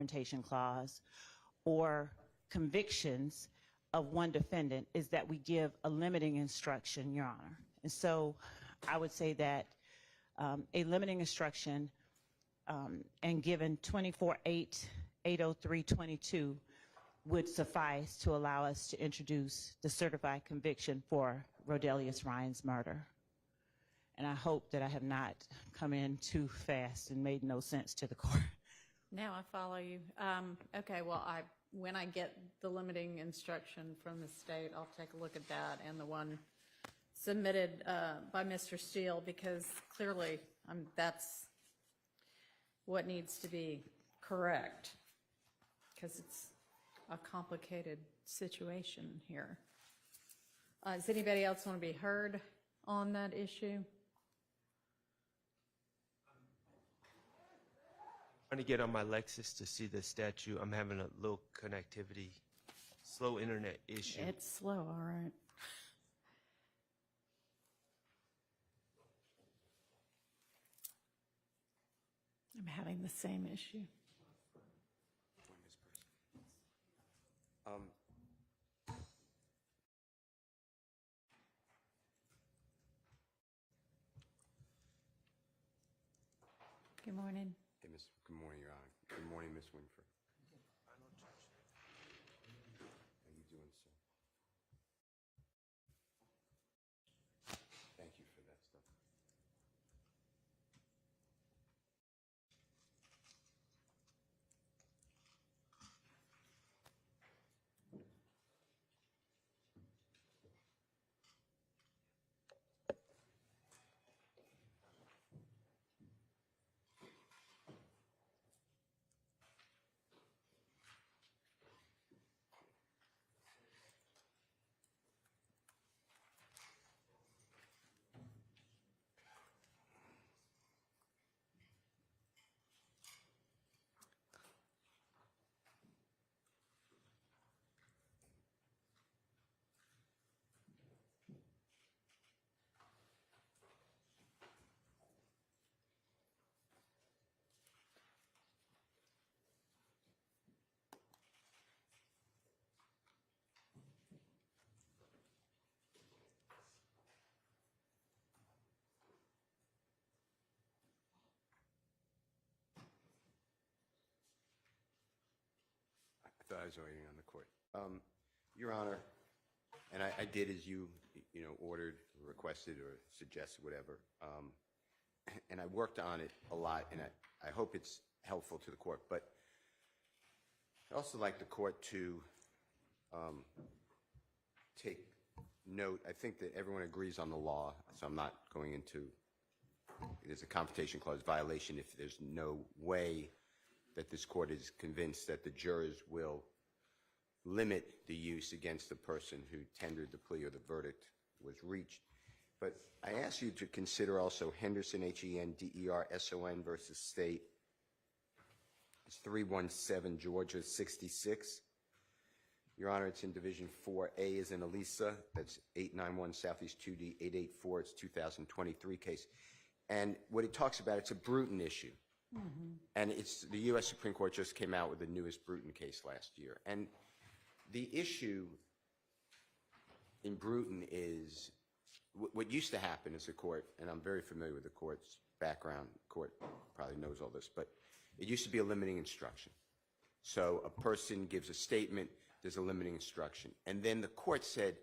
confrontation clause or convictions of one defendant is that we give a limiting instruction, Your Honor. And so I would say that a limiting instruction and given 24-803-22 would suffice to allow us to introduce the certified conviction for Rodelius Ryan's murder. And I hope that I have not come in too fast and made no sense to the court. Now I follow you. Okay, well, when I get the limiting instruction from the state, I'll take a look at that and the one submitted by Mr. Steele, because clearly that's what needs to be correct, because it's a complicated situation here. Does anybody else want to be heard on that issue? Trying to get on my Lexus to see the statue. I'm having a little connectivity, slow internet issue. It's slow, all right. I'm having the same issue. Good morning. Hey, good morning, Your Honor. Good morning, Ms. Winfrey. How you doing, sir? Thank you for that stuff. I thought I was waiting on the court. Your Honor, and I did as you ordered, requested, or suggested, whatever. And I worked on it a lot, and I hope it's helpful to the court. But I'd also like the court to take note. I think that everyone agrees on the law, so I'm not going into there's a confrontation clause violation if there's no way that this court is convinced that the jurors will limit the use against the person who tendered the plea or the verdict was reached. But I ask you to consider also Henderson, Henderson versus State. It's 317 Georgia 66. Your Honor, it's in Division 4A as in Elisa. That's 891 Southeast 2D 884. It's 2023 case. And what it talks about, it's a Bruton issue. Mm-hmm. And it's the U.S. Supreme Court just came out with the newest Bruton case last year. And the issue in Bruton is what used to happen as a court, and I'm very familiar with the court's background. The court probably knows all this, but it used to be a limiting instruction. So a person gives a statement, there's a limiting instruction. And then the court said,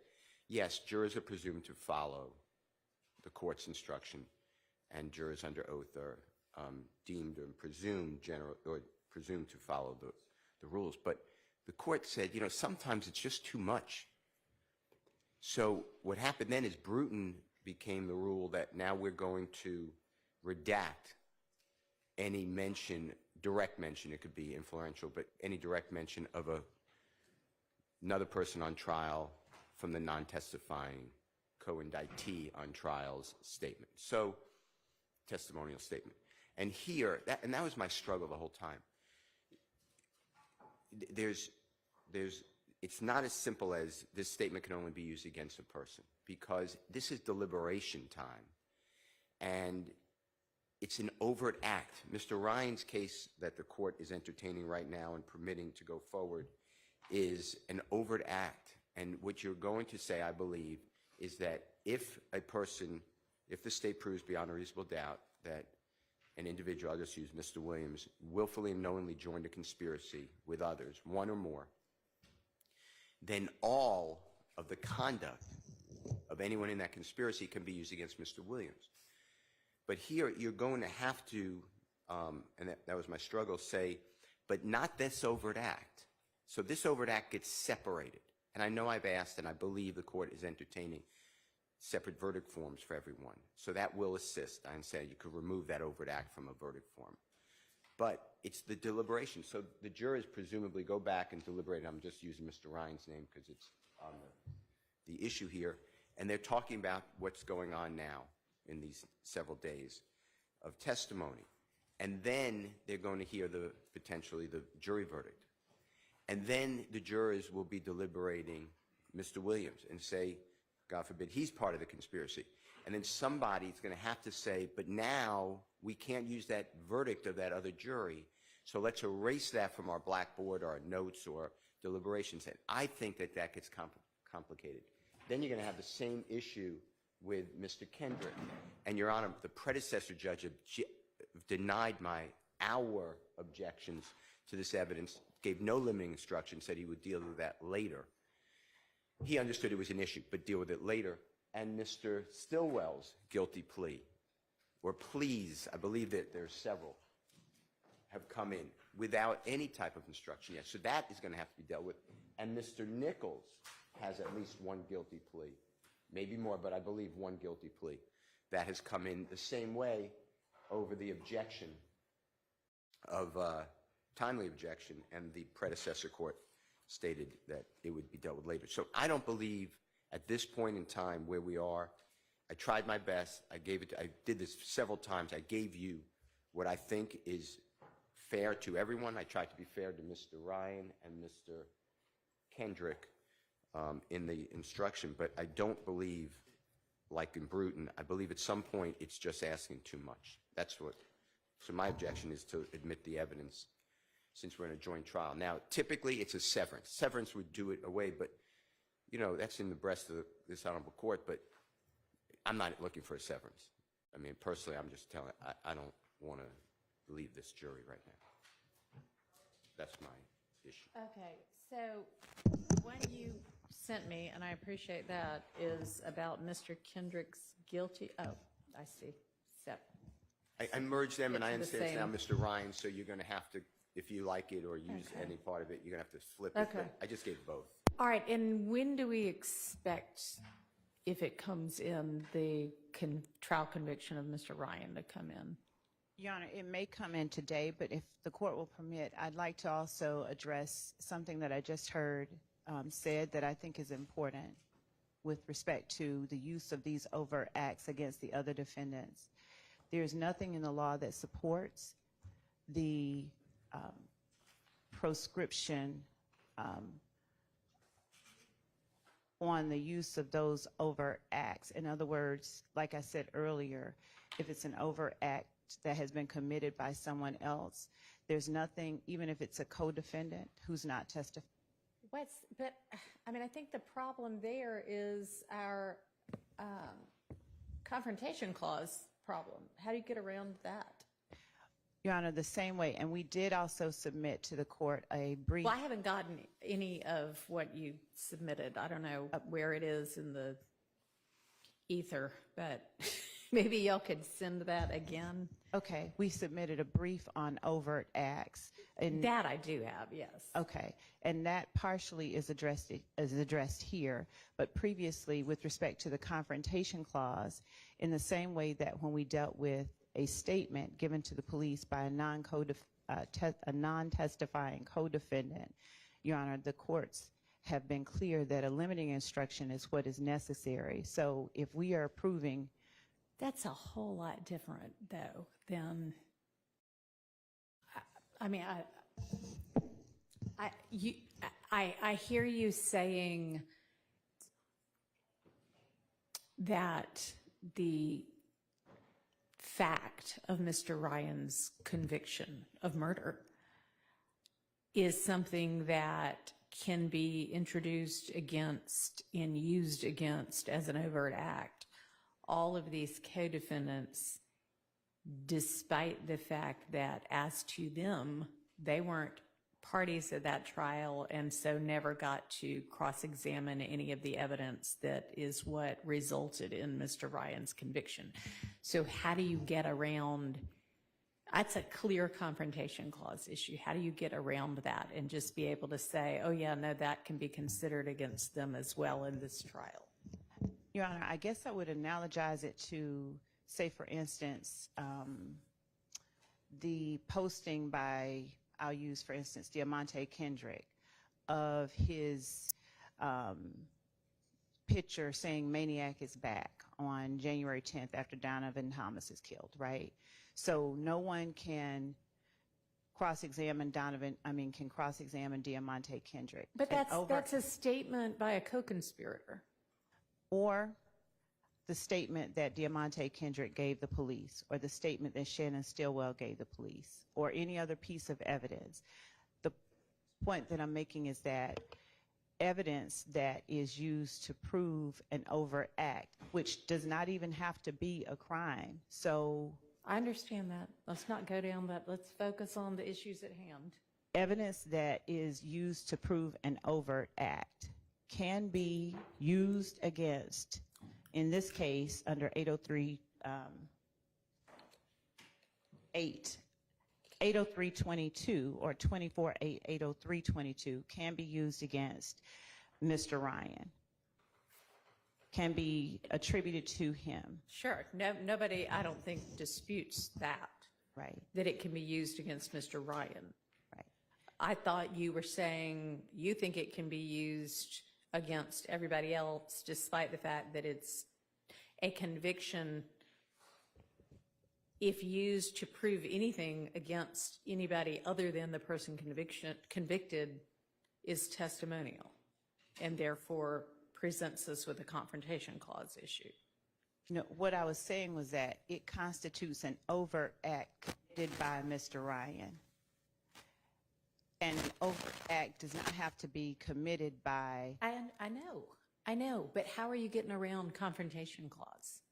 yes, jurors are presumed to follow the court's instruction, and jurors under oath are deemed and presumed to follow the rules. But the court said, sometimes it's just too much. So what happened then is Bruton became the rule that now we're going to redact any mention, direct mention, it could be influential, but any direct mention of another person on trial from the non-testifying co-indictee on trial's statement. So, testimonial statement. And here, that was my struggle the whole time. It's not as simple as this statement can only be used against a person, because this is deliberation time. And it's an overt act. Mr. Ryan's case that the court is entertaining right now and permitting to go forward is an overt act. And what you're going to say, I believe, is that if the state proves beyond a reasonable doubt that an individual, I'll just use Mr. Williams, willfully and knowingly joined a conspiracy with others, one or more, then all of the conduct of anyone in that conspiracy can be used against Mr. Williams. But here, you're going to have to, and that was my struggle, say, but not this overt act. So this overt act gets separated. And I know I've asked, and I believe the court is entertaining separate verdict forms for everyone. So that will assist. I say you could remove that overt act from a verdict form. But it's the deliberation. So the jurors presumably go back and deliberate. I'm just using Mr. Ryan's name because it's on the issue here. And they're talking about what's going on now in these several days of testimony. And then they're going to hear potentially the jury verdict. And then the jurors will be deliberating Mr. Williams and say, God forbid, he's part of the conspiracy. And then somebody's going to have to say, but now we can't use that verdict of that other jury, so let's erase that from our blackboard or our notes or deliberations. And I think that gets complicated. Then you're going to have the same issue with Mr. Kendrick. And, Your Honor, the predecessor judge denied our objections to this evidence, gave no limiting instruction, said he would deal with that later. He understood it was an issue, but deal with it later. And Mr. Stillwell's guilty plea, or pleas, I believe that there's several, have come in without any type of instruction yet. So that is going to have to be dealt with. And Mr. Nichols has at least one guilty plea, maybe more, but I believe one guilty plea. That has come in the same way over the objection of timely objection, and the predecessor court stated that it would be dealt with later. So I don't believe at this point in time where we are, I tried my best. I did this several times. I gave you what I think is fair to everyone. I tried to be fair to Mr. Ryan and Mr. Kendrick in the instruction, but I don't believe, like in Bruton, I believe at some point it's just asking too much. So my objection is to admit the evidence since we're in a joint trial. Now, typically it's a severance. Severance would do it away, but, you know, that's in the breast of this honorable court, but I'm not looking for a severance. I mean, personally, I'm just telling, I don't want to leave this jury right now. That's my issue. Okay, so what you sent me, and I appreciate that, is about Mr. Kendrick's guilty, oh, I see, I merged them, and I the understand it's now same. Mr. Ryan, so you're going to have to, if you like it or use any part of it, you're going to have to flip it. Okay. But I just gave both. All right, and when do we expect, if it comes in, the trial conviction of Mr. Ryan to come in? Your Honor, it may come in today, but if the court will permit, I'd like to also address something that I just heard said that I think is important with respect to the use of these overt acts against the other defendants. There's nothing in the law that supports the proscription on the use of those overt acts. In other words, like I said earlier, if it's an overt act that has been committed by someone else, there's nothing, even if it's a co-defendant who's not testifying. But, I mean, I think the problem there is our confrontation clause problem. How do you get around that? Your Honor, the same way, and we did also submit to the court a brief. Well, I haven't gotten any of what you submitted. I don't know where it is in the ether, but maybe y'all could send that again. Okay, we submitted a brief on overt acts. And That I do have, yes. okay, and that partially is addressed here, but previously with respect to the confrontation clause, in the same way that when we dealt with a statement given to the police by a non-testifying co-defendant, Your Honor, the courts have been clear that a limiting instruction is what is necessary. So if we are proving... That's a whole lot different, though, than, I mean, I hear you saying that the fact of Mr. Ryan's conviction of murder is something that can be introduced against and used against as an overt act all of these co-defendants, despite the fact that as to them, they weren't parties at that trial and so never got to cross-examine any of the evidence that is what resulted in Mr. Ryan's conviction. So how do you get around, that's a clear confrontation clause issue. How do you get around that and just be able to say, oh yeah, no, that can be considered against them as well in this trial? Your Honor, I guess I would analogize it to, say, for instance, the posting by, I'll use, for instance, Diamante Kendrick of his picture saying Maniac is back on January 10th after Donovan Thomas is killed, right? So no one can cross-examine can cross-examine Diamante Kendrick. But that's a statement by a co-conspirator. Or the statement that Diamante Kendrick gave the police, or the statement that Shannon Stillwell gave the police, or any other piece of evidence. The point that I'm making is that evidence that is used to prove an overt act, which does not even have to be a crime. So I understand that. Let's not go down that. Let's focus on the issues at hand. evidence that is used to prove an overt act can be used against, in this case, under 803.22 or 24.803.22 can be used against Mr. Ryan, can be attributed to him. Sure. Nobody, I don't think, disputes that. Right. That it can be used against Mr. Ryan. Right. I thought you were saying you think it can be used against everybody else, despite the fact that it's a conviction. If used to prove anything against anybody other than the person convicted, is testimonial, and therefore presents us with a confrontation clause issue. No, what I was saying was that it constitutes an overt act committed by Mr. Ryan. And an overt act does not have to be committed by... I know, but how are you getting around confrontation clause?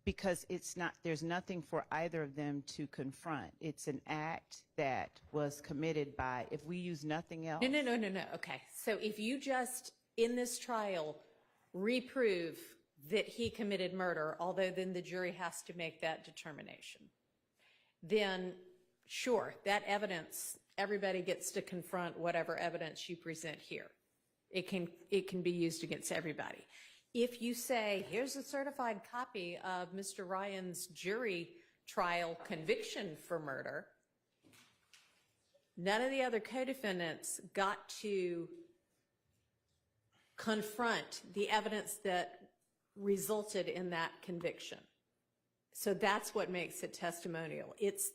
Because it's not, there's nothing for either of them to confront. It's an act that was committed by, if we use nothing else... No. Okay, so if you just, in this trial, reprove that he committed murder, although then the jury has to make that determination, then sure, that evidence, everybody gets to confront whatever evidence you present here. It can be used against everybody. If you say, here's a certified copy of Mr. Ryan's jury trial conviction for murder, none of the other co-defendants got to confront the evidence that resulted in that conviction. So that's what makes it testimonial. It's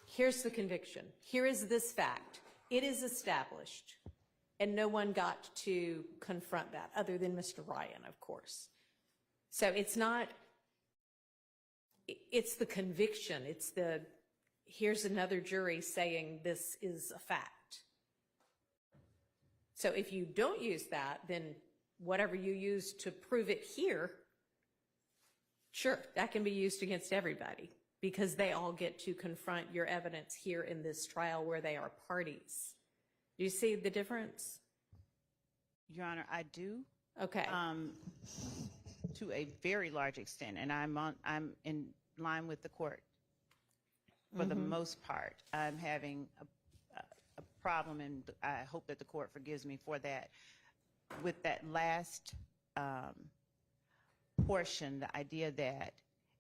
here's the conviction. Here is this fact. It is established. And no one got to confront that other than Mr. Ryan, of course. So it's not, it's the conviction. It's here's another jury saying this is a fact. So if you don't use that, then whatever you use to prove it here, sure, that can be used against everybody because they all get to confront your evidence here in this trial where they are parties. Do you see the difference? Your Honor, I do. Okay. To a very large extent, and I'm in line with the court for the most part. I'm having a problem, and I hope that the court forgives me for that. With that last portion, the idea that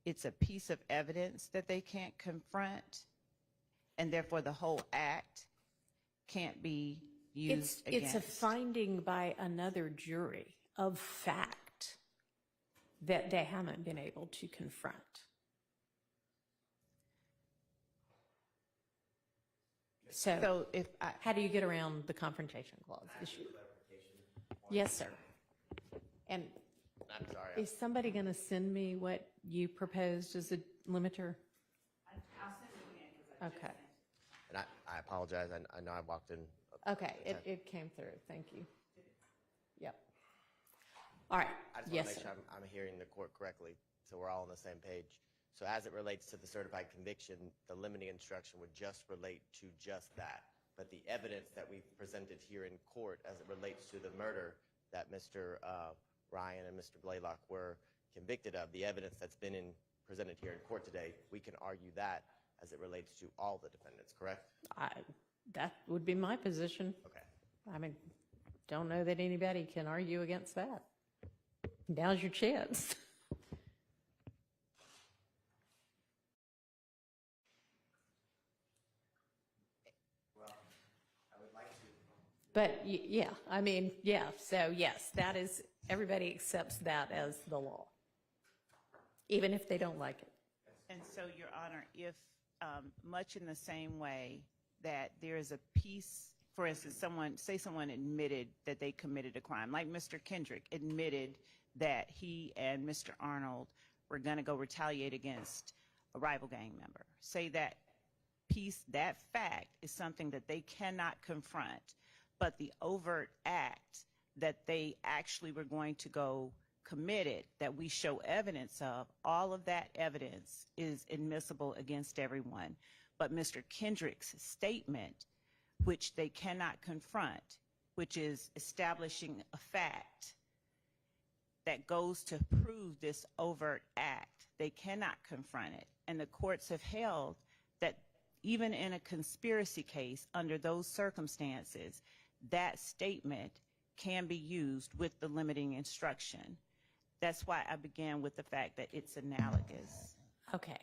it's a piece of evidence that they can't confront, and therefore the whole act can't be used against. It's a finding by another jury of fact that they haven't been able to confront. So if how do you get around the confrontation clause issue? Yes, sir. And I'm sorry. Is somebody going to send me what you proposed as a limiter? I'll send it again. Okay. And I apologize. I know I walked in. Okay, it came through. Thank you. Yep. All right. I just want Yes, to make sir. sure I'm hearing the court correctly, so we're all on the same page. So as it relates to the certified conviction, the limiting instruction would just relate to just that. But the evidence that we've presented here in court as it relates to the murder that Mr. Ryan and Mr. Blaylock were convicted of, the evidence that's been presented here in court today, we can argue that as it relates to all the defendants, correct? That would be my position. Okay. I mean, don't know that anybody can argue against that. Now's your chance. But yeah, I mean, yeah, so yes, that is, everybody accepts that as the law, even if they don't like it. And so, Your Honor, if much in the same way that there is a piece, for instance, someone admitted that they committed a crime, like Mr. Kendrick admitted that he and Mr. Arnold were going to go retaliate against a rival gang member. Say that piece, that fact is something that they cannot confront, but the overt act that they actually were going to go commit it, that we show evidence of, all of that evidence is admissible against everyone. But Mr. Kendrick's statement, which they cannot confront, which is establishing a fact that goes to prove this overt act, they cannot confront it. And the courts have held that even in a conspiracy case, under those circumstances, that statement can be used with the limiting instruction. That's why I began with the fact that it's analogous. Okay,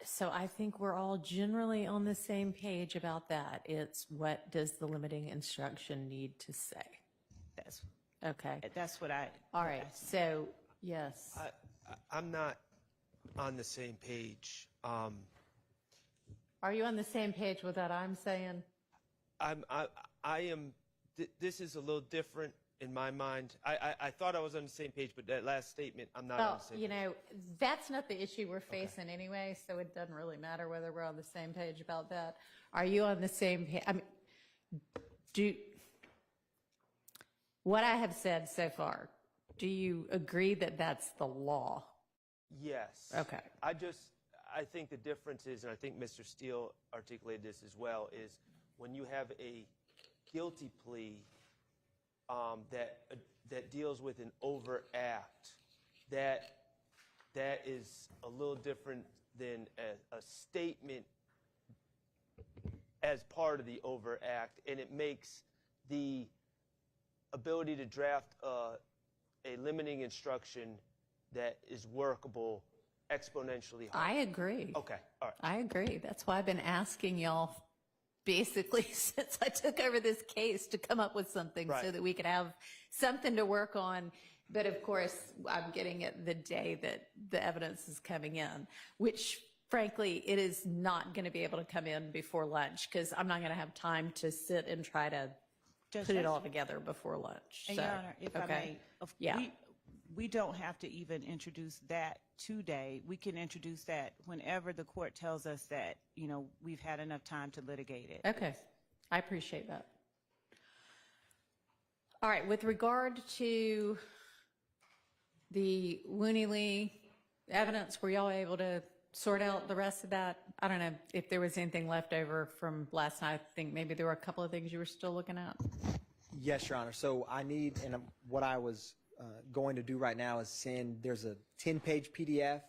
so I think we're all generally on the same page about that. It's what does the limiting instruction need to say? That's what I. All right, so yes. I'm not on the same page. Are you on the same page with what I'm saying? I am. This is a little different in my mind. I thought I was on the same page, but that last statement, I'm not on Well, the same you page. know, that's not the issue we're facing anyway, so it doesn't really matter whether we're on the same page about that. Are you on the same page? I mean, what I have said so far, do you agree that that's the law? Yes. Okay. I think the difference is, and I think Mr. Steele articulated this as well, is when you have a guilty plea that deals with an overt act, that is a little different than a statement as part of the overt act, and it makes the ability to draft a limiting instruction that is workable exponentially higher. I agree. Okay, all right. I agree. That's why I've been asking y'all basically since I took over this case to come up with something Right. so that we could have something to work on. But of course, I'm getting it the day that the evidence is coming in, which frankly, it is not going to be able to come in before lunch because I'm not going to have time to sit and try to Judge, put it that's- all together before lunch. And So, Your Honor, if I may, Yeah. we don't have to even introduce that today. We can introduce that whenever the court tells us that, you know, we've had enough time to litigate it. Okay, I appreciate that. All right, with regard to the Wooney Lee evidence, were y'all able to sort out the rest of that? I don't know if there was anything left over from last night. I think maybe there were a couple of things you were still looking at. Yes, Your Honor. So I need, and what I was going to do right now is send, there's a 10-page PDF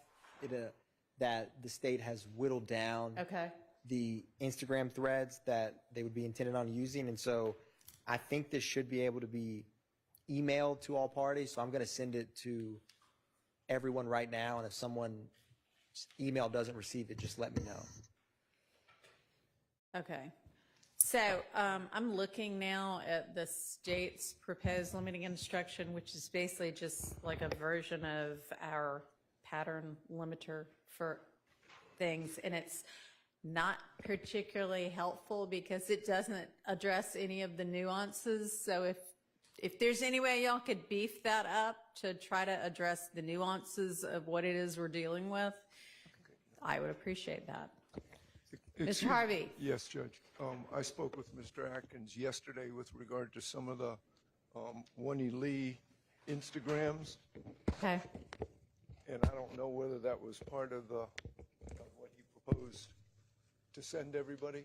that the state has whittled down Okay. the Instagram threads that they would be intended on using. And so I think this should be able to be emailed to all parties. So I'm going to send it to everyone right now. And if someone's email doesn't receive it, just let me know. Okay. So I'm looking now at the state's proposed limiting instruction, which is basically just like a version of our pattern limiter for things. And it's not particularly helpful because it doesn't address any of the nuances. So if if there's any way y'all could beef that up to try to address the nuances of what it is we're dealing with, I would appreciate that. Mr. Harvey. Yes, Judge. I spoke with Mr. Atkins yesterday with regard to some of the Winnie Lee Instagrams, Okay. and I don't know whether that was part of what he proposed to send everybody.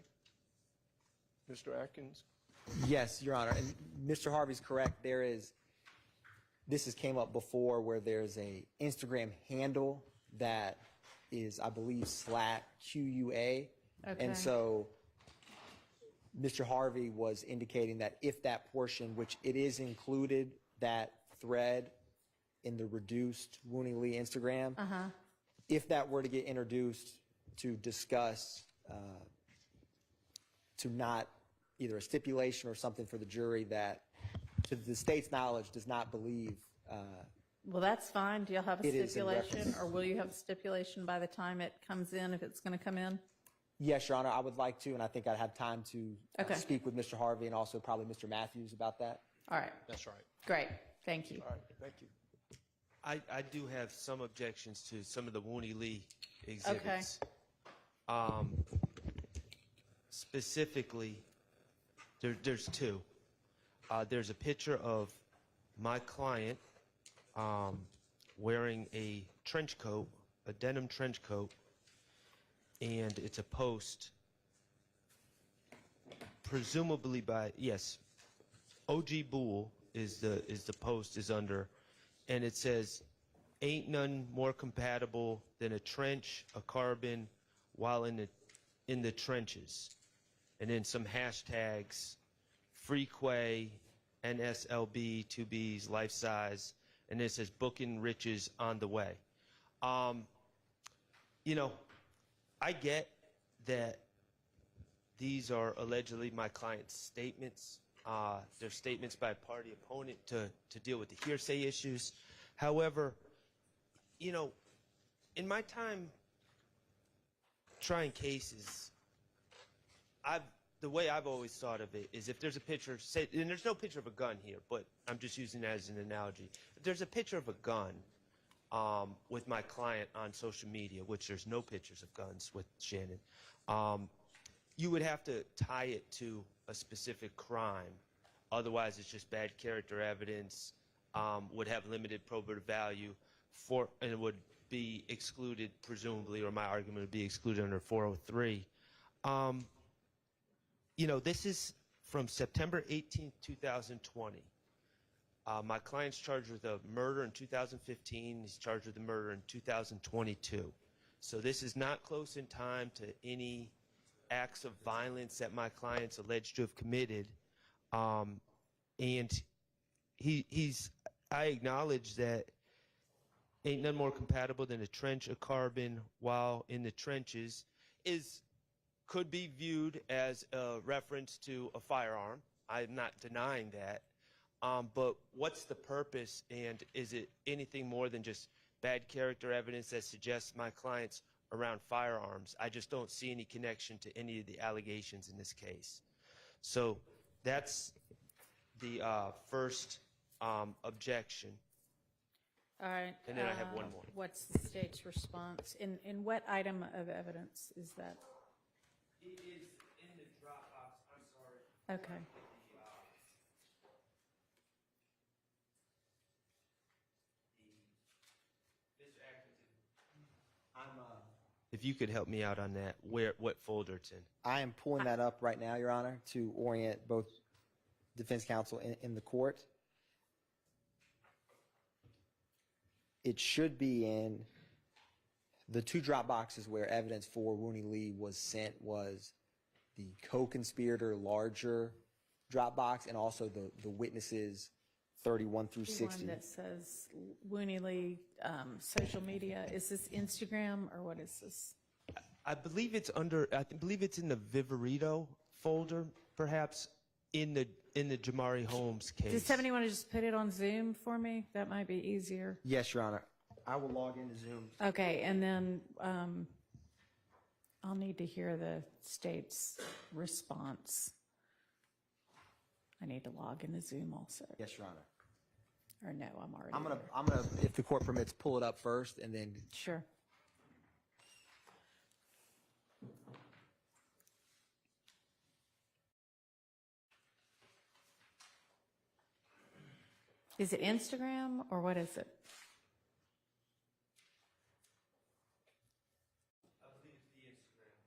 Mr. Atkins? Yes, Your Honor, and Mr. Harvey's correct. This has came up before where there's a Instagram handle that is, I believe, /QUA. Okay. And so Mr. Harvey was indicating that if that portion, which it is included, that thread in the reduced Winnie Lee Instagram, if that were to get introduced to discuss, to not either a stipulation or something for the jury that, to the state's knowledge, does not believe. Well, that's fine. Do y'all have a It is in stipulation, reference. or will you have a stipulation by the time it comes in, if it's going to come in? Yes, Your Honor, I would like to, and I think I'd have time to Okay. speak with Mr. Harvey and also probably Mr. Matthews about that. All right. That's right. Great. Thank you. All right, thank you. I do have some objections to some of the Winnie Lee exhibits. Specifically, there's two. There's a picture of my client wearing a trench coat, a denim trench coat, and it's a post, presumably by, yes, OG Bull is the post is under, and it says, "Ain't none more compatible than a trench, a carbon, while in the trenches," and then some hashtags, Freequay, NSLB, 2Bs, life size, and it says booking riches on the way. You know, I get that these are allegedly my client's statements. They're statements by a party opponent to deal with the hearsay issues. However, you know, in my time trying cases, the way I've always thought of it is if there's a picture, say, and there's no picture of a gun here, but I'm just using that as an analogy. If there's a picture of a gun with my client on social media, which there's no pictures of guns with Shannon, you would have to tie it to a specific crime. Otherwise, it's just bad character evidence, would have limited probative value, and it would be excluded, presumably, or my argument would be excluded under 403. You know, this is from September 18th, 2020. My client's charged with a murder in 2015. He's charged with a murder in 2022. So this is not close in time to any acts of violence that my client's alleged to have committed. And I acknowledge that ain't none more compatible than a trench, a carbon, while in the trenches could be viewed as a reference to a firearm. I'm not denying that. But what's the purpose, and is it anything more than just bad character evidence that suggests my client's around firearms? I just don't see any connection to any of the allegations in this case. So that's the first objection. All right. And then I have one more. What's the state's response? In what item of evidence is that? It is in the Dropbox. I'm sorry. Okay. If you could help me out on that, what folder it's in. I am pulling that up right now, Your Honor, to orient both defense counsel in the court. It should be in the two drop boxes where evidence for Winnie Lee was sent was the co-conspirator larger drop box and also the witnesses 31 through 60. One that says Winnie Lee social media. Is this Instagram or what is this? I believe it's under. I believe it's in the Viverito folder, perhaps in the Jamari Holmes case. Does somebody want to just put it on Zoom for me? That might be easier. Yes, Your Honor. I will log into Zoom. Okay, and then I'll need to hear the state's response. I need to log into Zoom also. Yes, Your Honor. Or no, I'm already I'm there. gonna, if the court permits, pull it up first and then. Sure. Is it Instagram or what is it? I believe it's the Instagram.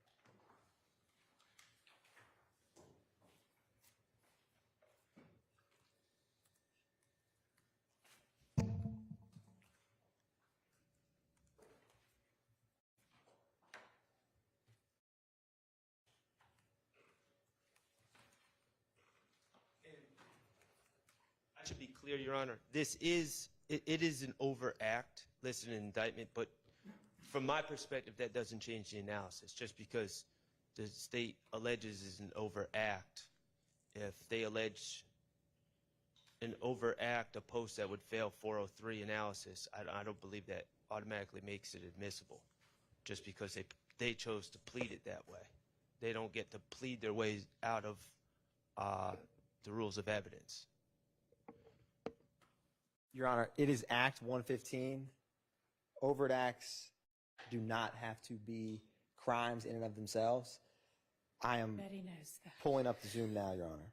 I should be clear, Your Honor. This is, it is an overact listed in indictment, but from my perspective, that doesn't change the analysis. Just because the state alleges is an overact, if they allege an overact, a post that would fail 403 analysis, I don't believe that automatically makes it admissible, just because they chose to plead it that way. They don't get to plead their way out of the rules of evidence. Your Honor, it is Act 115. Overt acts do not have to be crimes in and of themselves. I am Betty knows that. pulling up the Zoom now, Your Honor.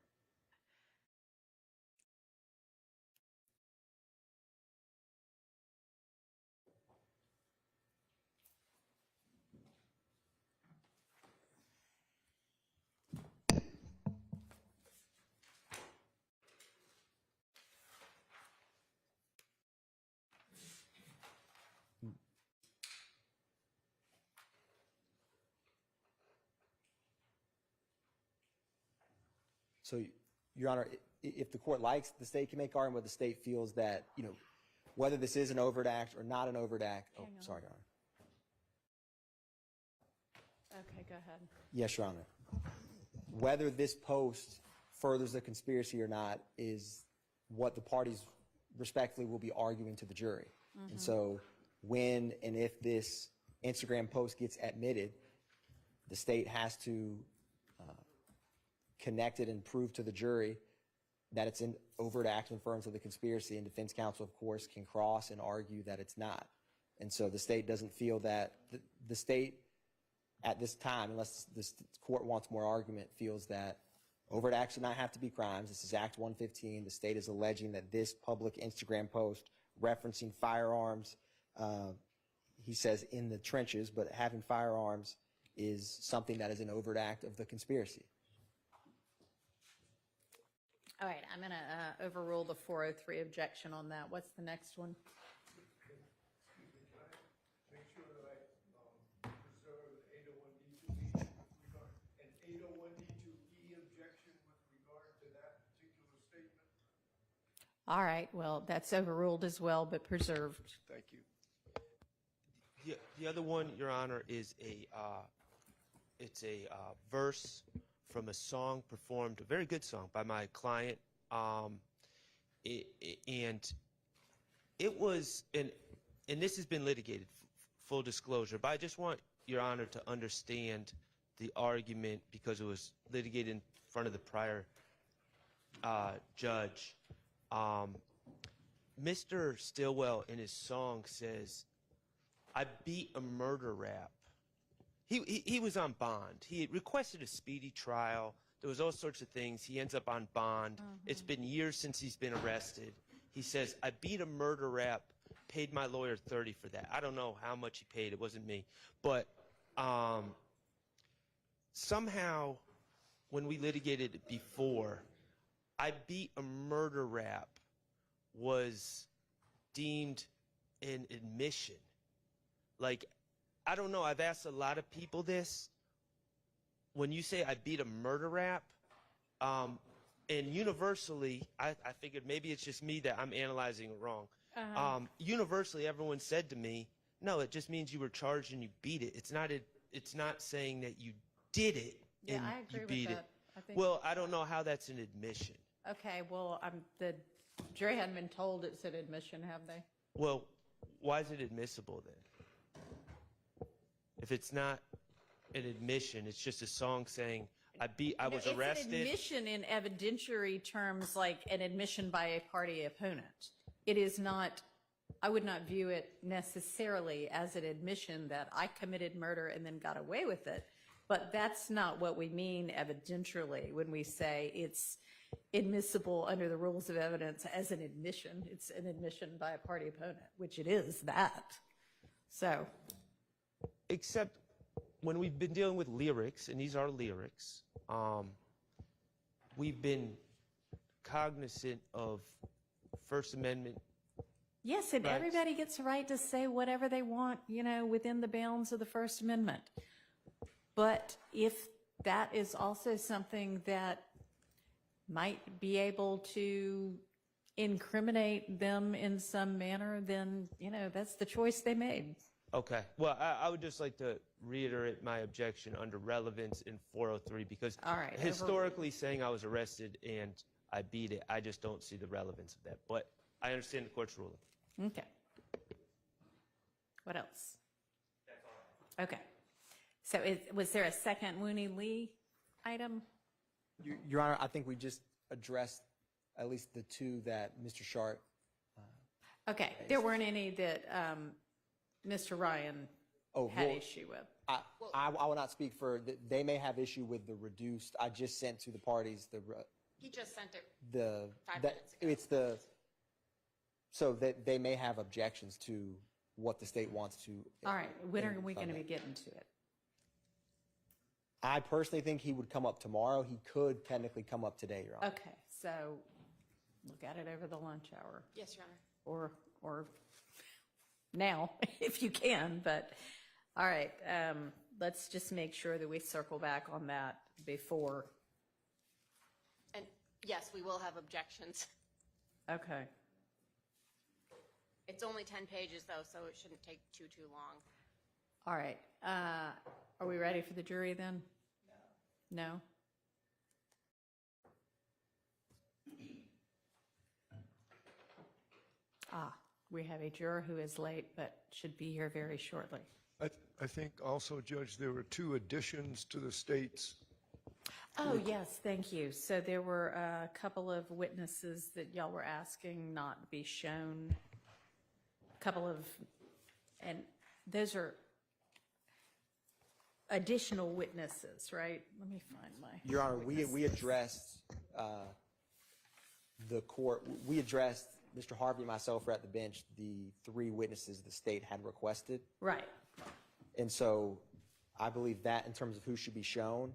So, Your Honor, if the court likes, the state can make argument, but the state feels that, you know, whether this is an overt act or not an overt act. Oh, Hang on. sorry, Your Honor. Okay, go ahead. Yes, Your Honor. Whether this post furthers the conspiracy or not is what the parties respectfully will be arguing to the jury. And so when and if this Instagram post gets admitted, the state has to connect it and prove to the jury that it's an overt act in terms of the conspiracy, and defense counsel, of course, can cross and argue that it's not. And so the state doesn't feel that the state at this time, unless this court wants more argument, feels that overt acts do not have to be crimes. This is Act 115. The state is alleging that this public Instagram post referencing firearms, he says in the trenches, but having firearms is something that is an overt act of the conspiracy. All right, I'm going to overrule the 403 objection on that. What's the next one? Make sure that I preserve the 801D2E with regard, an 801D2E objection with regard to that particular statement. All right, well, that's overruled as well, but preserved. Thank you. The other one, Your Honor, is it's a verse from a song performed, a very good song by my client, and it was, and this has been litigated, full disclosure, but I just want Your Honor to understand the argument because it was litigated in front of the prior judge. Mr. Stillwell in his song says, "I beat a murder rap." He was on bond. He had requested a speedy trial. There was all sorts of things. He ends up on bond. It's been years since he's been arrested. He says, "I beat a murder rap, paid my lawyer $30 for that." I don't know how much he paid. It wasn't me. But somehow, when we litigated it before, "I beat a murder rap" was deemed an admission. Like, I don't know. I've asked a lot of people this. When you say "I beat a murder rap," and universally, I figured maybe it's just me that I'm analyzing it wrong. Universally, everyone said to me, "No, it just means you were charged and you beat it. It's not saying that you did it and Yeah, I agree you with beat that. it." I think. Well, I don't know how that's an admission. Okay, well, the jury hadn't been told it's an admission, have they? Well, why is it admissible then? If it's not an admission, it's just a song saying, I was It's arrested. an admission in evidentiary terms, like an admission by a party opponent. It is not, I would not view it necessarily as an admission that I committed murder and then got away with it. But that's not what we mean evidentially when we say it's admissible under the rules of evidence as an admission. It's an admission by a party opponent, which it is that. So, Except when we've been dealing with lyrics, and these are lyrics, we've been cognizant of First Amendment. yes, and Right. everybody gets a right to say whatever they want, within the bounds of the First Amendment. But if that is also something that might be able to incriminate them in some manner, then, that's the choice they made. Okay. Well, I would just like to reiterate my objection under relevance in 403 because All right, historically saying I was arrested and I beat it, I just don't see the relevance of that. But I understand the court's ruling. Okay. What else? Okay. So was there a second Wooney Lee item? Your Honor, I think we just addressed at least the two that Mr. Sharp. Okay, there weren't any that Mr. Ryan had well, issue with. I will not speak for, they may have issue with the reduced, I just sent to the parties He just sent it. the, 5 that, minutes ago. it's the, so that they may have objections to what the state wants to. All right, when are in we going to Sunday. be getting to it? I personally think he would come up tomorrow. He could technically come up today, Your Honor. Okay, so look at it over the lunch hour. Yes, Your Honor. Or now, if you can, but, all right, let's just make sure that we circle back on that before. And yes, we will have objections. Okay, It's only 10 pages though, so it shouldn't take too long. all right. Are we ready for the jury then? No? We have a juror who is late but should be here very shortly. I think also, Judge, there were 2 additions to the state's. Oh, yes, thank you. So there were a couple of witnesses that y'all were asking not be shown. And those are additional witnesses, right? Let me find my. Your Honor, we addressed the court, we addressed, Mr. Harvey and myself were at the bench, the 3 witnesses the state had requested. Right. And so I believe that in terms of who should be shown,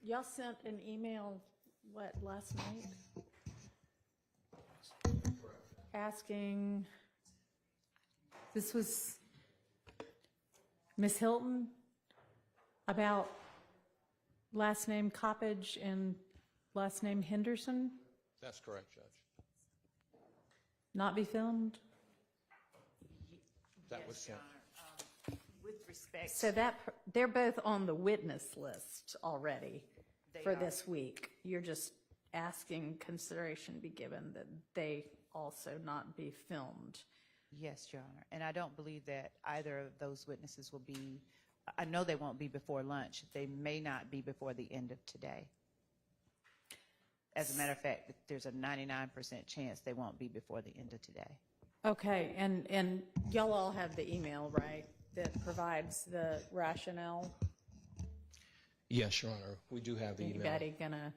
Y'all sent an email, last night? Asking, this was Ms. Hilton, about last name Coppage and last name Henderson, That's correct, Judge. not be filmed? That was sent. With respect. So they're both on the witness list already for this week. You're just asking consideration be given that they also not be filmed. Yes, Your Honor. And I don't believe that either of those witnesses will be, I know they won't be before lunch. They may not be before the end of today. As a matter of fact, there's a 99% chance they won't be before the end of today. Okay, and y'all all have the email, right, that provides the rationale? Yes, Your Honor, we do have the email. Anybody gonna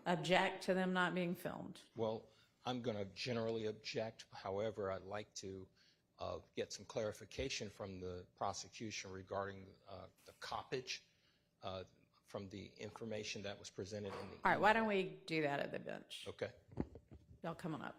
object to them not being filmed? Well, I'm going to generally object. However, I'd like to get some clarification from the prosecution regarding the coppage from the information that was presented in the All right, why don't we do that at the bench? Okay. Y'all come on up.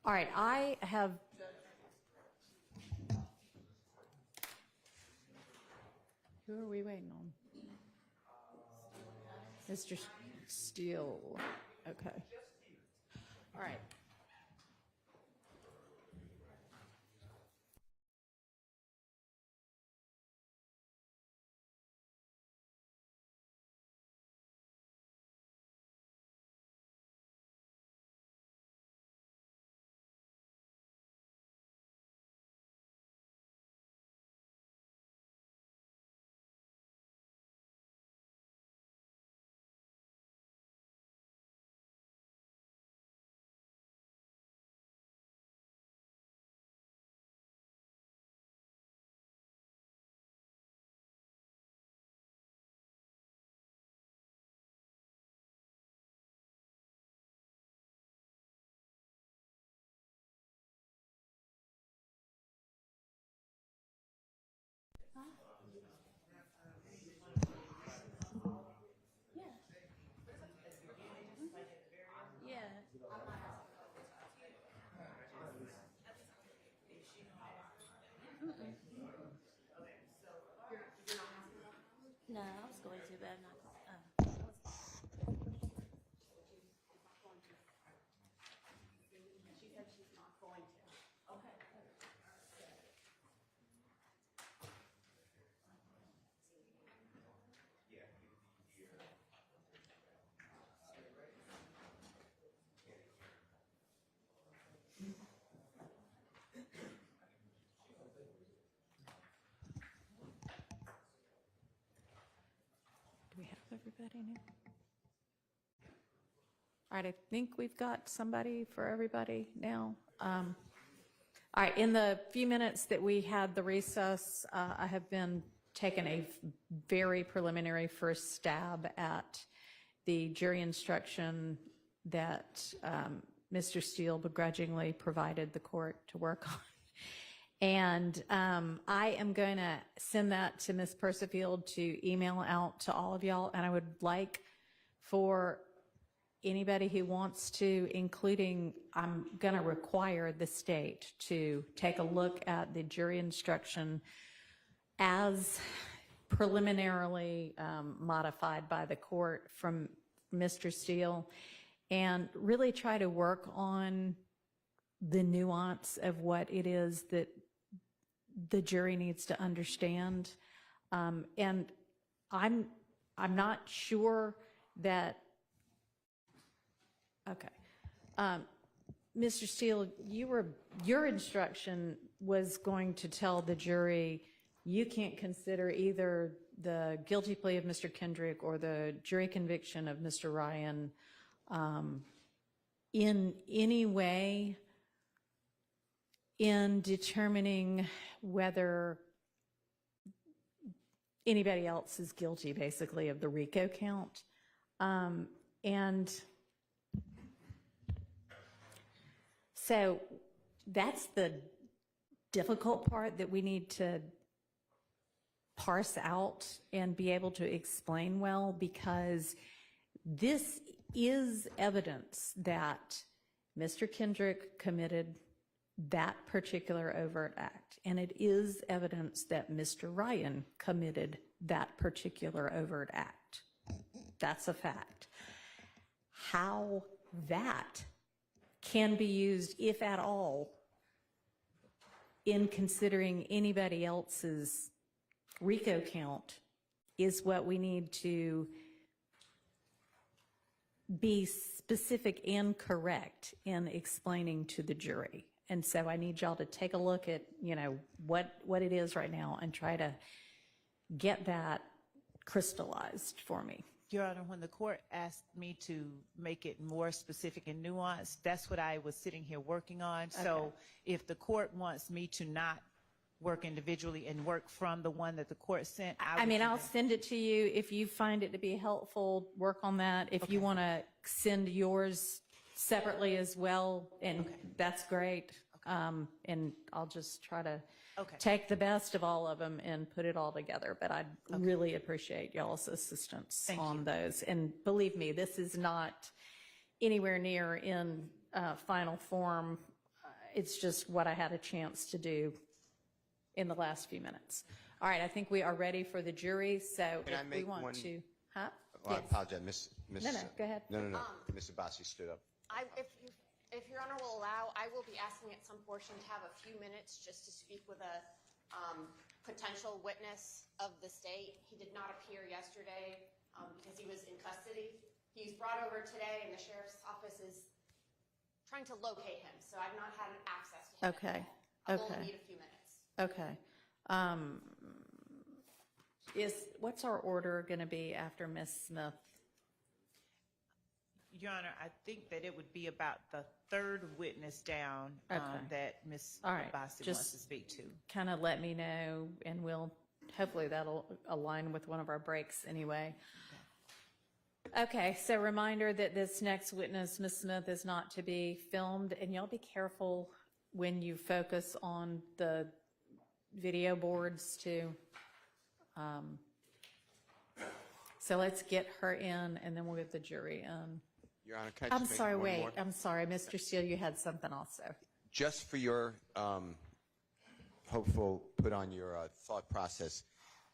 All right, I have. Who are we waiting on? Mr. Steele. Okay. All right. No, I was going to, but I'm not. She said she's not going to. Okay. Do we have everybody now? All right, I think we've got somebody for everybody now. All right, in the few minutes that we had the recess, I have been taking a very preliminary first stab at the jury instruction that Mr. Steele begrudgingly provided the court to work on. And I am going to send that to Ms. Persifield to email out to all of y'all. And I would like for anybody who wants to, including, I'm going to require the state to take a look at the jury instruction as preliminarily modified by the court from Mr. Steele, and really try to work on the nuance of what it is that the jury needs to understand. And I'm not sure that. Okay. Mr. Steele, your instruction was going to tell the jury you can't consider either the guilty plea of Mr. Kendrick or the jury conviction of Mr. Ryan in any way in determining whether anybody else is guilty, basically, of the RICO count. And so that's the difficult part that we need to parse out and be able to explain well, because this is evidence that Mr. Kendrick committed that particular overt act, and it is evidence that Mr. Ryan committed that particular overt act. That's a fact. How that can be used, if at all, in considering anybody else's RICO count is what we need to be specific and correct in explaining to the jury. And so I need y'all to take a look at, what it is right now and try to get that crystallized for me. Your Honor, when the court asked me to make it more specific and nuanced, that's what I was sitting here working on. So if the court wants me to not work individually and work from the one that the court sent, I'll send it to you. If you find it to be helpful, work on that. If you want to send yours separately as well, and that's great. And I'll just try to take the best of all of them and put it all together. But I'd really appreciate y'all's assistance on those. And believe me, this is not anywhere near in final form. It's just what I had a chance to do in the last few minutes. All right, I think we are ready for the jury, so Can I if we make want one- to, huh? Well, I Yes. apologize, Miss. No, go ahead. No. Ms. Abbasi stood up. If Your Honor will allow, I will be asking at some portion to have a few minutes just to speak with a potential witness of the state. He did not appear yesterday because he was in custody. He's brought over today, and the sheriff's office is trying to locate him, so I've not had access to him. Okay, I'll okay. only need a few minutes. Okay. What's our order going to be after Ms. Smith? Your Honor, I think that it would be about the third witness down Okay. that Ms. All right, Abbasi just- wants to speak to. Kind of let me know, and hopefully that'll align with one of our breaks anyway. Okay, so reminder that this next witness, Ms. Smith, is not to be filmed, and y'all be careful when you focus on the video boards too. So let's get her in, and then we'll get the jury in. Your Honor, can I I'm just make sorry, one wait, more? I'm sorry, Mr. Steele, you had something also. Just for your hopeful put on your thought process,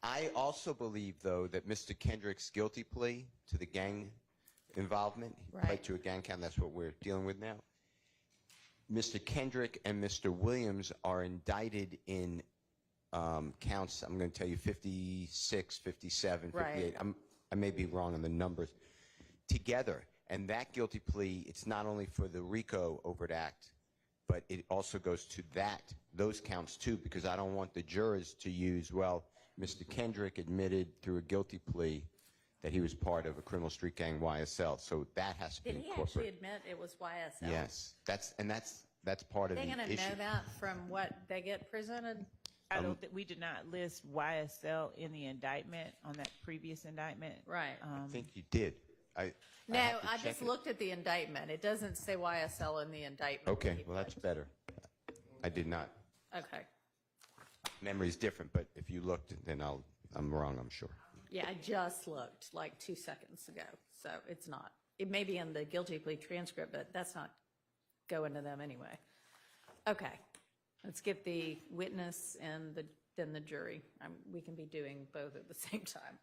I also believe, though, that Mr. Kendrick's guilty plea to the gang involvement, he Right. pled to a gang count, that's what we're dealing with now. Mr. Kendrick and Mr. Williams are indicted in counts, I'm going to tell you 56, 57, 58. Right. I may be wrong on the numbers. Together, and that guilty plea, it's not only for the RICO overt act, but it also goes to those counts too, because I don't want the jurors to use, well, Mr. Kendrick admitted through a guilty plea that he was part of a criminal street gang, YSL. So that has to be Did he actually incorporated. admit it was YSL? Yes, that's part of They're the going to issue. know that from what they get presented? I don't think, we did not list YSL in the indictment, on that previous indictment. Right. I think you did. No, have to I check just it. looked at the indictment. It doesn't say YSL in the indictment. Okay, well, that's better. I did not. Okay. Memory's different, but if you looked, then I'm wrong, I'm sure. Yeah, I just looked like 2 seconds ago, so it's not. It may be in the guilty plea transcript, but that's not going to them anyway. Okay, let's get the witness and then the jury. We can be doing both at the same time.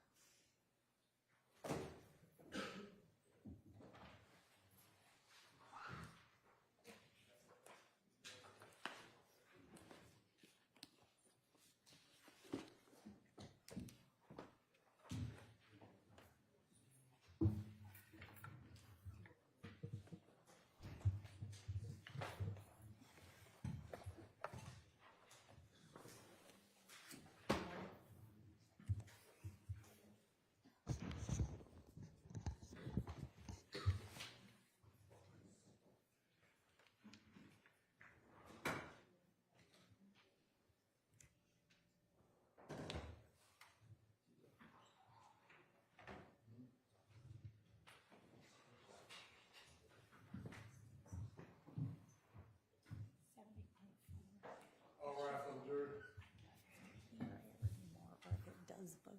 All right, from jury. Or if it does both.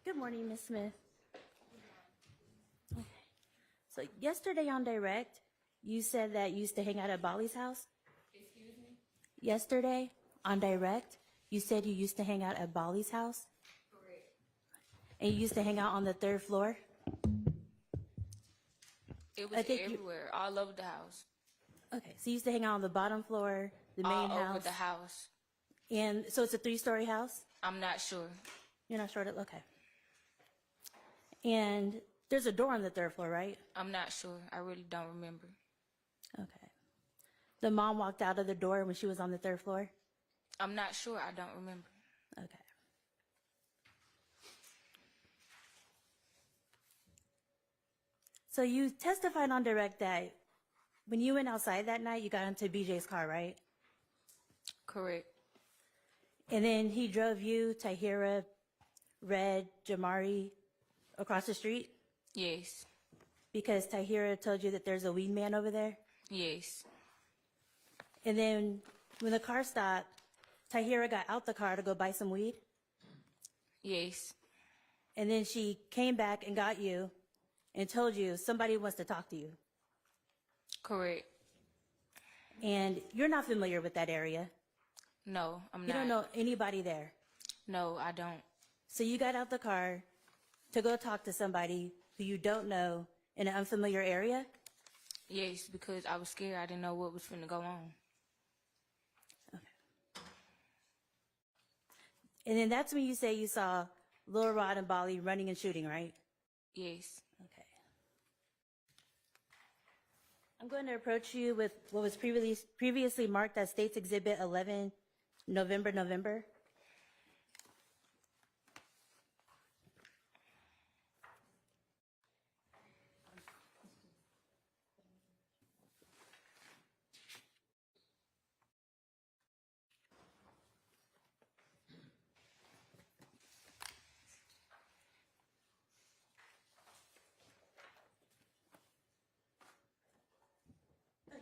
Good morning, Ms. Smith. Okay. So yesterday on Direct, you said that you used to hang out at Bolly's house? Excuse me? Yesterday on Direct, you said you used to hang out at Bolly's house? Correct. And you used to hang out on the 3rd floor? It I was think you- everywhere, all over the house. Okay, so you used to hang out on the bottom floor, the main All house? over the house. And so it's a 3-story house? I'm not sure. You're not sure? Okay. And there's a door on the 3rd floor, right? I'm not sure. I really don't remember. Okay. The mom walked out of the door when she was on the 3rd floor? I'm not sure. I don't remember. Okay. So you testified on direct that when you went outside that night, you got into BJ's car, right? Correct. And then he drove you, Tahira, Red, Jamari across the street? Yes. Because Tahira told you that there's a weed man over there? Yes. And then when the car stopped, Tahira got out the car to go buy some weed? Yes. And then she came back and got you and told you somebody wants to talk to you. Correct. And you're not familiar with that area. No, I'm You not. don't know anybody there. No, I don't. So you got out the car to go talk to somebody who you don't know in an unfamiliar area? Yes, because I was scared. I didn't know what was finna go on. And then that's when you say you saw Lil Rod and Bali running and shooting, right? Yes. Okay. I'm going to approach you with what was previously marked as State's Exhibit 11, November.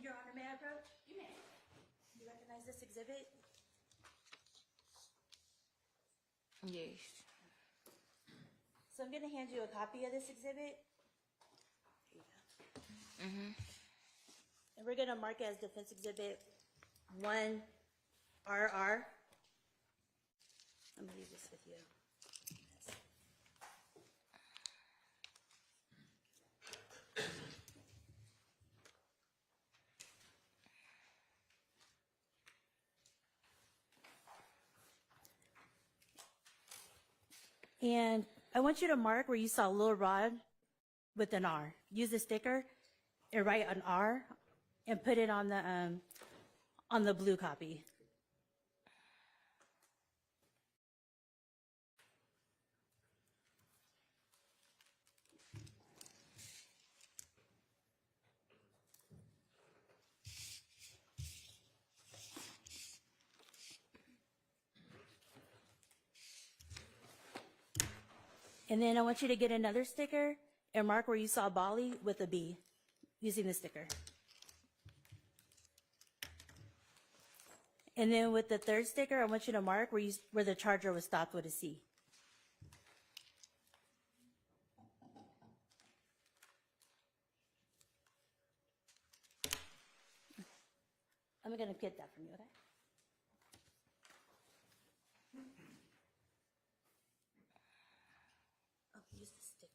Your Honor, may I approach? You may. You recognize this exhibit? Yes. So I'm going to hand you a copy of this exhibit. Here you go. And we're going to mark it as Defense Exhibit 1RR. I'm going to leave this with you. And I want you to mark where you saw Lil Rod with an R. Use the sticker and write an R and put it on the blue copy. And then I want you to get another sticker and mark where you saw Bali with a B using the sticker. And then with the third sticker, I want you to mark where the charger was stopped with a C. I'm going to get that from you, okay? Oh, use the sticker.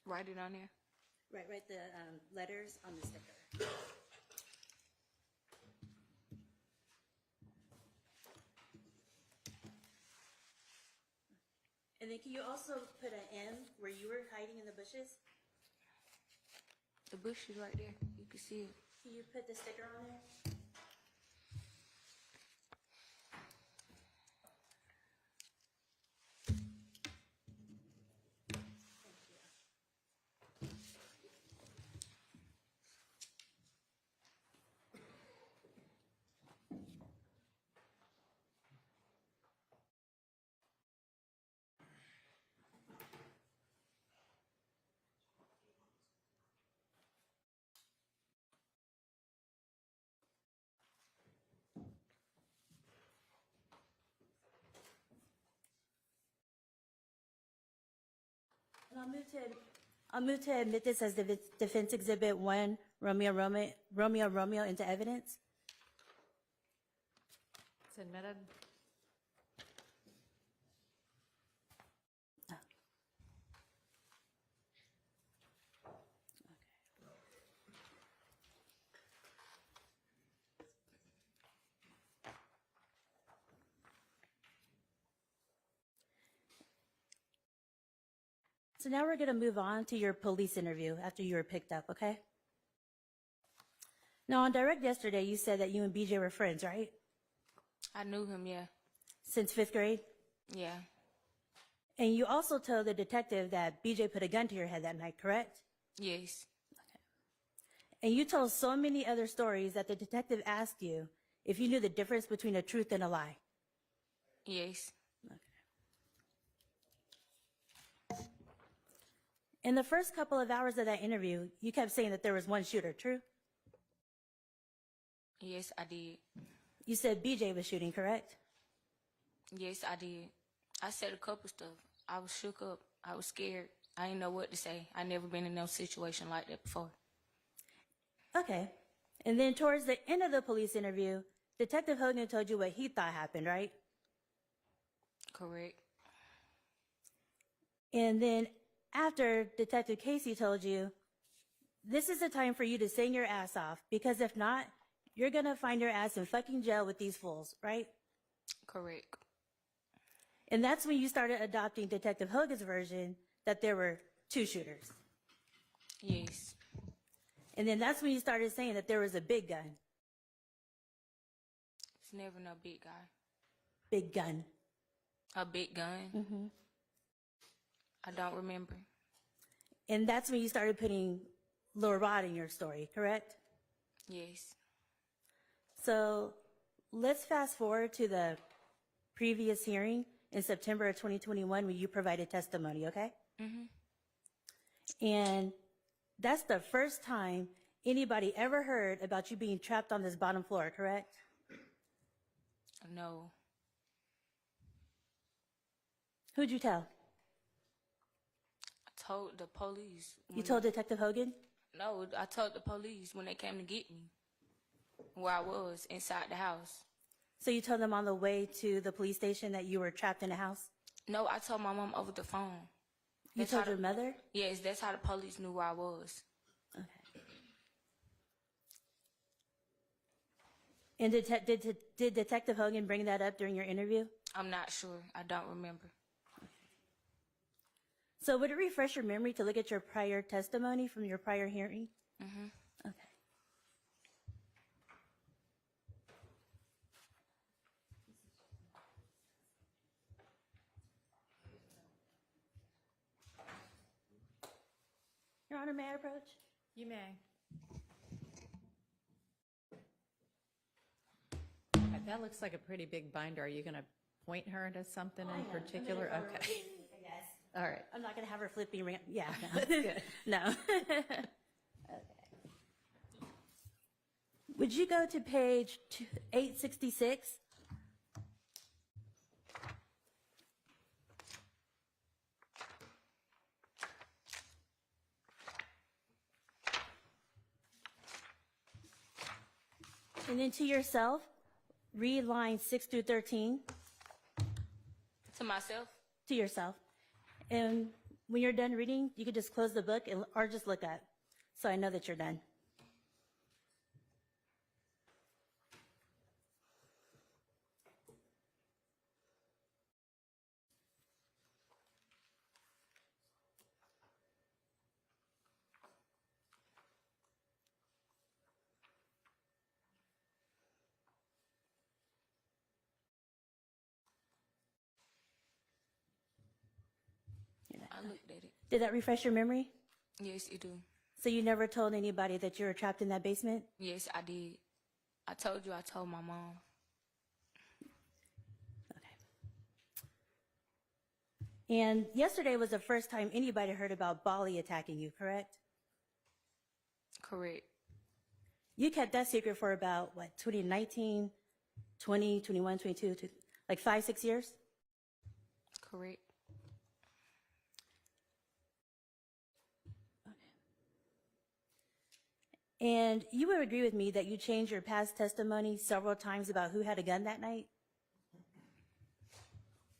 Write it on there. Right, write the letters on the sticker. And then can you also put an M where you were hiding in the bushes? The bush is right there. You can see it. Can you put the sticker on there? And I'll move to admit this as Defense Exhibit 1, Romeo into evidence. It's admitted. So now we're going to move on to your police interview after you were picked up, okay? Now, on direct yesterday, you said that you and BJ were friends, right? I knew him, yeah. Since 5th grade? Yeah. And you also told the detective that BJ put a gun to your head that night, correct? Yes. And you told so many other stories that the detective asked you if you knew the difference between a truth and a lie. Yes. In the first couple of hours of that interview, you kept saying that there was one shooter, true? Yes, I did. You said BJ was shooting, correct? Yes, I did. I said a couple stuff. I was shook up. I was scared. I didn't know what to say. I never been in no situation like that before. Okay. And then towards the end of the police interview, Detective Hogan told you what he thought happened, right? Correct. And then after Detective Casey told you, this is the time for you to sing your ass off, because if not, you're going to find your ass in fucking jail with these fools, right? Correct. And that's when you started adopting Detective Hogan's version that there were two shooters. Yes. And then that's when you started saying that there was a big gun. It's never no big guy. Big gun. A big gun? Mm-hmm. I don't remember. And that's when you started putting Lil Rod in your story, correct? Yes. So let's fast forward to the previous hearing in September of 2021 when you provided testimony, okay? Mm-hmm. And that's the first time anybody ever heard about you being trapped on this bottom floor, correct? No. Who'd you tell? I told the police. You told Detective Hogan? No, I told the police when they came to get me, where I was, inside the house. So you told them on the way to the police station that you were trapped in a house? No, I told my mom over the phone. You told your mother? Yes, that's how the police knew where I was. Okay. And did Detective Hogan bring that up during your interview? I'm not sure. I don't remember. So would it refresh your memory to look at your prior testimony from your prior hearing? Mm-hmm. Okay. Your Honor, may I approach? You may. That looks like a pretty big binder. Are you going to point her to something in particular? Okay. Yes. All right. I'm not going to have her flipping around. Yeah. No. That's good. No. Okay. Would you go to page 866? And then to yourself, read lines 6 through 13. To myself? To yourself. And when you're done reading, you could just close the book or just look up, so I know that you're done. I looked at it. Did that refresh your memory? Yes, it do. So you never told anybody that you were trapped in that basement? Yes, I did. I told you I told my mom. Okay. And yesterday was the first time anybody heard about Bali attacking you, correct? Correct. You kept that secret for about, what, 2019, 20, 21, 22, like 5, 6 years? Correct. And you would agree with me that you changed your past testimony several times about who had a gun that night?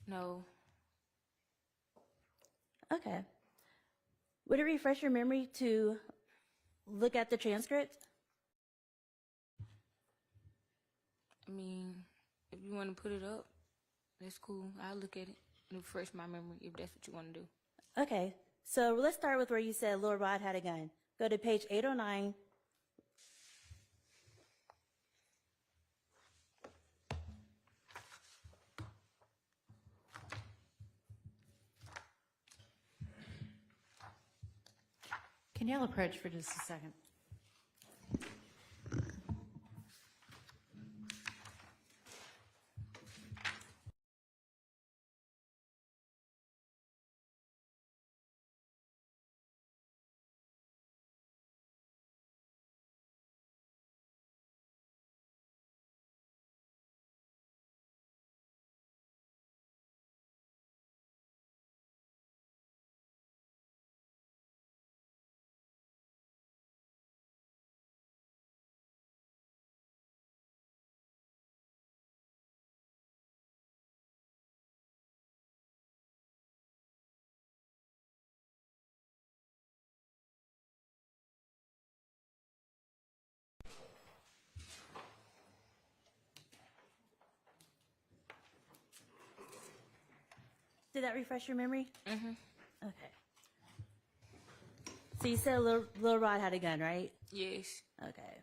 No. Okay. Would it refresh your memory to look at the transcript? I mean, if you want to put it up, that's cool. I'll look at it and refresh my memory if that's what you want to do. Okay. So let's start with where you said Lil Rod had a gun. Go to page 809. Can y'all approach for just a second? Did that refresh your memory? Mm-hmm. Okay. So you said Lil Rod had a gun, right? Yes. Okay.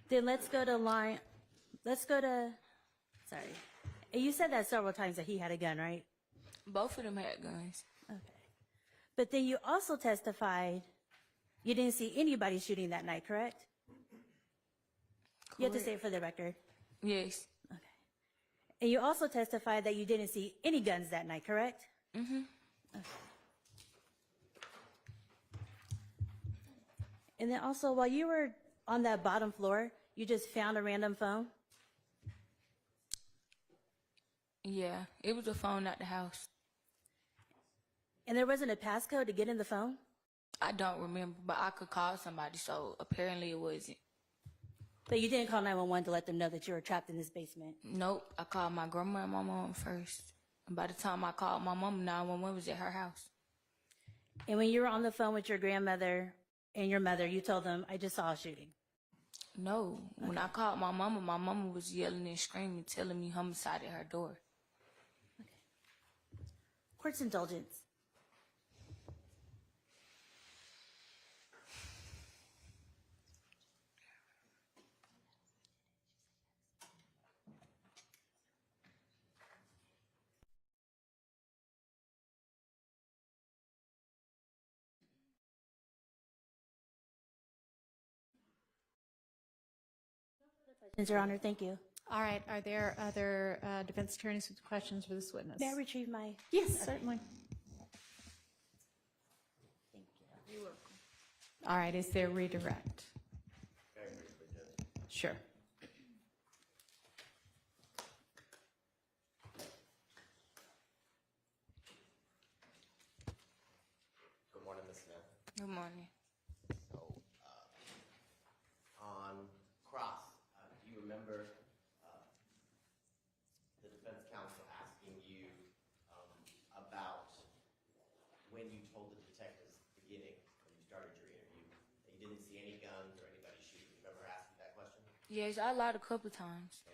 Then let's go to, sorry. And you said that several times that he had a gun, right? Both of them had guns. Okay. But then you also testified you didn't see anybody shooting that night, correct? You have to say it for the record. Yes. Okay. And you also testified that you didn't see any guns that night, correct? Mm-hmm. Okay. And then also, while you were on that bottom floor, you just found a random phone? Yeah, it was a phone at the house. And there wasn't a passcode to get in the phone? I don't remember, but I could call somebody, so apparently it wasn't. But you didn't call 911 to let them know that you were trapped in this basement? Nope, I called my grandma and my mom first. And by the time I called my mom, 911 was at her house. And when you were on the phone with your grandmother and your mother, you told them, I just saw a shooting? No, when I called my mama was yelling and screaming, telling me homicide at her door. Okay. Court's indulgence. Your Honor, thank you. All right, are there other defense attorneys with questions for this witness? May I retrieve my... Yes, certainly. Thank you. You're welcome. All right, is there redirect? Very briefly, Judge. Sure. Good morning, Ms. Smith. Good morning. So, on cross, do you remember the defense counsel asking you about when you told the detectives at the beginning, when you started your interview, that you didn't see any guns or anybody shooting? You remember asking that question? Yes, I lied a couple times.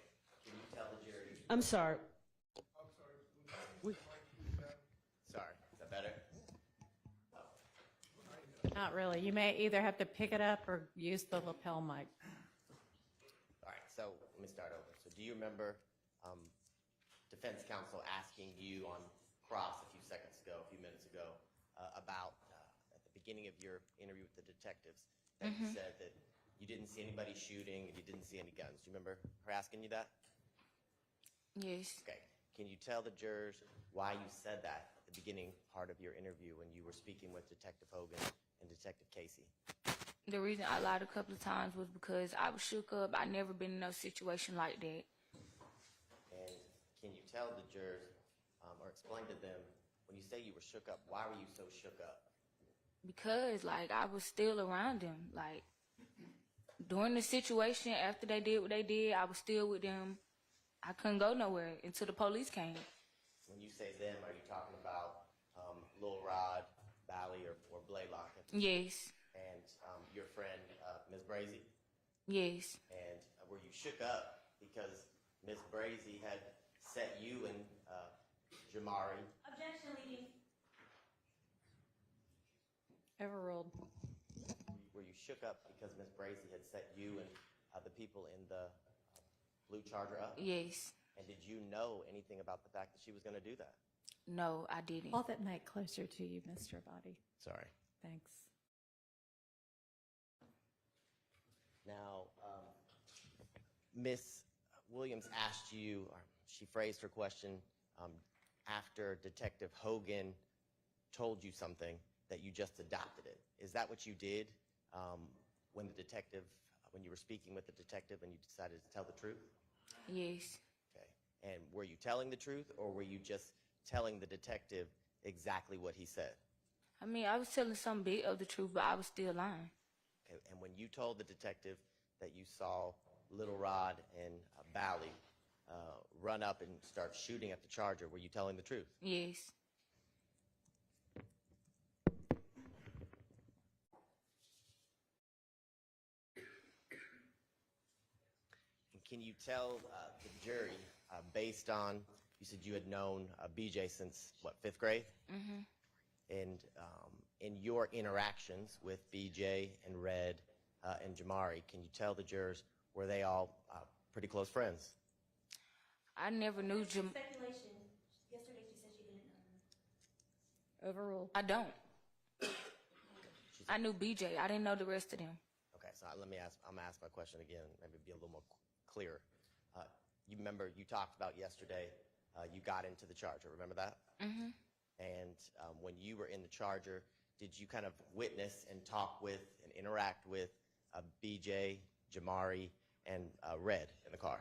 Can you tell the jury? I'm sorry. Sorry, is that better? Not really. You may either have to pick it up or use the lapel mic. All right, so let me start over. So do you remember defense counsel asking you on cross a few seconds ago, a few minutes ago, about at the beginning of your interview with the detectives, that you said that you didn't see anybody shooting and you didn't see any guns. Do you remember her asking you that? Yes. Okay. Can you tell the jurors why you said that at the beginning part of your interview when you were speaking with Detective Hogan and Detective Casey? The reason I lied a couple of times was because I was shook up. I never been in no situation like that. And can you tell the jurors or explain to them, when you say you were shook up, why were you so shook up? Because, like, I was still around him. Like, during the situation, after they did what they did, I was still with them. I couldn't go nowhere until the police came. When you say them, are you talking about Lil Rod, Bally, or Blaylock? Yes, And your friend, Ms. Brazy? yes. And were you shook up because Ms. Brazy had set you and Jamari? Objection, leading. Overruled. Were you shook up because Ms. Brazy had set you and the people in the blue Charger up? Yes. And did you know anything about the fact that she was going to do that? No, I didn't. Hold that mic closer to you, Mr. Body. Sorry. Thanks. Now, Ms. Williams asked you, or she phrased her question after Detective Hogan told you something that you just adopted it. Is that what you did when you were speaking with the detective and you decided to tell the truth? Yes. Okay. And were you telling the truth, or were you just telling the detective exactly what he said? I mean, I was telling some bit of the truth, but I was still lying. Okay. And when you told the detective that you saw Little Rod and Bally run up and start shooting at the Charger, were you telling the truth? Yes. And can you tell the jury, based on, you said you had known BJ since, what, 5th grade? Mm-hmm. And in your interactions with BJ and Red and Jamari, can you tell the jurors, were they all pretty close friends? I never knew Speculation. Yesterday she said she didn't know. Overruled. I don't. I knew BJ. I didn't know the rest of them. Okay, so I'm gonna ask my question again, maybe be a little more clear. You remember, you talked about yesterday, you got into the Charger, remember that? Mm-hmm. And when you were in the Charger, did you kind of witness and talk with and interact with BJ, Jamari, and Red in the car?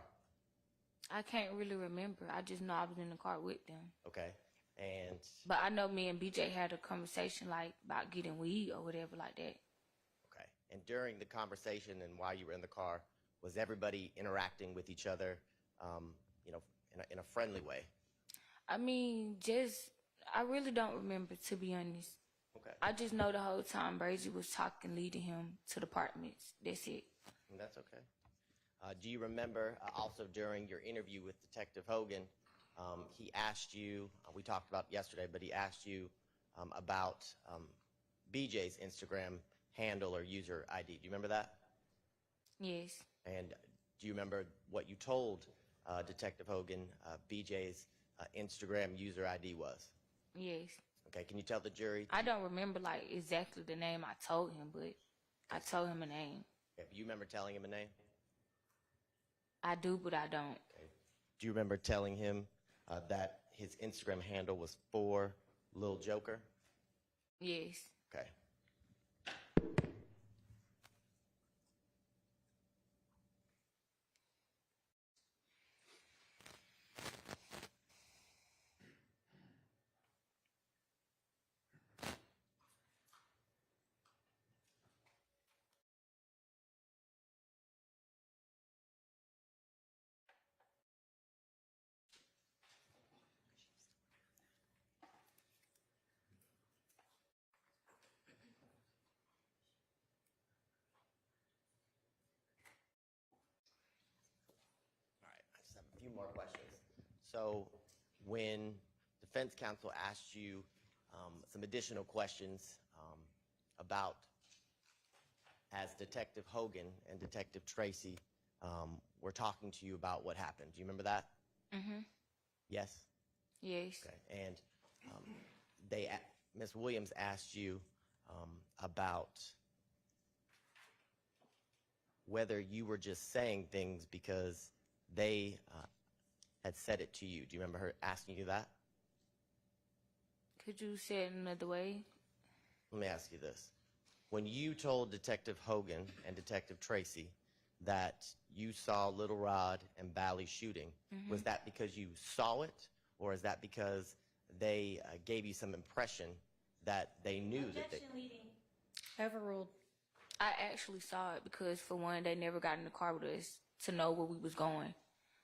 I can't really remember. I just know I was in the car with them. Okay, and But I know me and BJ had a conversation like about getting weed or whatever like that. okay, and during the conversation and while you were in the car, was everybody interacting with each other, in a friendly way? I mean, I really don't remember, to be honest. Okay, I just know the whole time Brazy was talking, leading him to the apartments. That's it. and that's okay. Do you remember also during your interview with Detective Hogan, he asked you, we talked about yesterday, but he asked you about BJ's Instagram handle or user ID. Do you remember that? Yes. And do you remember what you told Detective Hogan BJ's Instagram user ID was? Yes. Okay, can you tell the jury? I don't remember like exactly the name I told him, but I told him a name. Okay, you remember telling him a name? I do, but I don't. Okay. Do you remember telling him that his Instagram handle was for Lil Joker? Yes. Okay. All right, I just have a few more questions. So when defense counsel asked you some additional questions about, as Detective Hogan and Detective Tracy were talking to you about what happened, do you remember that? Mm-hmm. Yes? Yes. Okay, and Ms. Williams asked you about whether you were just saying things because they had said it to you. Do you remember her asking you that? Could you say it another way? Let me ask you this. When you told Detective Hogan and Detective Tracy that you saw Little Rod and Bally shooting, was that because you saw it, or is that because they gave you some impression that they knew that they... Objection, leading. Overruled. I actually saw it because for one, they never got in the car with us to know where we was going.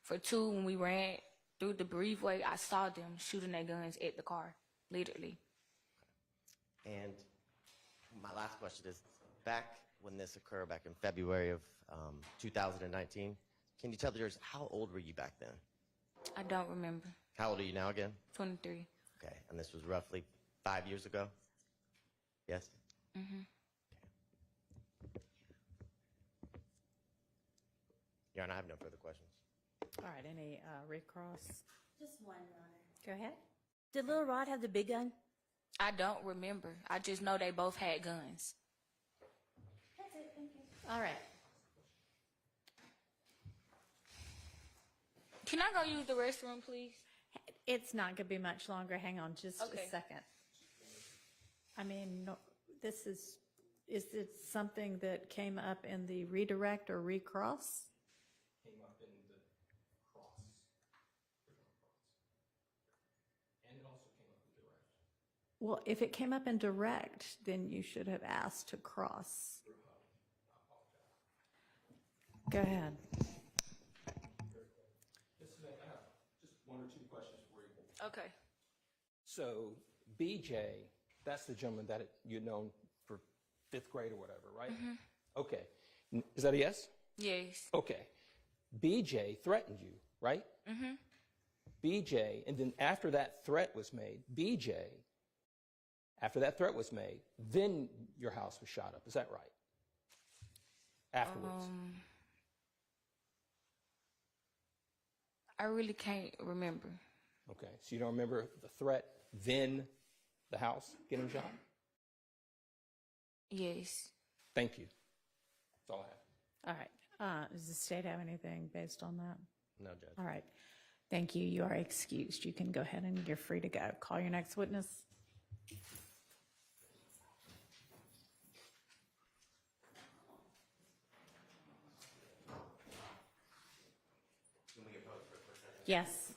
For two, when we ran through the breezeway, I saw them shooting their guns at the car, literally. And my last question is, back when this occurred, back in February of 2019, can you tell the jurors, how old were you back then? I don't remember. How old are you now again? 23. Okay, and this was roughly 5 years ago? Yes? Mm-hmm. Your Honor, I have no further questions. All right, any recross? Just one, Your Honor. Go ahead. Did Lil Rod have the big gun? I don't remember. I just know they both had guns. That's it, thank you. All right. Can I go use the restroom, please? It's not going to be much longer. Hang on just Okay. a second. I mean, no, is it something that came up in the redirect or recross? Came up in the cross. And it also came up in direct. Well, if it came up in direct, then you should have asked to cross. Go ahead. I have just one or two questions for you. Okay. So BJ, that's the gentleman that you'd known for 5th grade or whatever, right? Okay. Is that a yes? Yes. Okay. BJ threatened you, right? BJ, and then after that threat was made, then your house was shot up. Is that right? Afterwards. I really can't remember. Okay. So you don't remember the threat, then the house getting shot? Yes. Thank you. That's all I have. All right. Does the state have anything based on that? No, Judge. All right. Thank you. You are excused. You can go ahead and you're free to go. Call your next witness. Yes.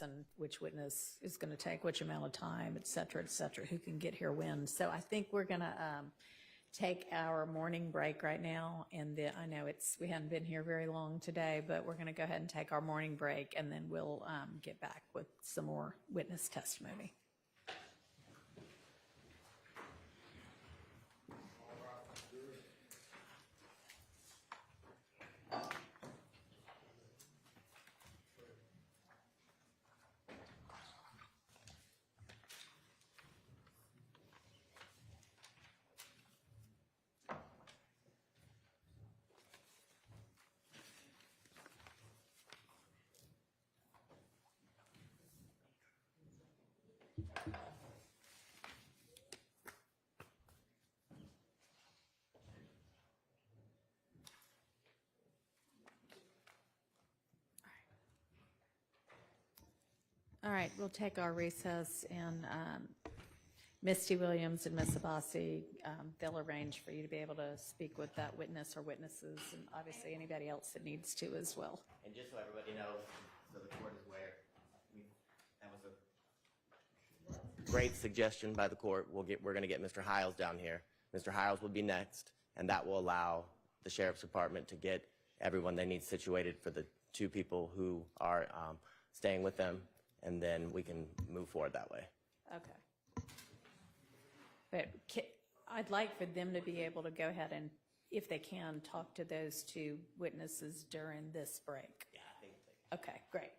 and which witness is going to take which amount of time, et cetera, who can get here when. So I think we're going to take our morning break right now. And then I know we hadn't been here very long today, but we're going to go ahead and take our morning break, and then we'll get back with some more witness testimony. All right, we'll take our recess, and Misty Williams and Miss Abbasi, they'll arrange for you to be able to speak with that witness or witnesses, and obviously anybody else that needs to as well. And just so everybody knows, so the court is aware, that was a great suggestion by the court. We're going to get Mr. Hiles down here. Mr. Hiles will be next, and that will allow the Sheriff's Department to get everyone they need situated for the two people who are staying with them, and then we can move forward that way. Okay. But I'd like for them to be able to go ahead and, if they can, talk to those two witnesses during this break. Yeah, I think they Okay, great.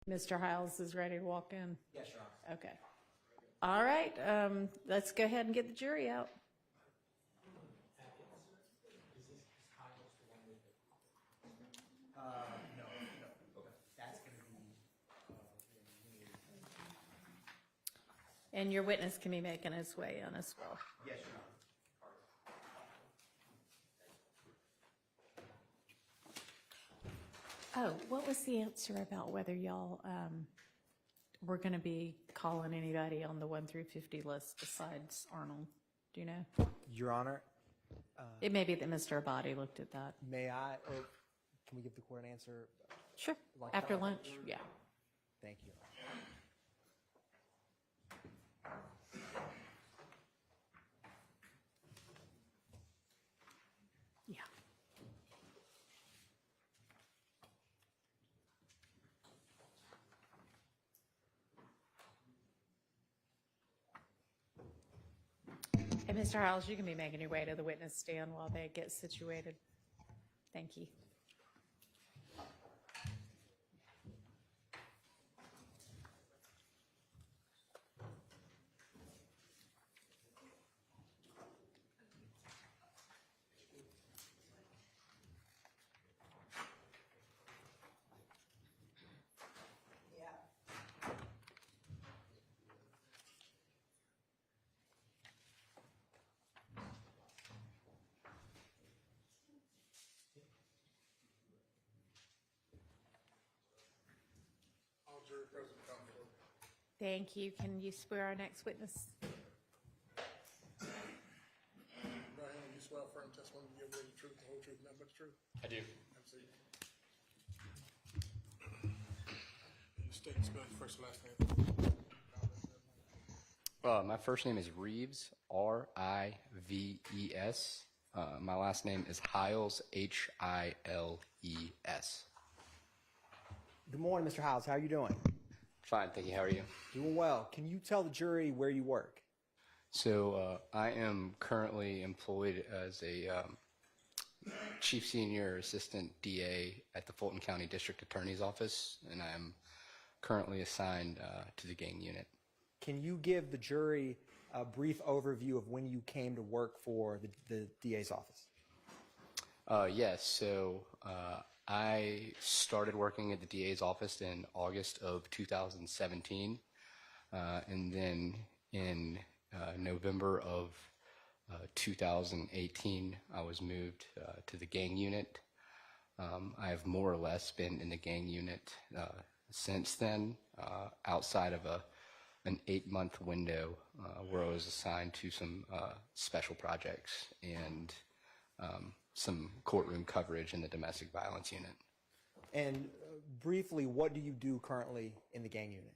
Mr. Hiles is ready to walk in? Yes, Your Honor. Okay. All right, let's go ahead and get the jury out. That's going to be, And your witness can be making his way in as well. yes, Your Honor. Oh, what was the answer about whether y'all were going to be calling anybody on the 1 through 50 list besides Arnold? Do you know? Your Honor, It may be that Mr. Abadi looked at that. may I, or can we give the court an answer? Sure. Like After that? lunch? Yeah. Thank you. Yeah. And Mr. Hiles, you can be making your way to the witness stand while they get situated. Thank you. All jury present, come forward. Thank you. Can you swear our next witness? Right hand, you swear affirm testimony to give the truth, the whole truth, nothing but the truth. I do. Absolutely. You state and spell your first and last name. My first name is Reeves, R-I-V-E-S. My last name is Hiles, H-I-L-E-S. Good morning, Mr. Hiles. How are you doing? Fine, thank you. How are you? Doing well. Can you tell the jury where you work? So I am currently employed as a Chief Senior Assistant DA at the Fulton County District Attorney's Office, and I am currently assigned to the gang unit. Can you give the jury a brief overview of when you came to work for the DA's office? Yes, so I started working at the DA's office in August of 2017, and then in November of 2018, I was moved to the gang unit. I have more or less been in the gang unit since then, outside of an 8-month window where I was assigned to some special projects and some courtroom coverage in the domestic violence unit. And briefly, what do you do currently in the gang unit?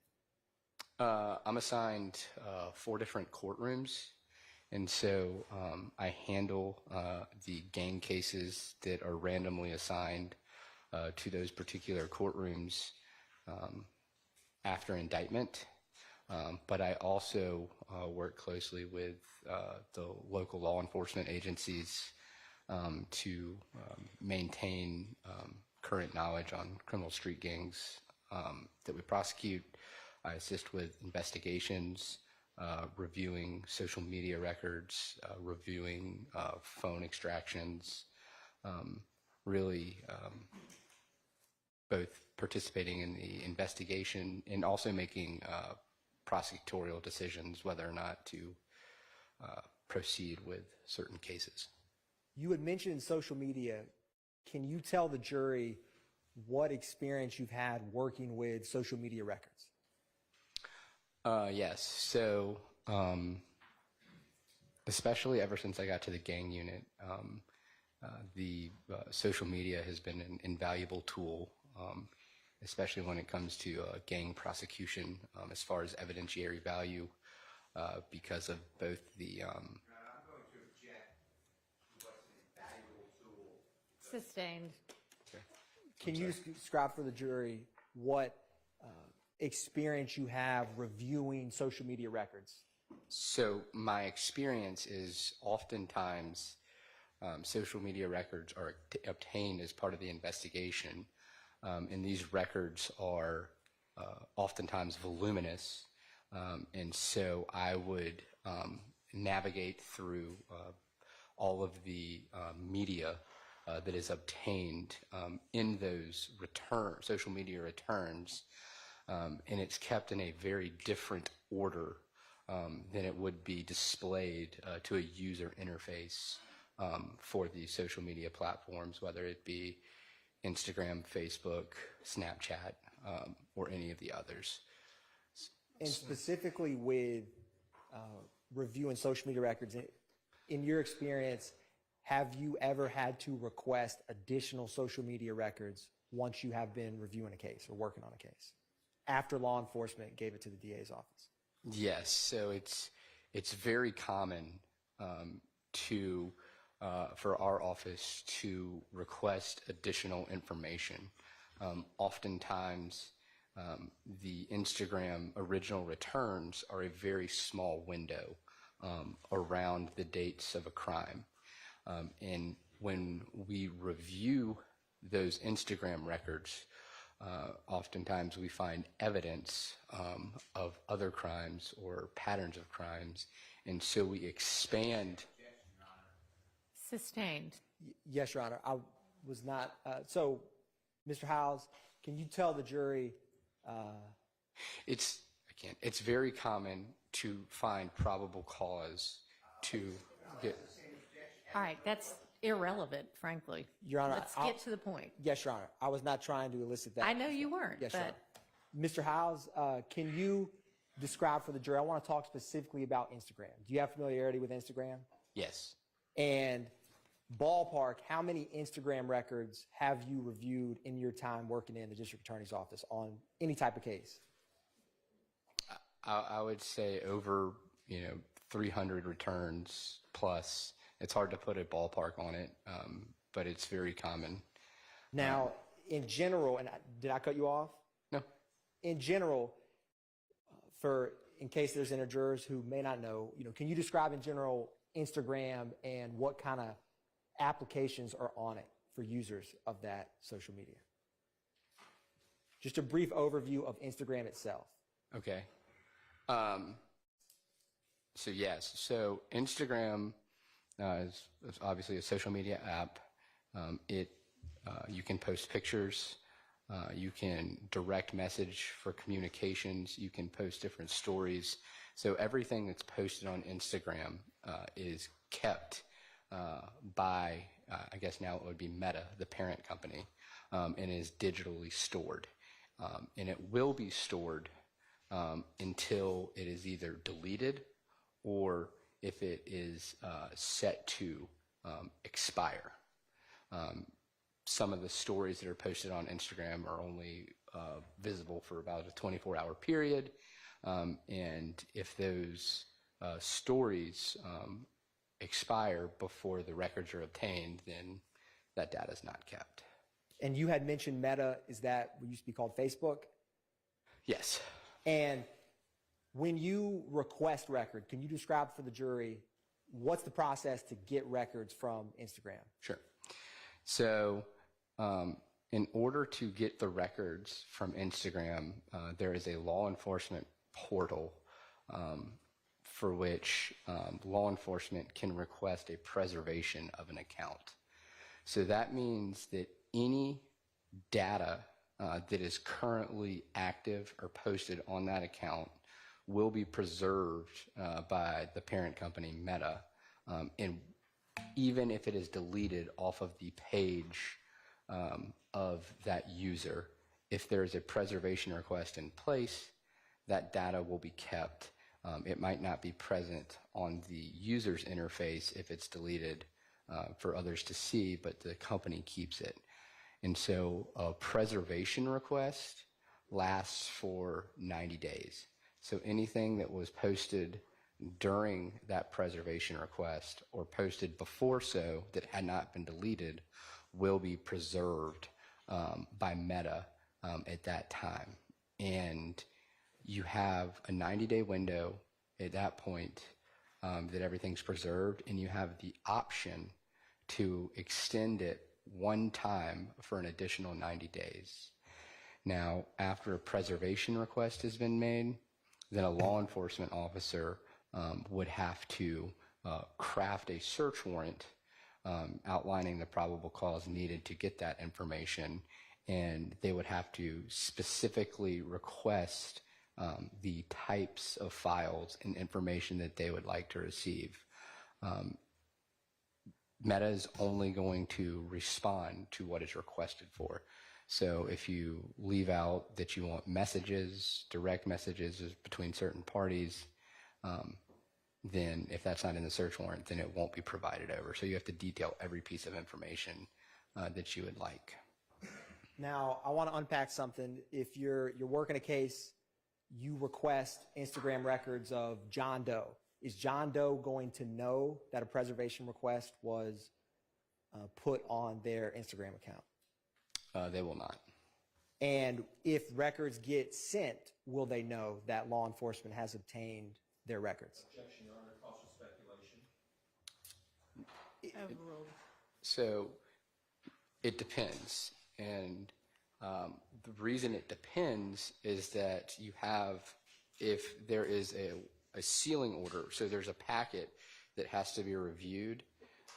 I'm assigned 4 different courtrooms, and so I handle the gang cases that are randomly assigned to those particular courtrooms after indictment. But I also work closely with the local law enforcement agencies to maintain current knowledge on criminal street gangs that we prosecute. I assist with investigations, reviewing social media records, reviewing phone extractions, really both participating in the investigation and also making prosecutorial decisions whether or not to proceed with certain cases. You had mentioned social media. Can you tell the jury what experience you've had working with social media records? Yes. So, especially ever since I got to the gang unit, the social media has been an invaluable tool, especially when it comes to gang prosecution, as far as evidentiary value, because of both the Sustained. Can you describe for the jury what experience you have reviewing social media records? So my experience is oftentimes social media records are obtained as part of the investigation, and these records are oftentimes voluminous, and so I would navigate through all of the media that is obtained in those social media returns, and it's kept in a very different order than it would be displayed to a user interface for the social media platforms, whether it be Instagram, Facebook, Snapchat, or any of the others. And specifically with reviewing social media records, in your experience, have you ever had to request additional social media records once you have been reviewing a case or working on a case, after law enforcement gave it to the DA's office? Yes, so it's very common for our office to request additional information. Oftentimes, the Instagram original returns are a very small window around the dates of a crime. And when we review those Instagram records, oftentimes we find evidence of other crimes or patterns of crimes, and so we expand. Sustained. Yes, Your Honor. I was not. So, Mr. Howes, can you tell the jury? It's very common to find probable cause to get. All right, that's irrelevant, frankly. Your Honor, let's get to the point. Yes, Your Honor. I was not trying to elicit that. I know you weren't. Yes, but Your Honor. Mr. Howes, can you describe for the jury? I want to talk specifically about Instagram. Do you have familiarity with Instagram? Yes. And ballpark, how many Instagram records have you reviewed in your time working in the district attorney's office on any type of case? I would say over 300 returns plus. It's hard to put a ballpark on it, but it's very common. Now, in general, and did I cut you off? No. In general, in case there's any jurors who may not know, can you describe in general Instagram and what kind of applications are on it for users of that social media? Just a brief overview of Instagram itself. Okay. So yes, so Instagram is obviously a social media app. You can post pictures, you can direct message for communications, you can post different stories. So everything that's posted on Instagram is kept by, I guess now it would be Meta, the parent company, and is digitally stored. And it will be stored until it is either deleted or if it is set to expire. Some of the stories that are posted on Instagram are only visible for about a 24-hour period, and if those stories expire before the records are obtained, then that data is not kept. And you had mentioned Meta, is that what used to be called Facebook? Yes. And when you request record, can you describe for the jury what's the process to get records from Instagram? Sure. So in order to get the records from Instagram, there is a law enforcement portal for which law enforcement can request a preservation of an account. So that means that any data that is currently active or posted on that account will be preserved by the parent company Meta, and even if it is deleted off of the page of that user, if there is a preservation request in place, that data will be kept. It might not be present on the user's interface if it's deleted for others to see, but the company keeps it. And so a preservation request lasts for 90 days. So anything that was posted during that preservation request or posted before so that had not been deleted will be preserved by Meta at that time. And you have a 90-day window at that point that everything's preserved, and you have the option to extend it one time for an additional 90 days. Now, after a preservation request has been made, then a law enforcement officer would have to craft a search warrant outlining the probable cause needed to get that information, and they would have to specifically request the types of files and information that they would like to receive. Meta is only going to respond to what is requested for. So if you leave out that you want messages, direct messages between certain parties, then if that's not in the search warrant, then it won't be provided over. So you have to detail every piece of information that you would like. Now, I want to unpack something. If you're working a case, you request Instagram records of John Doe. Is John Doe going to know that a preservation request was put on their Instagram account? They will not. And if records get sent, will they know that law enforcement has obtained their records? Objection, Your Honor, cautious speculation. Overruled. So it depends. And the reason it depends is that you have, if there is a sealing order, so there's a packet that has to be reviewed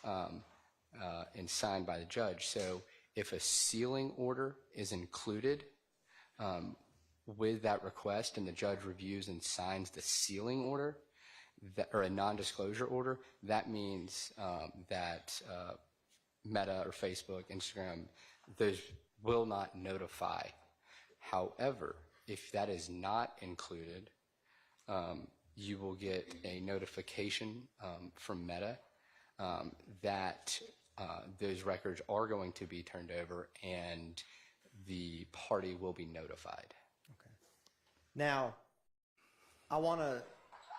and signed by the judge. So if a sealing order is included with that request and the judge reviews and signs the sealing order, or a non-disclosure order, that means that Meta or Facebook, Instagram, those will not notify. However, if that is not included, you will get a notification from Meta that those records are going to be turned over and the party will be notified. Okay. Now, I want to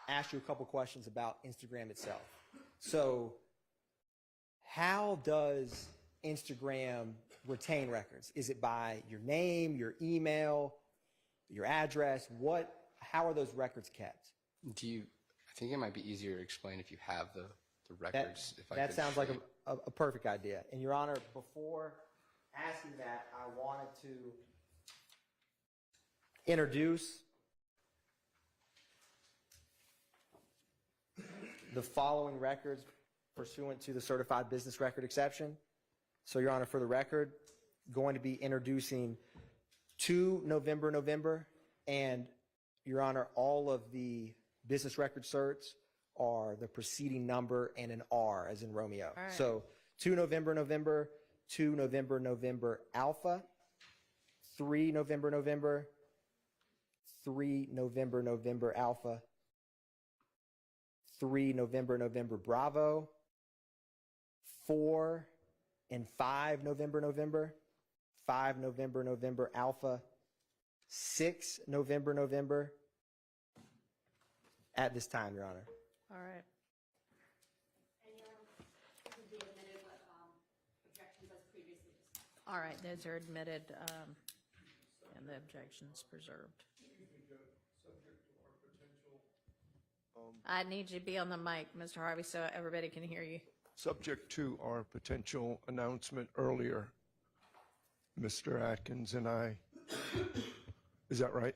ask you a couple questions about Instagram itself. So, how does Instagram retain records? Is it by your name, your email, your address? How are those records kept? I think it might be easier to explain if you have the records. That sounds like a perfect idea. And Your Honor, before asking that, I wanted to introduce the following records pursuant to the certified business record exception. So, Your Honor, for the record, going to be introducing 2 November, and Your Honor, all of the business record certs are the preceding number and an R as in Romeo. All right. So 2 November, 2 November Alpha, 3 November, 3 November Alpha, 3 November Bravo, 4 and 5 November, 5 November Alpha, 6 November at this time, Your Honor. All right. And Your Honor, this would be admitted with objections as previously discussed. All right, those are admitted, and the objections preserved. I need you to be on the mic, Mr. Harvey, so everybody can hear you. Subject to our potential announcement earlier, Mr. Atkins and I, is that right?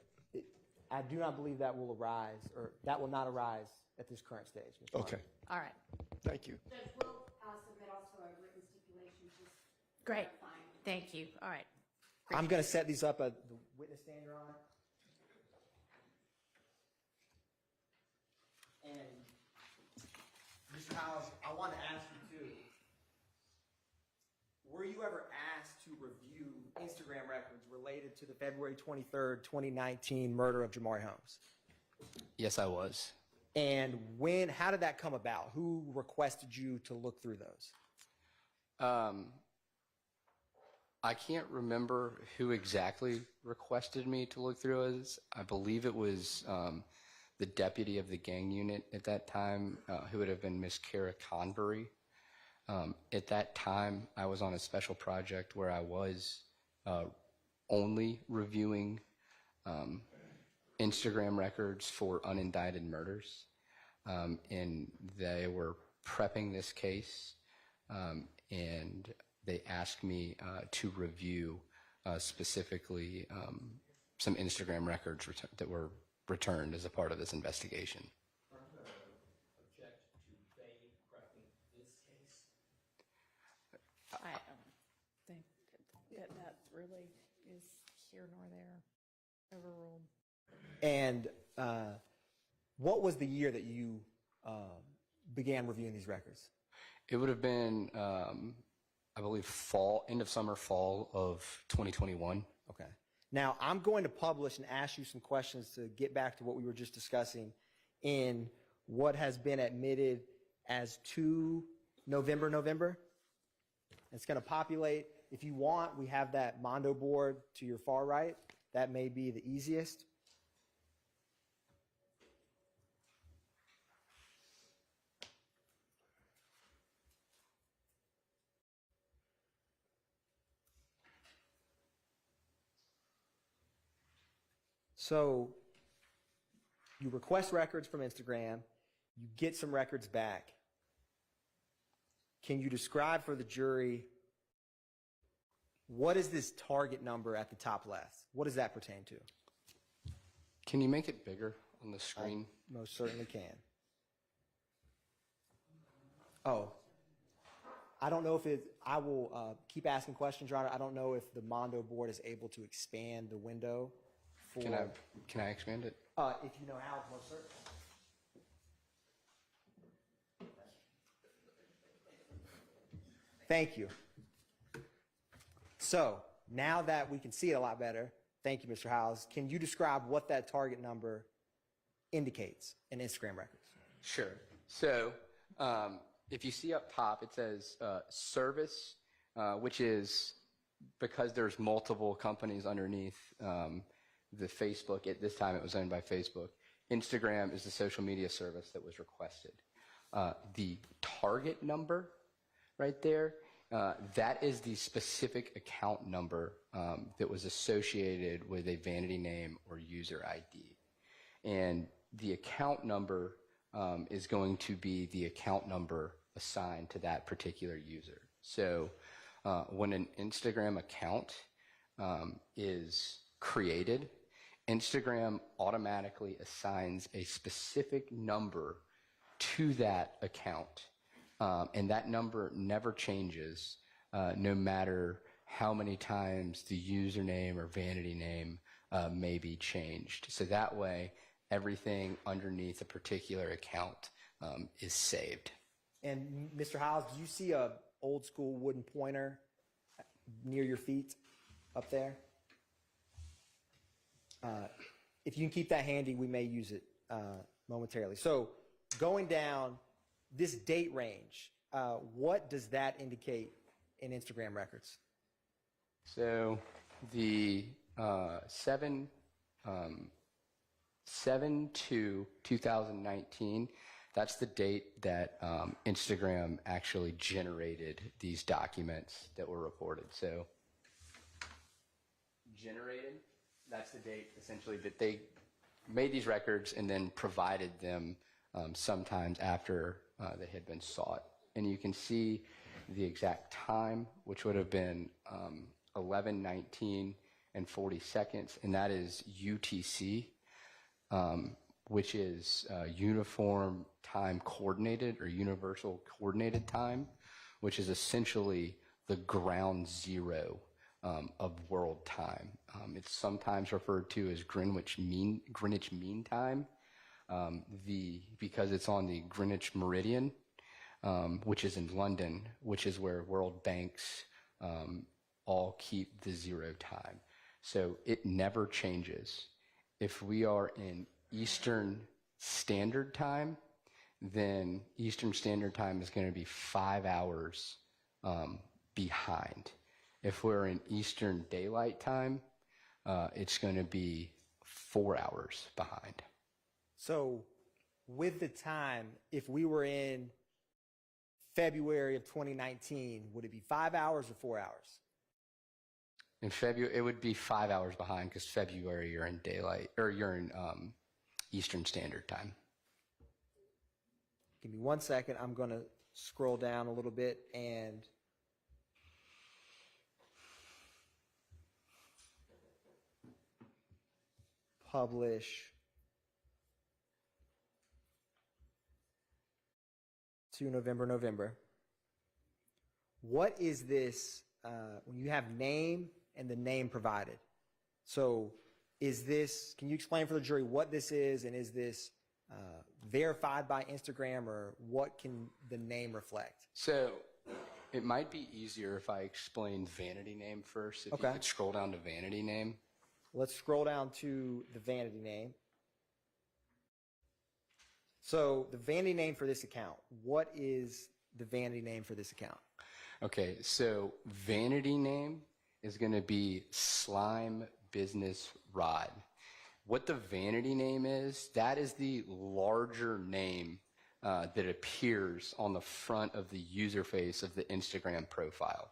I do not believe that will arise, or that will not arise at this current stage, Mr. Okay, All right, thank you. Judge will submit also a written stipulation, just great. clarifying. Thank you. All right. I'm going to set these up at the witness stand, Your Honor. And Mr. Howes, I want to ask you too, were you ever asked to review Instagram records related to the February 23rd, 2019 murder of Jamari Holmes? Yes, I was. And how did that come about? Who requested you to look through those? I can't remember who exactly requested me to look through those. I believe it was the deputy of the gang unit at that time, who would have been Miss Kara Convery. At that time, I was on a special project where I was only reviewing Instagram records for unindicted murders, and they were prepping this case, and they asked me to review specifically some Instagram records that were returned as a part of this investigation. I don't think that really is here nor there. Overruled. And what was the year that you began reviewing these records? It would have been, I believe, end of summer, fall of 2021. Okay. Now, I'm going to publish and ask you some questions to get back to what we were just discussing in what has been admitted as 2 November. It's going to populate. If you want, we have that Mondo board to your far right. That may be the easiest. So you request records from Instagram, you get some records back. Can you describe for the jury what is this target number at the top left? What does that pertain to? Can you make it bigger on the screen? I most certainly can. Oh, I don't know if I will keep asking questions, Your Honor. I don't know if the Mondo board is able to expand the window. Can I expand it? If you know how, most certainly. Thank you. So now that we can see it a lot better, thank you, Mr. Howes, can you describe what that target number indicates in Instagram records? Sure. So if you see up top, it says service, which is because there's multiple companies underneath the Facebook. At this time, it was owned by Facebook. Instagram is the social media service that was requested. The target number right there, that is the specific account number that was associated with a vanity name or user ID. And the account number is going to be the account number assigned to that particular user. So when an Instagram account is created, Instagram automatically assigns a specific number to that account. And that number never changes, no matter how many times the username or vanity name may be changed. So that way, everything underneath a particular account is saved. And Mr. Howes, do you see a old school wooden pointer near your feet up there? If you can keep that handy, we may use it momentarily. So going down this date range, what does that indicate in Instagram records? So the 7/2/2019, that's the date that Instagram actually generated these documents that were reported. So generated, that's the date essentially that they made these records and then provided them sometimes after they had been sought. And you can see the exact time, which would have been 11:19 and 40 seconds, and that is UTC, which is Uniform Time Coordinated or Universal Coordinated Time, which is essentially the ground zero of world time. It's sometimes referred to as Greenwich Mean Time, because it's on the Greenwich Meridian, which is in London, which is where world banks all keep the zero time. So it never changes. If we are in Eastern Standard Time, then Eastern Standard Time is going to be 5 hours behind. If we're in Eastern Daylight Time, it's going to be 4 hours behind. So with the time, if we were in February of 2019, would it be 5 hours or 4 hours? In February, it would be 5 hours behind because February you're in daylight, or you're in Eastern Standard Time. Give me 1 second. I'm going to scroll down a little bit and publish to November. What is this when you have name and the name provided? So is this, can you explain for the jury what this is, and is this verified by Instagram, or what can the name reflect? So it might be easier if I explain vanity name first. If Okay. you could scroll down to vanity name. Let's scroll down to the vanity name. So the vanity name for this account, what is the vanity name for this account? Okay, so vanity name is going to be Slime Business Rod. What the vanity name is, that is the larger name that appears on the front of the user face of the Instagram profile.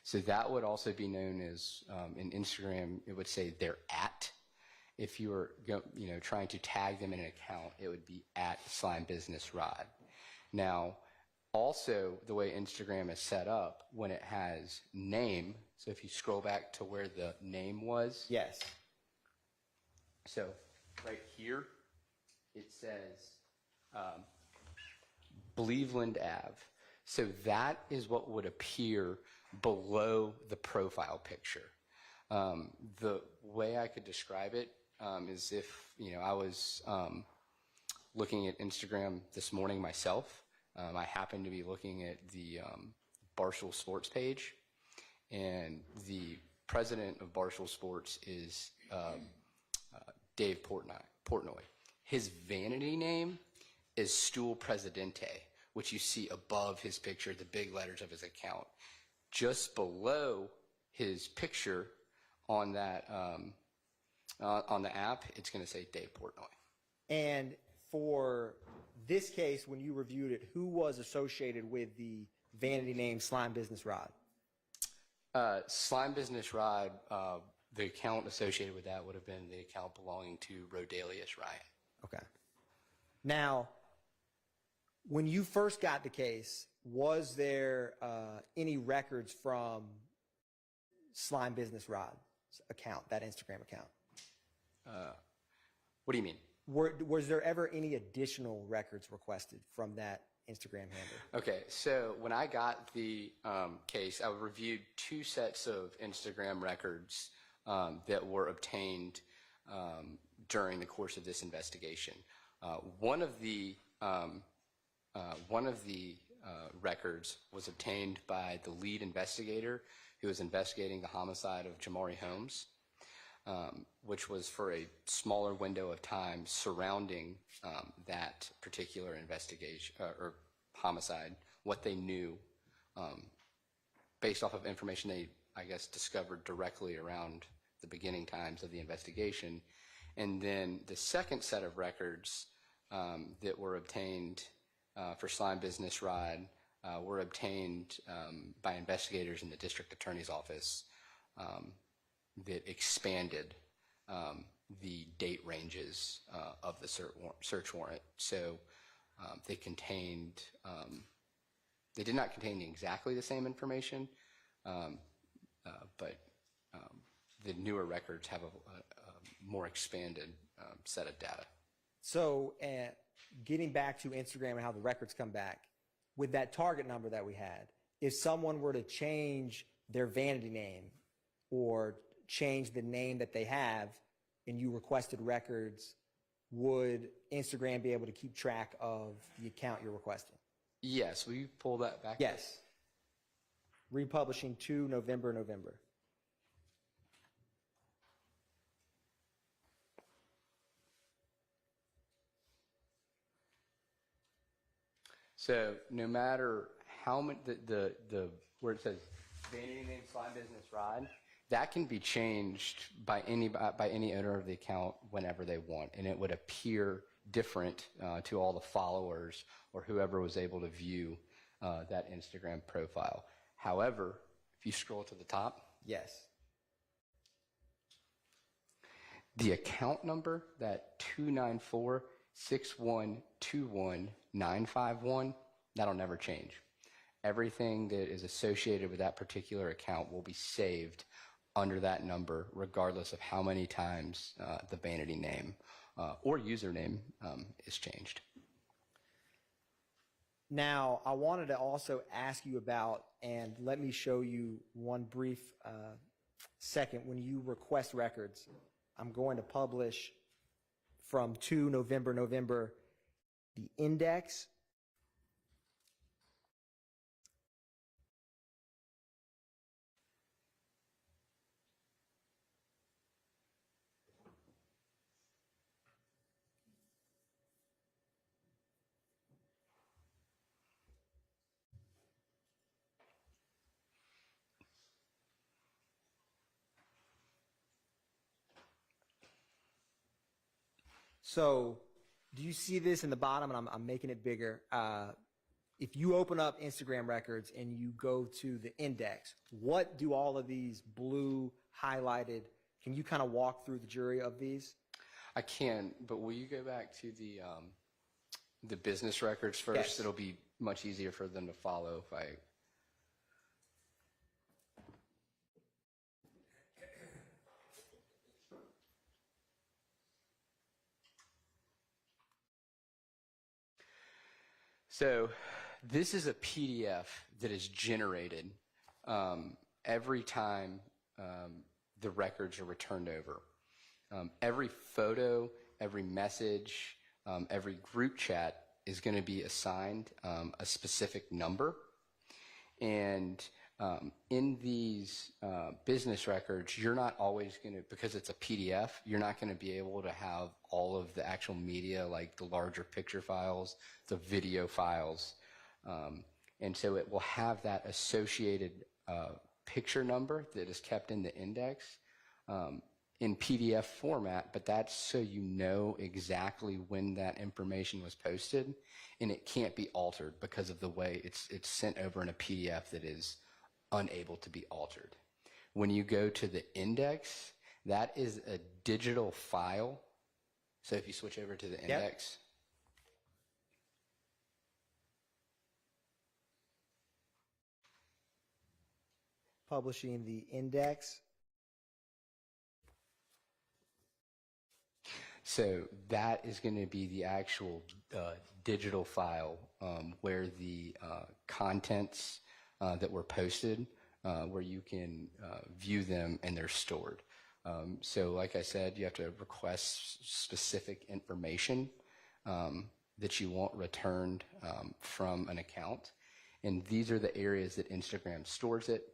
So that would also be known as, in Instagram, it would say they're at. If you were trying to tag them in an account, it would be at Slime Business Rod. Now, also, the way Instagram is set up, when it has name, so if you scroll back to where the name was. Yes. So right here, it says Cleveland Ave. So that is what would appear below the profile picture. The way I could describe it is if I was looking at Instagram this morning myself. I happened to be looking at the Barstool Sports page, and the president of Barstool Sports is Dave Portnoy. His vanity name is Stool Presidente, which you see above his picture, the big letters of his account. Just below his picture on that on the app, it's going to say Dave Portnoy. And for this case, when you reviewed it, who was associated with the vanity name Slime Business Rod? Slime Business Rod, the account associated with that would have been the account belonging to Rodelius Ryan. Okay. Now, when you first got the case, was there any records from Slime Business Rod's account, that Instagram account? What do you mean? Was there ever any additional records requested from that Instagram handle? Okay, so when I got the case, I reviewed two sets of Instagram records that were obtained during the course of this investigation. One of the records was obtained by the lead investigator who was investigating the homicide of Jamari Holmes, which was for a smaller window of time surrounding that particular investigation or homicide, what they knew based off of information they, I guess, discovered directly around the beginning times of the investigation. And then the second set of records that were obtained for Slime Business Rod were obtained by investigators in the district attorney's office that expanded the date ranges of the search warrant. So they contained, they did not contain exactly the same information, but the newer records have a more expanded set of data. So getting back to Instagram and how the records come back, with that target number that we had, if someone were to change their vanity name or change the name that they have and you requested records, would Instagram be able to keep track of the account you're requesting? Yes, will you pull that back? Yes. Republishing to November. So no matter how many, where it says vanity name Slime Business Rod, that can be changed by any owner of the account whenever they want, and it would appear different to all the followers or whoever was able to view that Instagram profile. However, if you scroll to the top, Yes. the account number, that 294-6121951, that'll never change. Everything that is associated with that particular account will be saved under that number, regardless of how many times the vanity name or username is changed. Now, I wanted to also ask you about, and let me show you one brief second. When you request records, I'm going to publish from 2 November, the index. So do you see this in the bottom? And I'm making it bigger. If you open up Instagram records and you go to the index, what do all of these blue highlighted, can you kind of walk through the jury of these? I can, but will you go back to the business records first? Yes. It'll be much easier for them to follow if I. So this is a PDF that is generated every time the records are returned over. Every photo, every message, every group chat is going to be assigned a specific number. And in these business records, you're not always going to, because it's a PDF, you're not going to be able to have all of the actual media, like the larger picture files, the video files. And so it will have that associated picture number that is kept in the index in PDF format, but that's so you know exactly when that information was posted, and it can't be altered because of the way it's sent over in a PDF that is unable to be altered. When you go to the index, that is a digital file. So if you switch over to the index. Publishing the index. So that is going to be the actual digital file where the contents that were posted, where you can view them and they're stored. So like I said, you have to request specific information that you want returned from an account. And these are the areas that Instagram stores it.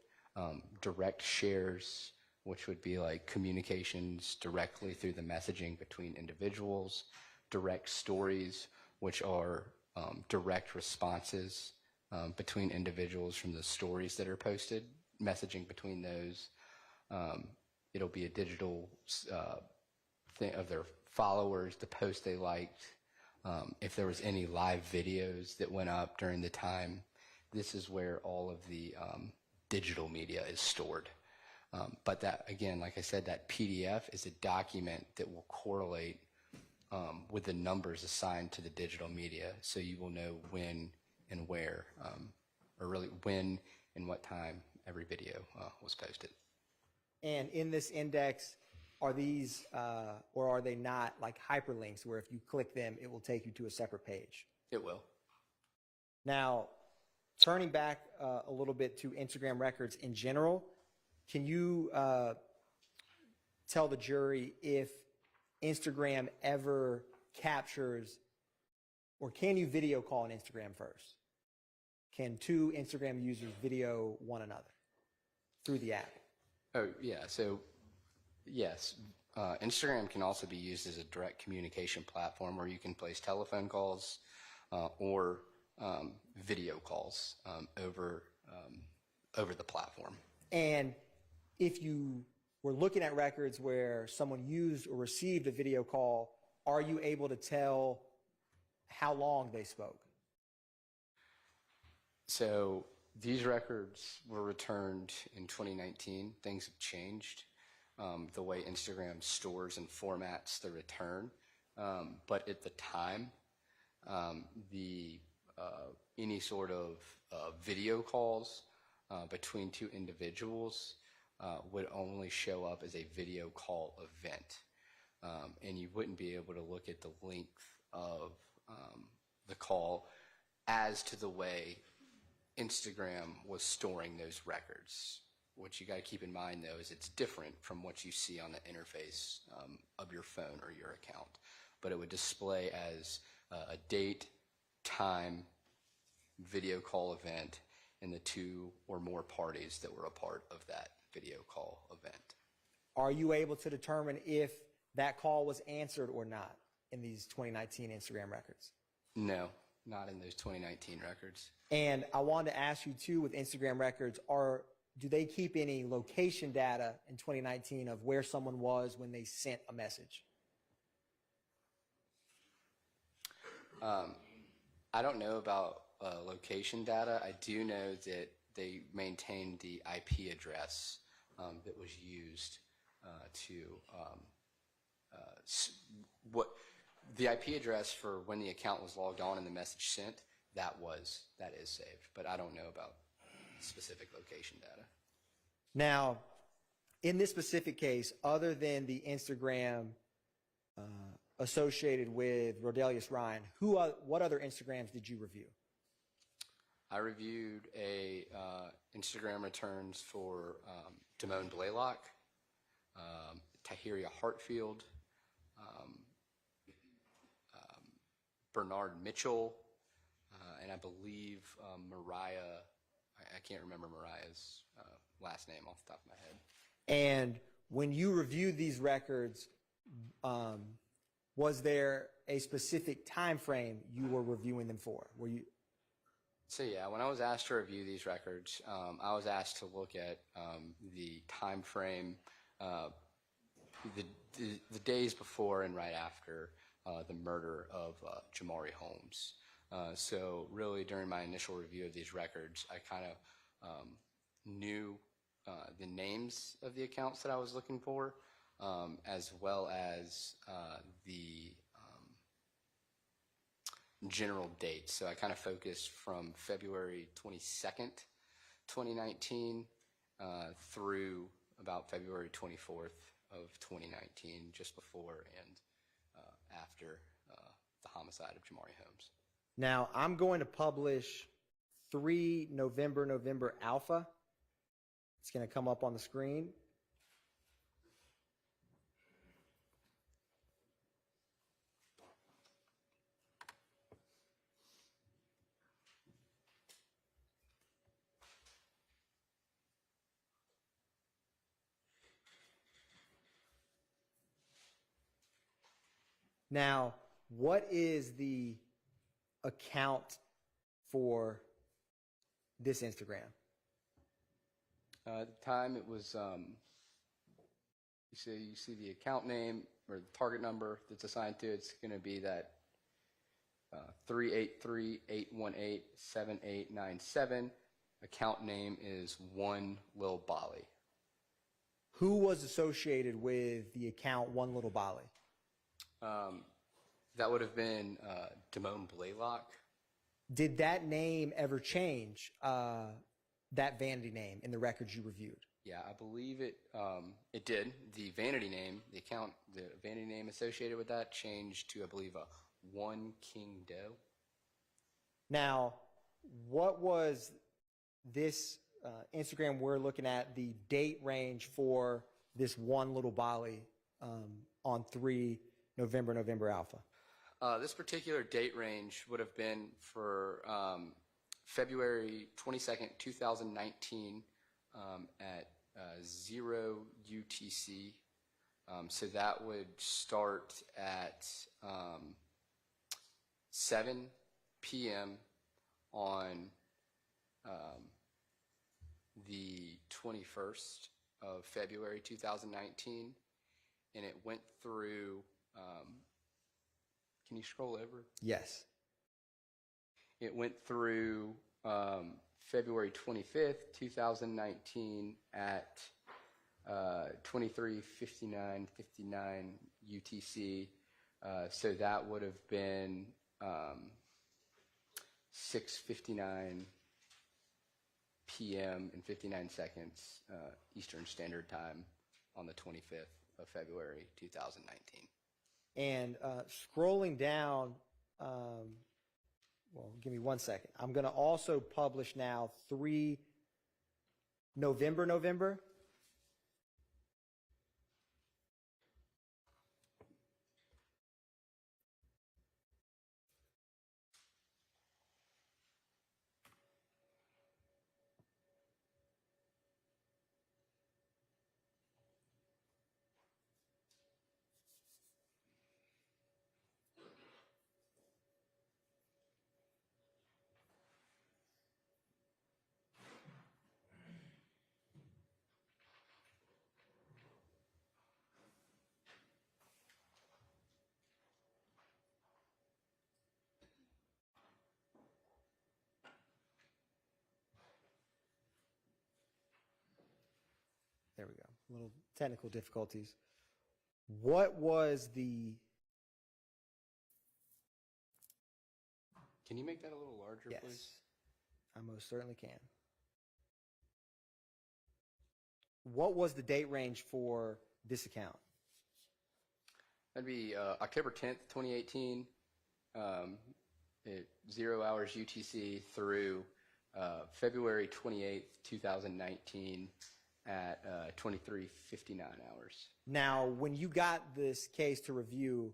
Direct shares, which would be like communications directly through the messaging between individuals. Direct stories, which are direct responses between individuals from the stories that are posted, messaging between those. It'll be a digital thing of their followers, the post they liked. If there was any live videos that went up during the time, this is where all of the digital media is stored. But that, again, like I said, that PDF is a document that will correlate with the numbers assigned to the digital media, so you will know when and where, or really when and what time every video was posted. And in this index, are these, or are they not like hyperlinks where if you click them, it will take you to a separate page? It will. Now, turning back a little bit to Instagram records in general, can you tell the jury if Instagram ever captures, or can you video call an Instagram first? Can two Instagram users video one another through the app? Oh, yeah. So, yes. Instagram can also be used as a direct communication platform where you can place telephone calls or video calls over the platform. And if you were looking at records where someone used or received a video call, are you able to tell how long they spoke? So these records were returned in 2019. Things have changed, the way Instagram stores and formats the return. But at the time, any sort of video calls between two individuals would only show up as a video call event. And you wouldn't be able to look at the length of the call as to the way Instagram was storing those records. What you got to keep in mind, though, is it's different from what you see on the interface of your phone or your account. But it would display as a date, time, video call event, and the two or more parties that were a part of that video call event. Are you able to determine if that call was answered or not in these 2019 Instagram records? No, not in those 2019 records. And I wanted to ask you too, with Instagram records, do they keep any location data in 2019 of where someone was when they sent a message? I don't know about location data. I do know that they maintained the IP address that was used the IP address for when the account was logged on and the message sent. That is saved, but I don't know about specific location data. Now, in this specific case, other than the Instagram associated with Rodelius Ryan, what other Instagrams did you review? I reviewed Instagram returns for Damone Blaylock, Tahiria Hartfield, Bernard Mitchell, and I believe Mariah. I can't remember Mariah's last name off the top of my head. And when you reviewed these records, was there a specific time frame you were reviewing them for? So yeah, when I was asked to review these records, I was asked to look at the time frame, the days before and right after the murder of Jamari Holmes. So really, during my initial review of these records, I kind of knew the names of the accounts that I was looking for, as well as the general dates. So I kind of focused from February 22nd, 2019 through about February 24th of 2019, just before and after the homicide of Jamari Holmes. Now, I'm going to publish 3 November Alpha. It's going to come up on the screen. Now, what is the account for this Instagram? At the time, it was, you see the account name or the target number that's assigned to it. It's going to be that 383-818-7897. Account name is One Lil Bali. Who was associated with the account One Little Bali? That would have been Damone Blaylock. Did that name ever change, that vanity name in the records you reviewed? Yeah, I believe it did. The vanity name, the vanity name associated with that changed to, I believe, a One King Doe. Now, what was this Instagram we're looking at, the date range for this One Little Bali on 3 November Alpha? This particular date range would have been for February 22nd, 2019 at 0 UTC. So that would start at 7 p.m. on the 21st of February 2019, and it went through, can you scroll over? Yes. It went through February 25th, 2019 at 23:59:59 UTC. So that would have been 6:59 p.m. and 59 seconds Eastern Standard Time on the 25th of February, 2019. And scrolling down, well, give me 1 second. I'm going to also publish now 3 November. There we go. Little technical difficulties. What was the... Can you make that a little larger, Yes, please? I most certainly can. What was the date range for this account? That'd be October 10th, 2018, at 0 hours UTC through February 28th, 2019 at 23:59 hours. Now, when you got this case to review,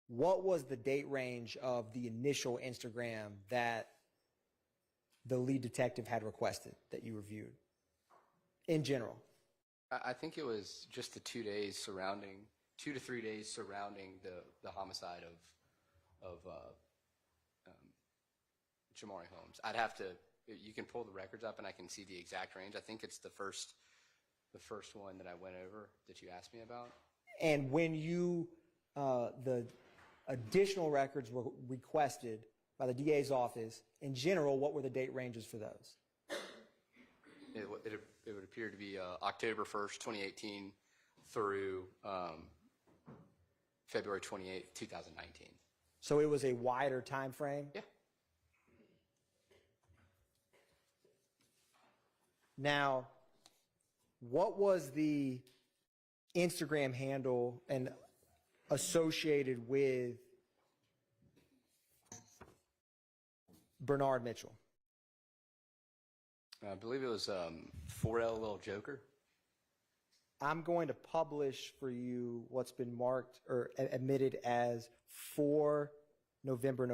what was the date range of the initial Instagram that the lead detective had requested that you reviewed in general? I think it was just the 2 days surrounding, 2 to 3 days surrounding the homicide of Jamari Holmes. I'd have to, you can pull the records up and I can see the exact range. I think it's the first one that I went over that you asked me about. And when you, the additional records were requested by the DA's office, in general, what were the date ranges for those? It would appear to be October 1st, 2018 through February 28th, 2019. So it was a wider time frame? Yeah. Now, what was the Instagram handle and associated with Bernard Mitchell? I believe it was 4L Little Joker. I'm going to publish for you what's been marked or admitted as 4 November.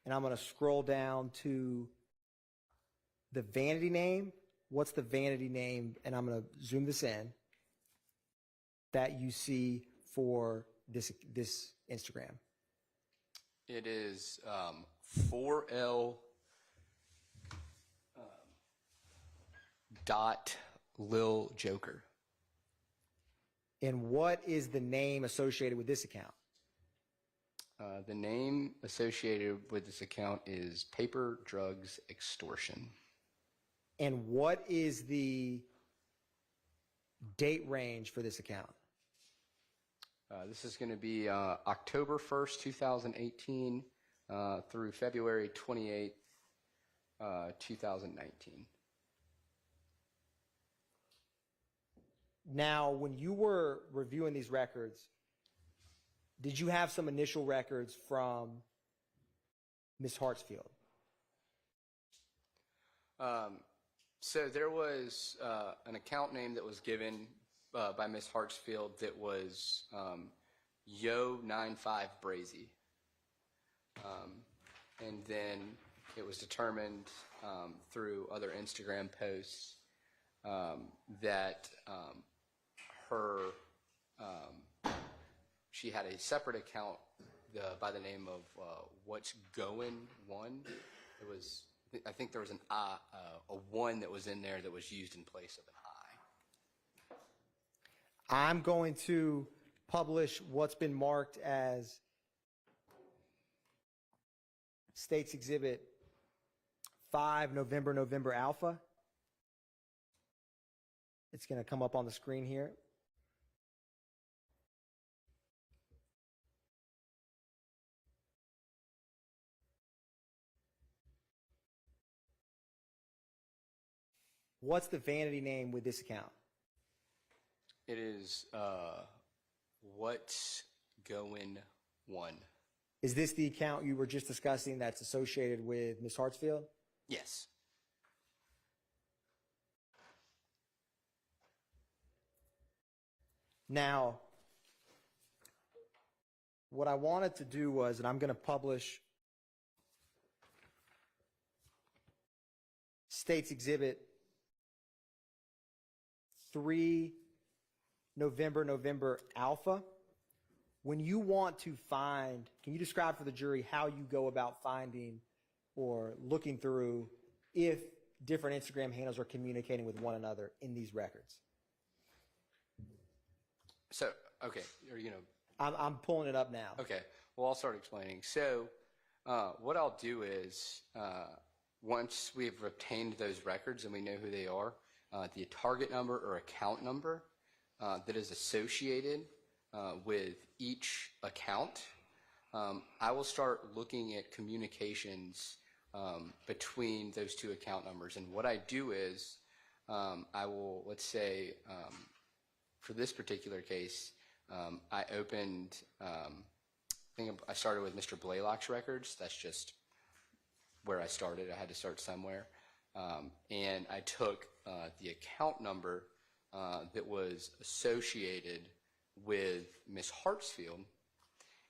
And I'm going to scroll down to the vanity name. What's the vanity name? And I'm going to zoom this in that you see for this Instagram. It is 4L dot Lil Joker. And what is the name associated with this account? The name associated with this account is Paper Drugs Extortion. And what is the date range for this account? This is going to be October 1st, 2018 through February 28th, 2019. Now, when you were reviewing these records, did you have some initial records from Ms. Hartsfield? So there was an account name that was given by Ms. Hartsfield that was Yo95Brazy. And then it was determined through other Instagram posts that she had a separate account by the name of What's Goin' One. It was, I think there was a one that was in there that was used in place of an I. I'm going to publish what's been marked as State's Exhibit 5, November Alpha. It's going to come up on the screen here. What's the vanity name with this account? It is What's Going One. Is this the account you were just discussing that's associated with Ms. Hartsfield? Yes. Now, what I wanted to do was, and I'm going to publish State's Exhibit 3, November Alpha. When you want to find, can you describe for the jury how you go about finding or looking through if different Instagram handles are communicating with one another in these records? So, okay, are you going to? I'm pulling it up now. Okay, well, I'll start explaining. So, what I'll do is, once we've obtained those records and we know who they are, the target number or account number that is associated with each account, I will start looking at communications between those two account numbers. And what I do is, I will, let's say, for this particular case, I opened, I think I started with Mr. Blaylock's records. That's just where I started. I had to start somewhere. And I took the account number that was associated with Miss Hartsfield,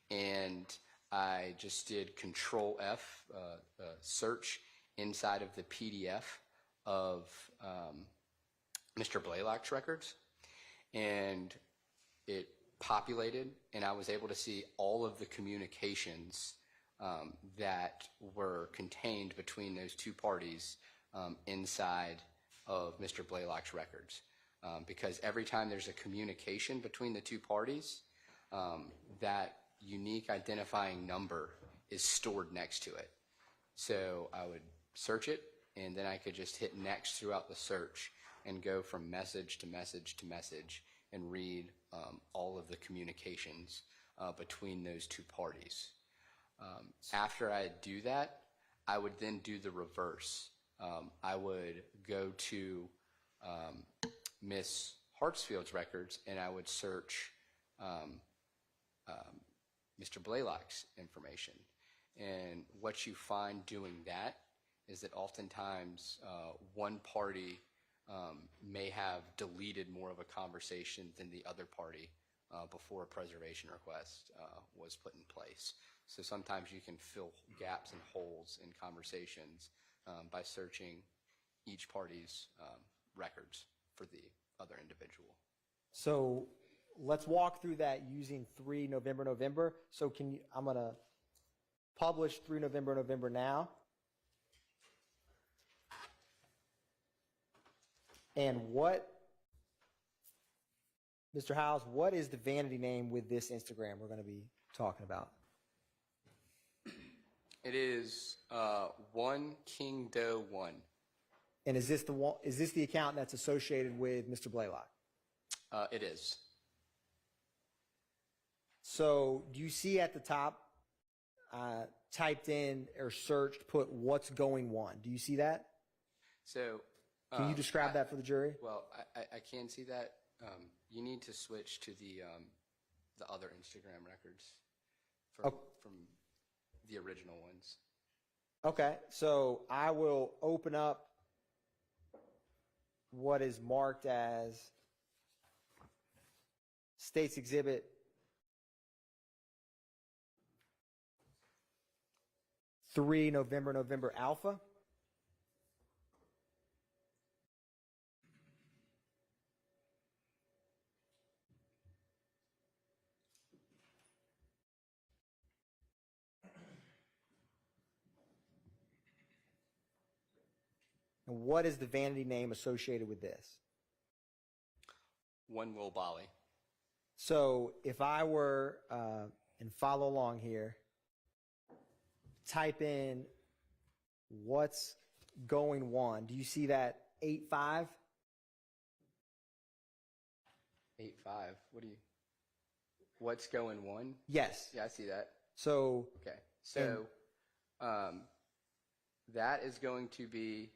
and I just did Control F, search inside of the PDF of Mr. Blaylock's records, and it populated, and I was able to see all of the communications that were contained between those two parties inside of Mr. Blaylock's records. Because every time there's a communication between the two parties, that unique identifying number is stored next to it. So I would search it, and then I could just hit next throughout the search and go from message to message to message and read all of the communications between those two parties. After I do that, I would then do the reverse. I would go to Miss Hartsfield's records, and I would search Mr. Blaylock's information. And what you find doing that is that oftentimes one party may have deleted more of a conversation than the other party before a preservation request was put in place. So sometimes you can fill gaps and holes in conversations by searching each party's records for the other individual. So let's walk through that using 3 November. So I'm going to publish 3 November now. And Mr. Howes, what is the vanity name with this Instagram we're going to be talking about? It is One King Doe 1. And is this the account that's associated with Mr. Blaylock? It is. So do you see at the top, typed in or searched, put what's going on? Do you see that? So can you describe that for the jury? Well, I can see that. You need to switch to the other Instagram records from the original ones. Okay, so I will open up what is marked as State's Exhibit 3 November Alpha. And what is the vanity name associated with this? One Will Bali. So if I were, and follow along here, type in what's going on. Do you see that 8-5? 8-5. What's going on? Yes. Yeah, I see that. So, Okay. So that is going to be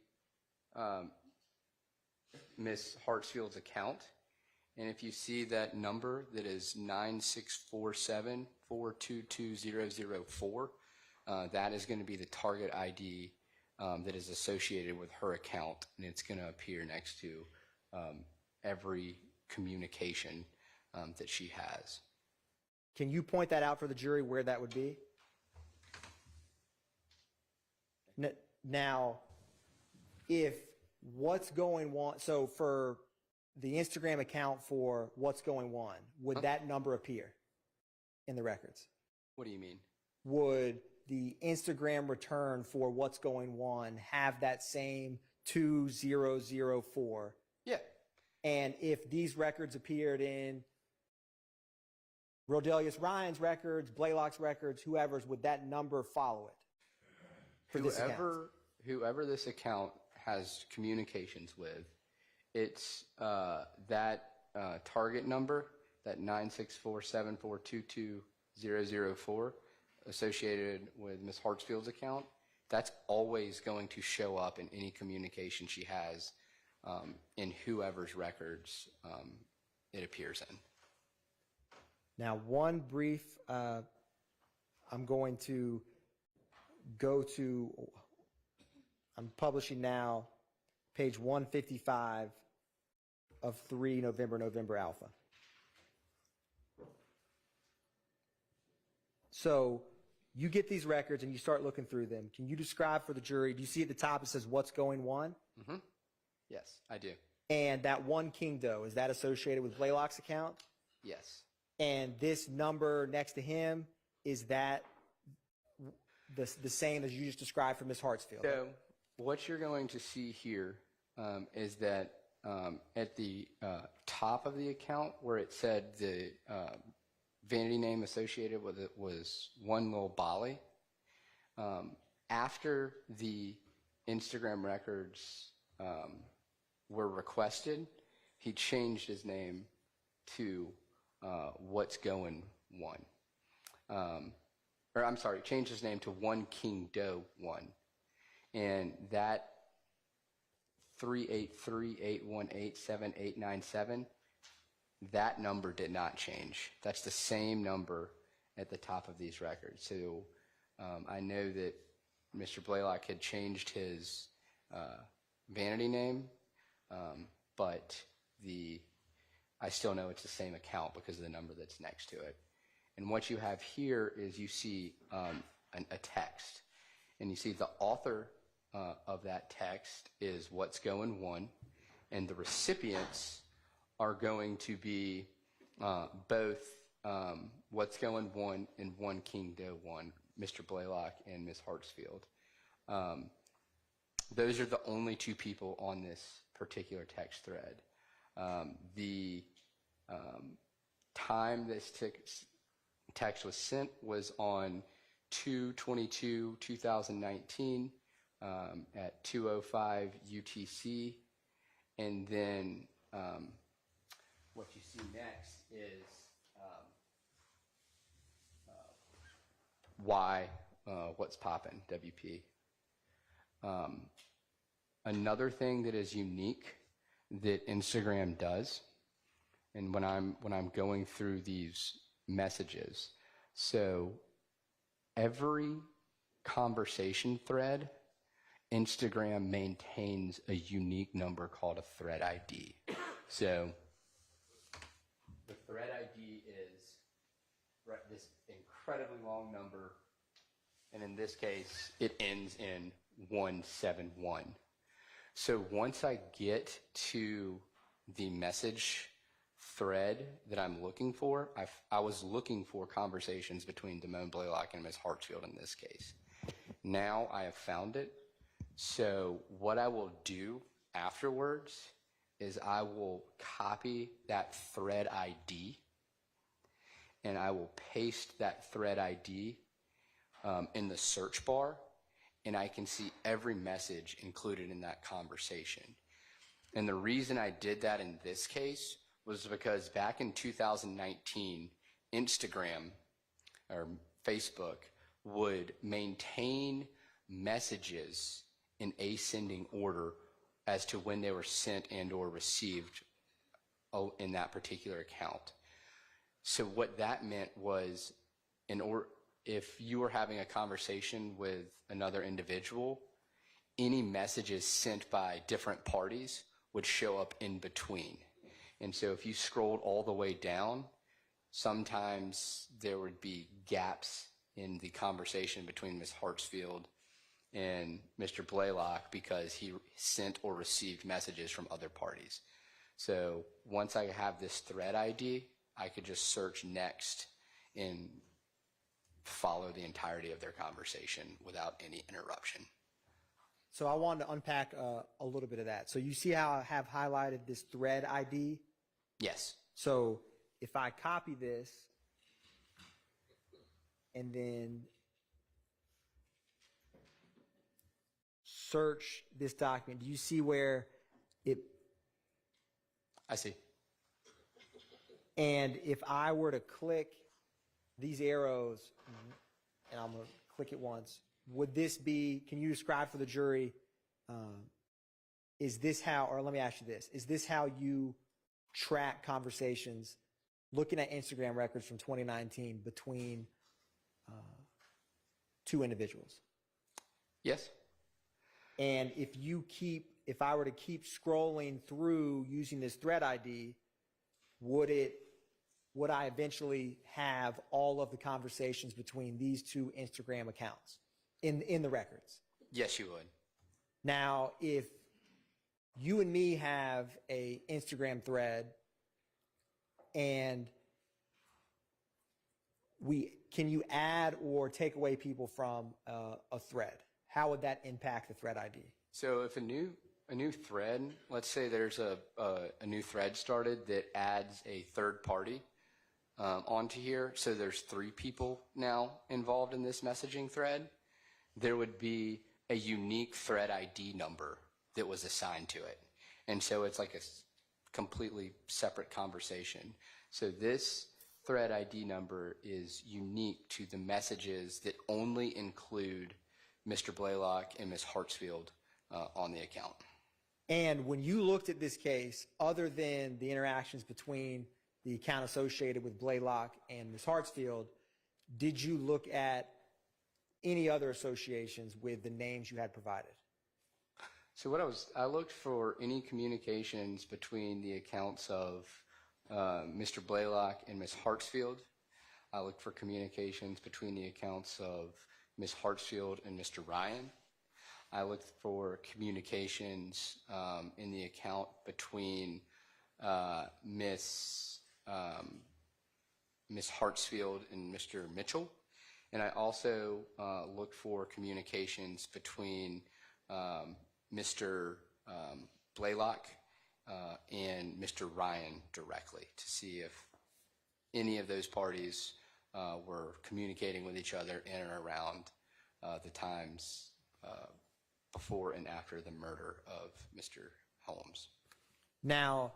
Miss Hartsfield's account. And if you see that number that is 9647422004, that is going to be the target ID that is associated with her account, and it's going to appear next to every communication that she has. can you point that out for the jury where that would be? Now, if what's going on, so for the Instagram account for what's going on, would that number appear in the records? What do you mean? Would the Instagram return for what's going on have that same 2004? Yeah. And if these records appeared in Rodelius Ryan's records, Blaylock's records, whoever's, would that number follow it? For this account? Whoever this account has communications with, it's that target number, that 96474220004, associated with Ms. Hartsfield's account, that's always going to show up in any communication she has in whoever's records it appears in. Now, one brief, I'm going to go to, I'm publishing now page 155 of 3 November Alpha. So you get these records and you start looking through them. Can you describe for the jury, do you see at the top it says what's going on? Mm-hmm. Yes, I do. And that one King Doe, is that associated with Blaylock's account? Yes. And this number next to him, is that the same as you just described for Ms. Hartsfield? So what you're going to see here is that at the top of the account where it said the vanity name associated with it was One Lil Bali, after the Instagram records were requested, he changed his name to What's Going One. Or I'm sorry, changed his name to One King Doe One. And that 383-818-7897, that number did not change. That's the same number at the top of these records. So I know that Mr. Blaylock had changed his vanity name, but I still know it's the same account because of the number that's next to it. And what you have here is you see a text, and you see the author of that text is What's Going One, and the recipients are going to be both What's Going One and One King Doe One, Mr. Blaylock and Ms. Hartsfield. Those are the only two people on this particular text thread. The time this text was sent was on 2/22/2019 at 2:05 UTC, and then what you see next is What's Poppin', WP. Another thing that is unique that Instagram does, and when I'm going through these messages, so every conversation thread, Instagram maintains a unique number called a thread ID. So the thread ID is this incredibly long number, and in this case, it ends in 171. So once I get to the message thread that I'm looking for, I was looking for conversations between Damone Blaylock and Ms. Hartsfield in this case. Now I have found it. So what I will do afterwards is I will copy that thread ID and I will paste that thread ID in the search bar, and I can see every message included in that conversation. And the reason I did that in this case was because back in 2019, Instagram or Facebook would maintain messages in ascending order as to when they were sent and or received in that particular account. So what that meant was, if you were having a conversation with another individual, any messages sent by different parties would show up in between. And so if you scrolled all the way down, sometimes there would be gaps in the conversation between Ms. Hartsfield and Mr. Blaylock because he sent or received messages from other parties. So once I have this thread ID, I could just search next and follow the entirety of their conversation without any interruption. So I wanted to unpack a little bit of that. So you see how I have highlighted this thread ID? Yes. So if I copy this and then search this document, do you see where it... I see. And if I were to click these arrows, and I'm going to click it once, would this be, can you describe for the jury, is this how, or let me ask you this, is this how you track conversations looking at Instagram records from 2019 between two individuals? Yes. And if I were to keep scrolling through using this thread ID, would I eventually have all of the conversations between these two Instagram accounts in the records? Yes, you would. Now, if you and me have a Instagram thread and can you add or take away people from a thread? How would that impact the thread ID? So if a new thread, let's say there's a new thread started that adds a third party onto here, so there's 3 people now involved in this messaging thread, there would be a unique thread ID number that was assigned to it. And so it's like a completely separate conversation. So this thread ID number is unique to the messages that only include Mr. Blaylock and Ms. Hartsfield on the account. And when you looked at this case, other than the interactions between the account associated with Blaylock and Ms. Hartsfield, did you look at any other associations with the names you had provided? So I looked for any communications between the accounts of Mr. Blaylock and Ms. Hartsfield. I looked for communications between the accounts of Ms. Hartsfield and Mr. Ryan. I looked for communications in the account between Ms. Hartsfield and Mr. Mitchell. And I also looked for communications between Mr. Blaylock and Mr. Ryan directly to see if any of those parties were communicating with each other in and around the times before and after the murder of Mr. Holmes. Now,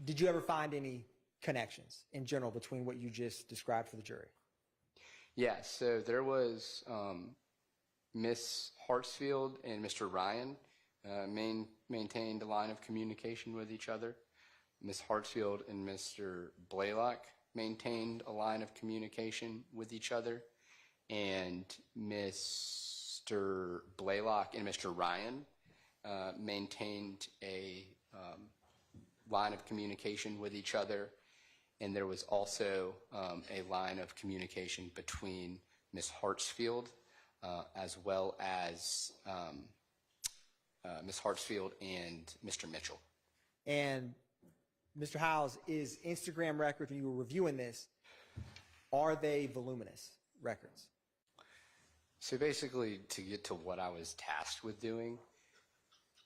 did you ever find any connections in general between what you just described for the jury? Yes, so there was Ms. Hartsfield and Mr. Ryan maintained a line of communication with each other. Ms. Hartsfield and Mr. Blaylock maintained a line of communication with each other, and Mr. Blaylock and Mr. Ryan maintained a line of communication with each other, and there was also a line of communication between Ms. Hartsfield as well as Ms. Hartsfield and Mr. Mitchell. And Mr. Howes, is Instagram records, when you were reviewing this, are they voluminous records? So basically, to get to what I was tasked with doing,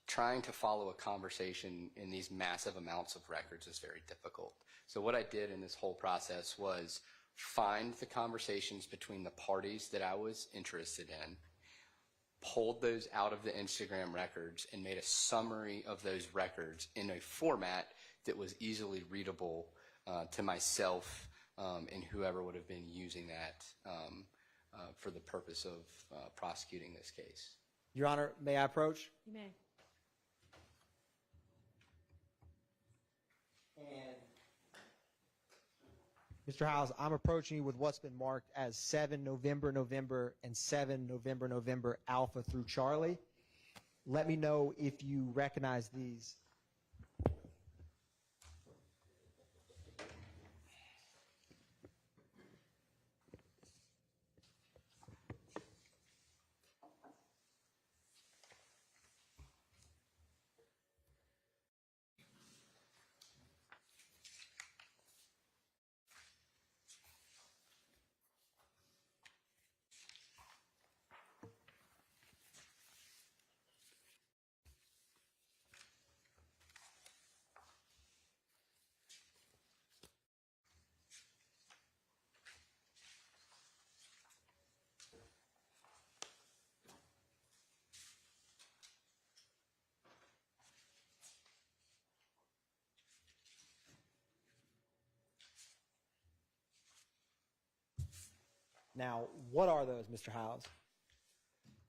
trying to follow a conversation in these massive amounts of records is very difficult. So what I did in this whole process was find the conversations between the parties that I was interested in, pulled those out of the Instagram records, and made a summary of those records in a format that was easily readable to myself and whoever would have been using that for the purpose of prosecuting this case. Your Honor, may I approach? You may. And Mr. Howes, I'm approaching you with what's been marked as 7 November, November, and 7 November, November, Alpha through Charlie. Let me know if you recognize these. Now, what are those, Mr. Howes?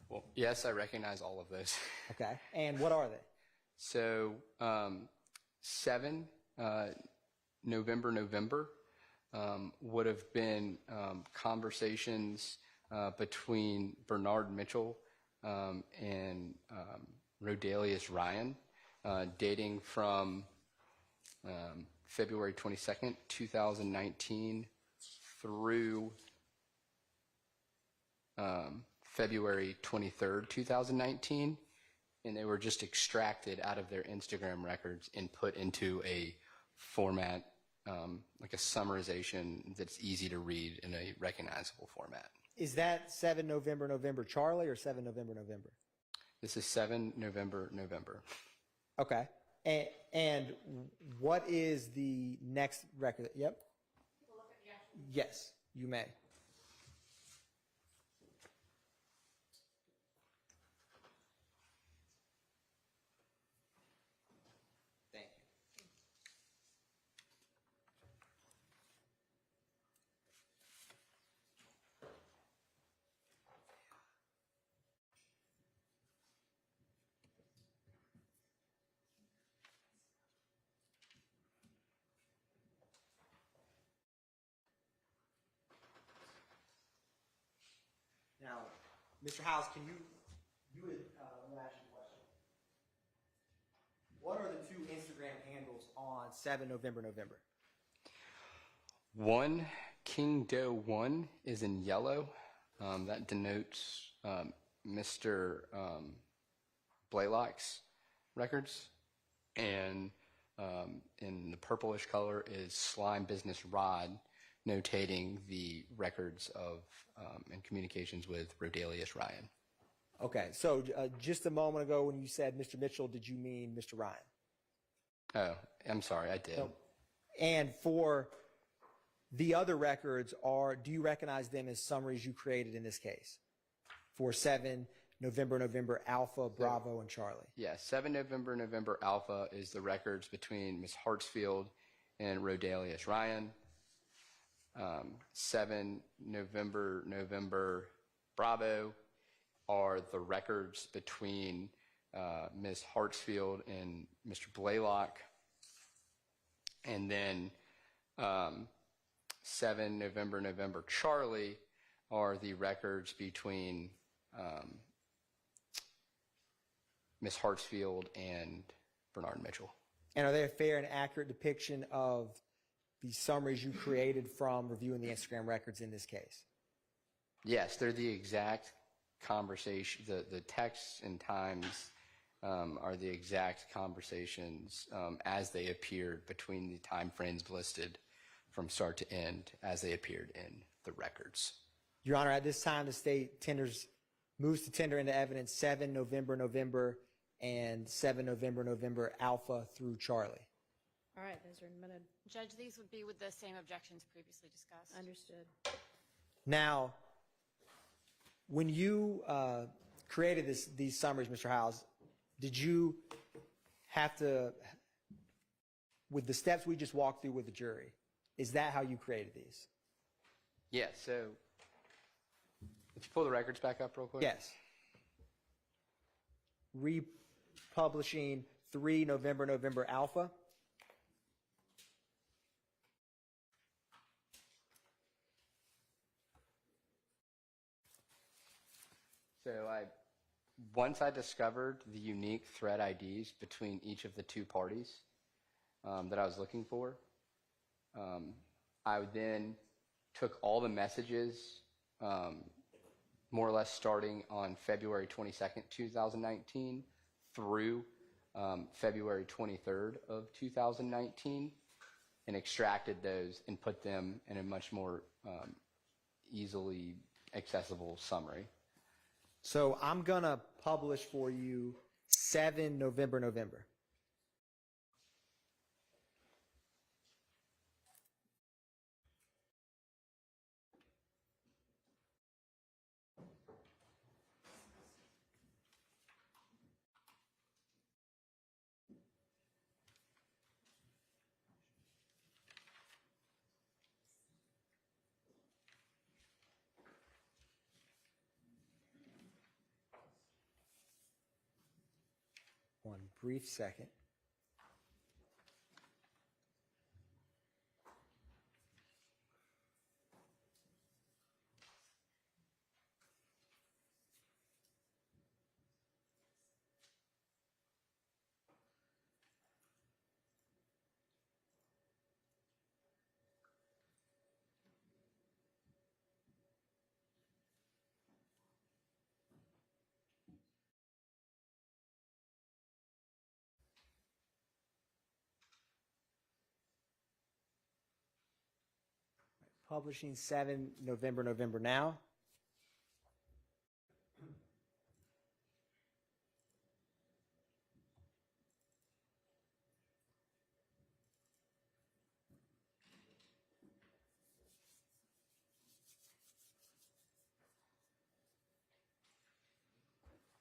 Well, yes, I recognize all of those. Okay. And what are they? So 7 November, November would have been conversations between Bernard Mitchell and Rodelius Ryan, dating from February 22nd, 2019 through February 23rd, 2019, and they were just extracted out of their Instagram records and put into a format, like a summarization that's easy to read in a recognizable format. Is that 7 November, November, Charlie, or 7 November, November? This is 7 November, November. Okay. And what is the next record? Yep. Yes, you may. Thank you. Now, Mr. Howes, can you let me ask you a question. What are the two Instagram handles on 7 November, November? One, King Doe 1 is in yellow. That denotes Mr. Blaylock's records. And in the purplish color is Slime Business Rod, notating the records of and communications with Rodelius Ryan. Okay, so just a moment ago when you said Mr. Mitchell, did you mean Mr. Ryan? Oh, I'm sorry, I did. No. And for the other records, do you recognize them as summaries you created in this case? For 7 November, November, Alpha, Bravo, and Charlie? Yeah, 7 November, November Alpha is the records between Ms. Hartsfield and Rodelius Ryan. 7 November, November Bravo are the records between Ms. Hartsfield and Mr. Blaylock. And then 7 November, November Charlie are the records between Ms. Hartsfield and Bernard Mitchell. And are they a fair and accurate depiction of the summaries you created from reviewing the Instagram records in this case? Yes, they're the exact conversation. The texts and times are the exact conversations as they appeared between the time frames listed from start to end as they appeared in the records. Your Honor, at this time, the state moves to tender into evidence 7 November, November, and 7 November, November, Alpha through Charlie. All right, those are admitted. Judge, these would be with the same objections previously discussed. Understood. Now, when you created these summaries, Mr. Howes, did you have to, with the steps we just walked through with the jury, is that how you created these? Yeah, so if you pull the records back up real quick. Yes. Republishing 3 November Alpha. So once I discovered the unique thread IDs between each of the two parties that I was looking for, I then took all the messages, more or less starting on February 22nd, 2019 through February 23rd of 2019, and extracted those and put them in a much more easily accessible summary. So I'm going to publish for you 7 November. One brief second. Publishing 7 November now.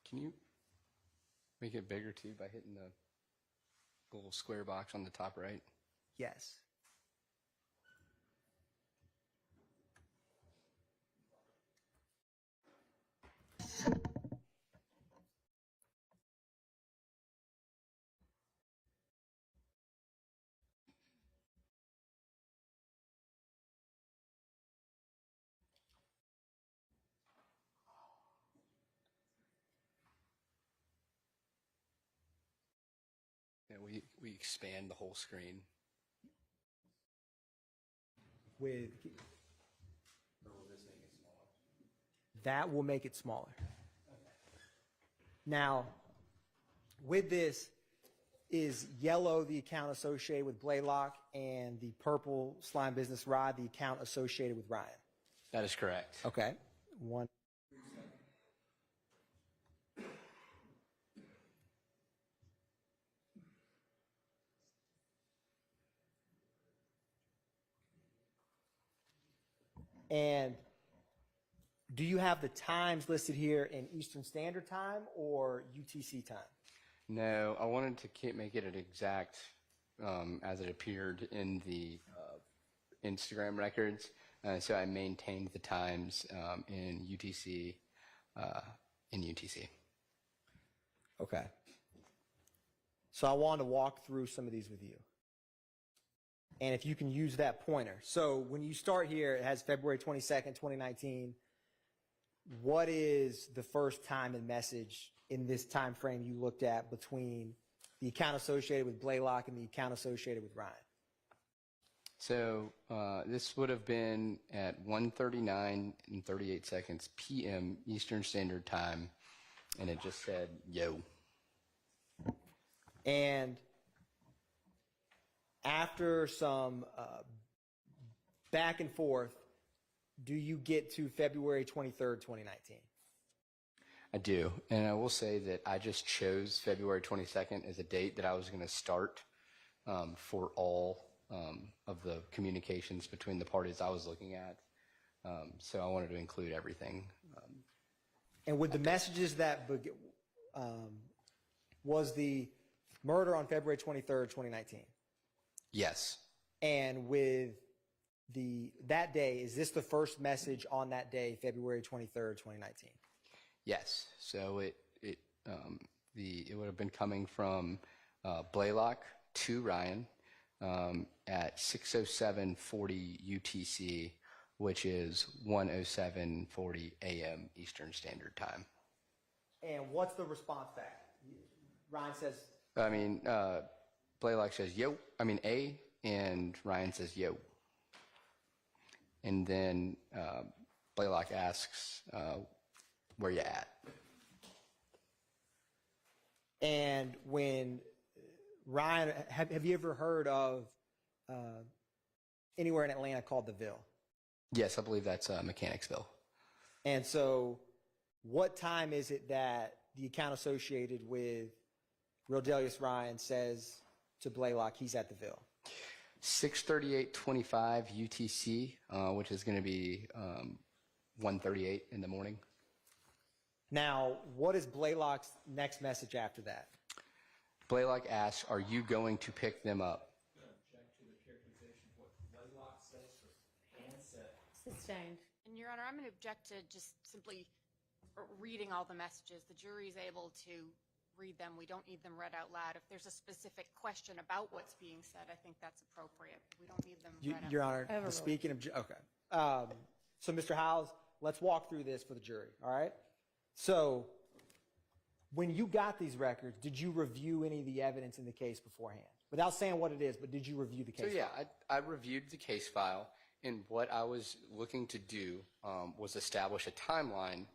Can you make it bigger too by hitting the little square box on the top right? Yes. Yeah, we expand the whole screen. With that will make it smaller. Now, with this, is yellow the account associated with Blaylock, and the purple Slime Business Rod the account associated with Ryan? That is correct. Okay. One. And do you have the times listed here in Eastern Standard Time or UTC time? No, I wanted to make it an exact as it appeared in the Instagram records. So I maintained the times in UTC. Okay. So I wanted to walk through some of these with you. And if you can use that pointer. So when you start here, it has February 22nd, 2019. What is the first time and message in this time frame you looked at between the account associated with Blaylock and the account associated with Ryan? So this would have been at 1:39 and 38 seconds p.m. Eastern Standard Time, and it just said, yo. And after some back and forth, do you get to February 23rd, 2019? I do, and I will say that I just chose February 22nd as a date that I was going to start for all of the communications between the parties I was looking at. So I wanted to include everything. And with the messages that was the murder on February 23rd, 2019? Yes. And with that day, is this the first message on that day, February 23rd, 2019? Yes. So it would have been coming from Blaylock to Ryan at 6:07:40 UTC, which is 1:07:40 a.m. Eastern Standard Time. And what's the response back? Ryan says, Blaylock says yo. A, and Ryan says yo. And then Blaylock asks, "Where you at?" And when Ryan, have you ever heard of anywhere in Atlanta called the Ville? Yes, I believe that's Mechanicsville. And so what time is it that the account associated with Rodelius Ryan says to Blaylock he's at the Ville? 6:38:25 UTC, which is going to be 1:38 in the morning. Now, what is Blaylock's next message after that? Blaylock asks, "Are you going to pick them up?" Object to the characterization of what Blaylock says for handset. Sustained. And Your Honor, I'm going to object to just simply reading all the messages. The jury is able to read them. We don't need them read out loud. If there's a specific question about what's being said, I think that's appropriate. We don't need them read out Your loud. Honor, speaking of, okay. So Mr. Howes, let's walk through this for the jury, all right? So when you got these records, did you review any of the evidence in the case beforehand? Without saying what it is, but did you review the case So yeah, file? I reviewed the case file, and what I was looking to do was establish a timeline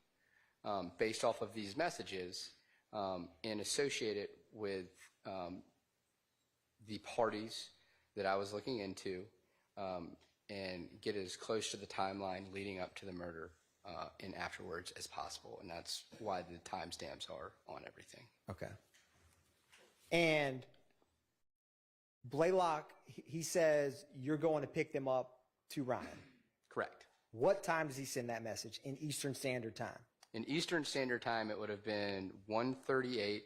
based off of these messages and associate it with the parties that I was looking into and get as close to the timeline leading up to the murder and afterwards as possible. And that's why the timestamps are on everything. Okay. And Blaylock, he says you're going to pick them up to Ryan. Correct. What time does he send that message in Eastern Standard Time? In Eastern Standard Time, it would have been 1:38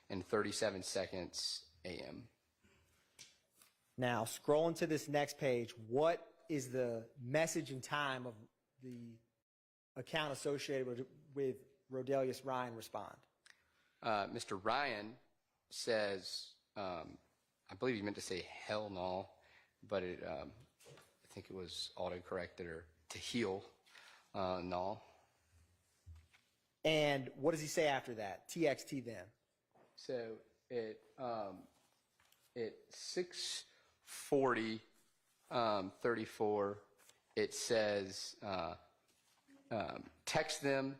and 37 seconds a.m. Now, scrolling to this next page, what is the message and time of the account associated with Rodelius Ryan respond? Mr. Ryan says, I believe he meant to say hell no, but I think it was auto-corrected or to heal no. And what does he say after that? TXT them. So at 6:40, 34, it says text them.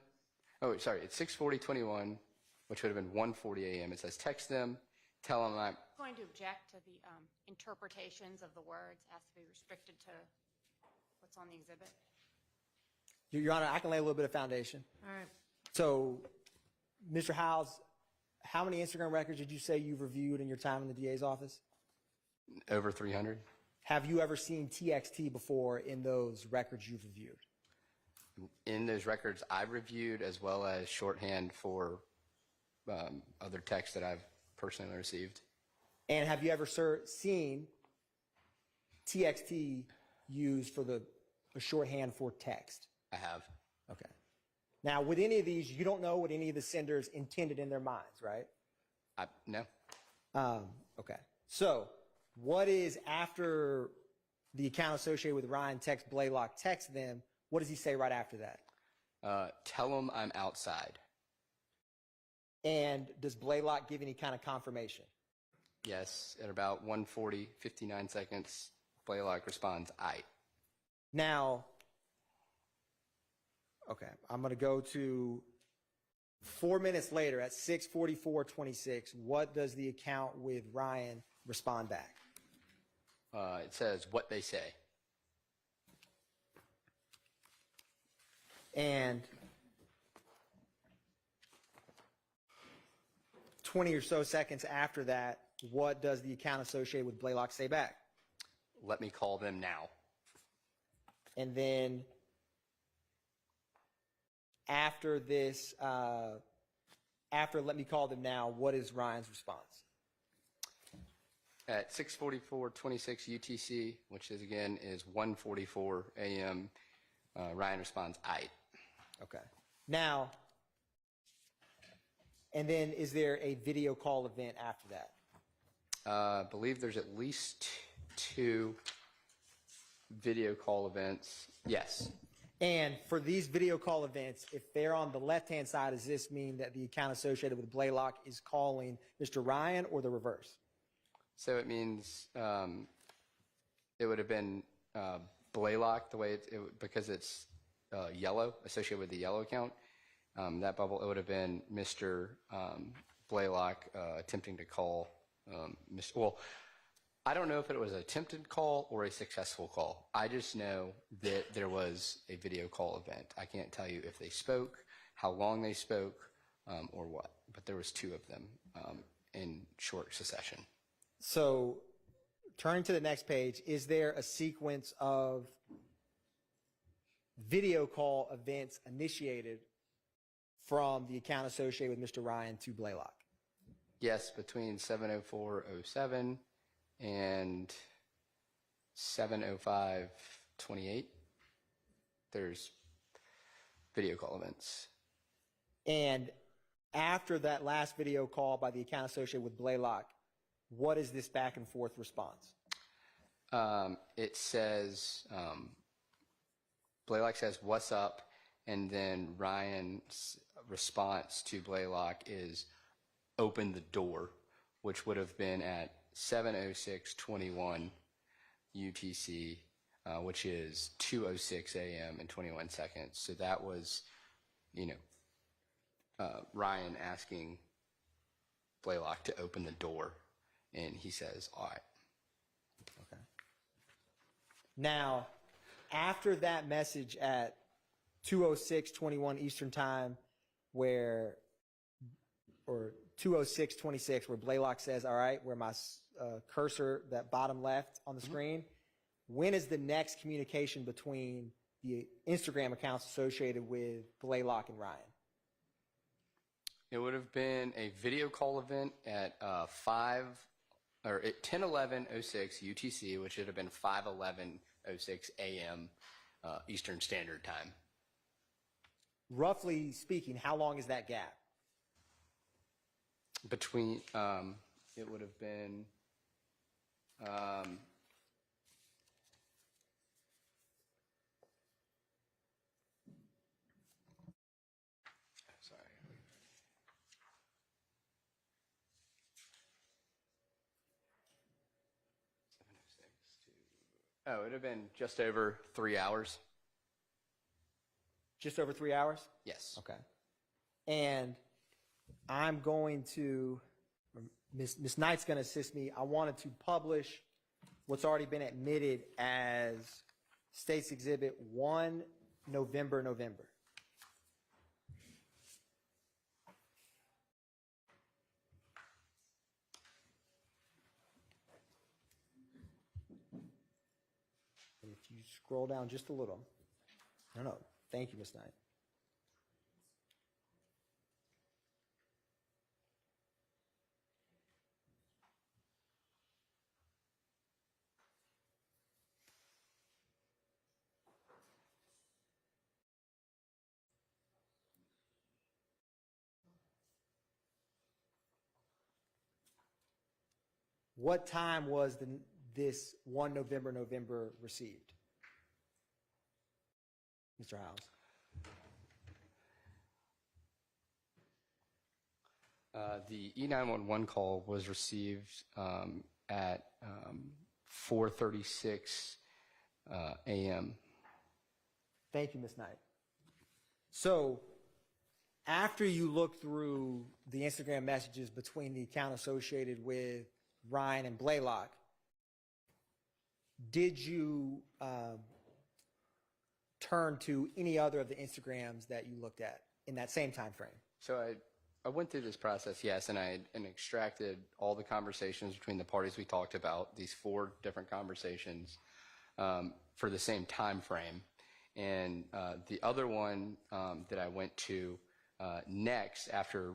Oh, sorry, it's 6:40:21, which would have been 1:40 a.m. It says text them, tell them I'm Going to object to the interpretations of the words. It has to be restricted to what's on the exhibit. Your Honor, I can lay a little bit of foundation. All right. So, Mr. Howes, how many Instagram records did you say you've reviewed in your time in the DA's office? over 300. Have you ever seen TXT before in those records you've reviewed? In those records I've reviewed, as well as shorthand for other texts that I've personally received. And have you ever seen TXT used for a shorthand for text? I have. Okay. Now, with any of these, you don't know what any of the senders intended in their minds, right? No. Okay. So, what is after the account associated with Ryan text Blaylock text them? What does he say right after that? Tell them I'm outside. And does Blaylock give any kind of confirmation? Yes. At about 1:40, 59 seconds, Blaylock responds, "Aye." Now, okay, I'm going to go to 4 minutes later at 6:44:26. What does the account with Ryan respond back? It says what they say. And 20 or so seconds after that, what does the account associated with Blaylock say back? Let me call them now. And then after this, after let me call them now, what is Ryan's response? At 6:44:26 UTC, which is again is 1:44 a.m., Ryan responds, "Aight." Okay. Now, and then is there a video call event after that? I believe there's at least 2 video call events. Yes. And for these video call events, if they're on the left-hand side, does this mean that the account associated with Blaylock is calling Mr. Ryan or the reverse? So it means it would have been Blaylock the way because it's yellow, associated with the yellow account. That bubble, it would have been Mr. Blaylock attempting to call Mr. Well, I don't know if it was an attempted call or a successful call. I just know that there was a video call event. I can't tell you if they spoke, how long they spoke, or what. But there was 2 of them in short succession. So turning to the next page, is there a sequence of video call events initiated from the account associated with Mr. Ryan to Blaylock? Yes, between 7:04:07 and 7:05:28, there's video call events. And after that last video call by the account associated with Blaylock, what is this back and forth response? It says, Blaylock says, "What's up?" And then Ryan's response to Blaylock is, "Open the door," which would have been at 7:06:21 UTC, which is 2:06 a.m. and 21 seconds. So that was, Ryan asking Blaylock to open the door, and he says, "All right." Okay. Now, after that message at 2:06:21 Eastern Time, or 2:06:26, where Blaylock says, "All right," where my cursor, that bottom left on the screen, when is the next communication between the Instagram accounts associated with Blaylock and Ryan? It would have been a video call event at 10:11:06 UTC, which would have been 5:11:06 a.m. Eastern Standard Time. Roughly speaking, how long is that gap? Between, it would have been, sorry. Oh, it would have been just over 3 hours. Just over 3 hours? Yes. Okay. And I'm going to, Ms. Knight's going to assist me. I wanted to publish what's already been admitted as State's Exhibit 1, November. And if you scroll down just a little. No. Thank you, Ms. Knight. What time was this 1 November received? Mr. Howes. The E911 call was received at 4:36 a.m. Thank you, Ms. Knight. So after you look through the Instagram messages between the account associated with Ryan and Blaylock, did you turn to any other of the Instagrams that you looked at in that same time frame? So I went through this process, yes, and I extracted all the conversations between the parties we talked about, these 4 different conversations, for the same time frame. And the other one that I went to next, after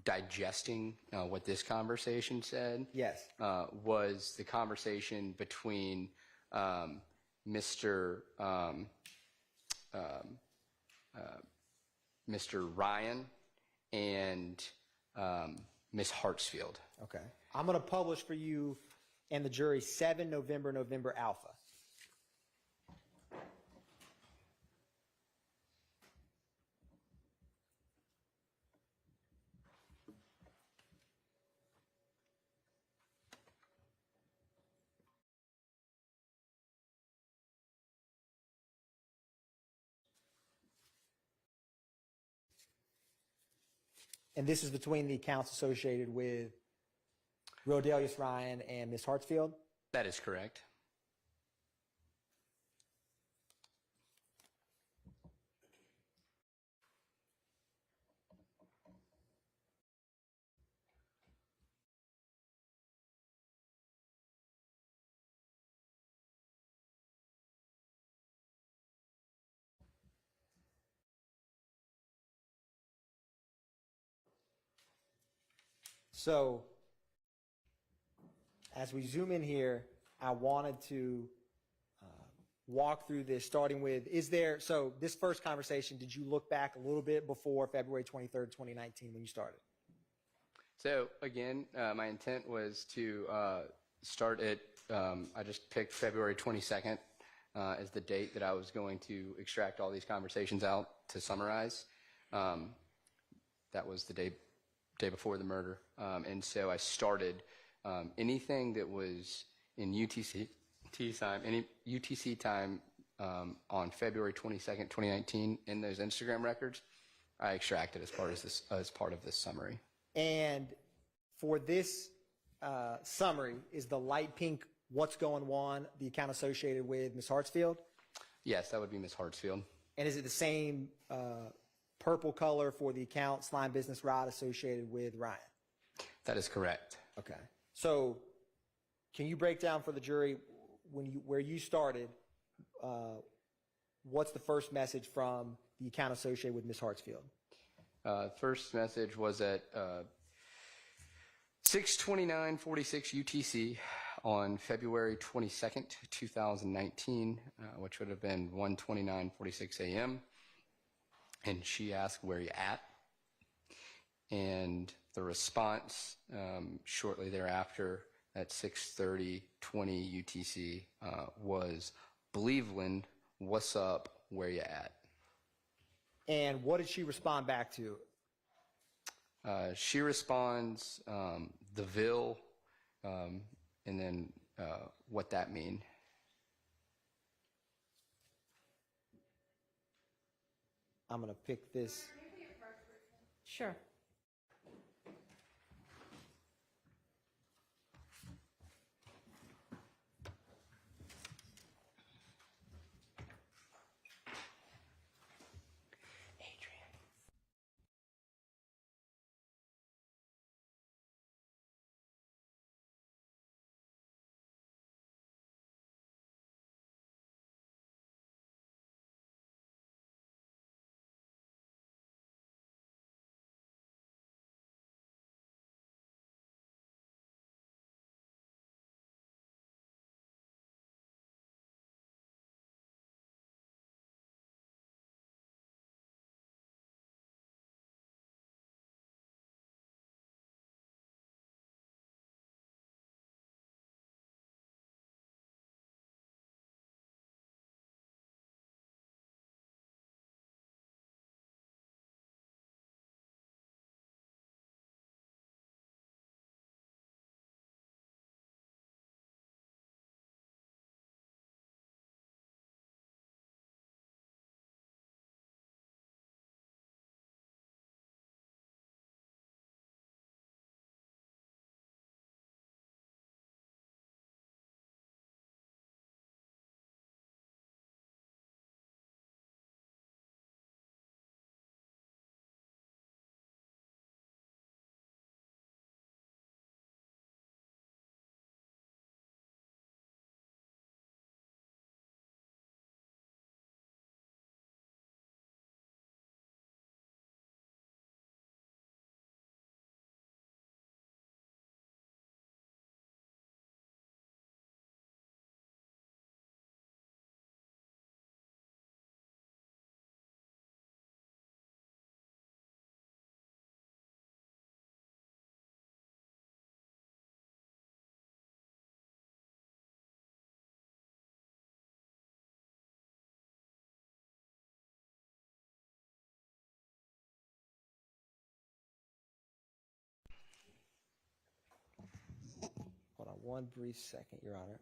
digesting what this conversation said, Yes. was the conversation between Mr. Mr. Ryan and Ms. Hartsfield. Okay. I'm going to publish for you and the jury 7 November Alpha. And this is between the accounts associated with Rodelius Ryan and Ms. Hartsfield? That is correct. So, as we zoom in here, I wanted to walk through this, starting with, so this first conversation, did you look back a little bit before February 23rd, 2019 when you started? So again, my intent was to start at, I just picked February 22nd as the date that I was going to extract all these conversations out to summarize. That was the day before the murder. And so I started anything that was in UTC time, any UTC time on February 22nd, 2019 in those Instagram records, I extracted as part of this summary. And for this summary, is the light pink what's going on the account associated with Ms. Hartsfield? Yes, that would be Ms. Hartsfield. And is it the same purple color for the account Slime Business Rod associated with Ryan? That is correct. Okay. So can you break down for the jury where you started, what's the first message from the account associated with Ms. Hartsfield? First message was at 6:29:46 UTC on February 22nd, 2019, which would have been 1:29:46 a.m. And she asked, "Where you at?" And the response shortly thereafter at 6:30:20 UTC was, "Believeland, what's up? Where you at?" And what did she respond back to? She responds, "The Ville," and then what that mean. I'm going to pick this. Sure. one brief second, Your Honor.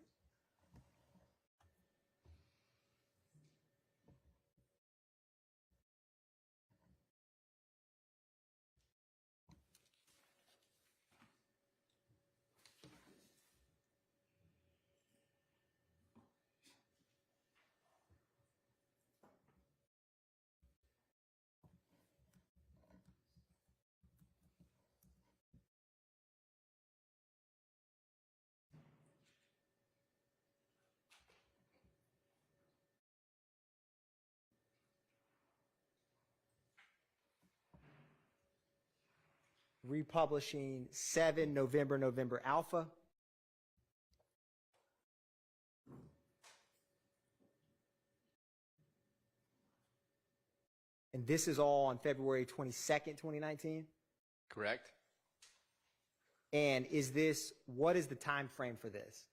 Republishing 7 November Alpha. And this is all on February 22nd, 2019? Correct? And what is the time frame for this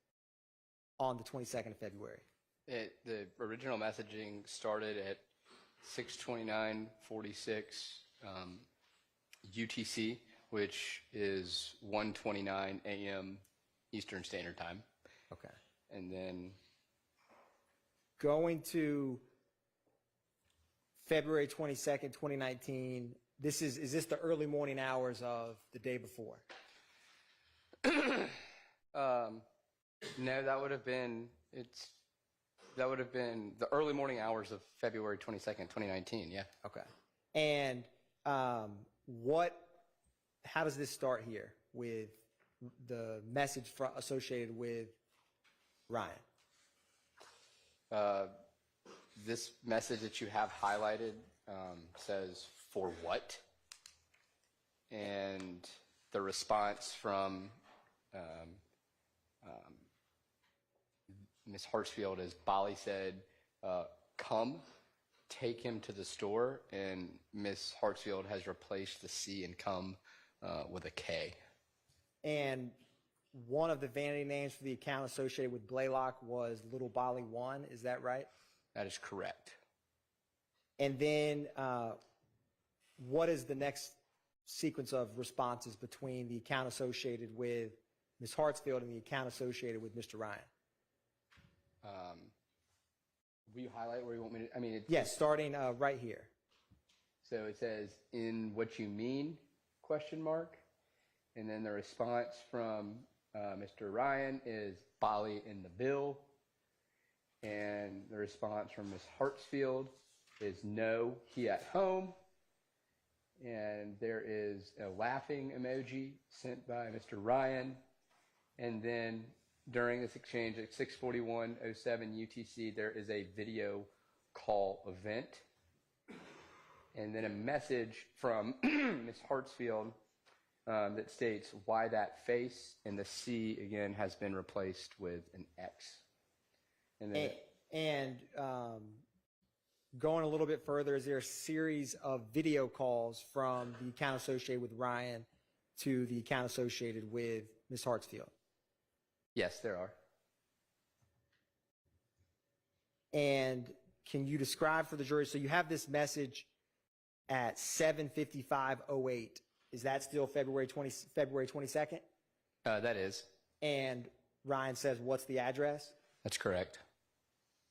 on the 22nd of February? The original messaging started at 6:29:46 UTC, which is 1:29 a.m. Eastern Standard Time. Okay. And then Going to February 22nd, 2019, is this the early morning hours of the day before? no, that would have been the early morning hours of February 22nd, 2019. Yeah. Okay. And how does this start here with the message associated with Ryan? This message that you have highlighted says, "For what?" And the response from Ms. Hartsfield is, Bali said, "Come, take him to the store," and Ms. Hartsfield has replaced the C and come with a K. And one of the vanity names for the account associated with Blaylock was Little Bali 1, is that right? That is correct. And then what is the next sequence of responses between the account associated with Ms. Hartsfield and the account associated with Mr. Ryan? Will you highlight where you want me to? I mean, Yes, starting right here. So it says, "In what you mean?" ? And then the response from Mr. Ryan is, "Bali in the bill." And the response from Ms. Hartsfield is, "No, he at home." And there is a laughing emoji sent by Mr. Ryan. And then during this exchange at 6:41:07 UTC, there is a video call event. And then a message from Ms. Hartsfield that states, "Why that face?" And the C again has been replaced with an X. And then going a little bit further, is there a series of video calls from the account associated with Ryan to the account associated with Ms. Hartsfield? yes, there are. And can you describe for the jury, so you have this message at 7:55:08. Is that still February 22nd? That is. And Ryan says, what's the address? That's correct.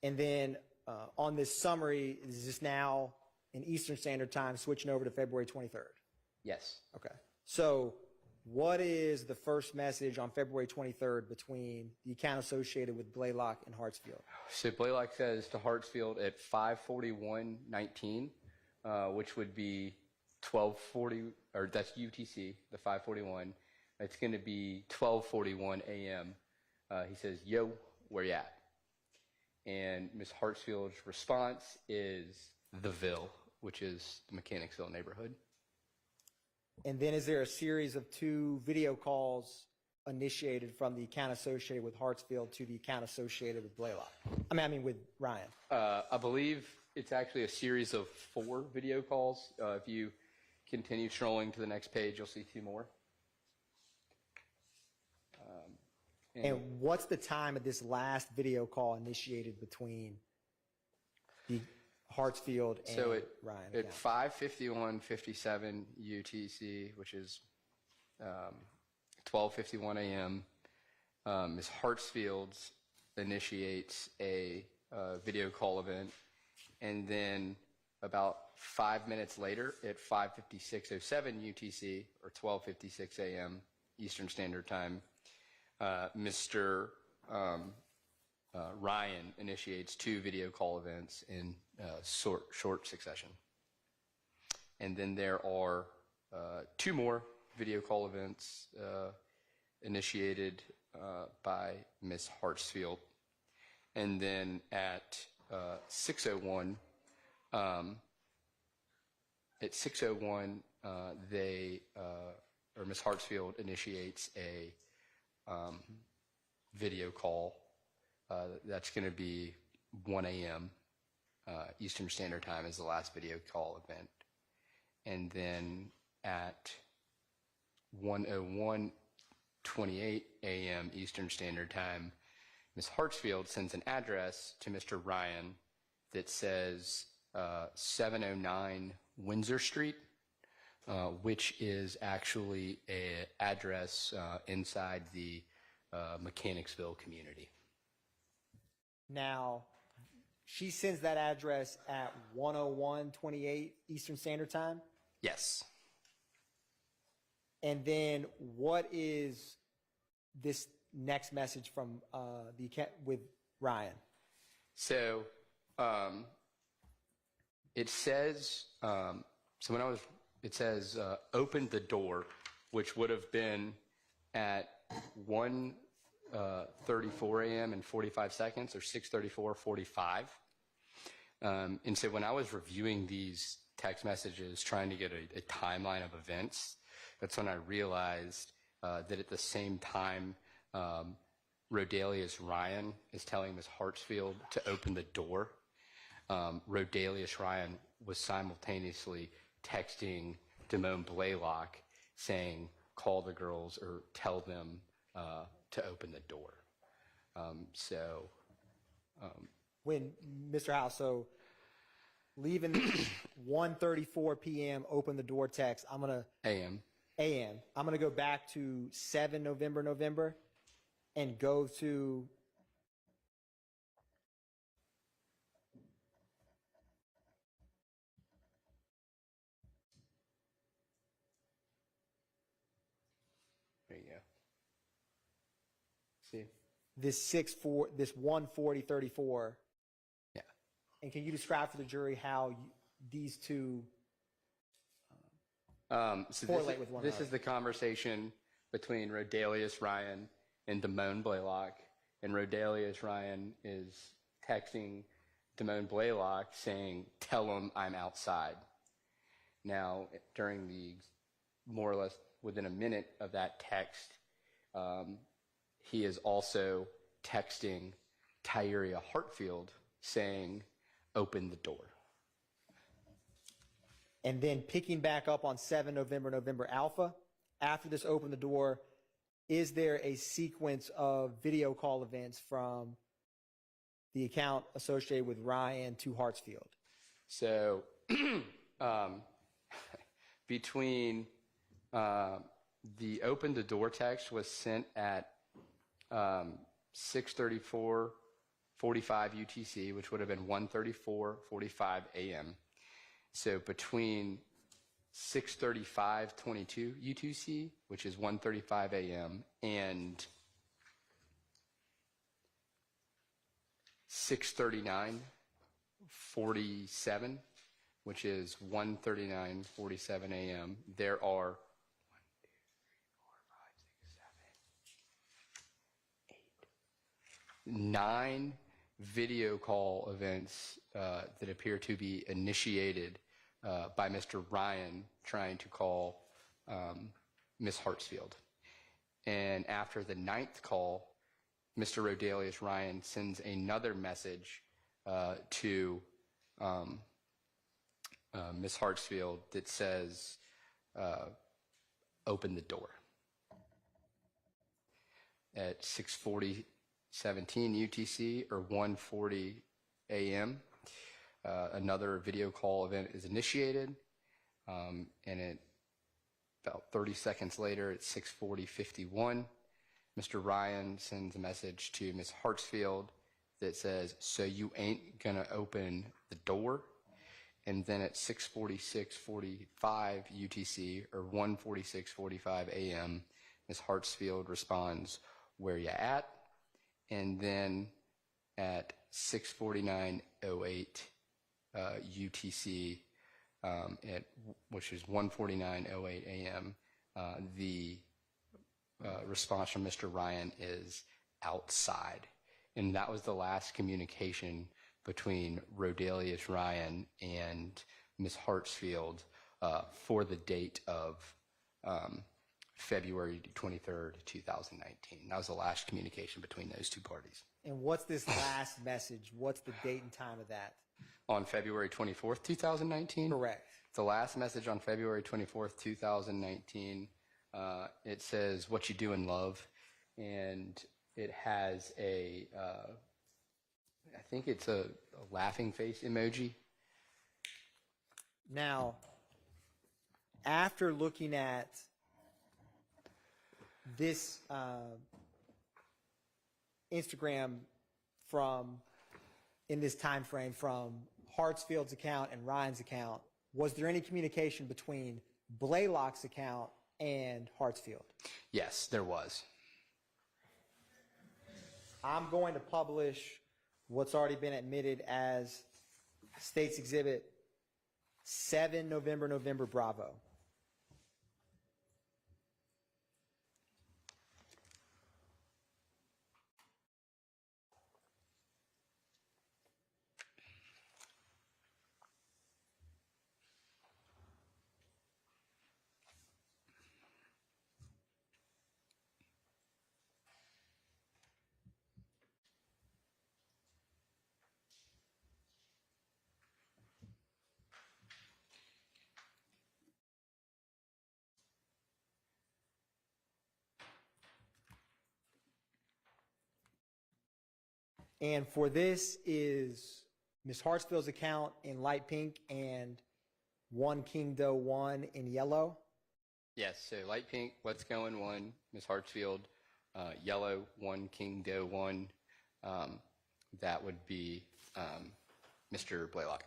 And then on this summary, is this now in Eastern Standard Time switching over to February 23rd? Yes. Okay. So what is the first message on February 23rd between the account associated with Blaylock and Hartsfield? So Blaylock says to Hartsfield at 5:41:19, which would be 12:40, or that's UTC, the 5:41. It's going to be 12:41 a.m. He says, "Yo, where you at?" And Ms. Hartsfield's response is the Ville, which is the Mechanicsville neighborhood. And then is there a series of 2 video calls initiated from the account associated with Hartsfield to the account associated with Blaylock? I mean with Ryan. I believe it's actually a series of 4 video calls. If you continue scrolling to the next page, you'll see 2 more. And what's the time of this last video call initiated between the Hartsfield and Ryan? At 5:51:57 UTC, which is 12:51 a.m., Ms. Hartsfield initiates a video call event, and then about 5 minutes later at 5:56:07 UTC or 12:56 a.m. Eastern Standard Time, Mr. Ryan initiates 2 video call events in short succession. And then there are 2 more video call events initiated by Ms. Hartsfield. And then at 6:01, Ms. Hartsfield initiates a video call. That's going to be 1 a.m. Eastern Standard Time is the last video call event. And then at 1:01:28 a.m. Eastern Standard Time, Ms. Hartsfield sends an address to Mr. Ryan that says 709 Windsor Street, which is actually an address inside the Mechanicsville community. Now, she sends that address at 1:01:28 Eastern Standard Time? Yes. And then what is this next message from the account with Ryan? So it says, it says open the door, which would have been at 1:34 a.m. and 45 seconds, or 6:34:45. And so when I was reviewing these text messages, trying to get a timeline of events, that's when I realized that at the same time, Rodelius Ryan is telling Ms. Hartsfield to open the door. Rodelius Ryan was simultaneously texting Damone Blaylock saying, call the girls or tell them to open the door. When, Mr. House, so leaving 1:34 p.m., open the door text, I'm going to... AM. I'm going to go back to 7 November, and go to... There you go. See? this 1:40:34. Yeah. And can you describe for the jury how these two So correlate with one this another? is the conversation between Rodelius Ryan and Damone Blaylock, and Rodelius Ryan is texting Damone Blaylock saying, tell him I'm outside. Now, during the more or less within a minute of that text, he is also texting Tyria Hartfield saying, open the door. And then picking back up on 7 November Alpha, after this open the door, is there a sequence of video call events from the account associated with Ryan to Hartsfield? So between the open the door text was sent at 6:34:45 UTC, which would have been 1:34:45 a.m. So between 6:35:22 UTC, which is 1:35 a.m., and 6:39:47, which is 1:39:47 a.m., there are 9 video call events that appear to be initiated by Mr. Ryan trying to call Ms. Hartsfield. And after the 9th call, Mr. Rodelius Ryan sends another message to Ms. Hartsfield that says, open the door. At 6:17 UTC or 1:40 a.m., another video call event is initiated, and about 30 seconds later at 6:40:51, Mr. Ryan sends a message to Ms. Hartsfield that says, "So you ain't gonna open the door?" And then at 6:46:45 UTC, or 1:46:45 a.m., Ms. Hartsfield responds, "Where ya at?" And then at 6:49:08 UTC, which is 1:49:08 a.m., the response from Mr. Ryan is "outside." And that was the last communication between Rodelius Ryan and Ms. Hartsfield for the date of February 23rd, 2019. That was the last communication between those two parties. And what's this last message? What's the date and time of that? On February 24th, 2019? Correct. The last message on February 24th, 2019, it says, "What you doing, love?" And it has a, I think it's a laughing face emoji. Now, after looking at this Instagram in this time frame from Hartsfield's account and Ryan's account, was there any communication between Blaylock's account and Hartsfield? Yes, there was. I'm going to publish what's already been admitted as State's Exhibit 7 November Bravo. And for this is Ms. Hartsfield's account in light pink and 1 King Doe 1 in yellow. Yes, so light pink, Let's Go in 1, Ms. Hartsfield. Yellow, 1 King Doe 1. That would be Mr. Blaylock.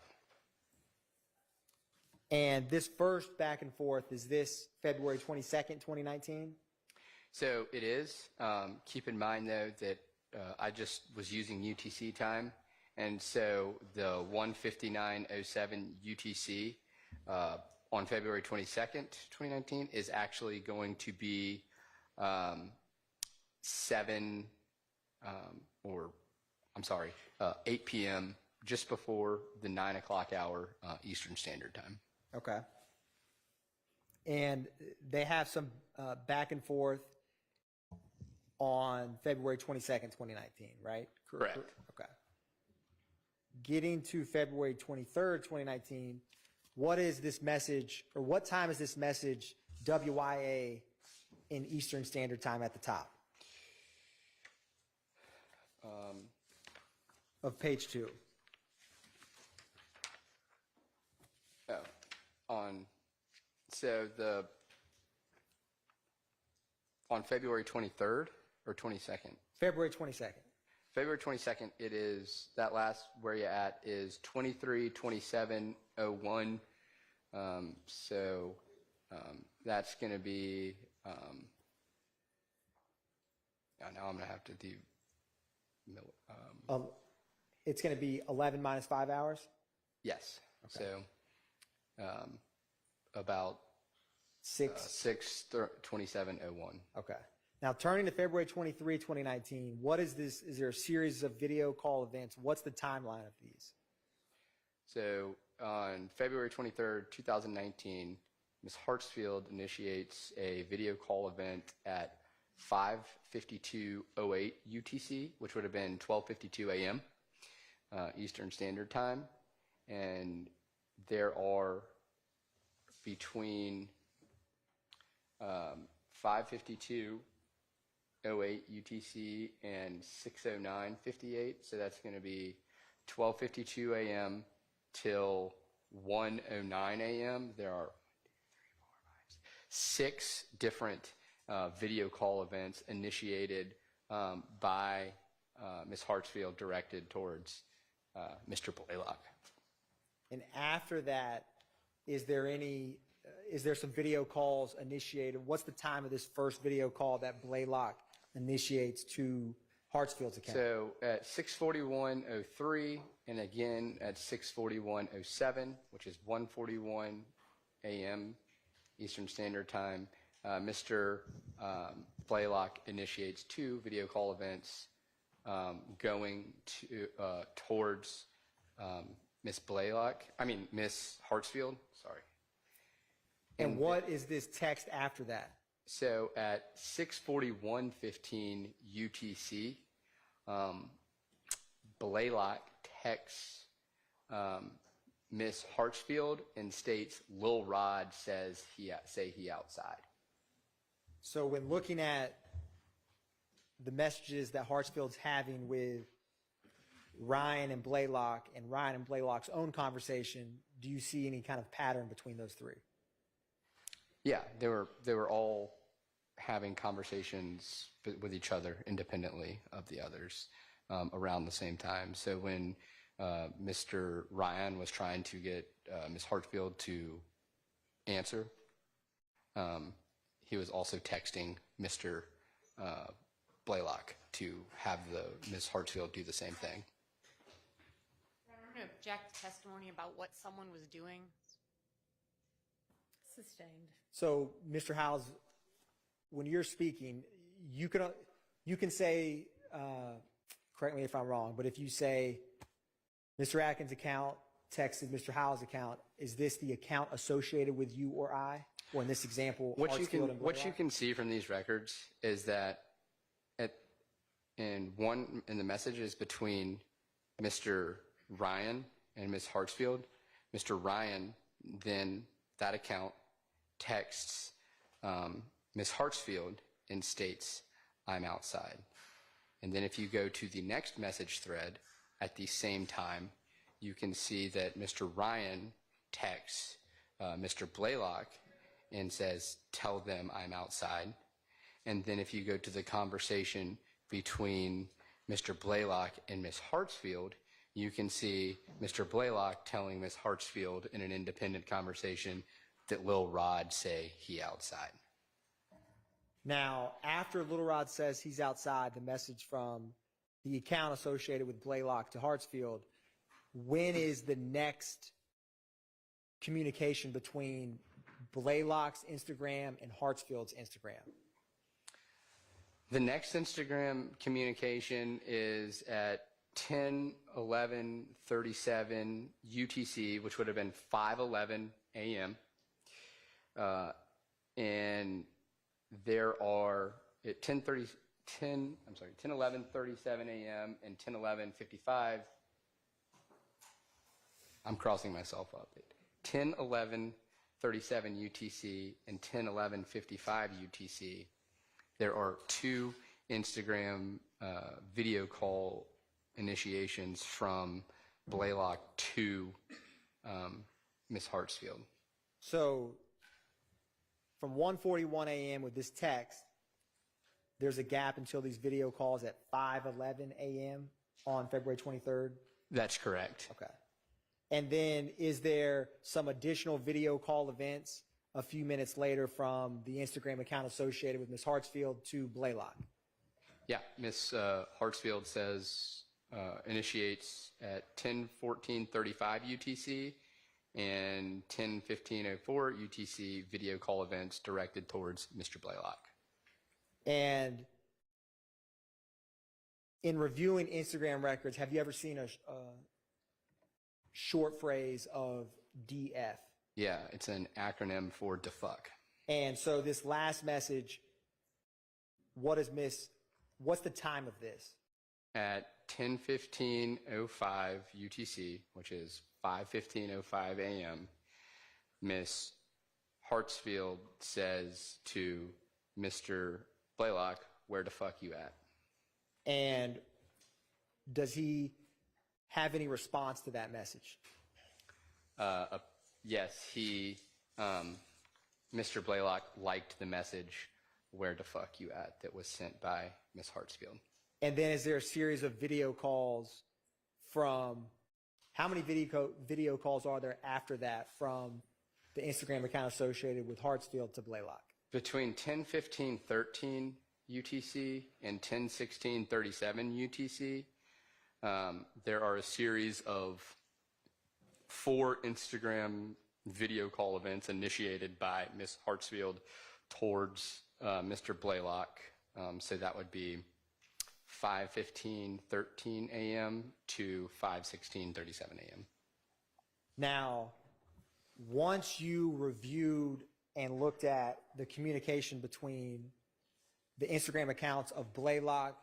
And this first back and forth, is this February 22nd, 2019? So it is. Keep in mind, though, that I just was using UTC time, and so the 1:59:07 UTC on February 22nd, 2019 is actually going to be 8 p.m., just before the 9 o'clock hour Eastern Standard Time. Okay. And they have some back and forth on February 22nd, 2019, right? Correct. Okay. Getting to February 23rd, 2019, what is this message, or what time is this message WYA in Eastern Standard Time at the top of page 2? On February 23rd or 22nd? February 22nd. February 22nd, it is, that last where you at is 23:27:01. That's going to be, now I'm going to have to do, It's going to be 11 minus 5 hours? yes. Okay. So about 6:27:01. Okay. Now, turning to February 23, 2019, what is this? Is there a series of video call events? What's the timeline of these? So on February 23rd, 2019, Ms. Hartsfield initiates a video call event at 5:52:08 UTC, which would have been 12:52 a.m. Eastern Standard Time. And there are between 5:52:08 UTC and 6:09:58, so that's going to be 12:52 a.m. till 1:09 a.m. There are 6 different video call events initiated by Ms. Hartsfield directed towards Mr. Blaylock. And after that, is there some video calls initiated? What's the time of this first video call that Blaylock initiates to Hartsfield's account? So at 6:41:03 and again at 6:41:07, which is 1:41 a.m. Eastern Standard Time, Mr. Blaylock initiates 2 video call events going to towards Miss Hartsfield, sorry. And what is this text after that? So at 6:41:15 UTC, Blaylock texts Miss Hartsfield and states, "Lil Rod says he outside." So when looking at the messages that Hartsfield's having with Ryan and Blaylock and Ryan and Blaylock's own conversation, do you see any kind of pattern between those three? Yeah, they were all having conversations with each other independently of the others around the same time. So when Mr. Ryan was trying to get Ms. Hartsfield to answer, he was also texting Mr. Blaylock to have Ms. Hartsfield do the same thing. I'm going to object to testimony about what someone was doing. Sustained. So, Mr. Howes, when you're speaking, you can say, correct me if I'm wrong, but if you say Mr. Atkins' account texted Mr. Howes' account, is this the account associated with you or I? Or in this example, What you Blaylock? can see from these records is that in the messages between Mr. Ryan and Ms. Hartsfield, Mr. Ryan then that account texts Ms. Hartsfield and states, "I'm outside." And then if you go to the next message thread at the same time, you can see that Mr. Ryan texts Mr. Blaylock and says, "Tell them I'm outside." And then if you go to the conversation between Mr. Blaylock and Ms. Hartsfield, you can see Mr. Blaylock telling Ms. Hartsfield in an independent conversation that Lil Rod say he outside. Now, after Little Rod says he's outside, the message from the account associated with Blaylock to Hartsfield, when is the next communication between Blaylock's Instagram and Hartsfield's Instagram? The next Instagram communication is at 10:11:37 UTC, which would have been 5:11 a.m. And there are at 10:11:37 a.m. and 10:11:55. I'm crossing myself up. 10:11:37 UTC and 10:11:55 UTC. There are 2 Instagram video call initiations from Blaylock to Ms. Hartsfield. So from 1:41 a.m. with this text, there's a gap until these video calls at 5:11 a.m. on February 23rd? That's correct. Okay. And then is there some additional video call events a few minutes later from the Instagram account associated with Ms. Hartsfield to Blaylock? Yeah, Ms. Hartsfield says initiates at 10:14:35 UTC and 10:15:04 UTC video call events directed towards Mr. Blaylock. And in reviewing Instagram records, have you ever seen a short phrase of DF? Yeah, it's an acronym for defuck. And so this last message, what's the time of this? At 10:15:05 UTC, which is 5:15:05 a.m., Miss Hartsfield says to Mr. Blaylock, "Where the fuck you at?" And does he have any response to that message? Yes, Mr. Blaylock liked the message "Where the fuck you at?" that was sent by Miss Hartsfield. And then is there a series of video calls from, how many video calls are there after that from the Instagram account associated with Hartsfield to Blaylock? Between 10:15:13 UTC and 10:16:37 UTC, there are a series of 4 Instagram video call events initiated by Miss Hartsfield towards Mr. Blaylock. So that would be 5:15:13 a.m. to 5:16:37 a.m. Now, once you reviewed and looked at the communication between the Instagram accounts of Blaylock,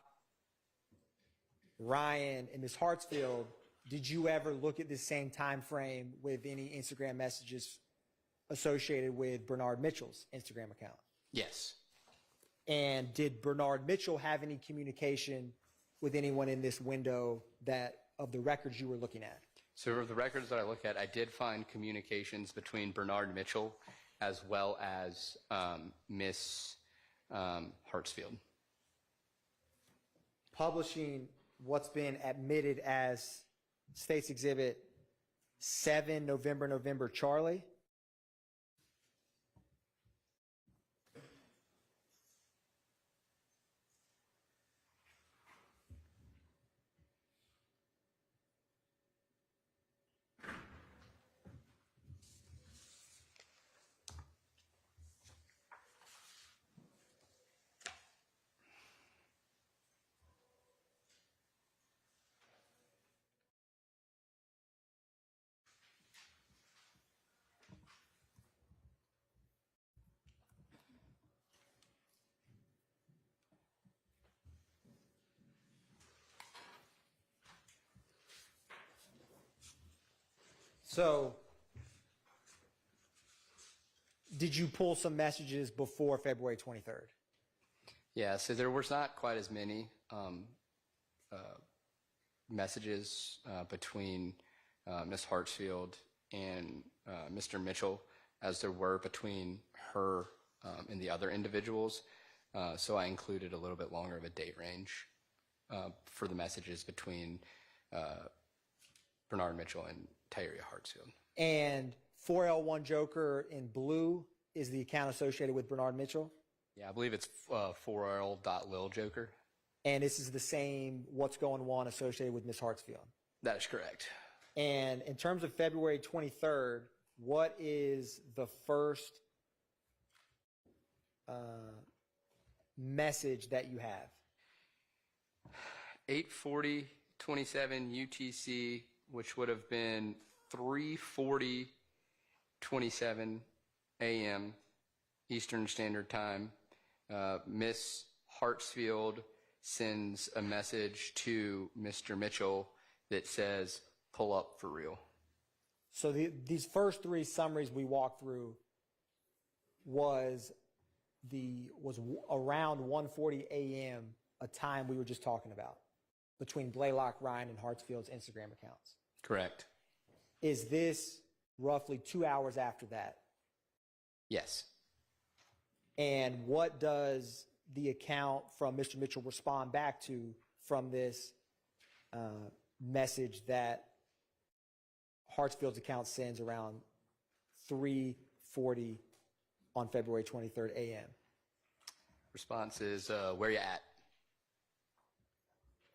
Ryan, and Ms. Hartsfield, did you ever look at this same time frame with any Instagram messages associated with Bernard Mitchell's Instagram account? Yes. And did Bernard Mitchell have any communication with anyone in this window of the records you were looking at? So of the records that I look at, I did find communications between Bernard Mitchell as well as Miss Hartsfield. Publishing what's been admitted as State's Exhibit 7, November, Charlie. So, did you pull some messages before February 23rd? Yeah, so there was not quite as many messages between Miss Hartsfield and Mr. Mitchell as there were between her and the other individuals. So I included a little bit longer of a date range for the messages between Bernard Mitchell and Tyria Hartsfield. And 4L1 Joker in blue is the account associated with Bernard Mitchell? Yeah, I believe it's 4L.Lil Joker. And this is the same What's Going On associated with Miss Hartsfield? That is correct. And in terms of February 23rd, what is the first message that you have? 8:40:27 UTC, which would have been 3:40:27 a.m. Eastern Standard Time. Miss Hartsfield sends a message to Mr. Mitchell that says, "Pull up for real." So these first 3 summaries we walked through was around 1:40 a.m., a time we were just talking about, between Blaylock, Ryan, and Hartsfield's Instagram accounts. Correct. Is this roughly 2 hours after that? Yes. And what does the account from Mr. Mitchell respond back to from this message that Hartsfield's account sends around 3:40 on February 23rd a.m.? Response is, "Where you at?"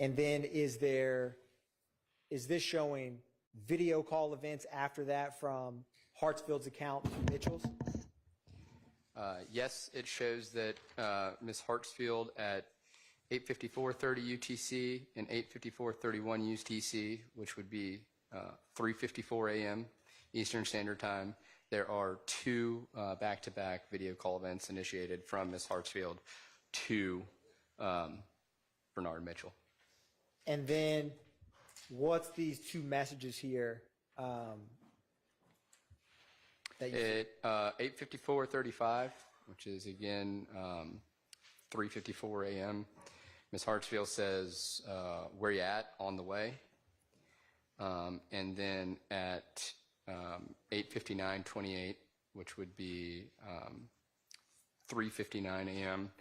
And then is this showing video call events after that from Hartsfield's account to Mitchell's? Yes, it shows that Ms. Hartsfield at 8:54:30 UTC and 8:54:31 UTC, which would be 3:54 a.m. Eastern Standard Time, there are 2 back-to-back video call events initiated from Ms. Hartsfield to Bernard Mitchell. And then what's these 2 messages here that you see? At 8:54:35, which is again 3:54 a.m., Ms. Hartsfield says, "Where you at? On the way." And then at 8:59:28, which would be 3:59 a.m.,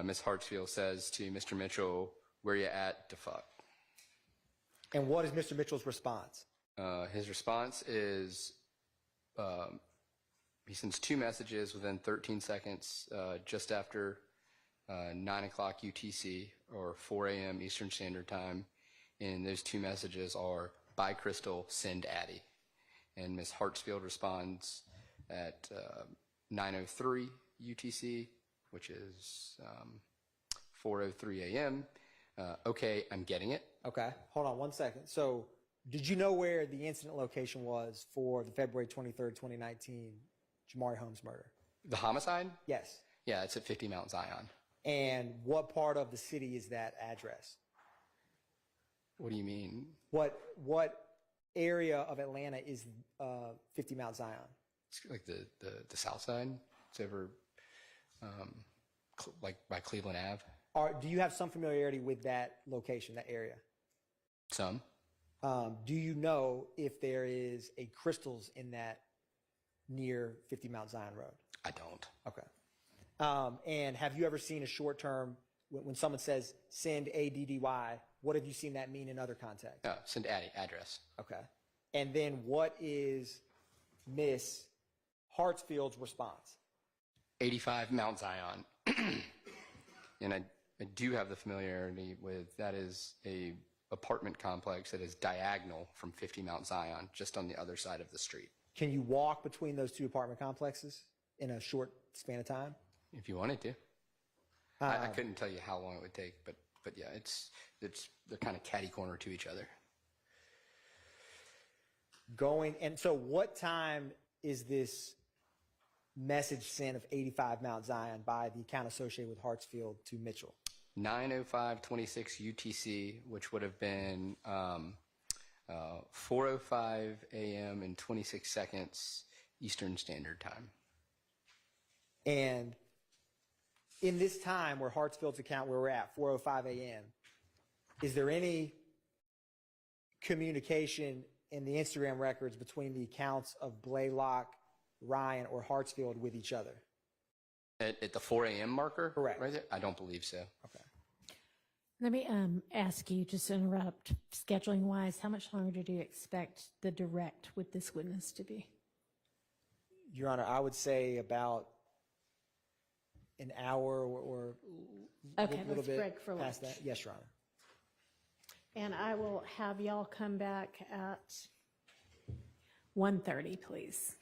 Ms. Hartsfield says to Mr. Mitchell, "Where you at to fuck?" And what is Mr. Mitchell's response? His response is he sends 2 messages within 13 seconds just after 9 o'clock UTC or 4 a.m. Eastern Standard Time. And those 2 messages are, "Bye, Crystal, send Addie." And Ms. Hartsfield responds at 9:03 UTC, which is 4:03 a.m. Okay, I'm getting it. Okay, hold on 1 second. So did you know where the incident location was for the February 23rd, 2019 Jamari Holmes murder? The homicide? Yes. Yeah, it's at 50 Mount Zion. And what part of the city is that address? What do you mean? What area of Atlanta is 50 Mount Zion? It's like the south side. It's over like by Cleveland Ave. Do you have some familiarity with that location, that area? Some. Do you know if there is a Crystals in that near 50 Mount Zion Road? I don't. Okay. And have you ever seen a short term, when someone says send ADDY, what have you seen that mean in other contexts? Send Addie, address. Okay. And then what is Miss Hartsfield's response? 85 Mount Zion. And I do have the familiarity with, that is a apartment complex that is diagonal from 50 Mount Zion, just on the other side of the street. Can you walk between those 2 apartment complexes in a short span of time? If you wanted to. I couldn't tell you how long it would take, but yeah, they're kind of catty corner to each other. And so what time is this message sent of 85 Mount Zion by the account associated with Hartsfield to Mitchell? 9:05:26 UTC, which would have been 4:05 a.m. and 26 seconds Eastern Standard Time. And in this time where Hartsfield's account, where we're at, 4:05 a.m., is there any communication in the Instagram records between the accounts of Blaylock, Ryan, or Hartsfield with each other? At the 4 a.m. marker? Correct. Right there? I don't believe so. Okay. Let me ask you, just to interrupt, scheduling wise, how much longer do you expect the direct with this witness to be? Your Honor, I would say about an hour or a Okay, little let's bit break for past lunch. that. Yes, Your Honor. And I will have y'all come back at 1:30, please.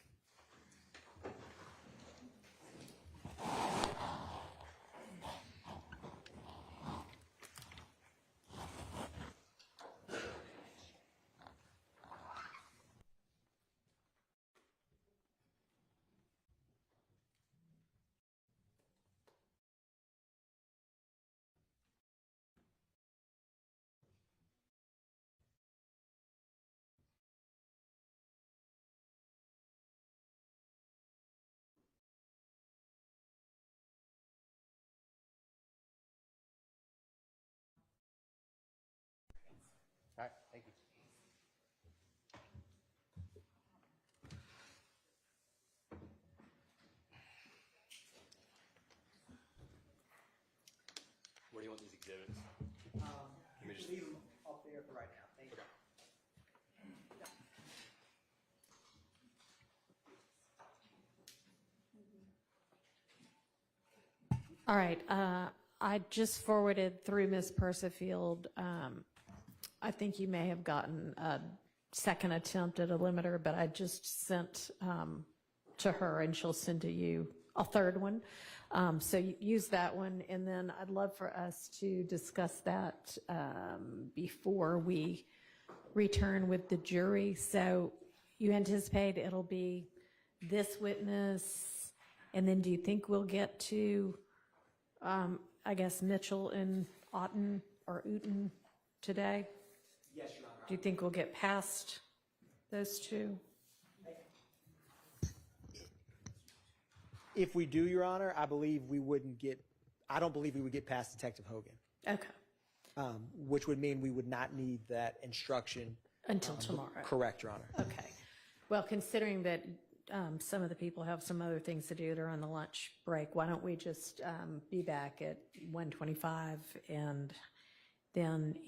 All right, thank you. Where do you want these exhibits? You can leave them up there for right now. Thank you. All right, I just forwarded through Ms. Persifield. I think you may have gotten a second attempt at a limiter, but I just sent to her, and she'll send to you a third one. So use that one, and then I'd love for us to discuss that before we return with the jury. So you anticipate it'll be this witness, and then do you think we'll get to, I guess, Mitchell and Otten or Uten today? Yes, Your Honor. Do you think we'll get past those two? If we do, Your Honor, I don't believe we would get past Detective Hogan. Okay, Which would mean we would not need that instruction. until tomorrow. Correct, Your Honor. Okay. Well, considering that some of the people have some other things to do. They're on the lunch break. Why don't we just be back at 1:25, and then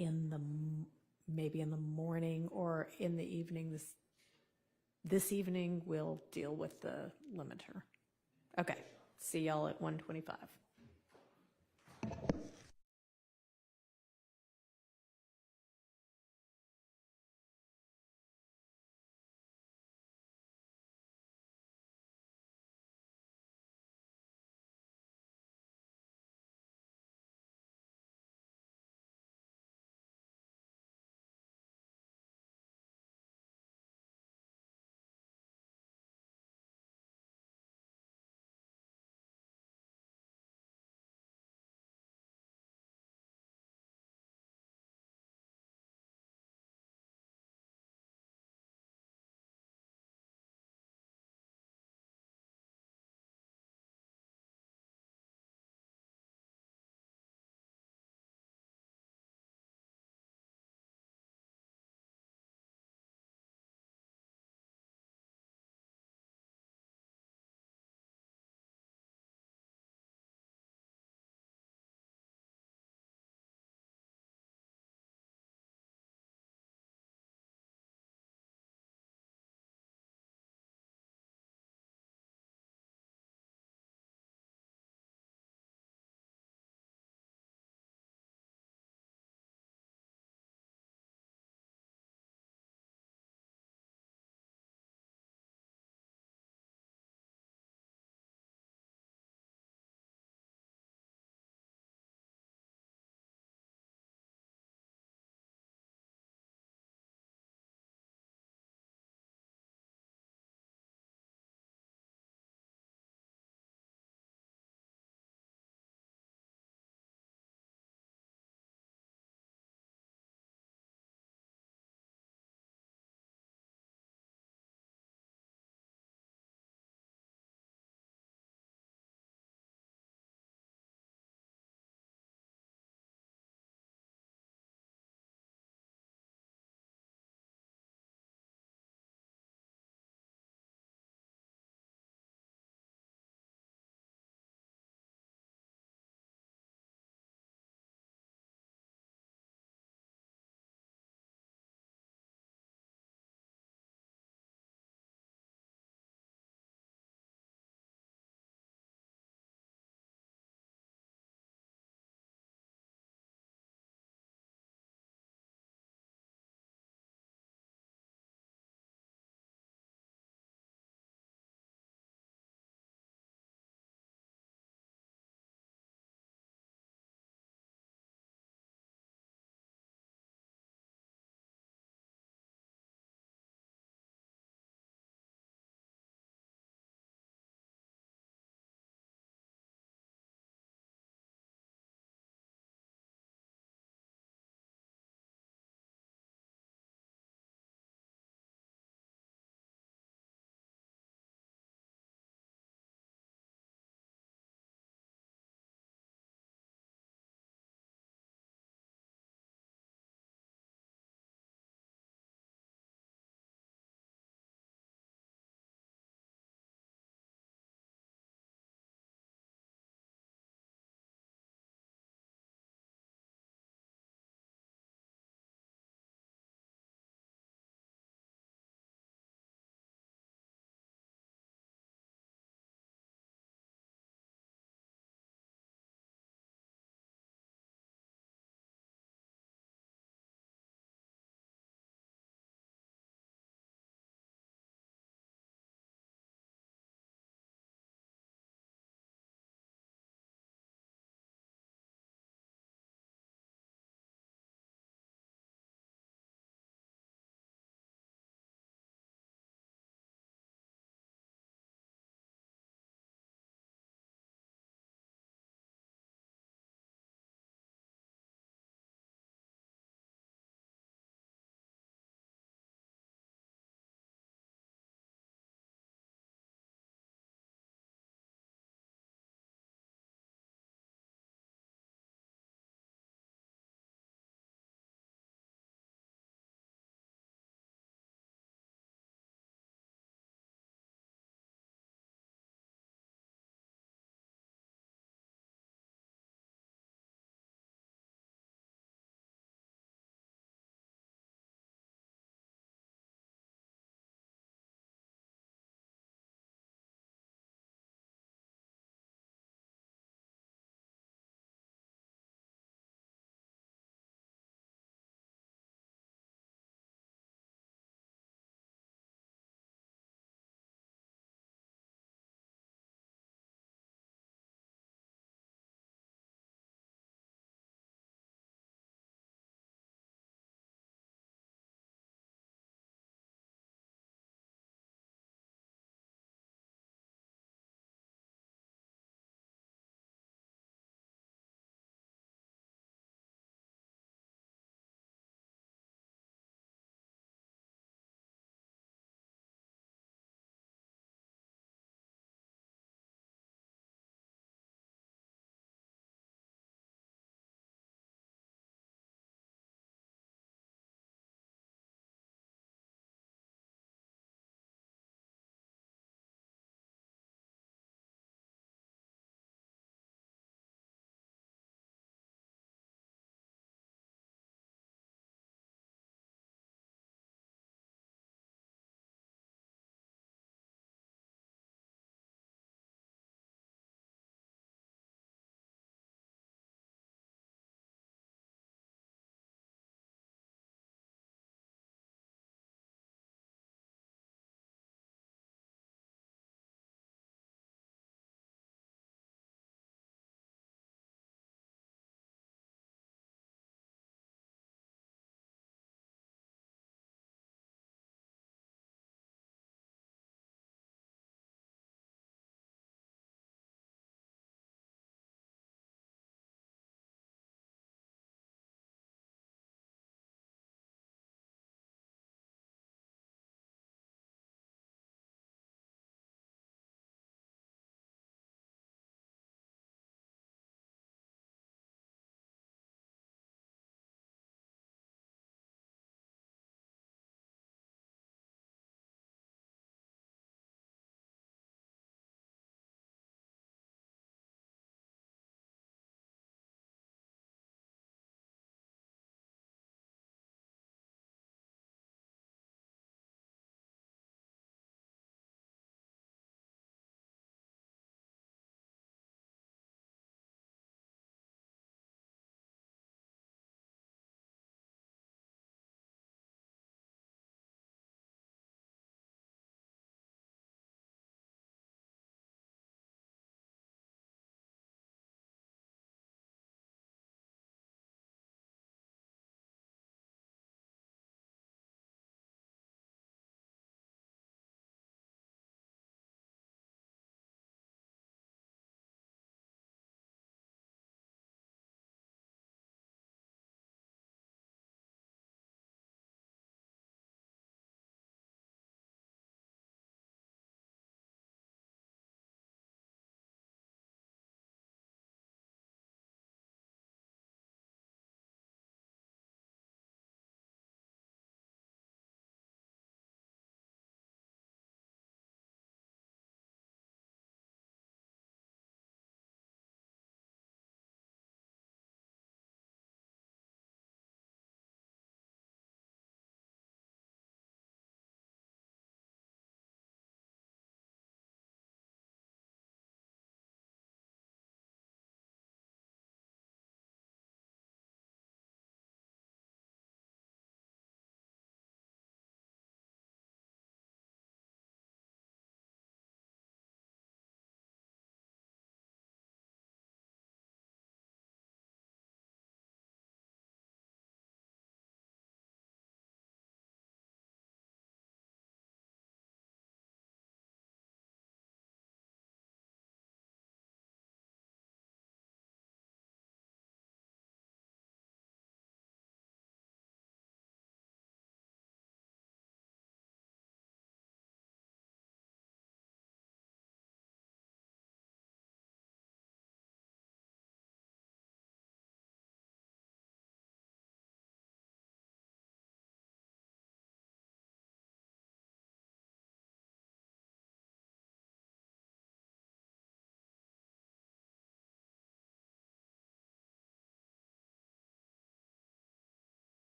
maybe in the morning or in the evening, this evening, we'll deal with the limiter. Okay, see y'all at 1:25.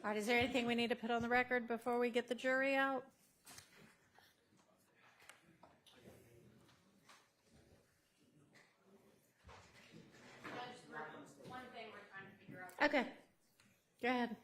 All right, is there anything we need to put on the record before we get the jury out? One thing we're trying to figure out. Okay, go ahead.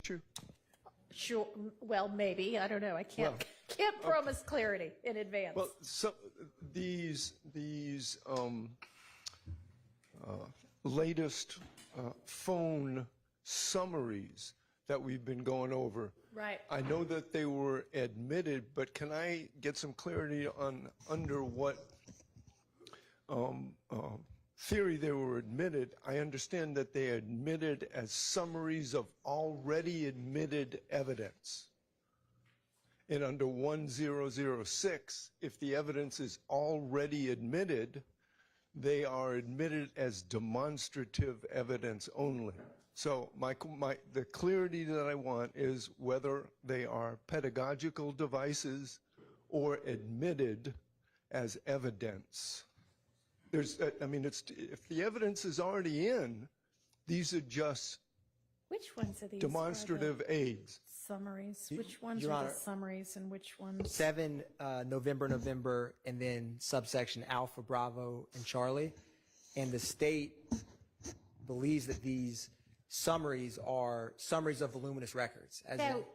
True. Sure, well, maybe, I don't know, I can't promise clarity in advance. Well, so these latest phone summaries that we've been going over. Right. I know that they were admitted, but can I get some clarity on under what theory they were admitted? I understand that they admitted as summaries of already admitted evidence. And under 1006, if the evidence is already admitted, they are admitted as demonstrative evidence only. So the clarity that I want is whether they are pedagogical devices or admitted as evidence. If the evidence is already in, these are just Which ones are these? demonstrative aids. Summaries, which ones Your are Honor. the summaries and which ones? 7, November, and then subsection Alpha, Bravo, and Charlie. And the state believes that these summaries are summaries of voluminous records. As in- So,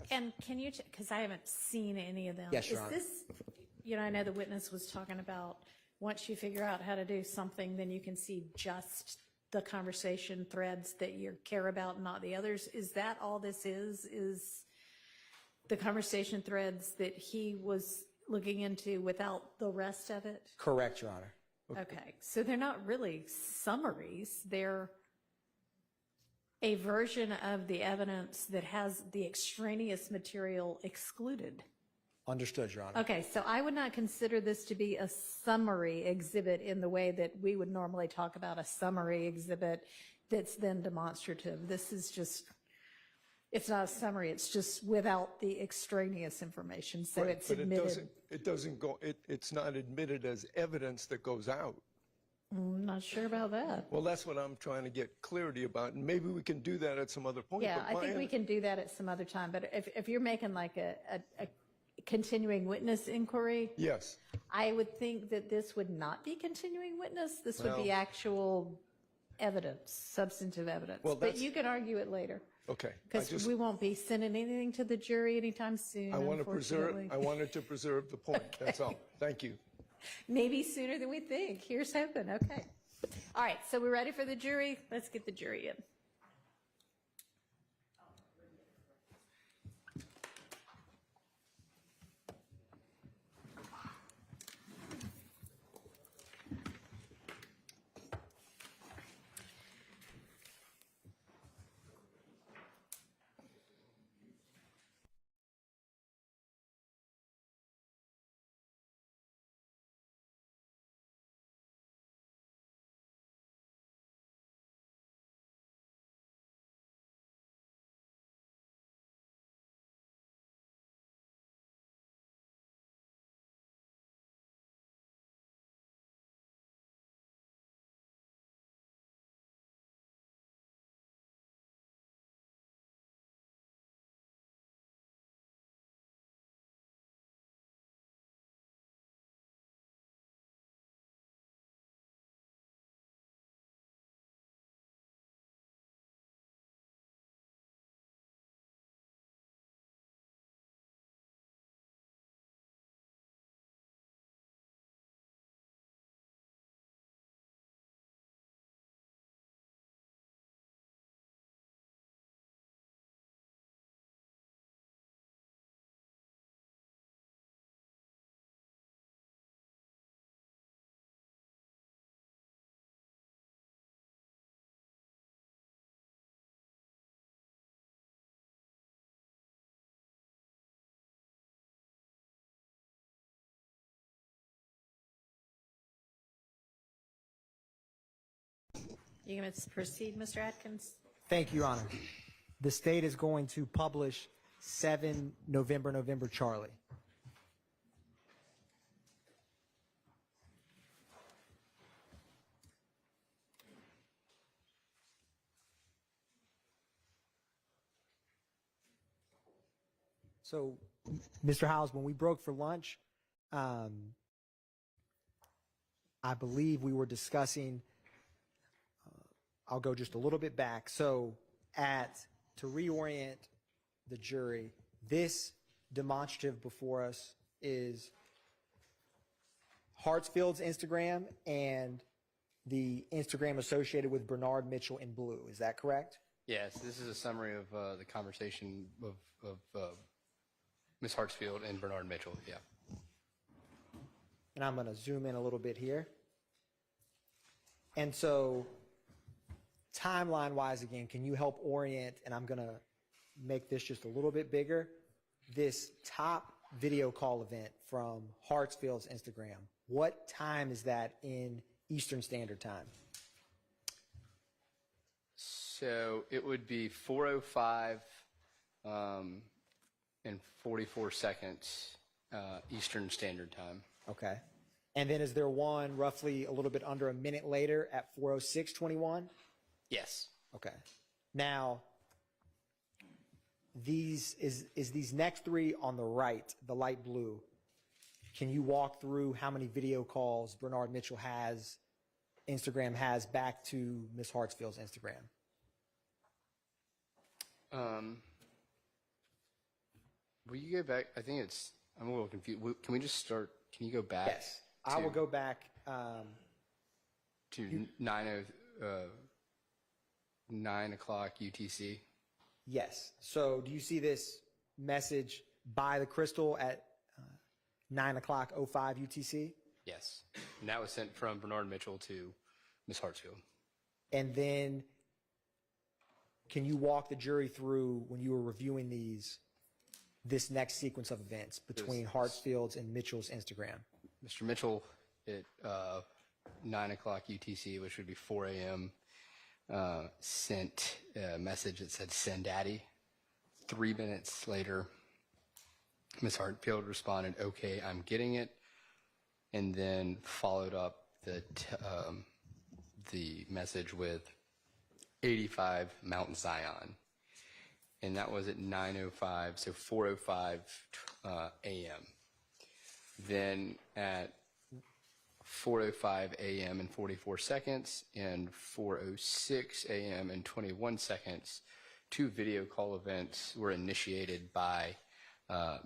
and can you, because I haven't seen any of them. Yes, Your Is Honor. this, I know the witness was talking about, once you figure out how to do something, then you can see just the conversation threads that you care about, not the others. Is that all this is the conversation threads that he was looking into without the rest of it? Correct, Your Honor. Okay, so they're not really summaries, they're a version of the evidence that has the extraneous material excluded. Understood, Your Honor. Okay, so I would not consider this to be a summary exhibit in the way that we would normally talk about a summary exhibit that's then demonstrative. This is just, it's not a summary, it's just without the extraneous information, so Right, it's but admitted. it's not admitted as evidence that goes out. I'm not sure about that. Well, that's what I'm trying to get clarity about, and maybe we can do that at some other point. Yeah, but I my think we can do that at some other time, but if you're making like a continuing witness inquiry, Yes, I would think that this would not be continuing witness. This would be Well- actual evidence, substantive evidence. Well, But that's- you can argue it later, okay. I because just, we won't be sending anything to the jury anytime soon, I want to preserve, unfortunately. I wanted to preserve the point, that's all. Thank you. Maybe sooner than we think. Here's hoping, okay. All right, so we're ready for the jury? Let's get the jury in. You going to proceed, Mr. Atkins? Thank you, Your Honor. The state is going to publish 7 November, Charlie. So, Mr. Howes, when we broke for lunch, I believe we were discussing, I'll go just a little bit back. So at to reorient the jury, this demonstrative before us is Hartsfield's Instagram and the Instagram associated with Bernard Mitchell in blue. Is that correct? Yes, this is a summary of the conversation of Ms. Hartsfield and Bernard Mitchell, yeah. And I'm going to zoom in a little bit here. And so, timeline-wise, again, can you help orient, and I'm going to make this just a little bit bigger, this top video call event from Hartsfield's Instagram? What time is that in Eastern Standard Time? So it would be 4:05 and 44 seconds Eastern Standard Time. Okay. And then is there one roughly a little bit under a minute later at 4:06:21? Yes. Okay. Now, these next three on the right, the light blue, can you walk through how many video calls Bernard Mitchell has, Instagram has back to Ms. Hartsfield's Instagram? Will you go back? I think I'm a little confused. Can we just start? Can you go back? Yes. I will go back to 9 o'clock UTC. Yes. So do you see this message by the Crystal at 9:05 UTC? This. And that was sent from Bernard Mitchell to Ms. Hartsfield. And then can you walk the jury through, when you were reviewing this next sequence of events between Hartsfield's and Mitchell's Instagram? Mr. Mitchell at 9 o'clock UTC, which would be 4 a.m., sent a message that said, "Send Daddy." 3 minutes later, Ms. Hartfield responded, "Okay, I'm getting it," and then followed up the message with 85 Mount Zion. And that was at 9:05, so 4:05 a.m. Then at 4:05 a.m. and 44 seconds and 4:06 a.m. and 21 seconds, 2 video call events were initiated by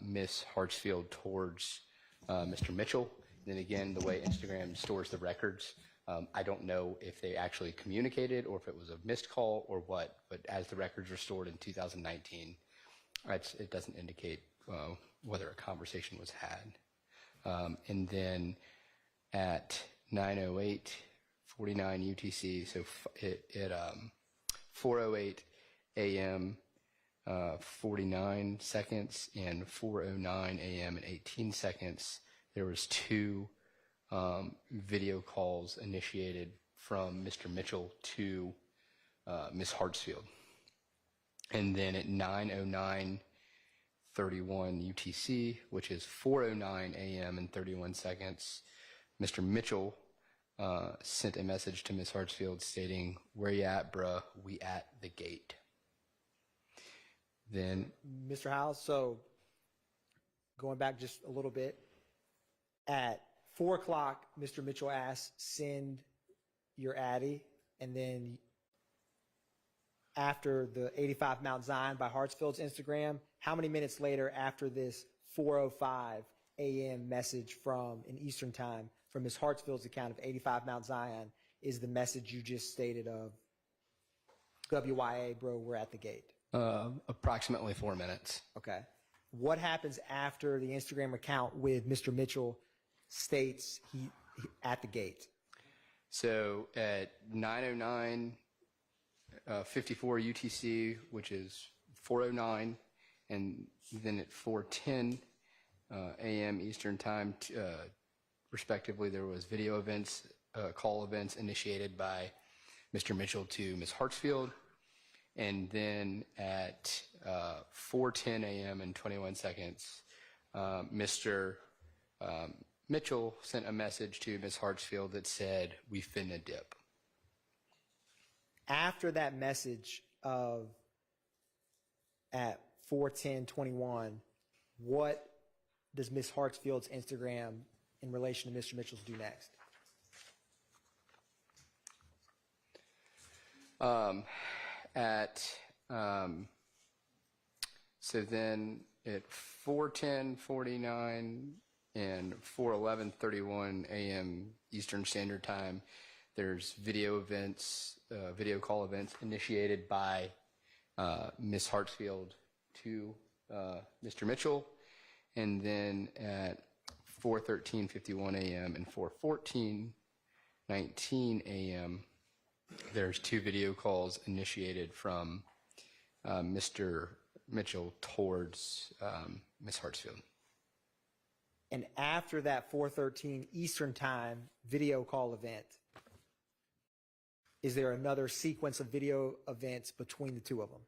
Ms. Hartsfield towards Mr. Mitchell. And then again, the way Instagram stores the records, I don't know if they actually communicated or if it was a missed call or what, but as the records are stored in 2019, it doesn't indicate whether a conversation was had. And then at 9:08:49 UTC, so at 4:08 a.m. 49 seconds and 4:09 a.m. and 18 seconds, there was 2 video calls initiated from Mr. Mitchell to Ms. Hartsfield. And then at 9:09:31 UTC, which is 4:09 a.m. and 31 seconds, Mr. Mitchell sent a message to Ms. Hartsfield stating, "Where you at, bruh? We at the gate." Then, Mr. Howes, so going back just a little bit, at 4 o'clock, Mr. Mitchell asked, "Send your Addy," and then after the 85 Mount Zion by Hartsfield's Instagram, how many minutes later after this 4:05 a.m. message from, in Eastern Time, from Ms. Hartsfield's account of 85 Mount Zion is the message you just stated of, "WYA, bro, we're at the gate"? approximately 4 minutes. Okay. What happens after the Instagram account with Mr. Mitchell states he at the gate? So at 9:09:54 UTC, which is 4:09, and then at 4:10 a.m. Eastern Time, respectively, there was video events, call events initiated by Mr. Mitchell to Ms. Hartsfield. And then at 4:10 a.m. and 21 seconds, Mr. Mitchell sent a message to Ms. Hartsfield that said, "We finna dip." After that message of at 4:10:21, what does Ms. Hartsfield's Instagram in relation to Mr. Mitchell's do next? At So then at 4:10:49 and 4:11:31 a.m. Eastern Standard Time, there's video call events initiated by Ms. Hartsfield to Mr. Mitchell, and then at 4:13:51 a.m. and 4:14:19 a.m. there's 2 video calls initiated from Mr. Mitchell towards Ms. Hartsfield. And after that 4:13 Eastern Time video call event, is there another sequence of video events between the two of them?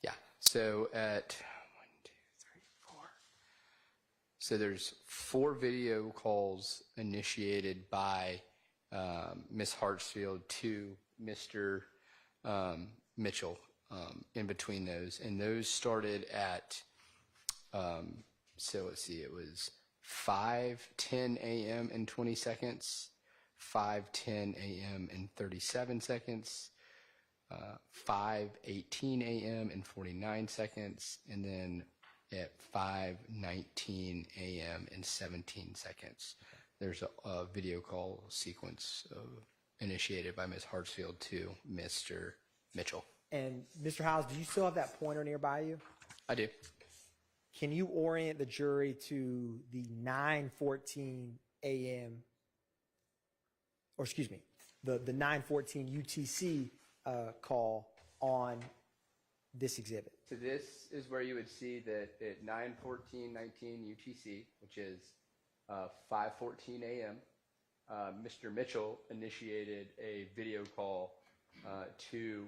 Yeah. So at 1, 2, 3, 4. So there's 4 video calls initiated by Ms. Hartsfield to Mr. Mitchell in between those, and those started at so let's see, it was 5:10 a.m. and 20 seconds, 5:10 a.m. and 37 seconds, 5:18 a.m. and 49 seconds, and then at 5:19 a.m. and 17 seconds. There's a video call sequence initiated by Ms. Hartsfield to Mr. Mitchell. And Mr. Howes, do you still have that pointer nearby you? I do. Can you orient the jury to the 9:14 a.m. or excuse me, the 9:14 UTC call on this exhibit? So this is where you would see that at 9:14:19 UTC, which is 5:14 a.m., Mr. Mitchell initiated a video call to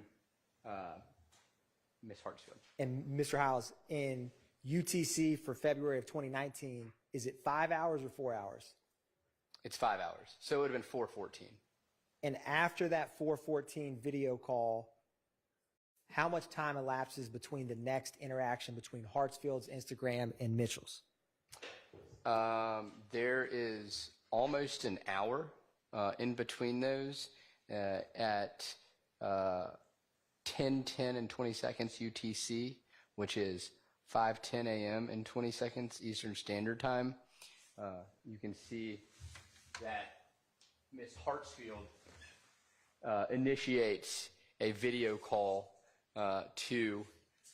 Ms. Hartsfield. And Mr. Howes, in UTC for February of 2019, is it 5 hours or 4 hours? It's 5 hours. So it would have been 4:14. And after that 4:14 video call, how much time elapses between the next interaction between Hartsfield's Instagram and Mitchell's? There is almost an hour in between those at 10:10 and 20 seconds UTC, which is 5:10 a.m. and 20 seconds Eastern Standard Time. You can see that Ms. Hartsfield initiates a video call to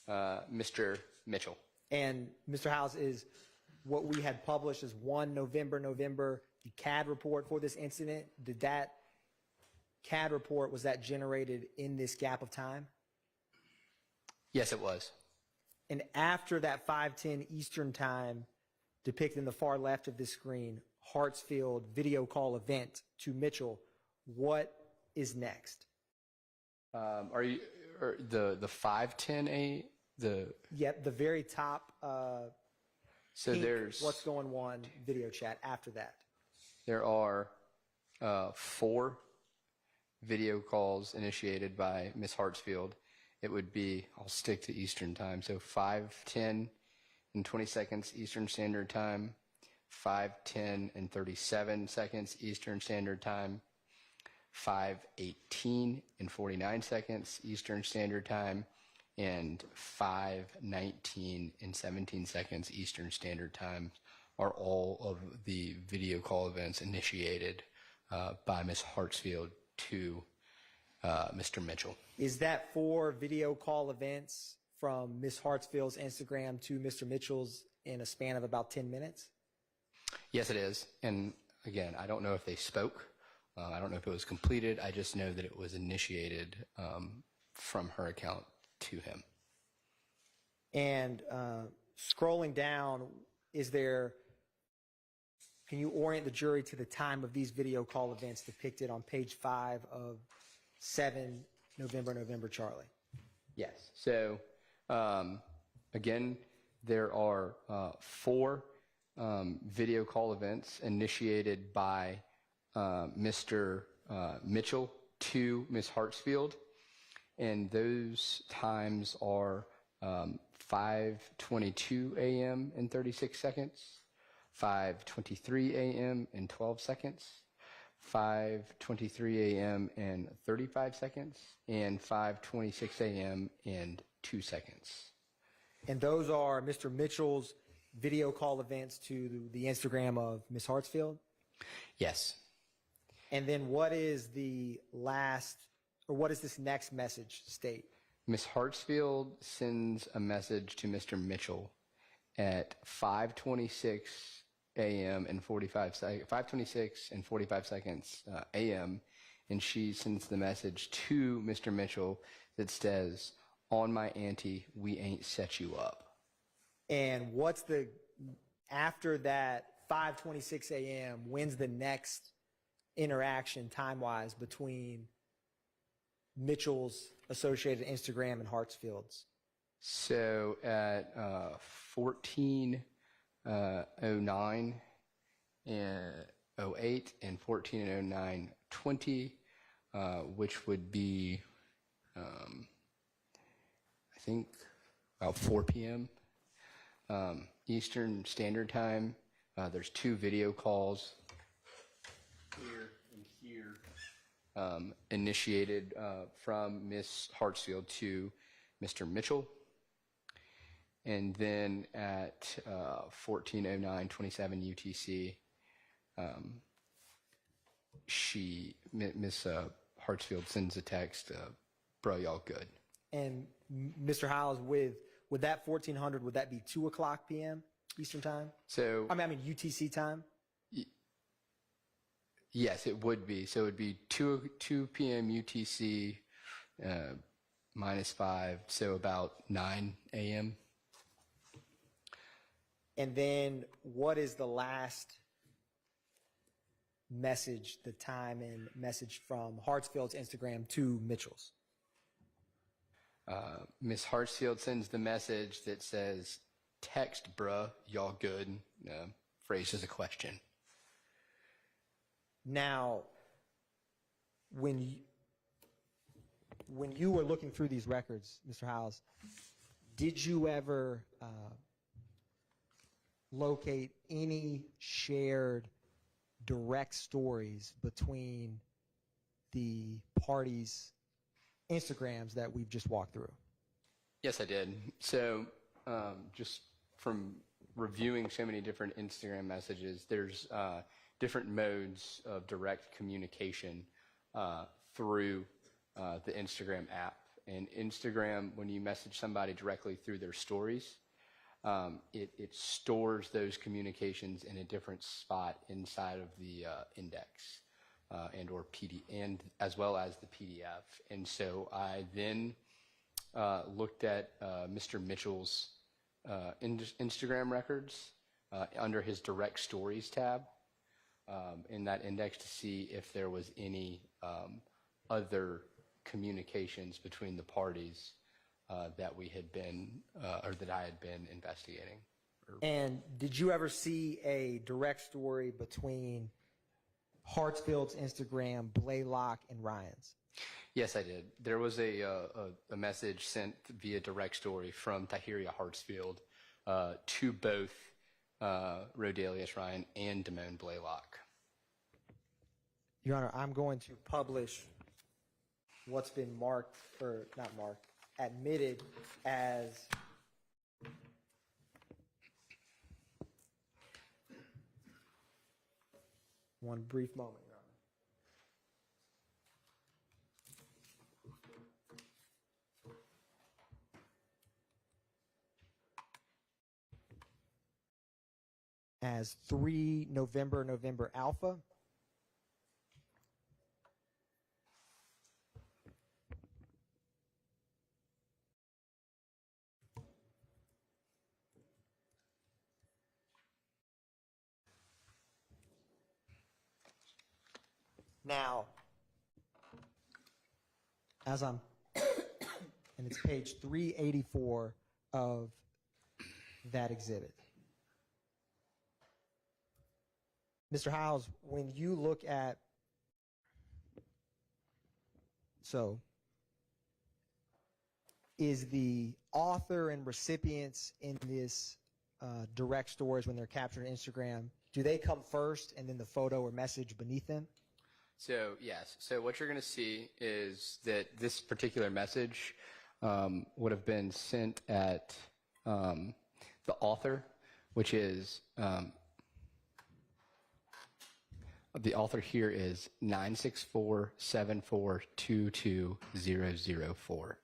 Mr. Mitchell. And Mr. Howes, is what we had published as 1 November, the CAD report for this incident, did that CAD report, was that generated in this gap of time? Yes, it was. And after that 5:10 Eastern Time, depicted in the far left of this screen, Hartsfield video call event to Mitchell, what is next? Are you the 5:10 Yep, the very top So pink there's what's going on video chat after that. There are 4 video calls initiated by Ms. Hartsfield. It would be, I'll stick to Eastern Time, so 5:10 and 20 seconds Eastern Standard Time, 5:10 and 37 seconds Eastern Standard Time, 5:18 and 49 seconds Eastern Standard Time, and 5:19 and 17 seconds Eastern Standard Time are all of the video call events initiated by Ms. Hartsfield to Mr. Mitchell. Is that 4 video call events from Ms. Hartsfield's Instagram to Mr. Mitchell's in a span of about 10 minutes? Yes, it is. And again, I don't know if they spoke. I don't know if it was completed. I just know that it was initiated from her account to him. And scrolling down, can you orient the jury to the time of these video call events depicted on page 5 of 7 November, Charlie? Yes. So again, there are 4 video call events initiated by Mr. Mitchell to Ms. Hartsfield, and those times are 5:22 a.m. and 36 seconds, 5:23 a.m. and 12 seconds, 5:23 a.m. and 35 seconds, and 5:26 a.m. and 2 seconds. And those are Mr. Mitchell's video call events to the Instagram of Ms. Hartsfield? Yes. And then what is the last, or what does this next message state? Ms. Hartsfield sends a message to Mr. Mitchell at 5:26 a.m. and 5:26 and 45 seconds a.m. and she sends the message to Mr. Mitchell that says, "On my auntie, we ain't set you up." And what's the, after that 5:26 a.m., when's the next interaction time-wise between Mitchell's associated Instagram and Hartsfield's? So at 14:09 and 08 and 14:09:20, which would be, I think, about 4 p.m. Eastern Standard Time. There's 2 video calls here and here initiated from Ms. Hartsfield to Mr. Mitchell. And then at 14:09:27 UTC, Miss Hartsfield sends a text, "Bro, y'all good." And Mr. Howes, with that 1400, would that be 2 o'clock p.m. Eastern Time? So I mean UTC time? yes, it would be. So it would be 2 p.m. UTC -5, so about 9 a.m. And then what is the last message, the time and message from Hartsfield's Instagram to Mitchell's? Miss Hartsfield sends the message that says, "Text, bruh, y'all good," phrased as a question. Now, when you were looking through these records, Mr. Howes, did you ever locate any shared direct stories between the parties' Instagrams that we've just walked through? Yes, I did. So just from reviewing so many different Instagram messages, there's different modes of direct communication through the Instagram app. And Instagram, when you message somebody directly through their stories, it stores those communications in a different spot inside of the index and as well as the PDF. And so I then looked at Mr. Mitchell's Instagram records under his direct stories tab in that index to see if there was any other communications between the parties that we had been or that I had been investigating. And did you ever see a direct story between Hartsfield's Instagram, Blaylock, and Ryan's? Yes, I did. There was a message sent via direct story from Tahiria Hartsfield to both Rodelius Ryan and Damone Blaylock. Your Honor, I'm going to publish what's been marked, or not marked, admitted as one brief moment, Your Honor. As 3 November Alpha. Now, as I'm, and it's page 384 of that exhibit. Mr. Howes, when you look at, so, is the author and recipients in this direct stories when they're captured on Instagram, do they come first and then the photo or message beneath them? So yes, so what you're going to see is that this particular message would have been sent at the author, which is the author here is 96474220004.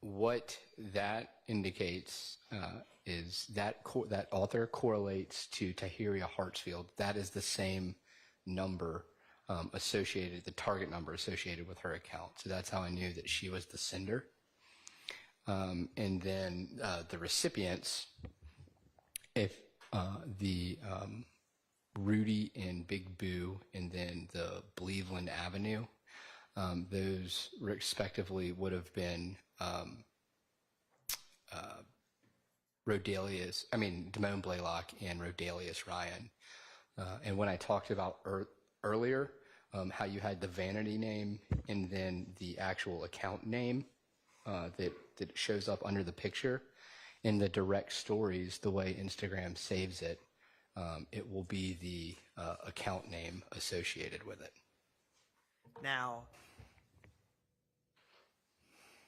What that indicates is that that author correlates to Tahiria Hartsfield. That is the same number associated, the target number associated with her account. So that's how I knew that she was the sender. And then the recipients, if the Rudy and Big Boo, and then the Cleveland Avenue, those respectively would have been Damone Blaylock and Rodelius Ryan. And when I talked about earlier, how you had the vanity name and then the actual account name that shows up under the picture, in the direct stories, the way Instagram saves it, it will be the account name associated with it. Now,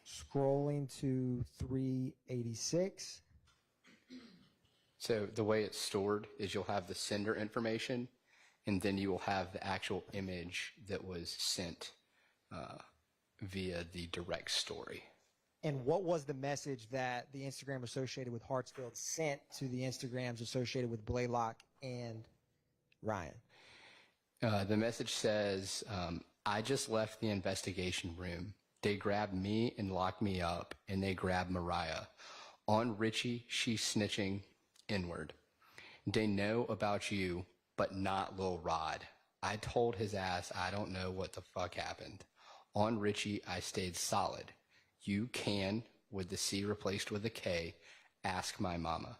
scrolling to 386. So the way it's stored is you'll have the sender information, and then you will have the actual image that was sent via the direct story. And what was the message that the Instagram associated with Hartsfield sent to the Instagrams associated with Blaylock and Ryan? The message says, I just left the investigation room. They grabbed me and locked me up, and they grabbed Mariah. On Richie, she's snitching inward. They know about you, but not Lil Rod. I told his ass I don't know what the fuck happened. On Richie, I stayed solid. You can, with the C replaced with a K, ask my mama.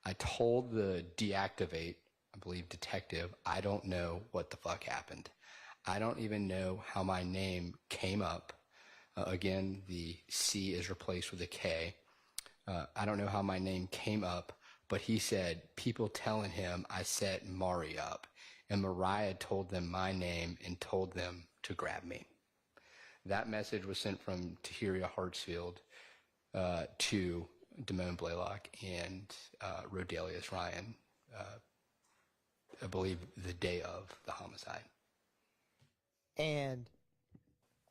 I told the deactivate, I believe detective, I don't know what the fuck happened. I don't even know how my name came up. Again, the C is replaced with a K. I don't know how my name came up, but he said people telling him I set Mari up, and Mariah told them my name and told them to grab me. That message was sent from Tahiria Hartsfield to Damone Blaylock and Rodelius Ryan, I believe the day of the homicide. And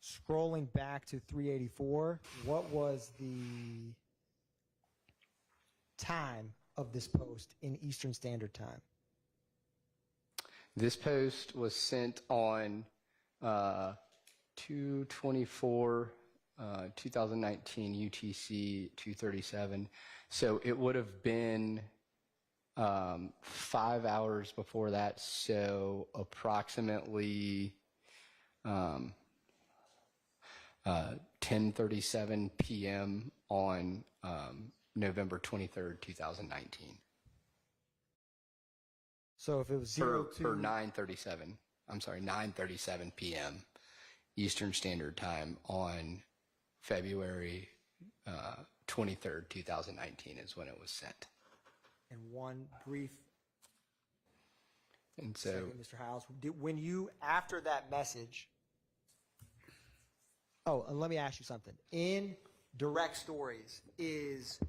scrolling back to 384, what was the time of this post in Eastern Standard Time? This post was sent on 2/24, 2019 UTC 2:37. So it would have been 5 hours before that. So approximately 10:37 p.m. on November 23rd, 2019. So if it was For 02... 9:37 p.m. Eastern Standard Time on February 23rd, 2019 is when it was sent. And one brief And so, second, Mr. Hiles, when you, after that message, let me ask you something. In direct stories, is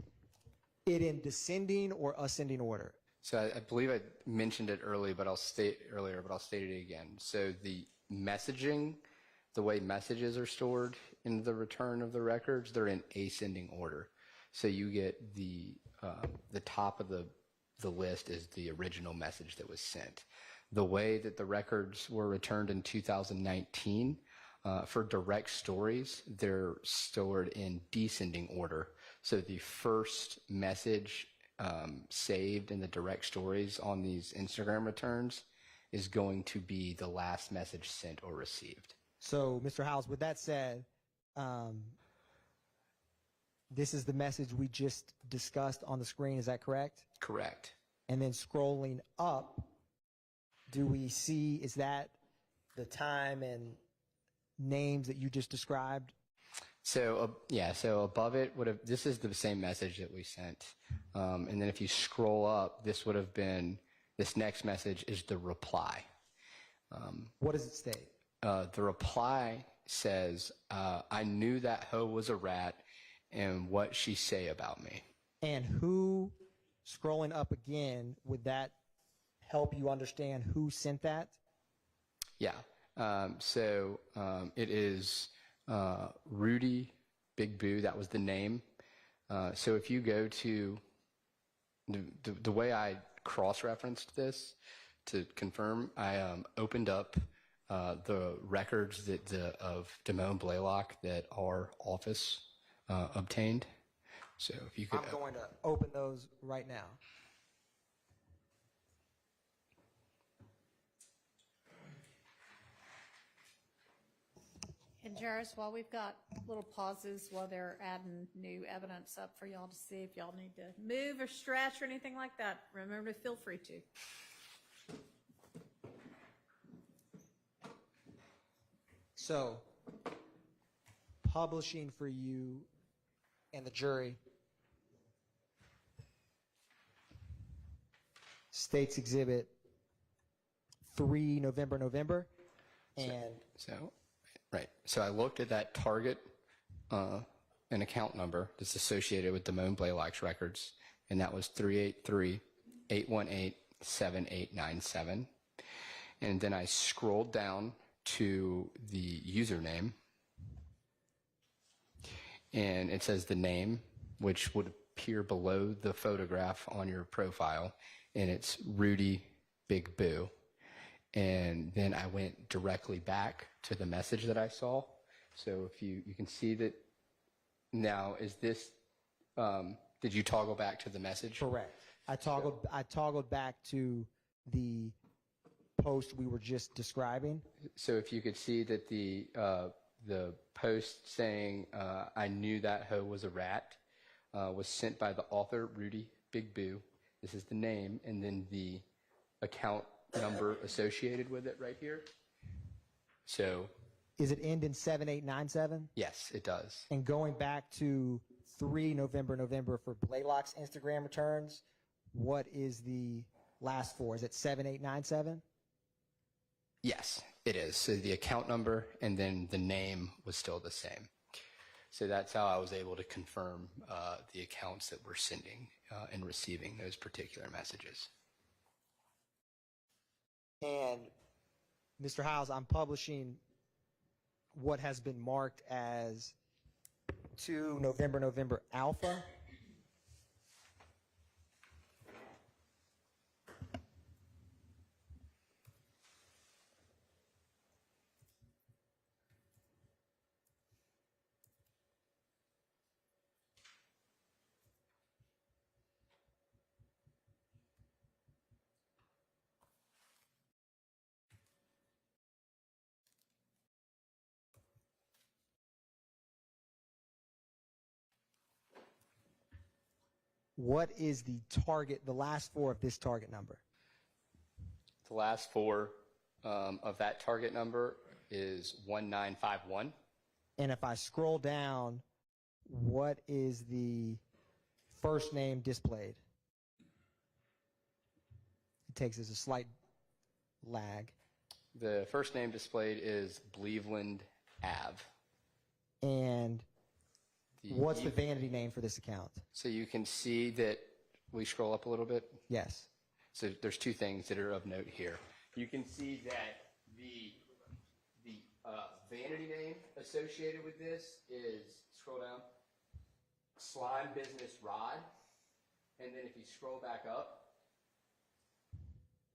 it in descending or ascending order? so I believe I mentioned it earlier, but I'll state it again. So the messaging, the way messages are stored in the return of the records, they're in ascending order. So you get the top of the list is the original message that was sent. The way that the records were returned in 2019, for direct stories, they're stored in descending order. So the first message saved in the direct stories on these Instagram returns is going to be the last message sent or received. So, Mr. Hiles, with that said, this is the message we just discussed on the screen, is that correct? Correct. And then scrolling up, do we see, is that the time and names that you just described? So, so above it this is the same message that we sent. And then if you scroll up, this next message is the reply. What does it state? The reply says, I knew that hoe was a rat, and what she say about me. And who, scrolling up again, would that help you understand who sent that? Yeah. It is Rudy Big Boo. That was the name. So if you go to the way I cross-referenced this to confirm, I opened up the records of Damone Blaylock that our office obtained. So if you could, I'm going to open those right now. And Jairus, while we've got little pauses while they're adding new evidence up for y'all to see, if y'all need to move or stretch or anything like that, remember to feel free to. So, publishing for you and the jury, State's Exhibit 3, November, and right. So I looked at that target an account number that's associated with Damone Blaylock's records, and that was 383-818-7897. And then I scrolled down to the username, and it says the name, which would appear below the photograph on your profile, and it's Rudy Big Boo. And then I went directly back to the message that I saw. So if you can see that now, is this, did you toggle back to the message? correct. I toggled back to the post we were just describing. So if you could see that the post saying, I knew that hoe was a rat, was sent by the author, Rudy Big Boo. This is the name, and then the account number associated with it right here. So, Is it end in 7897? yes, it does. And going back to 3 November for Blaylock's Instagram returns, what is the last four? Is it 7897? Yes, it is. So the account number and then the name was still the same. So that's how I was able to confirm the accounts that were sending and receiving those particular messages. And Mr. Howes, I'm publishing what has been marked as 2 November Alpha. What is the target, the last four of this target number? The last four of that target number is 1951. And if I scroll down, what is the first name displayed? It takes us a slight lag. The first name displayed is Cleveland Ave. And what's the vanity name for this account? So you can see that, we scroll up a little bit. Yes. So there's two things that are of note here. You can see that the vanity name associated with this is, scroll down, Slime Business Rod. And then if you scroll back up,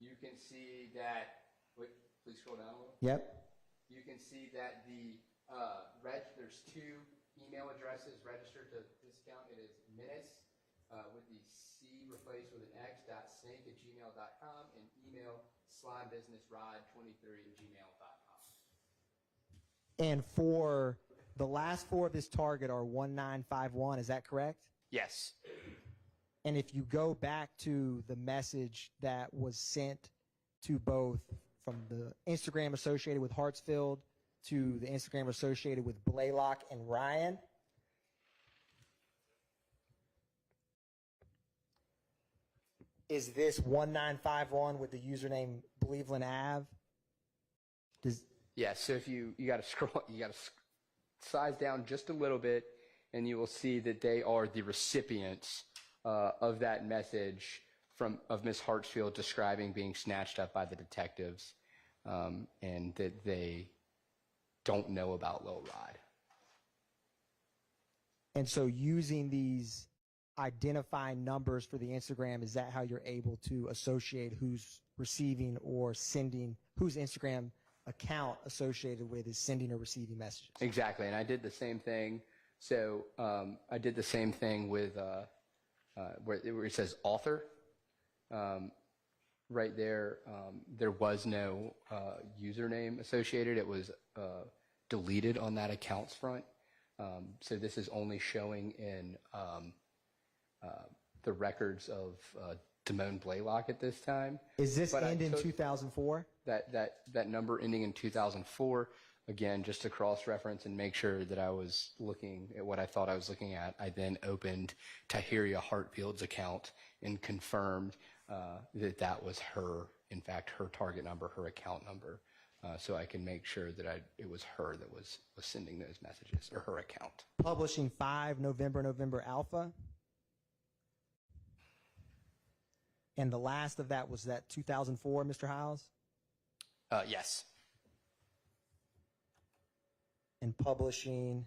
you can see that, wait, please scroll down a little. Yep. You can see that there's two email addresses registered to this account. It is minutes with the C replaced with an X, .snake@gmail.com, and email slimebusinessrod23@gmail.com. And for the last four of this target are 1951, is that correct? Yes. And if you go back to the message that was sent to both from the Instagram associated with Hartsfield to the Instagram associated with Blaylock and Ryan, is this 1951 with the username Cleveland Ave? Yeah, so if you got to scroll, you got to size down just a little bit, and you will see that they are the recipients of that message of Ms. Hartsfield describing being snatched up by the detectives, and that they don't know about Lil Rod. And so using these identifying numbers for the Instagram, is that how you're able to associate who's receiving or sending, whose Instagram account associated with is sending or receiving messages? Exactly, and I did the same thing. So I did the same thing with where it says author. Right there, there was no username associated. It was deleted on that account's front. So this is only showing in the records of Damone Blaylock at this time. Is this end in 2004? That number ending in 2004, again, just to cross-reference and make sure that I was looking at what I thought I was looking at, I then opened Tahiria Hartfield's account and confirmed that that was her, in fact, her target number, her account number, so I can make sure that it was her that was sending those messages, or her account. Publishing 5 November Alpha. And the last of that was that 2004, Mr. Hiles? Yes. And publishing,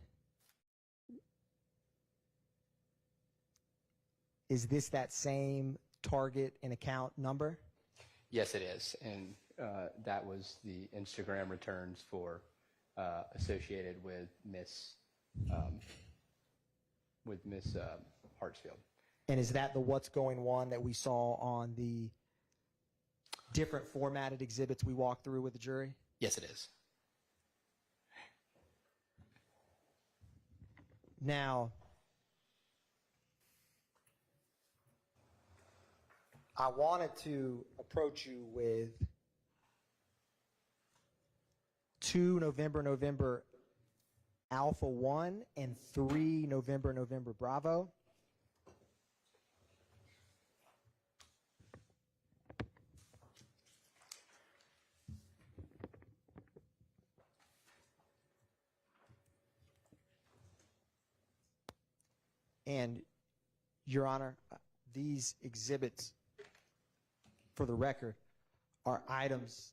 is this that same target and account number? Yes, it is, and that was the Instagram returns for associated with Miss Hartsfield. And is that the what's going on that we saw on the different formatted exhibits we walked through with the jury? Yes, it is. Now, I wanted to approach you with 2 November Alpha 1 and 3 November Bravo. And, Your Honor, these exhibits, for the record, are items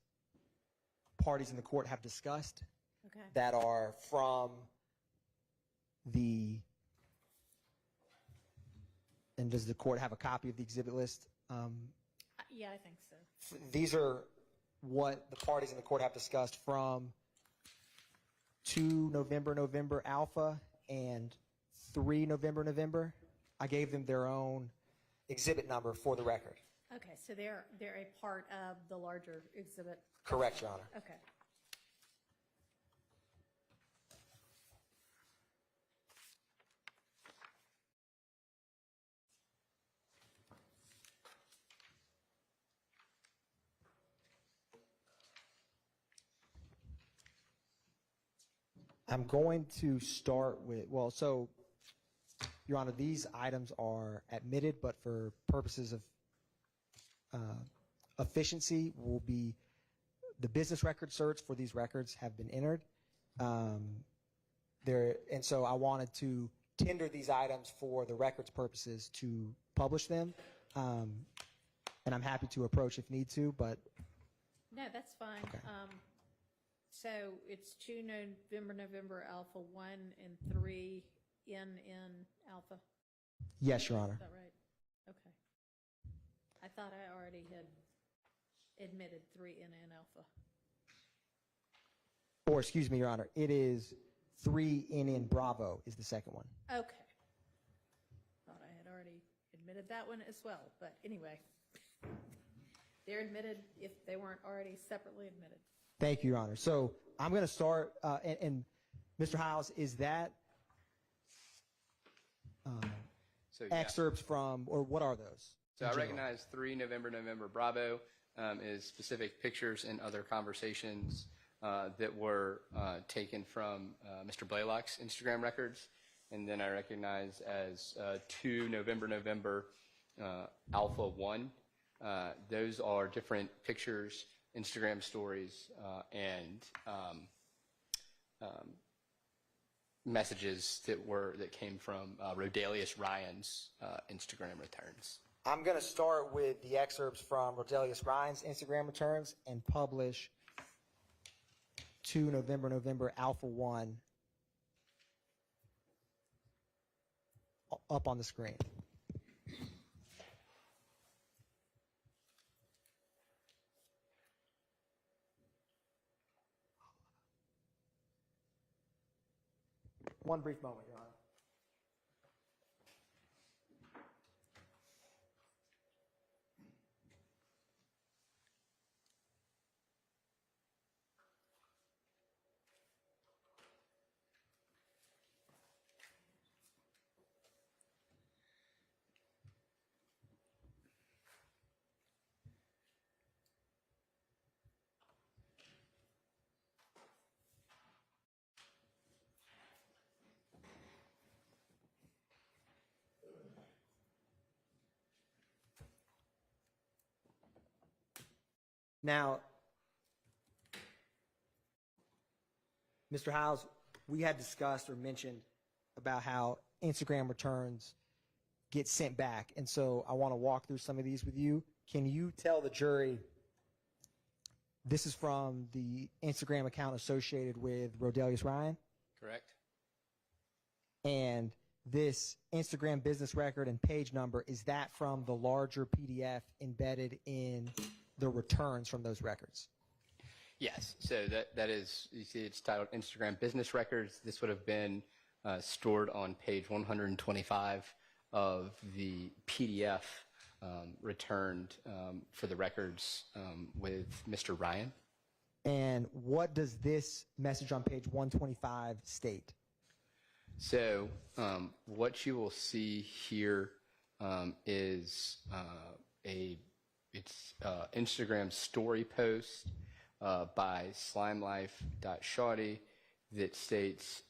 parties in the court have discussed that are from the, and does the court have a copy of the exhibit list? Yeah, I think so. These are what the parties in the court have discussed from 2 November Alpha and 3 November. I gave them their own exhibit number for the record. Okay, so they're a part of the larger exhibit? Correct, Your Honor. Okay. I'm going to start with, well, so, Your Honor, these items are admitted, but for purposes of efficiency, will be the business record certs for these records have been entered. And so I wanted to tender these items for the records purposes to publish them. And I'm happy to approach if need to, but. No, that's fine. Okay. So it's 2 November Alpha 1 and 3 NN Alpha? Yes, Your Honor. Is that right? Okay. I thought I already had admitted 3 NN Alpha. Or, excuse me, Your Honor, it is 3 NN Bravo is the second one. Okay. Thought I had already admitted that one as well, but anyway. They're admitted if they weren't already separately admitted. Thank you, Your Honor. So I'm going to start, and Mr. Hiles, is that excerpts from, or what are those? So I recognize 3 November Bravo is specific pictures and other conversations that were taken from Mr. Blaylock's Instagram records. And then I recognize as 2 November Alpha 1. Those are different pictures, Instagram stories, and messages that came from Rodelius Ryan's Instagram returns. I'm going to start with the excerpts from Rodelius Ryan's Instagram returns and publish 2 November Alpha 1 up on the screen. One brief moment, Your Honor. Now, Mr. Howes, we had discussed or mentioned about how Instagram returns get sent back, and so I want to walk through some of these with you. Can you tell the jury, this is from the Instagram account associated with Rodelius Ryan, Correct? and this Instagram business record and page number, is that from the larger PDF embedded in the returns from those records? Yes. So that is, you see it's titled Instagram Business Records. This would have been stored on page 125 of the PDF returned for the records with Mr. Ryan. And what does this message on page 125 state? So what you will see here is it's Instagram story post by slimelife.shawty that states,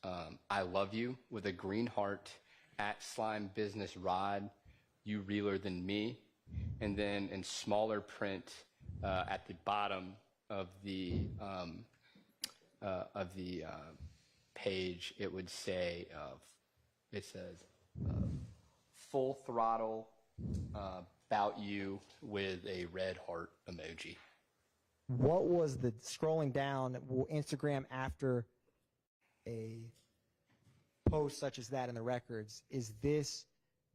I love you, with a green heart, at Slime Business Rod, you realer than me. And then in smaller print at the bottom of the page, it would say, it says, full throttle about you, with a red heart emoji. What was the scrolling down? Will Instagram, after a post such as that in the records, is this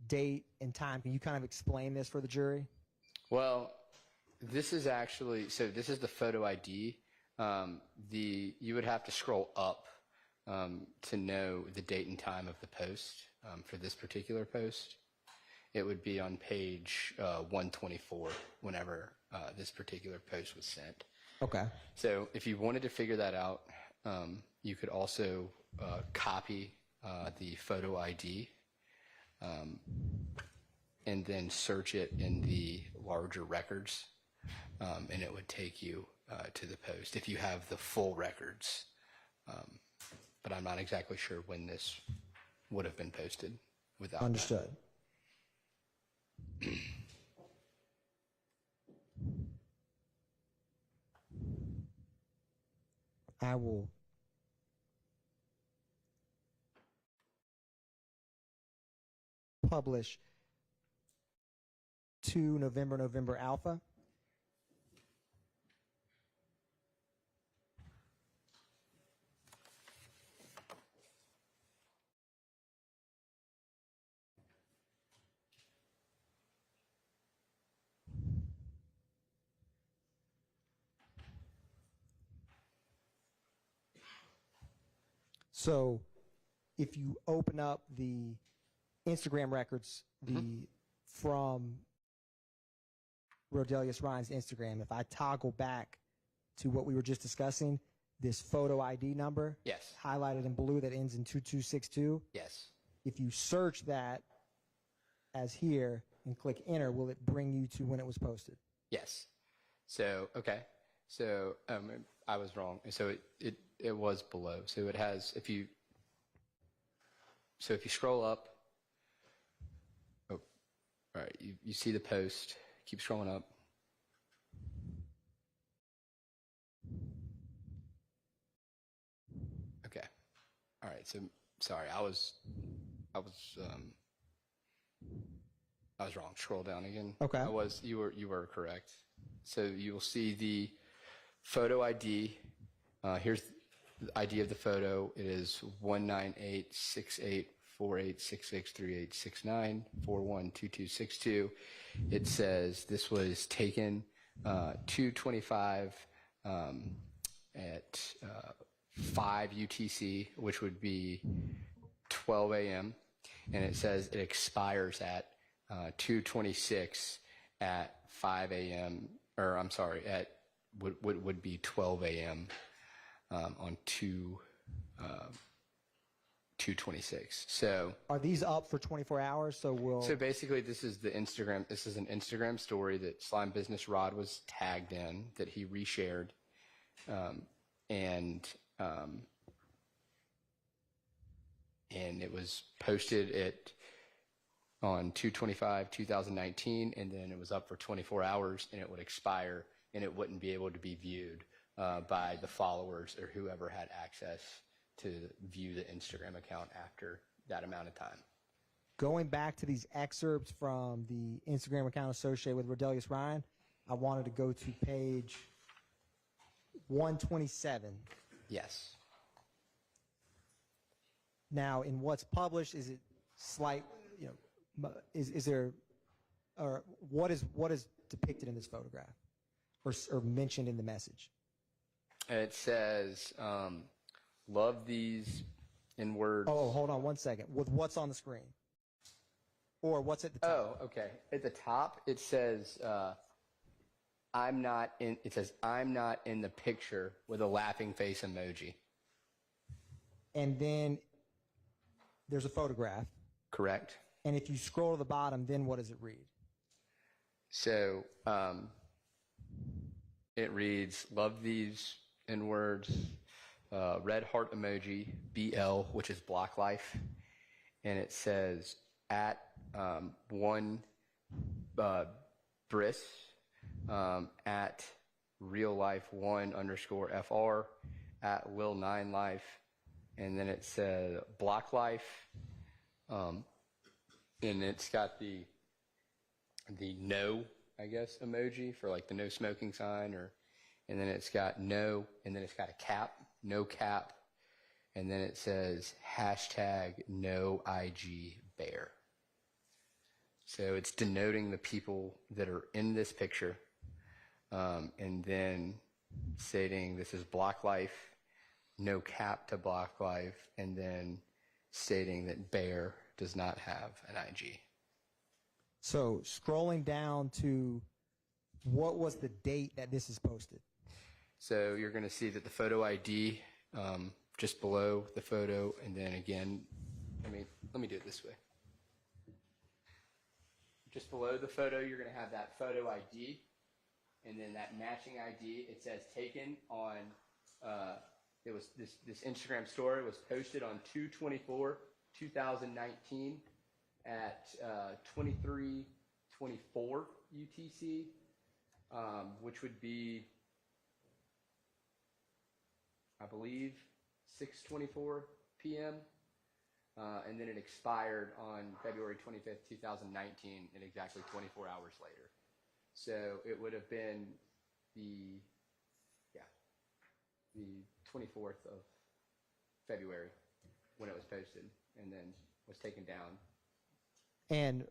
date and time? Can you kind of explain this for the jury? Well, this is actually, so this is the photo ID. You would have to scroll up to know the date and time of the post for this particular post. It would be on page 124 whenever this particular post was sent. Okay. So if you wanted to figure that out, you could also copy the photo ID and then search it in the larger records, and it would take you to the post if you have the full records. But I'm not exactly sure when this would have been posted without Understood. that. I will publish 2 November Alpha. So if you open up the Instagram records, from Rodelius Ryan's Instagram, if I toggle back to what we were just discussing, this photo ID number, Yes. highlighted in blue, that ends in 2262, Yes. if you search that as here and click enter, will it bring you to when it was posted? Yes. So, okay. So I was wrong. So it was below. So it has, if you scroll up, oh, all right, you see the post, keep scrolling up. Okay. All right. So sorry, I was wrong. Scroll down again. Okay. You were correct. So you will see the photo ID. Here's the ID of the photo. It is 1986848663869412262. It says this was taken 2:25 at 5 UTC, which would be 12 a.m. And it says it expires at 2:26 at 5 a.m. Or I'm sorry, at would be 12 a.m. On 2:26. So Are these up for 24 hours? So basically, this is an Instagram story that Slime Business Rod was tagged in that he reshared, and it was posted on 2/25/2019, and then it was up for 24 hours, and it would expire, and it wouldn't be able to be viewed by the followers or whoever had access to view the Instagram account after that amount of time. going back to these excerpts from the Instagram account associated with Rodelius Ryan, I wanted to go to page 127. Yes. Now, in what's published, is it slight, is there, or what is depicted in this photograph or mentioned in the message? It says, love these in words. Oh, hold on one second. With what's on the screen? Or what's at the top? Oh, okay. At the top, it says, I'm not in the picture with a laughing face emoji. And then there's a photograph. Correct. And if you scroll to the bottom, then what does it read? So, it reads, love these in words, red heart emoji, BL, which is Block Life. And it says, at one Briss, at real life 1_FR, at Will9Life, and then it said Block Life, and it's got the no, I guess, emoji for like the no smoking sign, and then it's got no, and then it's got a cap, no cap, and then it says hashtag no IG bear. So it's denoting the people that are in this picture, and then stating this is Block Life, no cap to Block Life, and then stating that bear does not have an IG. So scrolling down to what was the date that this is posted? So you're going to see that the photo ID just below the photo, and then again, let me do it this way. Just below the photo, you're going to have that photo ID, and then that matching ID. It says taken on. It was this Instagram story was posted on 2/24/2019 at 23:24 UTC, which would be, I believe, 6:24 p.m. And then it expired on February 25th, 2019, and exactly 24 hours later. So it would have been the 24th of February when it was posted, and then was taken down. And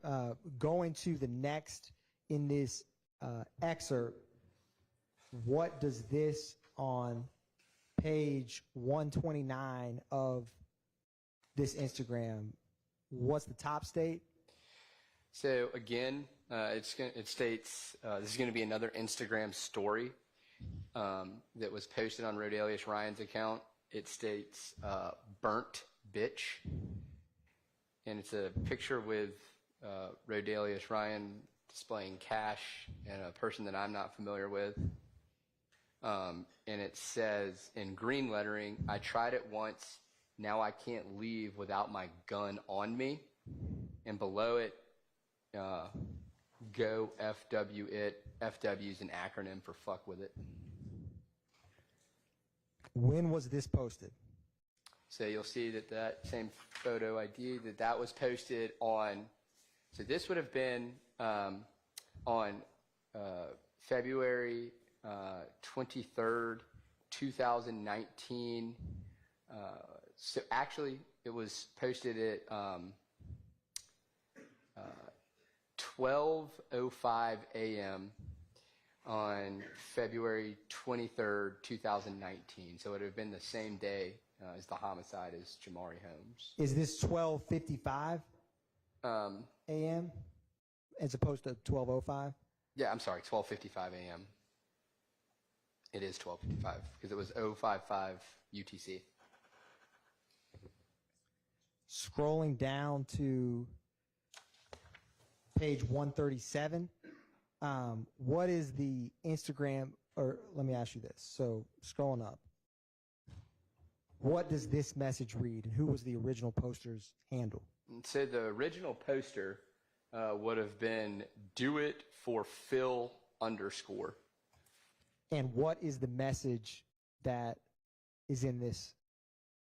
going to the next in this excerpt, what does this on page 129 of this Instagram, what's the top state? So again, it states this is going to be another Instagram story that was posted on Rodelius Ryan's account. It states burnt bitch, and it's a picture with Rodelius Ryan displaying cash and a person that I'm not familiar with. And it says in green lettering, I tried it once, now I can't leave without my gun on me. And below it, go FW it. FW is an acronym for fuck with it. When was this posted? So you'll see that that same photo ID, that was posted on, so this would have been on February 23rd, 2019. So actually, it was posted at 12:05 a.m. on February 23rd, 2019. So it would have been the same day as the homicide as Jamari Holmes. Is this 12:55 a.m. as opposed to 12:05? Yeah, I'm sorry, 12:55 a.m. It is 12:55 because it was 055 UTC. Scrolling down to page 137, what is the Instagram, or let me ask you this. So scrolling up, what does this message read, and who was the original poster's handle? So the original poster would have been "Do It for Phil _." And what is the message that is in this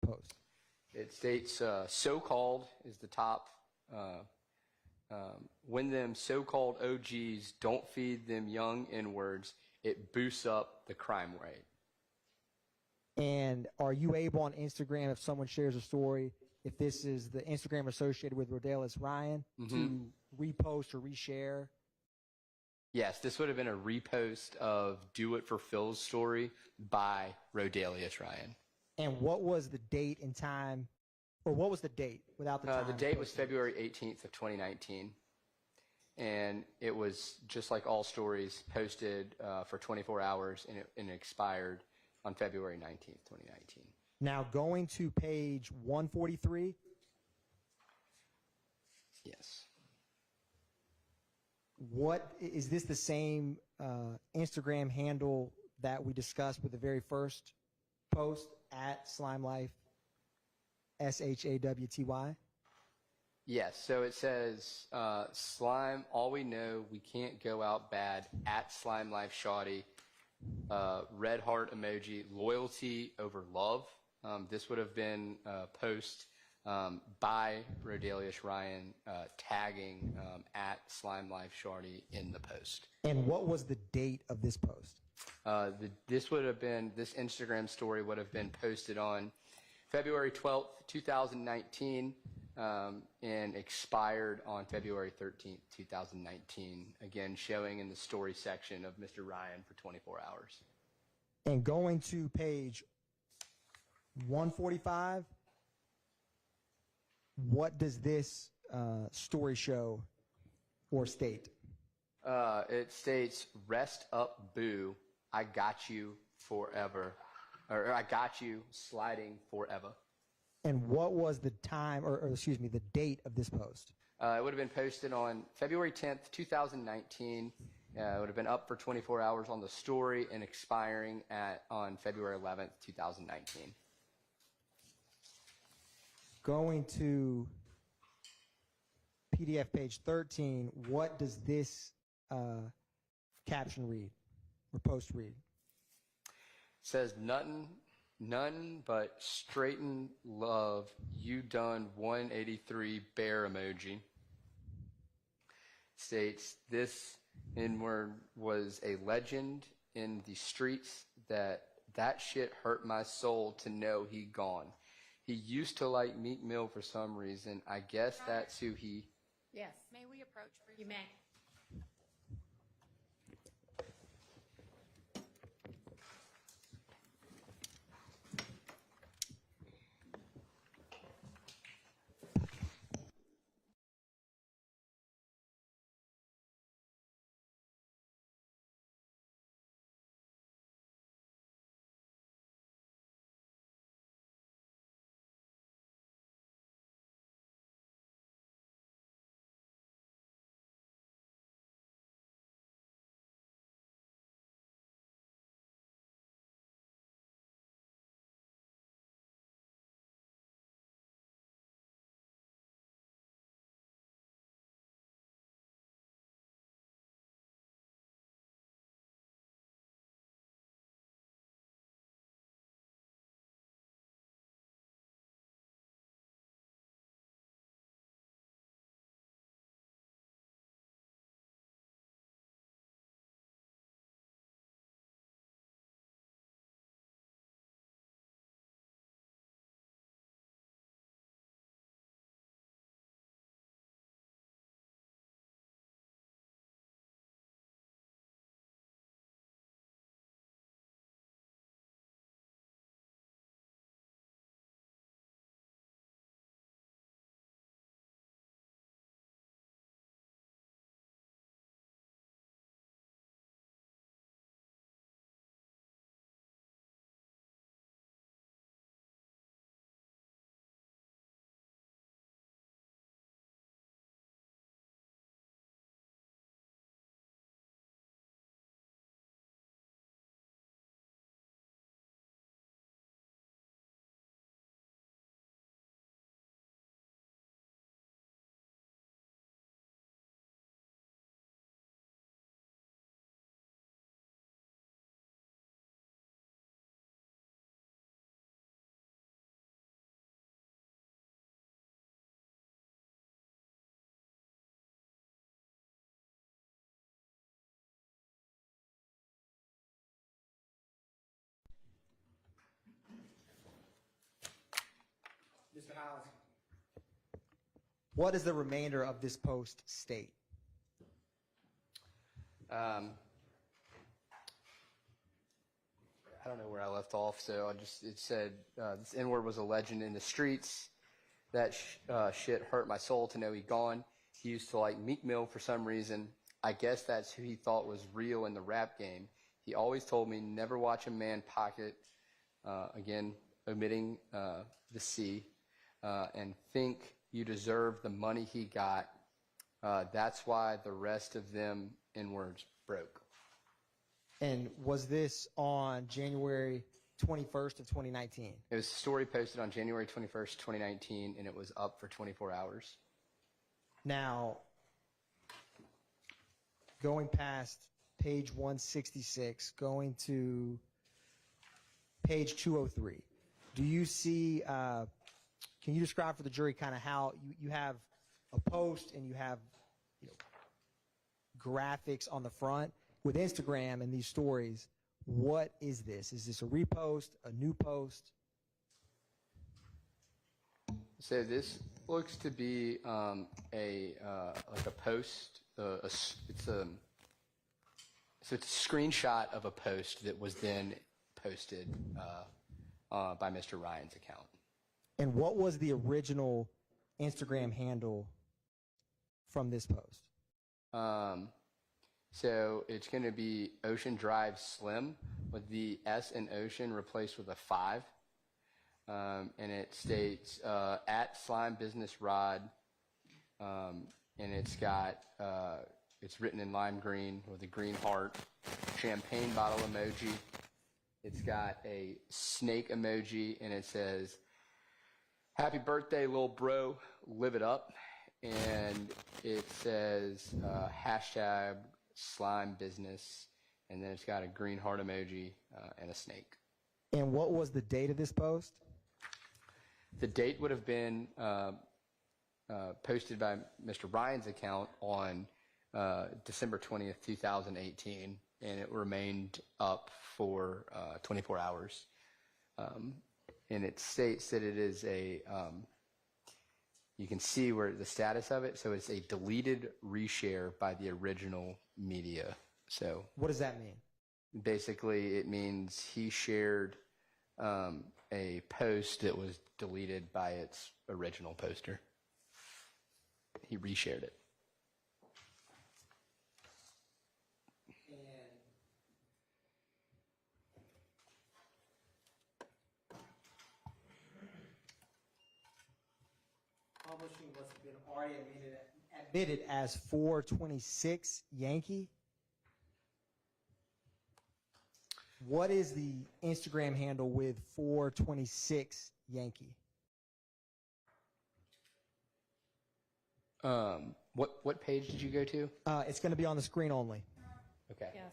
post? It states, so-called is the top. When them so-called OGs don't feed them young N-words, it boosts up the crime rate. And are you able on Instagram, if someone shares a story, if this is the Instagram associated with Rodelius Ryan, to repost or reshare? Yes, this would have been a repost of "Do It for Phil's" story by Rodelius Ryan. And what was the date and time, or what was the date without the time? The date was February 18th of 2019. And it was, just like all stories, posted for 24 hours, and it expired on February 19th, 2019. Now, going to page 143. Yes. What is this, the same Instagram handle that we discussed with the very first post at Slime Life, SHAWTY? Yes, so it says, slime, all we know, we can't go out bad, at Slime Life Shoddy, red heart emoji, loyalty over love. This would have been a post by Rodelius Ryan, tagging at Slime Life Shoddy in the post. And what was the date of this post? This Instagram story would have been posted on February 12th, 2019, and expired on February 13th, 2019, again showing in the story section of Mr. Ryan for 24 hours. And going to page 145, what does this story show or state? It states, "Rest up, boo, I got you forever," or "I got you sliding forever." And what was the time, or excuse me, the date of this post? It would have been posted on February 10th, 2019. It would have been up for 24 hours on the story and expiring on February 11th, 2019. Going to PDF page 13, what does this caption read, or post read? It says, none but straighten love, you done 183 bear emoji. States, this N-word was a legend in the streets, that shit hurt my soul to know he gone. He used to like Meek Mill for some reason. I guess that's who he... Yes. May we approach briefly? You may. What does the remainder of this post state? I don't know where I left off, so it said, this N-word was a legend in the streets. That shit hurt my soul to know he gone. He used to like Meek Mill for some reason. I guess that's who he thought was real in the rap game. He always told me never watch a man pocket, again, omitting the C, and think you deserve the money he got. That's why the rest of them N-words broke. And was this on January 21st of 2019? It was a story posted on January 21st, 2019, and it was up for 24 hours. Now, going past page 166, going to page 203, do you see, can you describe for the jury kind of how you have a post and you have graphics on the front? With Instagram and these stories, what is this? Is this a repost, a new post? So this looks to be like a post. It's a screenshot of a post that was then posted by Mr. Ryan's account. And what was the original Instagram handle from this post? So it's going to be Ocean Drive Slim with the S in Ocean replaced with a 5. And it states at Slime Business Rod. And it's got, it's written in lime green with a green heart, champagne bottle emoji. It's got a snake emoji, and it says, "Happy birthday, little bro, live it up." And it says hashtag slime business, and then it's got a green heart emoji and a snake. And what was the date of this post? The date would have been posted by Mr. Ryan's account on December 20th, 2018, and it remained up for 24 hours. And it states that it is a, you can see where the status of it, so it's a deleted reshare by the original media. So what does that mean? basically it means he shared a post that was deleted by its original poster. He reshared it. Publishing what's been already admitted as 426 Yankee. What is the Instagram handle with 426 Yankee? What page did you go to? It's going to be on the screen only. Okay. Yes.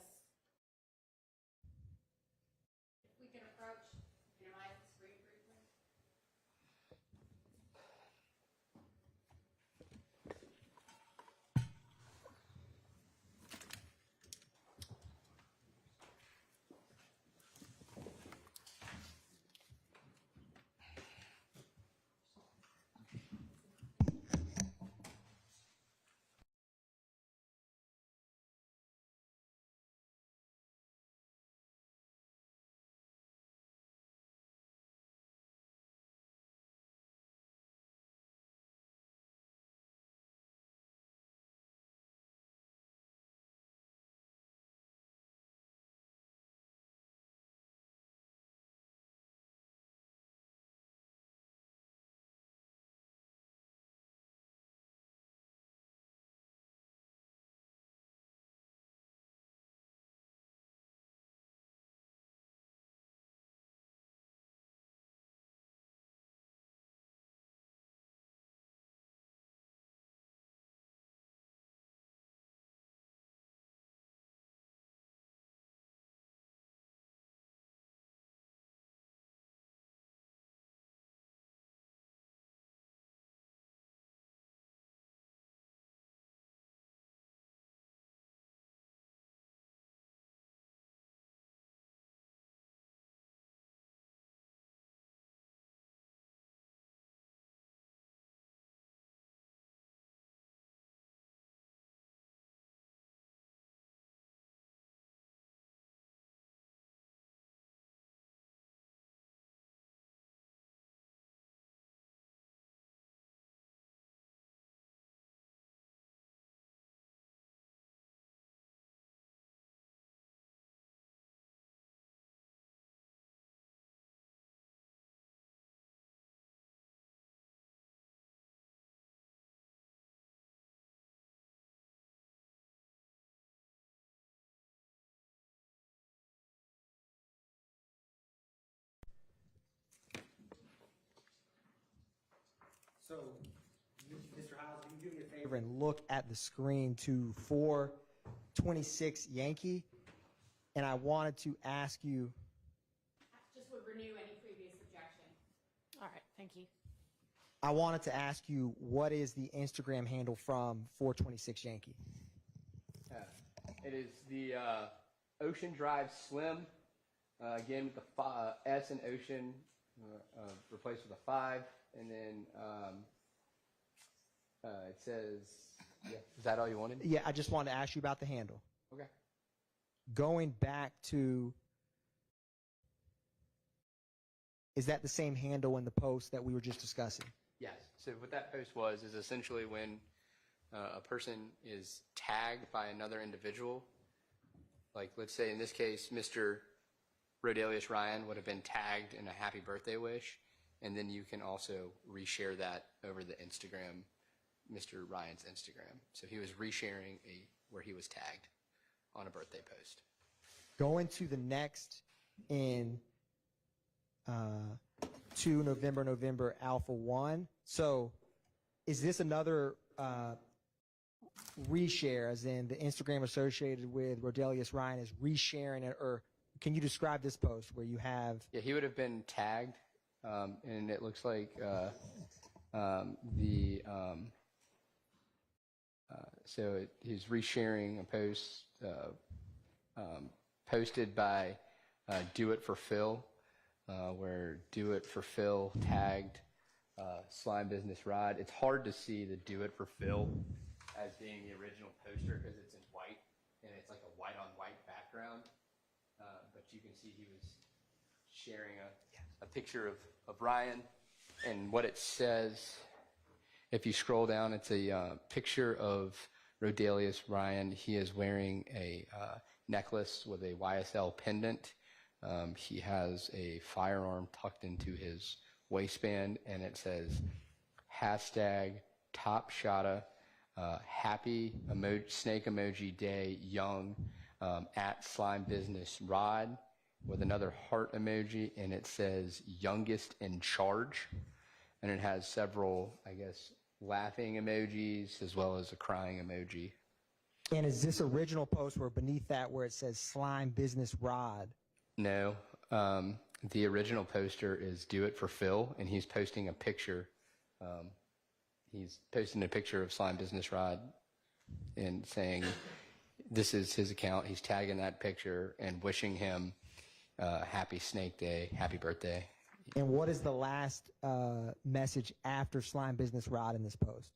So, Mr. Howes, can you do me a favor and look at the screen to 426 Yankee? And I wanted to ask you. Just would renew any previous objection. All right, thank you. I wanted to ask you, what is the Instagram handle from 426 Yankee? It is the Ocean Drive Slim. Again, with the S in Ocean replaced with a 5. And then it says, yeah, is that all you wanted? Yeah, I just wanted to ask you about the handle. Okay. Going back to, is that the same handle in the post that we were just discussing? Yes. So what that post was is essentially when a person is tagged by another individual, like let's say in this case, Mr. Rodelius Ryan would have been tagged in a happy birthday wish, and then you can also reshare that over the Instagram, Mr. Ryan's Instagram. So he was resharing where he was tagged on a birthday post. Going to the next in 2 November Alpha 1. So is this another reshare, as in the Instagram associated with Rodelius Ryan is resharing it, or can you describe this post where you have? Yeah, he would have been tagged, and it looks like he's resharing a post posted by Do It for Phil, where Do It for Phil tagged Slime Business Rod. It's hard to see the Do It for Phil as being the original poster because it's in white and it's like a white on white background. But you can see he was sharing a picture of Ryan, and what it says, if you scroll down, it's a picture of Rodelius Ryan. He is wearing a necklace with a YSL pendant. He has a firearm tucked into his waistband, and it says #TopShotta, happy snake emoji day young, at Slime Business Rod, with another heart emoji, and it says youngest in charge. And it has several, I guess, laughing emojis as well as a crying emoji. And is this original post where beneath that where it says Slime Business Rod? No. The original poster is Do It for Phil, and he's posting a picture. He's posting a picture of Slime Business Rod and saying this is his account. He's tagging that picture and wishing him happy Snake Day, happy birthday. And what is the last message after Slime Business Rod in this post?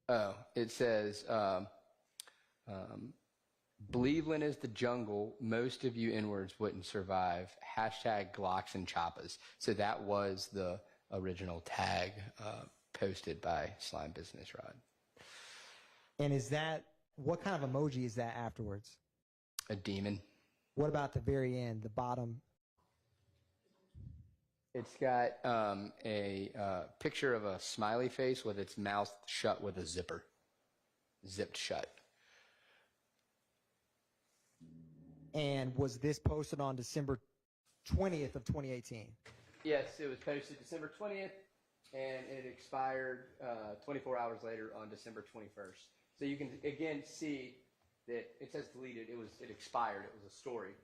Oh, it says, Believeland is the jungle. Most of you inwards wouldn't survive. #Glocks and Choppas. So that was the original tag posted by Slime Business Rod. And is that, what kind of emoji is that afterwards? A demon. What about the very end, the bottom? It's got a picture of a smiley face with its mouth shut with a zipper, zipped shut. And was this posted on December 20th of 2018? Yes, it was posted December 20th, and it expired 24 hours later on December 21st. So you can again see that it says deleted. It expired. It was a story,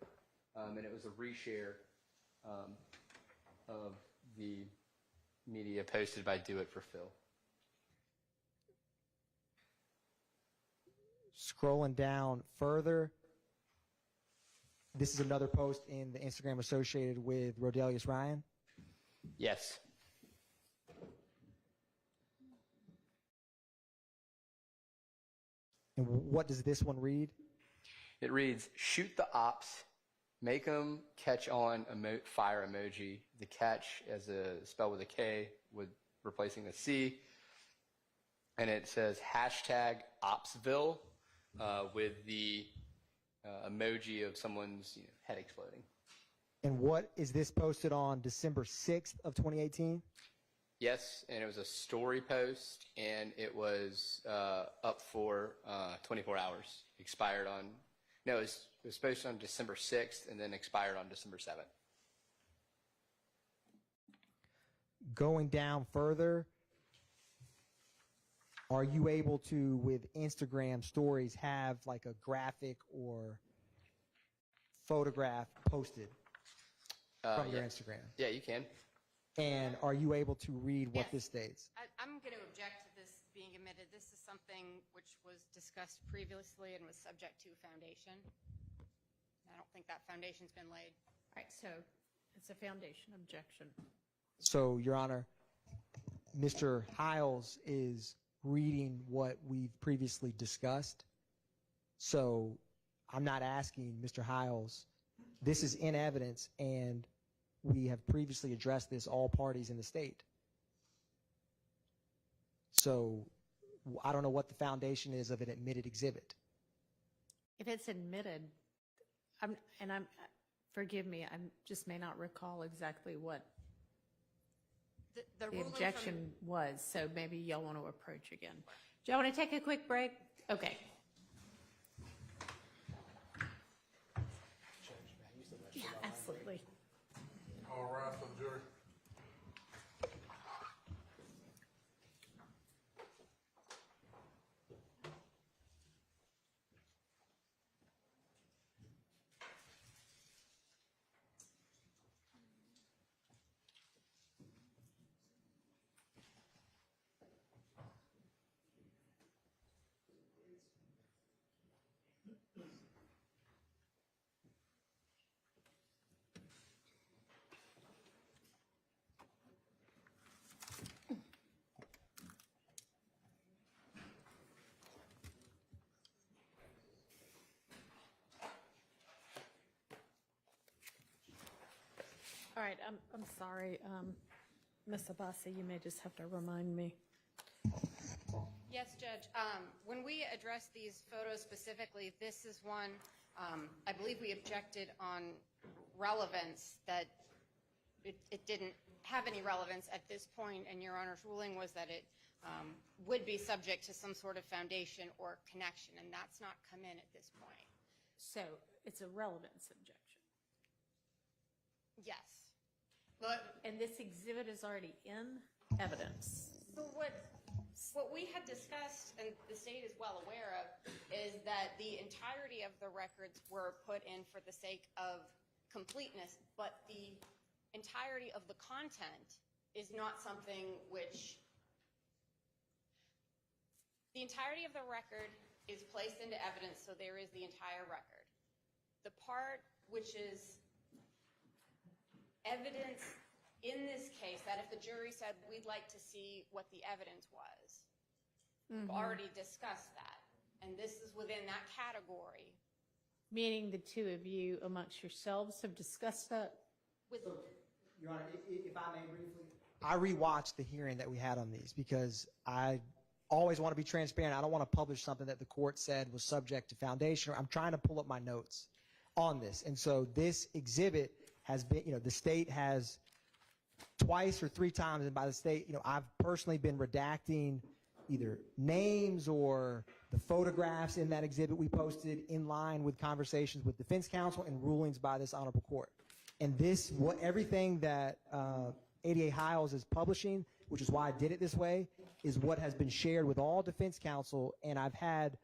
and it was a reshare of the media posted by Do It for Phil. Scrolling down further, this is another post in the Instagram associated with Rodelius Ryan. Yes. And what does this one read? It reads, shoot the ops, make them catch on fire emoji. The catch as a spelled with a K with replacing the C. And it says #Opsville with the emoji of someone's head exploding. And what is this posted on December 6th of 2018? Yes, and it was a story post, and it was up for 24 hours. Expired on, no, it was posted on December 6th and then expired on December 7th. going down further, are you able to, with Instagram stories, have like a graphic or photograph posted from your Instagram? Yeah, you can. And are you able to read what this states? I'm going to object to this being omitted. This is something which was discussed previously and was subject to foundation. I don't think that foundation's been laid. All right, so it's a foundation objection. So, Your Honor, Mr. Hiles is reading what we've previously discussed. So I'm not asking Mr. Hiles. This is in evidence, and we have previously addressed this, all parties in the state. So I don't know what the foundation is of an admitted exhibit. If it's admitted, forgive me, I just may not recall exactly what the objection was, so maybe y'all want to approach again. Do y'all want to take a quick break? Okay. Yeah, absolutely. All right, for the jury. All right, I'm sorry, Ms. Abbasi, you may just have to remind me. Yes, Judge. When we address these photos specifically, this is one, I believe we objected on relevance, that it didn't have any relevance at this point, and Your Honor's ruling was that it would be subject to some sort of foundation or connection, and that's not come in at this point. So it's a relevance objection. Yes. And this exhibit is already in evidence. So what we had discussed, and the state is well aware of, is that the entirety of the records were put in for the sake of completeness, but the entirety of the content is not something which... The entirety of the record is placed into evidence, so there is the entire record. The part which is evidence in this case, that if the jury said, we'd like to see what the evidence was, we've already discussed that, and this is within that category. Meaning the two of you amongst yourselves have discussed that? Your Honor, if I may briefly, I rewatched the hearing that we had on these because I always want to be transparent. I don't want to publish something that the court said was subject to foundation. I'm trying to pull up my notes on this. And so this exhibit has been, the state has twice or three times, and by the state, I've personally been redacting either names or the photographs in that exhibit we posted in line with conversations with defense counsel and rulings by this honorable court. And everything that ADA Hiles is publishing, which is why I did it this way, is what has been shared with all defense counsel, and I've had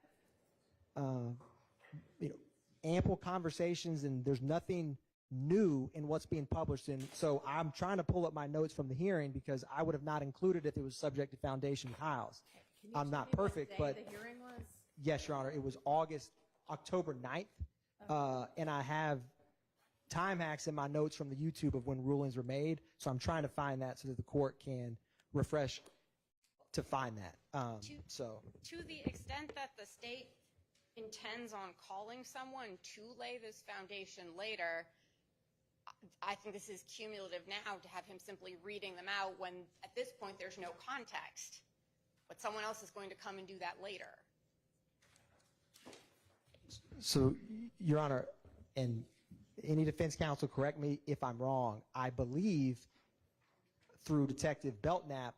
ample conversations, and there's nothing new in what's being published. And so I'm trying to pull up my notes from the hearing because I would have not included if it was subject to foundation with Hiles. I'm not perfect, but the hearing was? Yes, Your Honor, it was October 9th, and I have time hacks in my notes from the YouTube of when rulings were made, so I'm trying to find that so that the court can refresh to find that. To the extent that the state intends on calling someone to lay this foundation later, I think this is cumulative now to have him simply reading them out when at this point there's no context, but someone else is going to come and do that later. So, Your Honor, and any defense counsel, correct me if I'm wrong, I believe through Detective Belknap,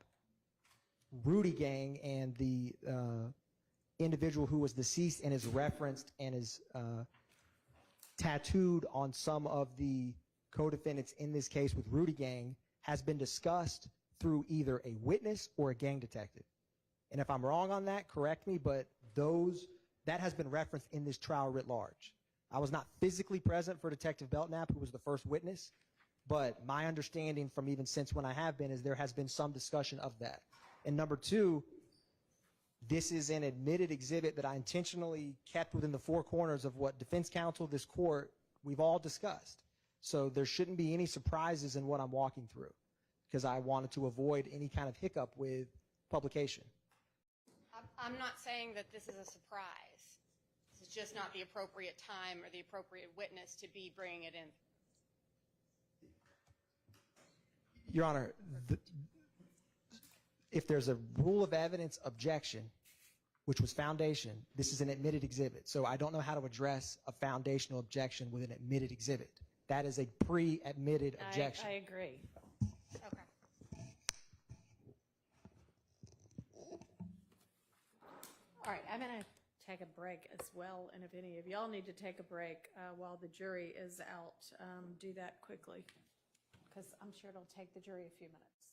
Rudy Gang and the individual who was deceased and is referenced and is tattooed on some of the co-defendants in this case with Rudy Gang has been discussed through either a witness or a gang detective. And if I'm wrong on that, correct me, but that has been referenced in this trial writ large. I was not physically present for Detective Belknap, who was the first witness, but my understanding from even since when I have been is there has been some discussion of that. And number two, this is an admitted exhibit that I intentionally kept within the four corners of what defense counsel, this court, we've all discussed. So there shouldn't be any surprises in what I'm walking through, because I wanted to avoid any kind of hiccup with publication. I'm not saying that this is a surprise. This is just not the appropriate time or the appropriate witness to be bringing it in. Your Honor, if there's a rule of evidence objection, which was foundation, this is an admitted exhibit. So I don't know how to address a foundational objection with an admitted exhibit. That is a pre-admitted objection. I agree. Okay. All right, I'm going to take a break as well, and if any of y'all need to take a break while the jury is out, do that quickly, because I'm sure it'll take the jury a few minutes.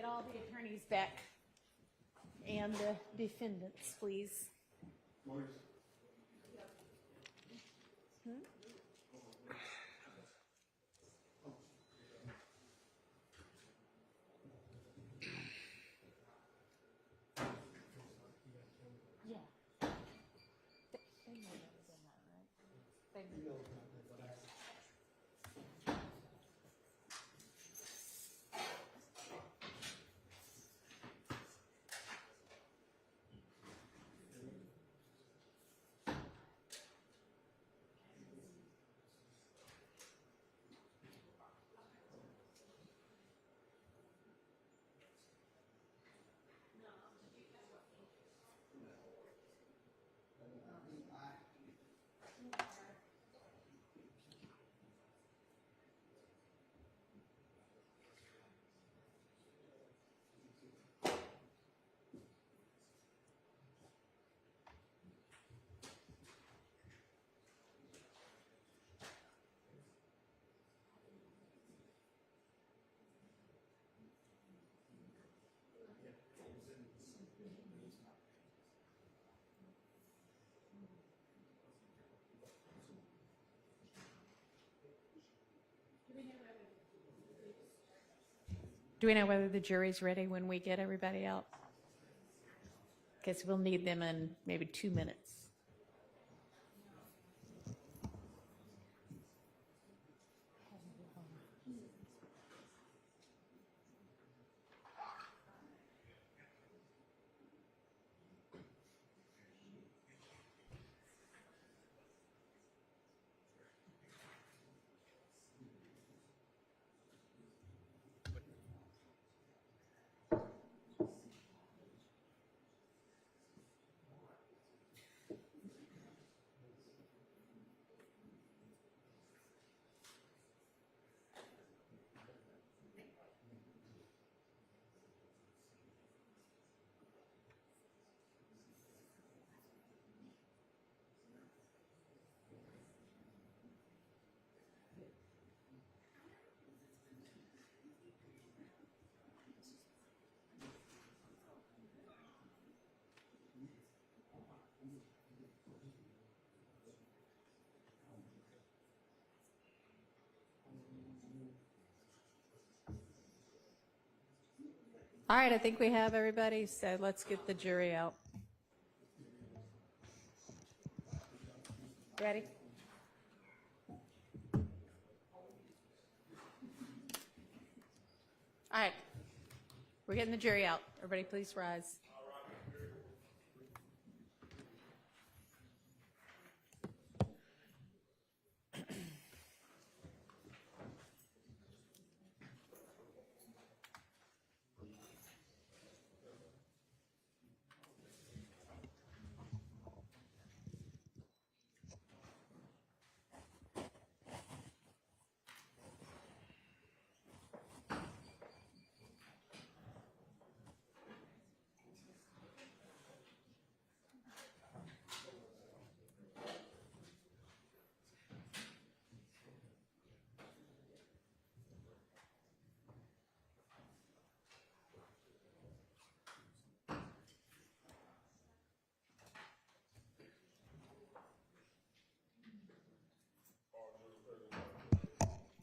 all the attorneys back and the defendants, please. Do we know whether the jury's ready when we get everybody out? Because we'll need them in maybe 2 minutes. All right, I think we have everybody, so let's get the jury out. Ready? All right, we're getting the jury out. Everybody please rise.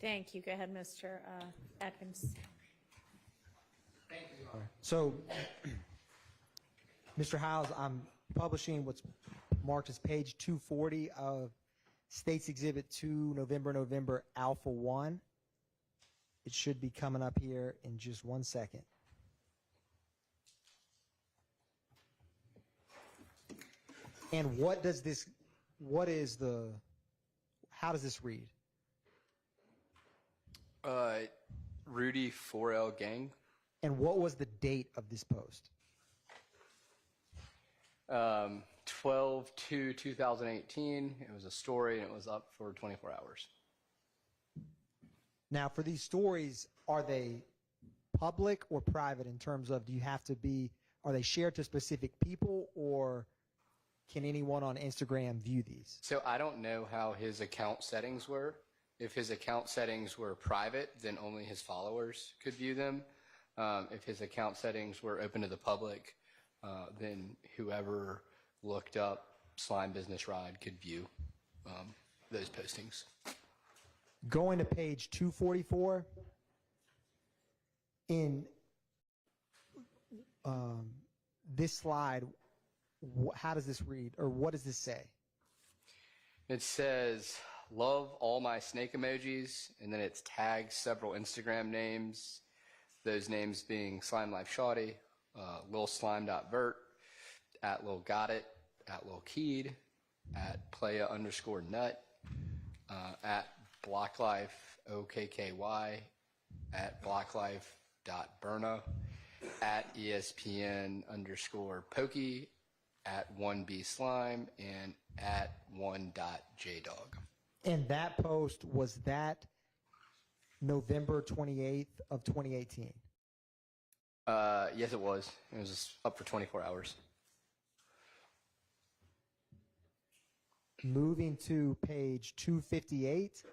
Thank you. Go ahead, Mr. Atkins. So, Mr. Howes, I'm publishing what's marked as page 240 of States Exhibit 2, November Alpha 1. It should be coming up here in just 1 second. And how does this read? Rudy 4L Gang. And what was the date of this post? 12/2/2018. It was a story and it was up for 24 hours. Now, for these stories, are they public or private in terms of are they shared to specific people, or can anyone on Instagram view these? So I don't know how his account settings were. If his account settings were private, then only his followers could view them. If his account settings were open to the public, then whoever looked up Slime Business Ride could view those postings. Going to page 244, in this slide, how does this read, or what does this say? It says, love all my snake emojis, and then it's tagged several Instagram names, those names being Slime Life Shawty, lilslime.vert, at Lil Got It, at Lil Keed, at Playa_nut, at BlockLife OKKY, at BlockLife.Burna, at ESPN_Pokey, at 1BSlime, and at 1.JDog. And that post, was that November 28th of 2018? Yes, it was. It was up for 24 hours. Moving to page 258,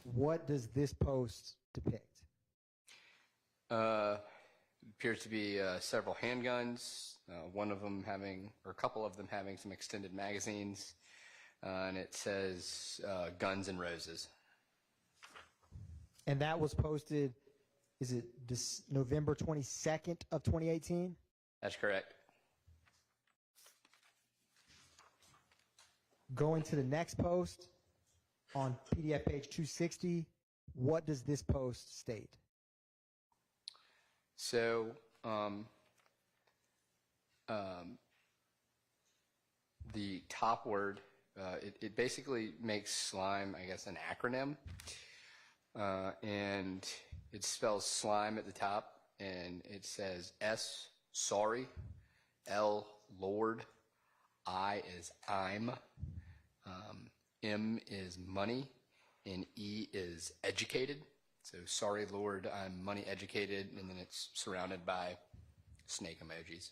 what does this post depict? Appears to be several handguns, one of them having, or a couple of them having some extended magazines, and it says Guns and Roses. And that was posted, is it November 22nd of 2018? That's correct. Going to the next post on PDF page 260, what does this post state? So, the top word, it basically makes slime, I guess, an acronym, and it spells slime at the top, and it says S, sorry, L, Lord, I is I'm, M is money, and E is educated. So, sorry, Lord, I'm money educated, and then it's surrounded by snake emojis.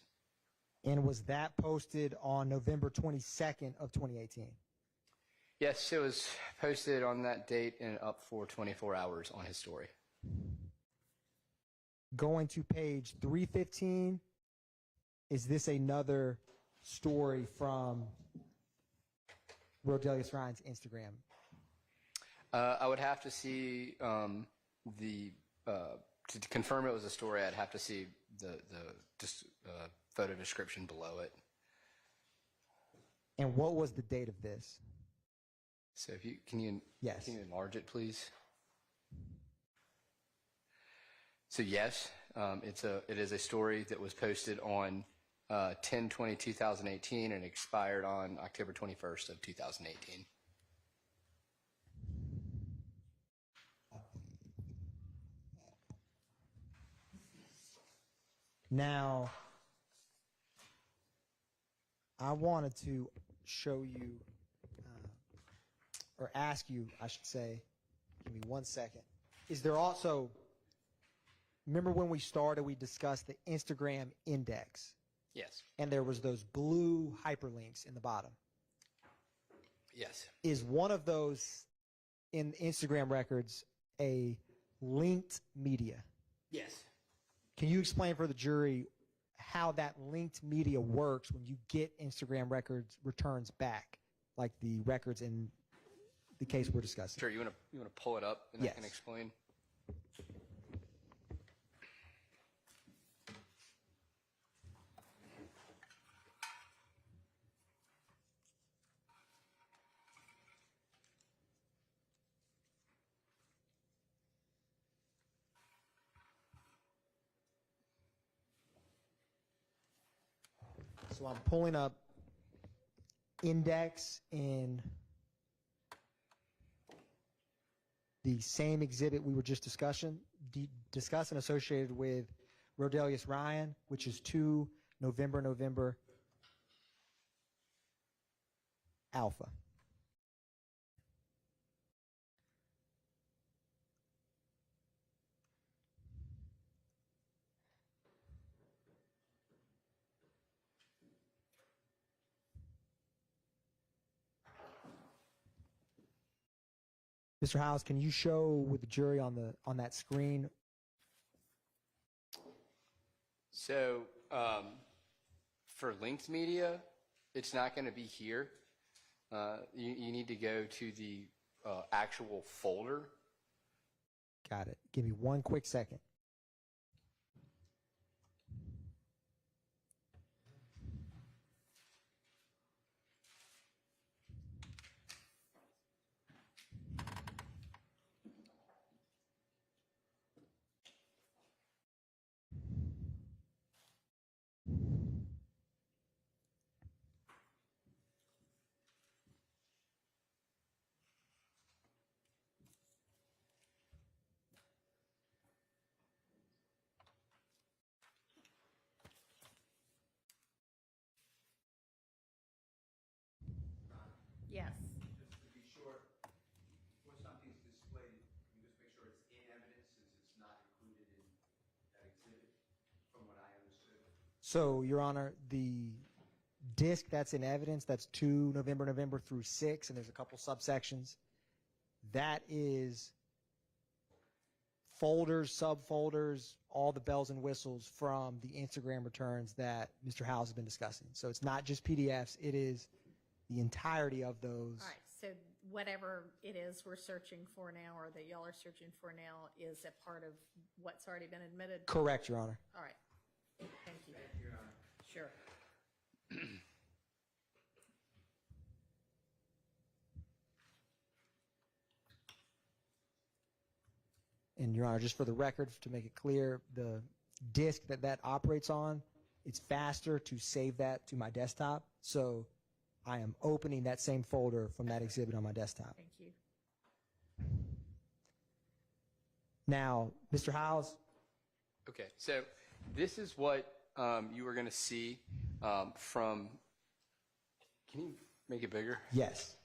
And was that posted on November 22nd of 2018? Yes, it was posted on that date and up for 24 hours on his story. Going to page 315, is this another story from Rodelius Ryan's Instagram? I would have to see to confirm it was a story. I'd have to see the photo description below it. And what was the date of this? So if you can you enlarge it, please? So yes, it is a story that was posted on 10/20/2018 and expired on October 21st of 2018. Now, I wanted to show you, or ask you, I should say, give me 1 second. Is there also, remember when we started, we discussed the Instagram index? Yes. And there was those blue hyperlinks in the bottom. Yes. Is one of those in Instagram records a linked media? Yes. Can you explain for the jury how that linked media works when you get Instagram returns back, like the records in the case we're discussing? Sure. You want to pull it up and Yes. I can explain? So I'm pulling up index in the same exhibit we were just discussing associated with Rodelius Ryan, which is 2 November Alpha. Mr. Howes, can you show with the jury on that screen So for linked media, it's not going to be here. You need to go to the actual folder. Got it. Give me one quick second. Yes. Just to be sure, when something's displayed, you just make sure it's in evidence since it's not included in that exhibit, from what I understood. So, Your Honor, the disc that's in evidence, that's 2 November through 6, and there's a couple subsections. That is folders, subfolders, all the bells and whistles from the Instagram returns that Mr. Howes has been discussing. So it's not just PDFs, it is the entirety of those. All right, so whatever it is we're searching for now, or that y'all are searching for now, is a part of what's already been admitted? Correct, Your Honor. All right, thank you. Thank you, Your Honor. Sure. And Your Honor, just for the record, to make it clear, the disk that operates on, it's faster to save that to my desktop. So I am opening that same folder from that exhibit on my desktop. Thank you. Now, Mr. Howes, Okay, so this is what you were going to see from. Can you make it bigger? yes.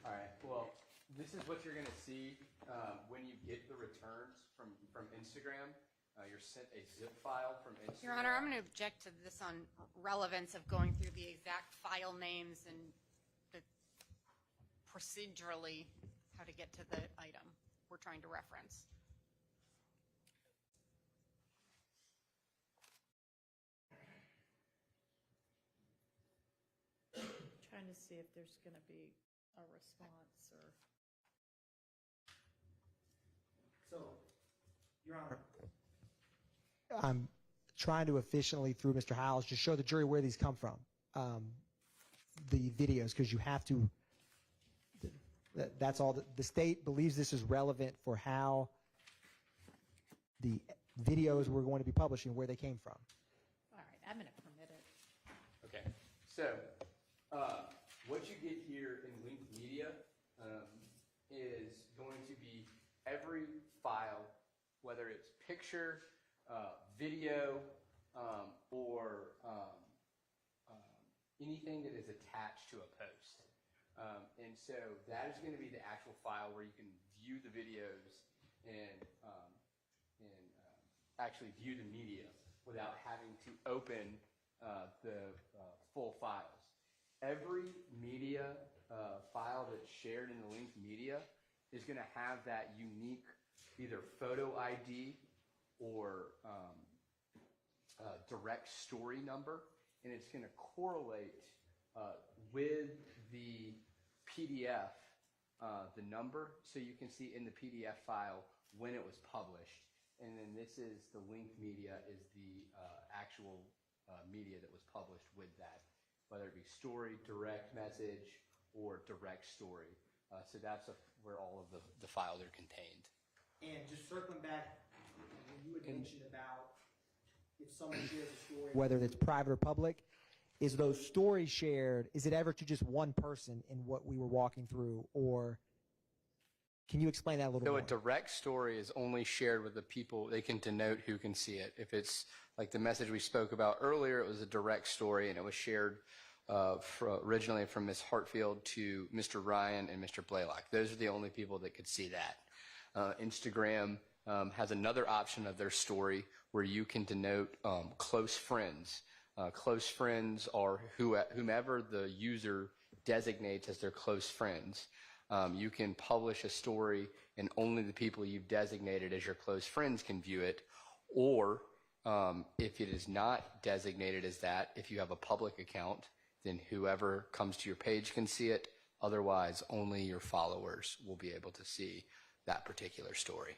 All right. Well, this is what you're going to see when you get the returns from Instagram. You're sent a zip file from Instagram. Your Honor, I'm going to object to this on relevance of going through the exact file names and the procedurally how to get to the item we're trying to reference. Trying to see if there's going to be a response or. So, Your Honor, I'm trying to efficiently, through Mr. Howes, just show the jury where these come from, the videos, because you have to, that's all, the state believes this is relevant for how the videos we're going to be publishing, where they came from. All right, I'm going to permit it. Okay. So what you get here in linked media is going to be every file, whether it's picture, video, or anything that is attached to a post. And so that is going to be the actual file where you can view the videos and actually view the media without having to open the full files. Every media file that's shared in the linked media is going to have that unique either photo ID or direct story number, and it's going to correlate with the PDF, the number, so you can see in the PDF file when it was published. And then this is the linked media, is the actual media that was published with that, whether it be story, direct message, or direct story. So that's where all of the files are contained. And just circling back, you had mentioned about if someone shares a story, whether it's private or public, is those stories shared, is it ever to just one person in what we were walking through, or can you explain that a little So more? a direct story is only shared with the people, they can denote who can see it. If it's like the message we spoke about earlier, it was a direct story and it was shared originally from Ms. Hartfield to Mr. Ryan and Mr. Blaylock. Those are the only people that could see that. Instagram has another option of their story where you can denote close friends. Close friends are whomever the user designates as their close friends. You can publish a story and only the people you've designated as your close friends can view it. Or if it is not designated as that, if you have a public account, then whoever comes to your page can see it. Otherwise, only your followers will be able to see that particular story.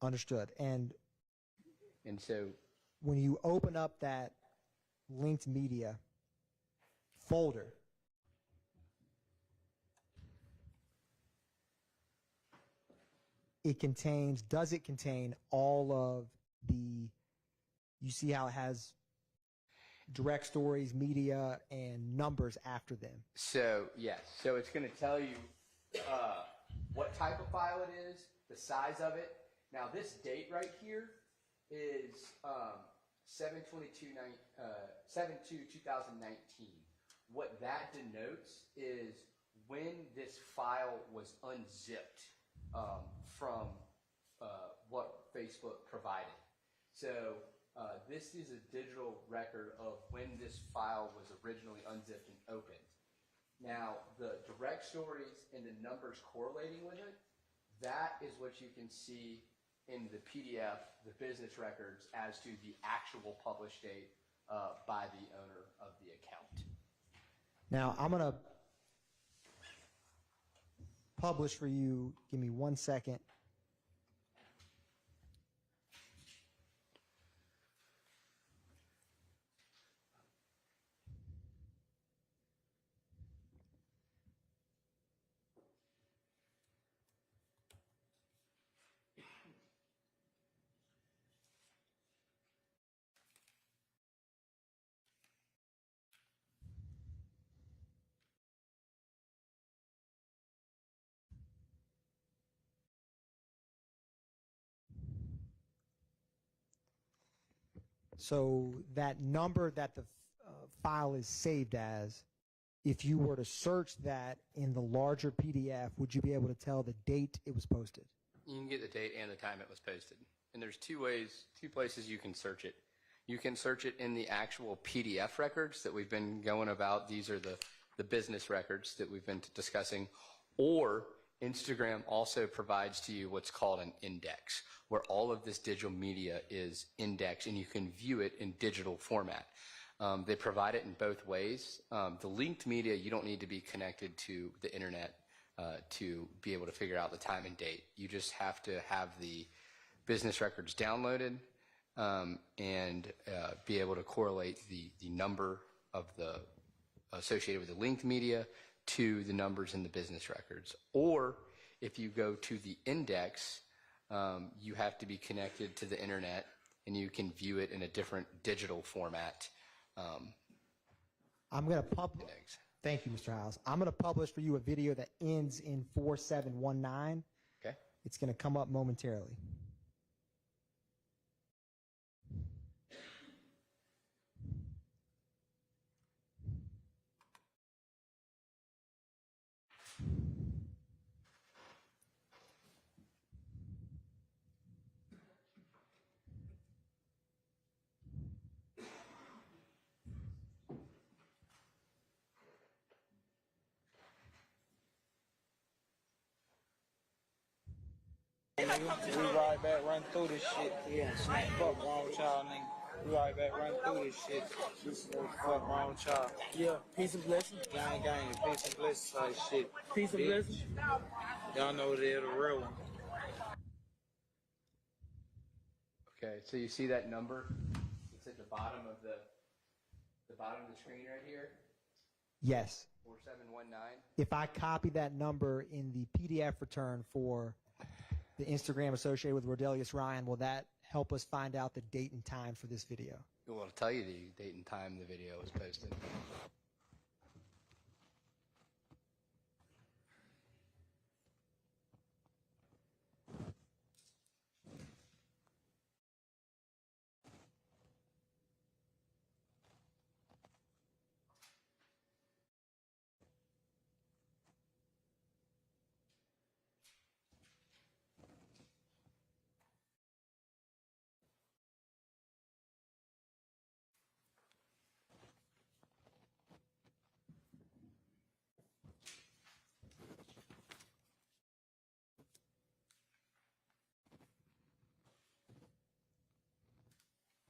Understood. And so when you open up that linked media folder, does it contain all of the, you see how it has direct stories, media, and numbers after them? So, yes. So it's going to tell you what type of file it is, the size of it. Now, this date right here is 7/22/2019. What that denotes is when this file was unzipped from what Facebook provided. So this is a digital record of when this file was originally unzipped and opened. Now, the direct stories and the numbers correlating with it, that is what you can see in the PDF, the business records, as to the actual published date by the owner of the account. Now, I'm going to publish for you. Give me 1 second. So that number that the file is saved as, if you were to search that in the larger PDF, would you be able to tell the date it was posted? You can get the date and the time it was posted. And there's two places you can search it. You can search it in the actual PDF records that we've been going about. These are the business records that we've been discussing. Or Instagram also provides to you what's called an index, where all of this digital media is indexed and you can view it in digital format. They provide it in both ways. The linked media, you don't need to be connected to the internet to be able to figure out the time and date. You just have to have the business records downloaded and be able to correlate the number of the associated with the linked media to the numbers in the business records. Or if you go to the index, you have to be connected to the internet and you can view it in a different digital format. I'm going to publish. Thank you, Mr. House. I'm going to publish for you a video that ends in 4719. Okay. It's going to come up momentarily. We right back, run through this shit. Yeah, fuck wrong with y'all, nigga. We right back, run through this shit. Fuck wrong with y'all. Yeah, peace and blessings. Gang, peace and blessings type shit. Peace and blessings. Y'all know they're the real one. Okay, so you see that number? It's at the bottom of the screen right here. Yes. 4719. If I copy that number in the PDF return for the Instagram associated with Rodelius Ryan, will that help us find out the date and time for this video? It will tell you the date and time the video was posted.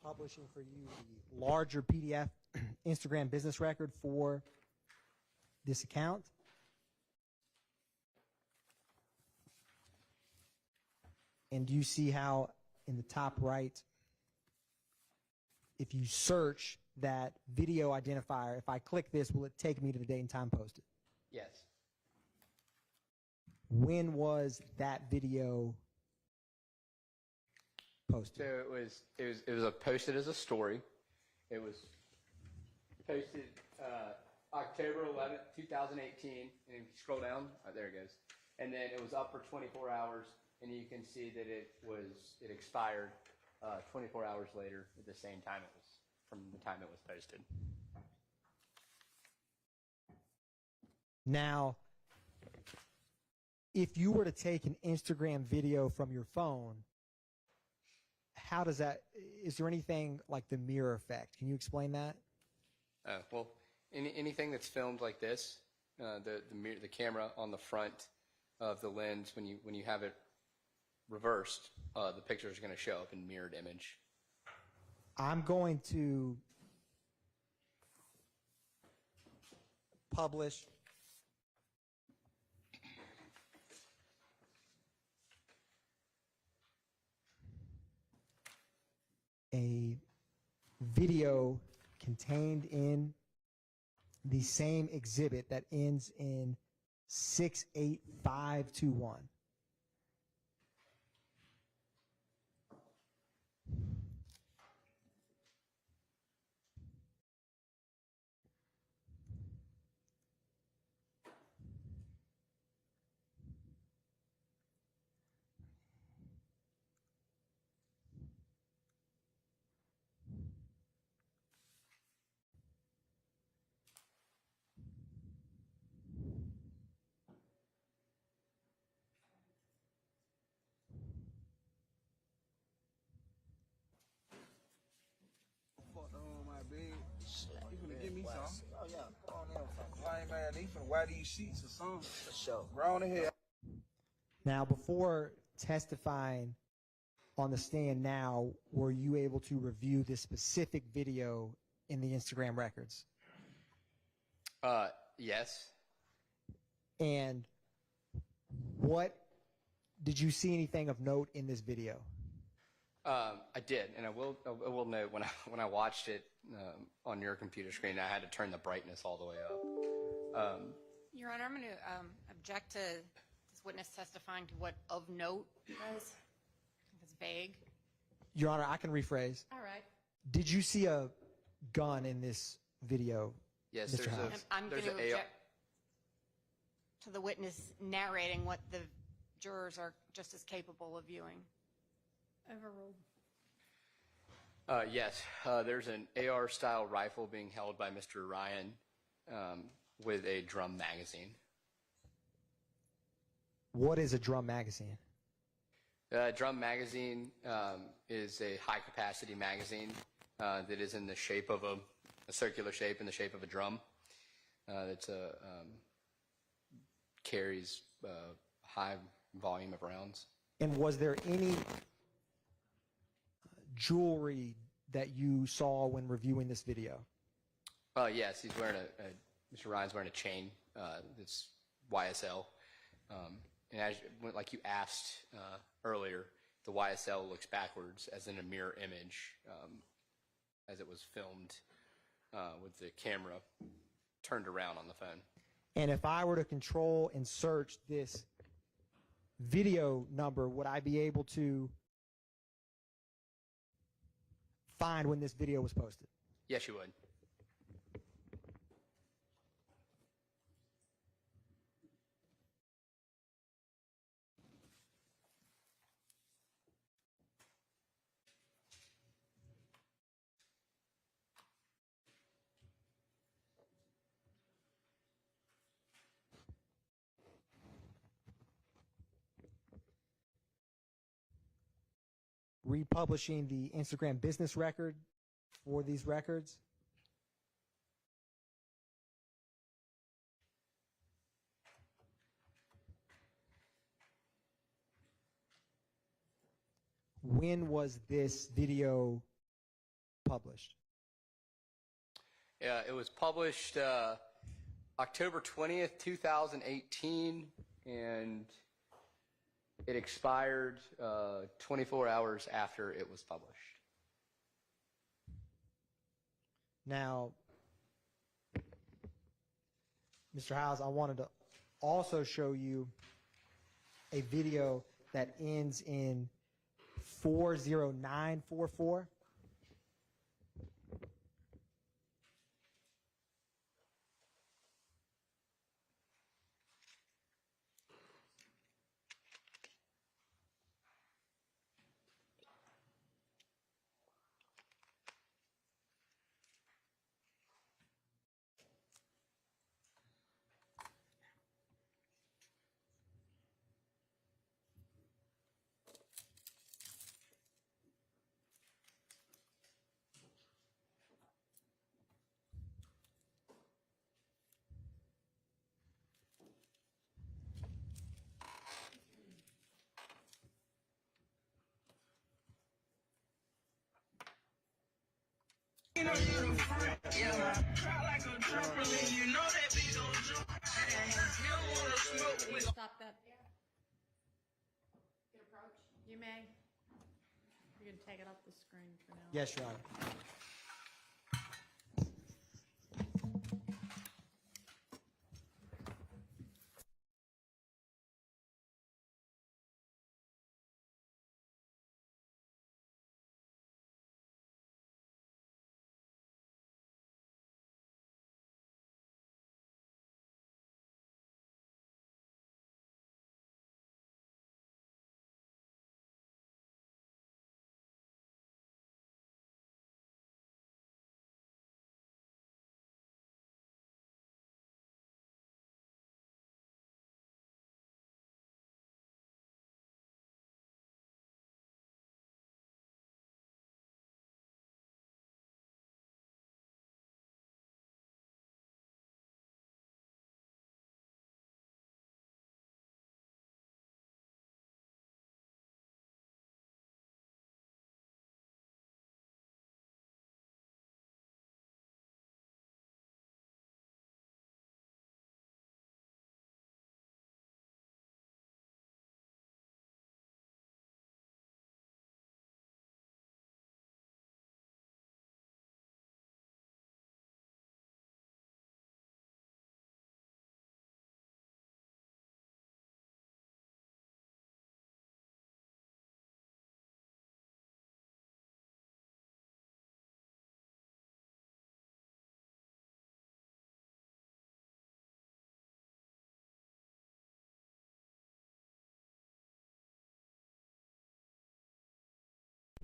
publishing for you the larger PDF Instagram business record for this account. And do you see how in the top right, if you search that video identifier, if I click this, will it take me to the date and time posted? Yes. When was that video posted? So it was posted as a story. It was posted October 11th, 2018. And if you scroll down, there it goes. And then it was up for 24 hours, and you can see that it expired 24 hours later at the same time it was from the time it was posted. Now, if you were to take an Instagram video from your phone, how does that, is there anything like the mirror effect? Can you explain that? Well, anything that's filmed like this, the camera on the front of the lens, when you have it reversed, the picture is going to show up in mirrored image. I'm going to publish a video contained in the same exhibit that ends in 68521. You finna give me some? Oh yeah, put on them some lame ass. You finna wear these sheets or something? For sure. Round the head. Now, before testifying on the stand now, were you able to review this specific video in the Instagram records? Yes. And what, did you see anything of note in this video? I did, and I will note when I watched it on your computer screen, I had to turn the brightness all the way up. Your Honor, I'm going to object to this witness testifying to what of note was. It's vague. Your Honor, I can rephrase. All right. Did you see a gun in this video, Yes, Mr. House? I'm going there's to an object to the witness narrating what the jurors are just as capable of viewing. Overruled. Yes, there's an AR-style rifle being held by Mr. Ryan with a drum magazine. What is a drum magazine? Drum magazine is a high-capacity magazine that is in the shape of a circular shape, in the shape of a drum. It's carries high volume of rounds. And was there any jewelry that you saw when reviewing this video? Yes, he's wearing Mr. Ryan's wearing a chain that's YSL. And like you asked earlier, the YSL looks backwards as in a mirror image as it was filmed with the camera turned around on the phone. And if I were to control and search this video number, would I be able to find when this video was posted? Yes, you would. Republishing the Instagram business record for these records. When was this video published? Yeah, it was published October 20th, 2018, and it expired 24 hours after it was published. Now, Mr. Howes, I wanted to also show you a video that ends in 40944. Stop that. You may. You can take it off the screen for now. Yes, Your Honor.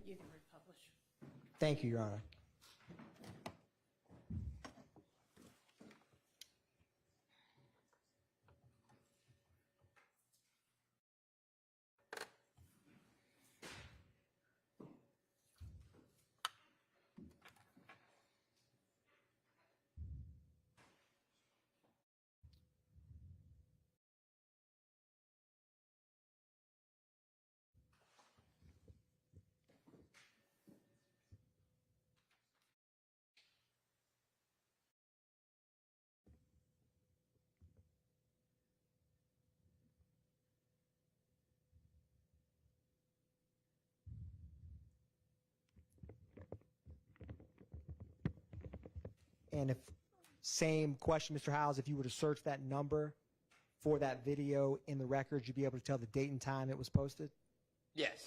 You can republish. Thank you, Your Honor. And if, same question, Mr. Howes, if you were to search that number for that video in the records, you'd be able to tell the date and time it was posted? Yes.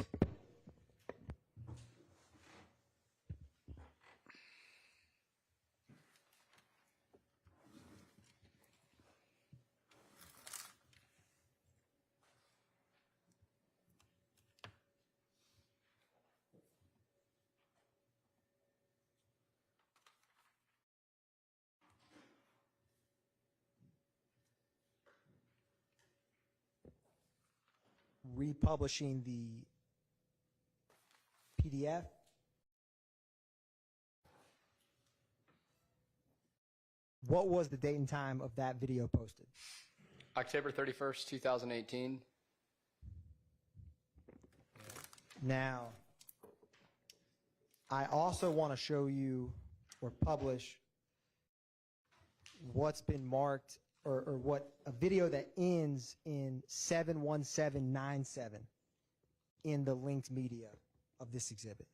Republishing the PDF? What was the date and time of that video posted? October 31st, 2018. Now, I also want to show you or publish what's been marked or what a video that ends in 71797 in the linked media of this exhibit.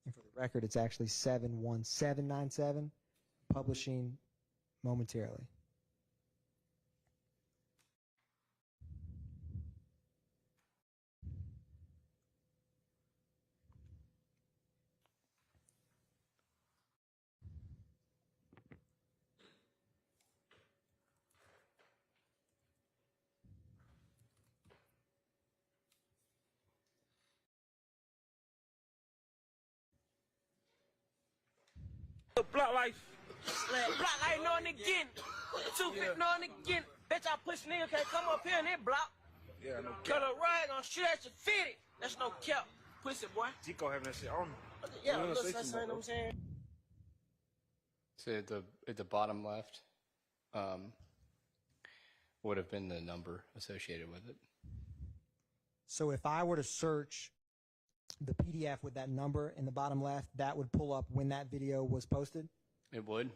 And for the record, it's actually 71797, publishing momentarily. Block life. Block life, no one again. 250, no one again. Bitch, I push nigga, can't come up here in that block. Yeah, no cap. Cut a rag on shit at your fitted. That's no cap. Pussy, boy. Zico having that shit on him. Yeah, that's what I'm saying. So at the bottom left would have been the number associated with it. So if I were to search the PDF with that number in the bottom left, that would pull up when that video was posted? It would.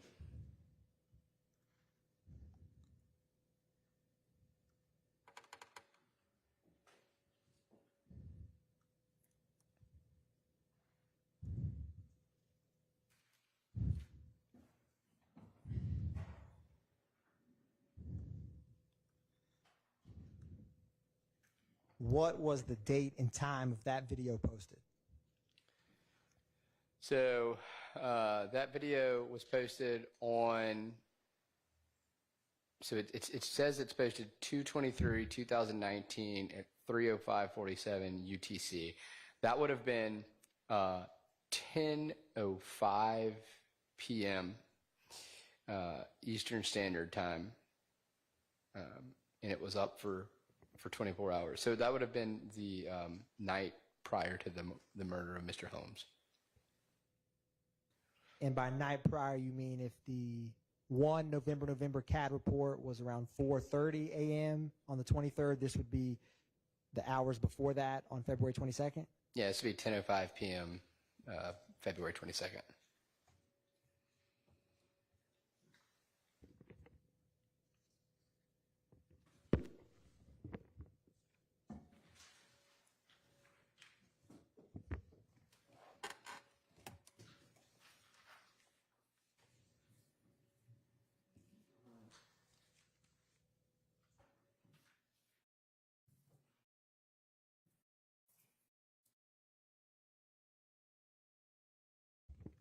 What was the date and time of that video posted? So that video was posted on, so it says it's posted 2/23/2019 at 3:05:47 UTC. That would have been 10:05 p.m. Eastern Standard Time, and it was up for 24 hours. So that would have been the night prior to the murder of Mr. Holmes. And by night prior, you mean if the November CAD report was around 4:30 a.m. on the 23rd, this would be the hours before that on February 22nd? Yeah, this would be 10:05 p.m. February 22nd.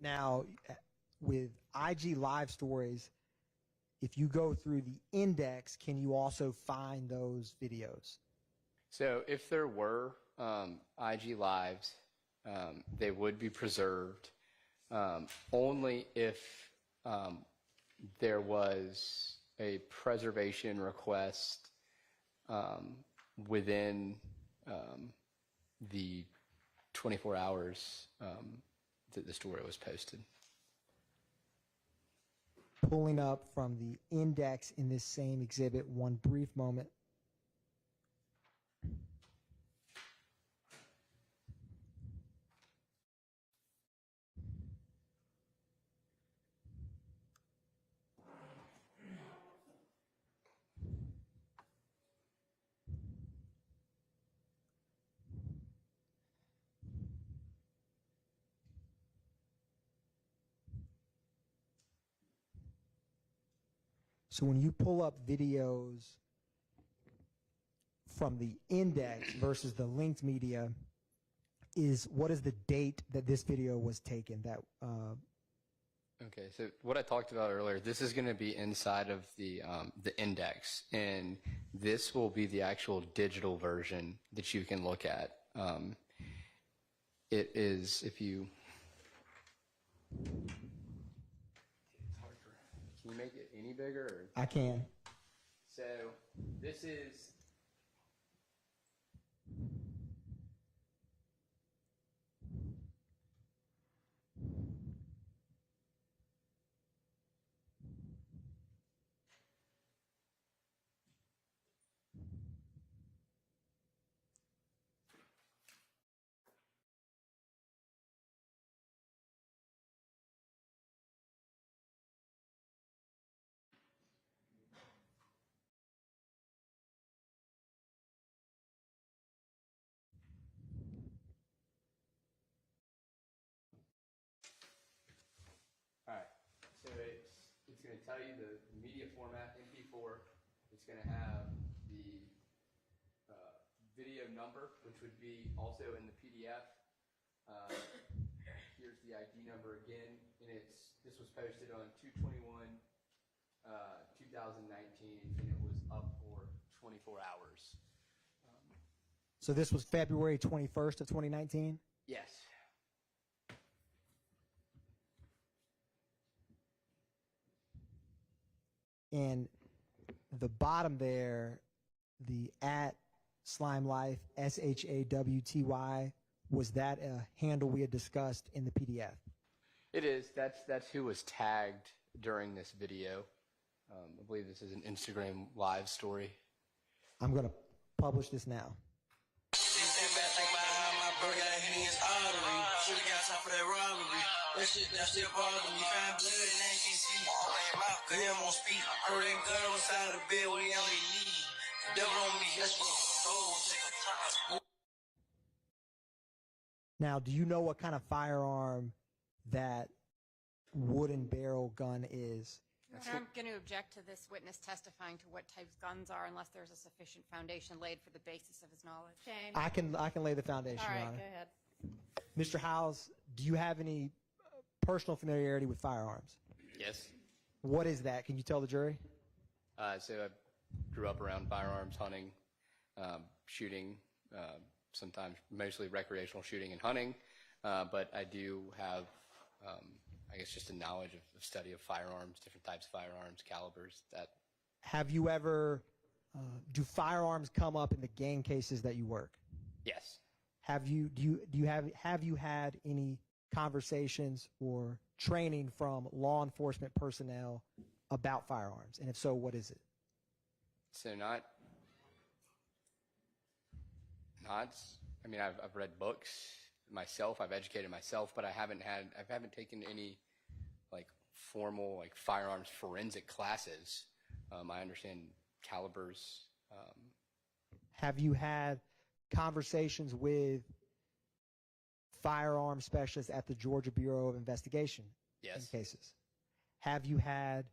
Now, with IG live stories, if you go through the index, can you also find those videos? So if there were IG lives, they would be preserved only if there was a preservation request within the 24 hours that the story was posted. Pulling up from the index in this same exhibit, one brief moment. So when you pull up videos from the index versus the linked media, what is the date that this video was taken? Okay, so what I talked about earlier, this is going to be inside of the index, and this will be the actual digital version that you can look at. It is, if you... Can you make it any bigger? Or? I can. So this is all right. So it's going to tell you the media format MP4. It's going to have the video number, which would be also in the PDF. Here's the ID number again, and this was posted on 2/21/2019, and it was up for 24 hours. So this was February 21st of 2019? Yes. And the bottom there, the at Slime Life, SHAWTY, was that a handle we had discussed in the PDF? It is. That's who was tagged during this video. I believe this is an Instagram live story. I'm going to publish this now. That shit that still bother me. Found blood and I can't see. Cause he won't speak. Heard that girl inside the bed when he on their knee. The devil on me. Let's go. Now, do you know what kind of firearm that wooden barrel gun is? I'm going to object to this witness testifying to what types guns are unless there's a sufficient foundation laid for the basis of his knowledge. Shane. I can lay the foundation, All Your right, Honor. go ahead. Mr. Howes, do you have any personal familiarity with firearms? Yes. What is that? Can you tell the jury? So I grew up around firearms, hunting, shooting, sometimes mostly recreational shooting and hunting, but I do have, I guess, just a knowledge of study of firearms, different types of firearms, calibers. That. Have you ever, do firearms come up in the gang cases that you work? Yes. Have you had any conversations or training from law enforcement personnel about firearms? And if so, what is it? So I mean, I've read books myself, I've educated myself, but I haven't taken any like formal like firearms forensic classes. I understand calibers. Have you had conversations with firearm specialists at the Georgia Bureau of Investigation? Yes. In cases? Have you had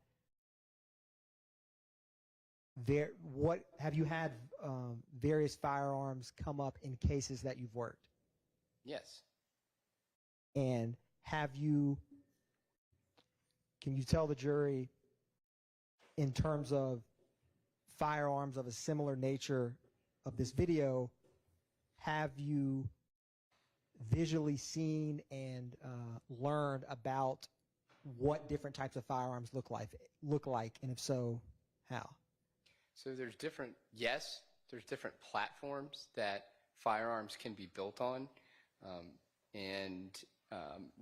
various firearms come up in cases that you've worked? Yes. And can you tell the jury, in terms of firearms of a similar nature of this video, have you visually seen and learned about what different types of firearms look like, and if so, how? So there's different platforms that firearms can be built on, and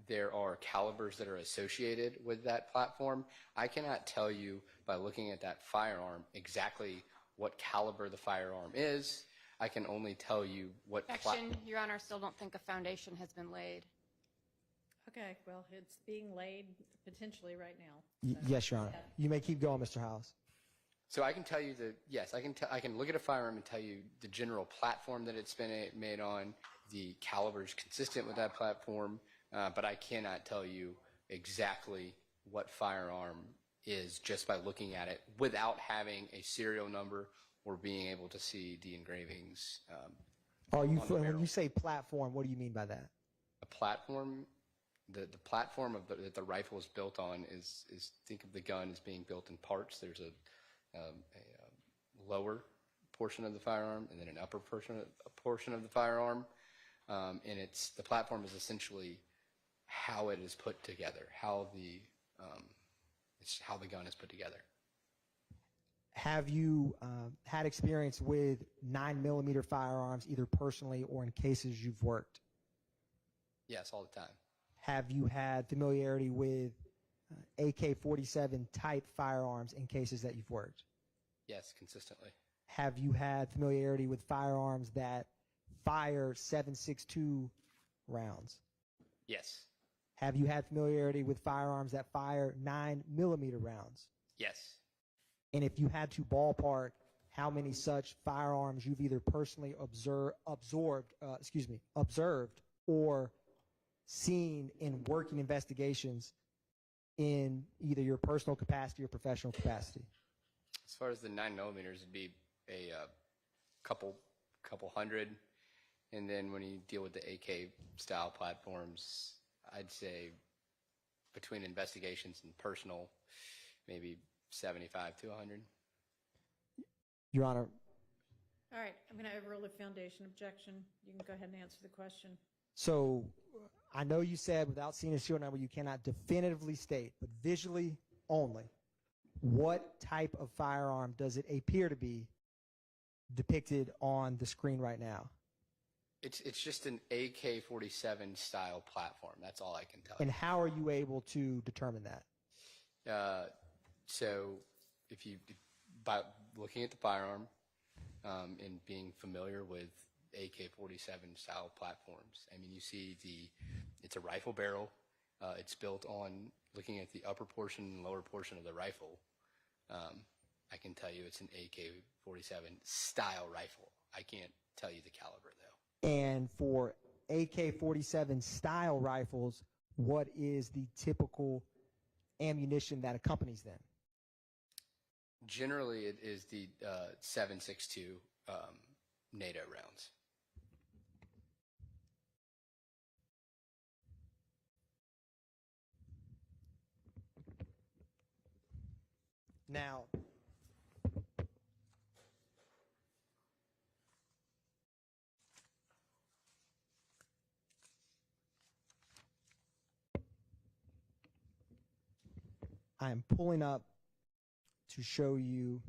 there are calibers that are associated with that platform. I cannot tell you by looking at that firearm exactly what caliber the firearm is. I can only tell you what Objection, Your Honor, still don't think a foundation has been laid. Okay, well, it's being laid potentially right now. Yes, Your Honor. You may keep going, Mr. Howes. So I can tell you that, yes, I can look at a firearm and tell you the general platform that it's been made on, the calibers consistent with that platform, but I cannot tell you exactly what firearm is just by looking at it without having a serial number or being able to see the engravings. When you say platform, what do you mean by that? A platform, the platform that the rifle is built on is think of the gun as being built in parts. There's a lower portion of the firearm and then an upper portion of the firearm, and the platform is essentially how it is put together, how the It's how the gun is put together. Have you had experience with 9mm firearms, either personally or in cases you've worked? Yes, all the time. Have you had familiarity with AK-47 type firearms in cases that you've worked? Yes, consistently. Have you had familiarity with firearms that fire 7.62 rounds? Yes. Have you had familiarity with firearms that fire 9mm rounds? Yes. And if you had to ballpark how many such firearms you've either personally observed or seen in working investigations in either your personal capacity or professional capacity? As far as the 9mm, it'd be a couple hundred. And then when you deal with the AK style platforms, I'd say between investigations and personal, maybe 75 to 100. Your Honor. All right, I'm going to overrule the foundation objection. You can go ahead and answer the question. So I know you said without seeing a serial number you cannot definitively state, but visually only, what type of firearm does it appear to be depicted on the screen right now? It's just an AK-47 style platform. That's all I can tell you. And how are you able to determine that? So if you, by looking at the firearm and being familiar with AK-47 style platforms, I mean, you see it's a rifle barrel. It's built on looking at the upper portion and lower portion of the rifle. I can tell you it's an AK-47 style rifle. I can't tell you the caliber though. And for AK-47 style rifles, what is the typical ammunition that accompanies them? Generally, it is the 7.62 NATO rounds. Now, I am pulling up to show you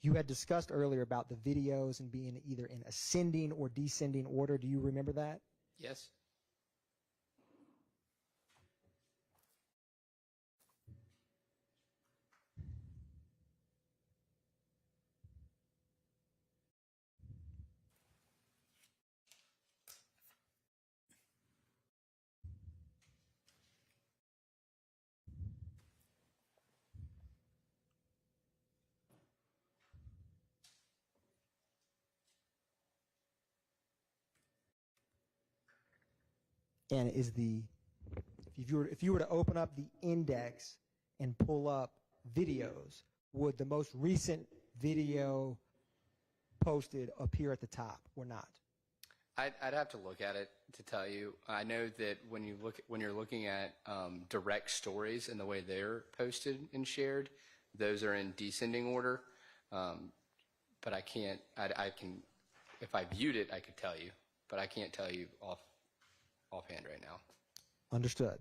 you had discussed earlier about the videos and being either in ascending or descending order. Do you remember that? Yes. And is if you were to open up the index and pull up videos, would the most recent video posted appear at the top or not? I'd have to look at it to tell you. I know that when you're looking at direct stories and the way they're posted and shared, those are in descending order. But I can't. I can, if I viewed it, I could tell you, but I can't tell you offhand right now. Understood.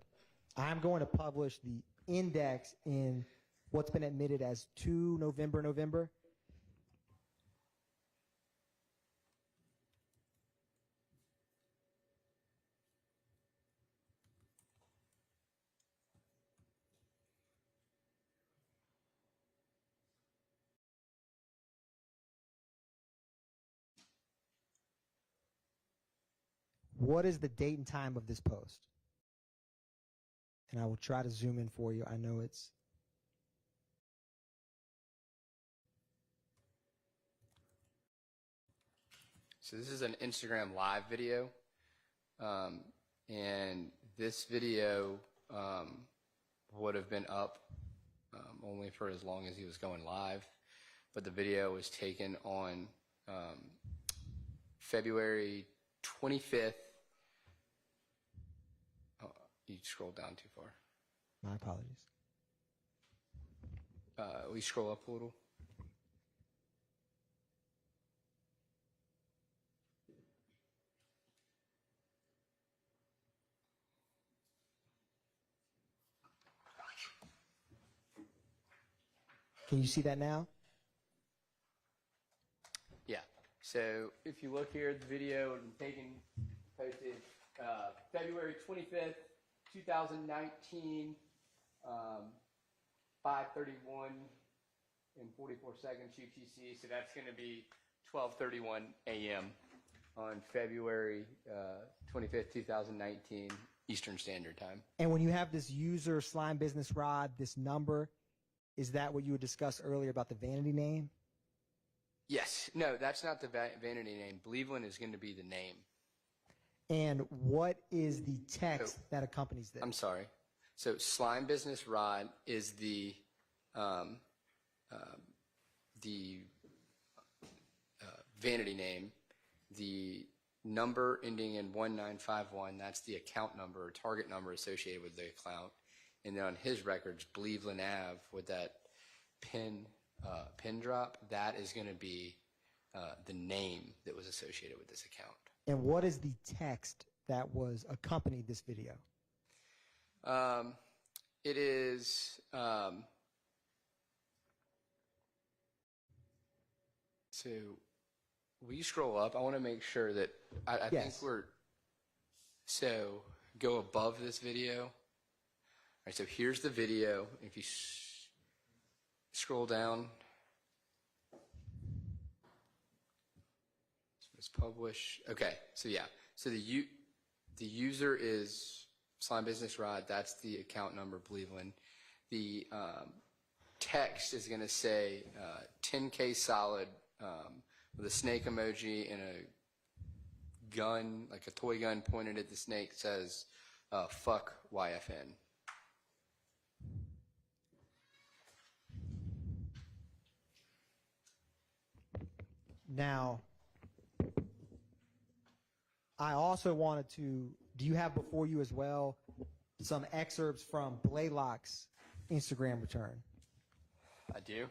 I'm going to publish the index in what's been admitted as 2 November. What is the date and time of this post? And I will try to zoom in for you. I know it's... So this is an Instagram live video. And this video would have been up only for as long as he was going live. But the video was taken on February 25th. Oh, you scrolled down too far. My apologies. We scroll up a little. Can you see that now? Yeah. So if you look here, the video was posted February 25th, 2019, 5:31 and 44 seconds UTC. So that's going to be 12:31 a.m. on February 25th, 2019, Eastern Standard Time. And when you have this user slime business rod, this number, is that what you would discuss earlier about the vanity name? Yes. No, that's not the vanity name. Cleveland is going to be the name. And what is the text that accompanies this? I'm sorry. So slime business rod is the vanity name. The number ending in 1951, that's the account number or target number associated with the account. And then on his records, Cleveland Ave with that pin drop, that is going to be the name that was associated with this account. And what is the text that was accompanied this video? It is so will you scroll up? I want to make sure that I think we're so go above this video. All right, so here's the video. If you scroll down, so it's published. Okay, so yeah, so the user is Slime Business Rod. That's the account number, Cleveland. The text is going to say 10K solid with a snake emoji and a gun, like a toy gun pointed at the snake, says fuck YFN. Now, I also wanted to, do you have before you as well some excerpts from Blaylock's Instagram return? I do.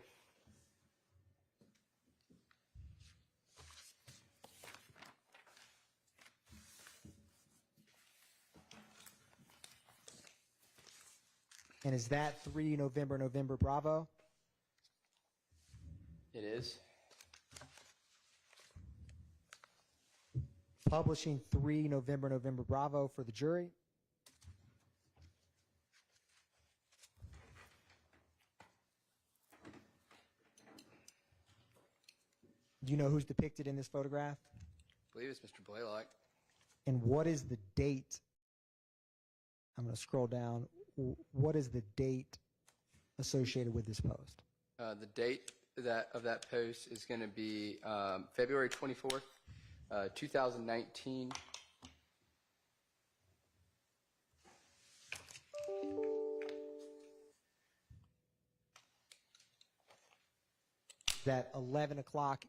And is that 3 November, Bravo? It is. Publishing 3 November, Bravo for the jury. Do you know who's depicted in this photograph? I believe it's Mr. Blaylock. And what is the date? I'm going to scroll down. What is the date associated with this post? The date of that post is going to be February 24th, 2019. That 11 o'clock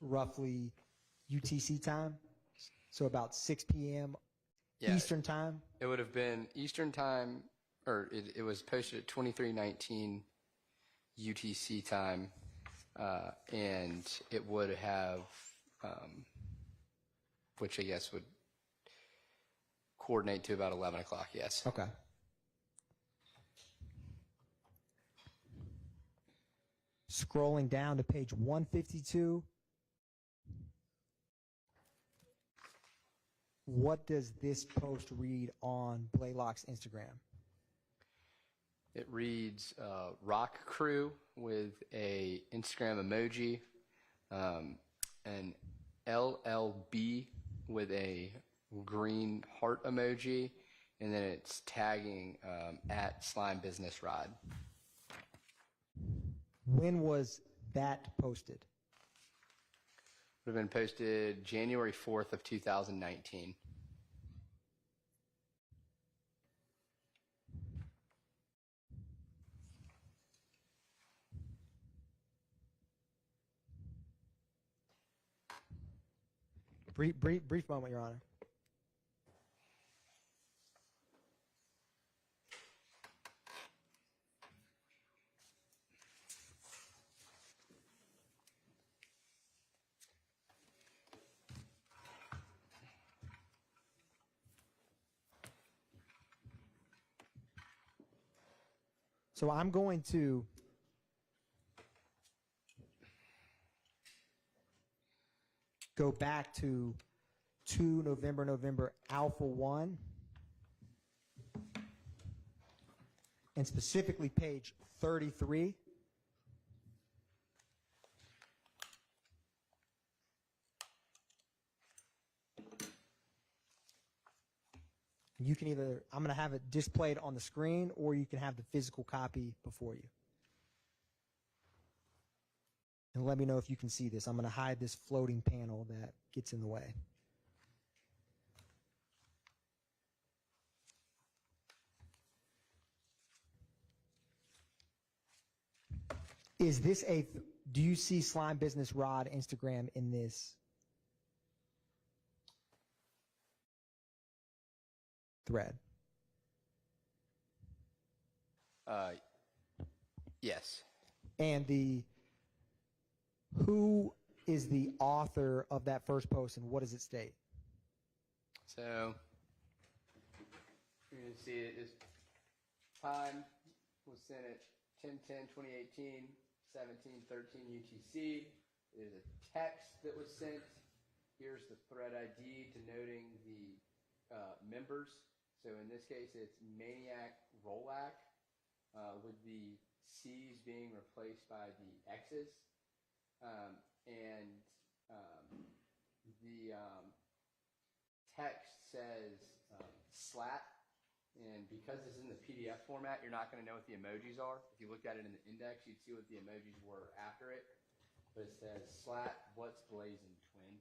roughly UTC time? So about 6 p.m. Yeah, Eastern time? It would have been Eastern time, or it was posted at 23:19 UTC time, and it would have, which I guess would coordinate to about 11 o'clock, yes. Okay. Scrolling down to page 152. What does this post read on Blaylock's Instagram? It reads rock crew with a Instagram emoji, an LLB with a green heart emoji, and then it's tagging at Slime Business Rod. When was that posted? Would have been posted January 4th of 2019. Brief moment, Your Honor. So I'm going to go back to 2 November Alpha 1, and specifically page 33. You can either, I'm going to have it displayed on the screen, or you can have the physical copy before you. And let me know if you can see this. I'm going to hide this floating panel that gets in the way. Is this do you see Slime Business Rod Instagram in this thread? Yes. And who is the author of that first post, and what does it state? So you're going to see it is time was sent at 10/10/2018, 17:13 UTC. There's a text that was sent. Here's the thread ID denoting the members. So in this case, it's Maniac Rolac, with the C's being replaced by the X's. The text says slat, and because this is in the PDF format, you're not going to know what the emojis are. If you looked at it in the index, you'd see what the emojis were after it. But it says slat, what's blazing, twin?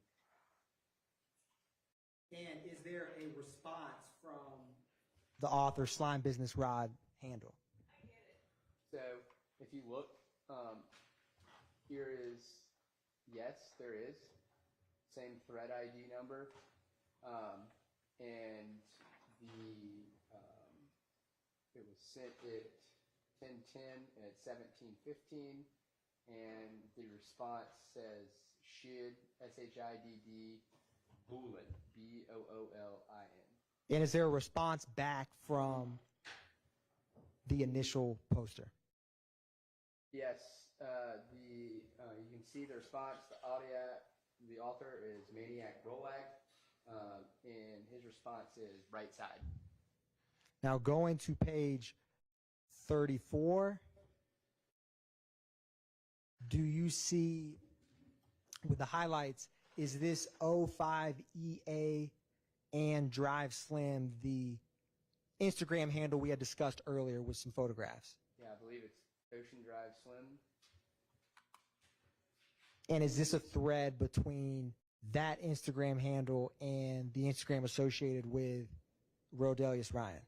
And is there a response from the author Slime Business Rod handle? I get it. So if you look, here is, yes, there is. Same thread ID number. And it was sent at 10:10 and at 17:15. And the response says SHID, SHIDD, Boolin, BOOLIN. And is there a response back from the initial poster? Yes, you can see the response. The author is Maniac Rolac, and his response is right side. Now going to page 34, do you see with the highlights, is this 05EA and Drive Slim the Instagram handle we had discussed earlier with some photographs? Yeah, I believe it's Ocean Drive Slim. And is this a thread between that Instagram handle and the Instagram associated with Rodelius Ryan?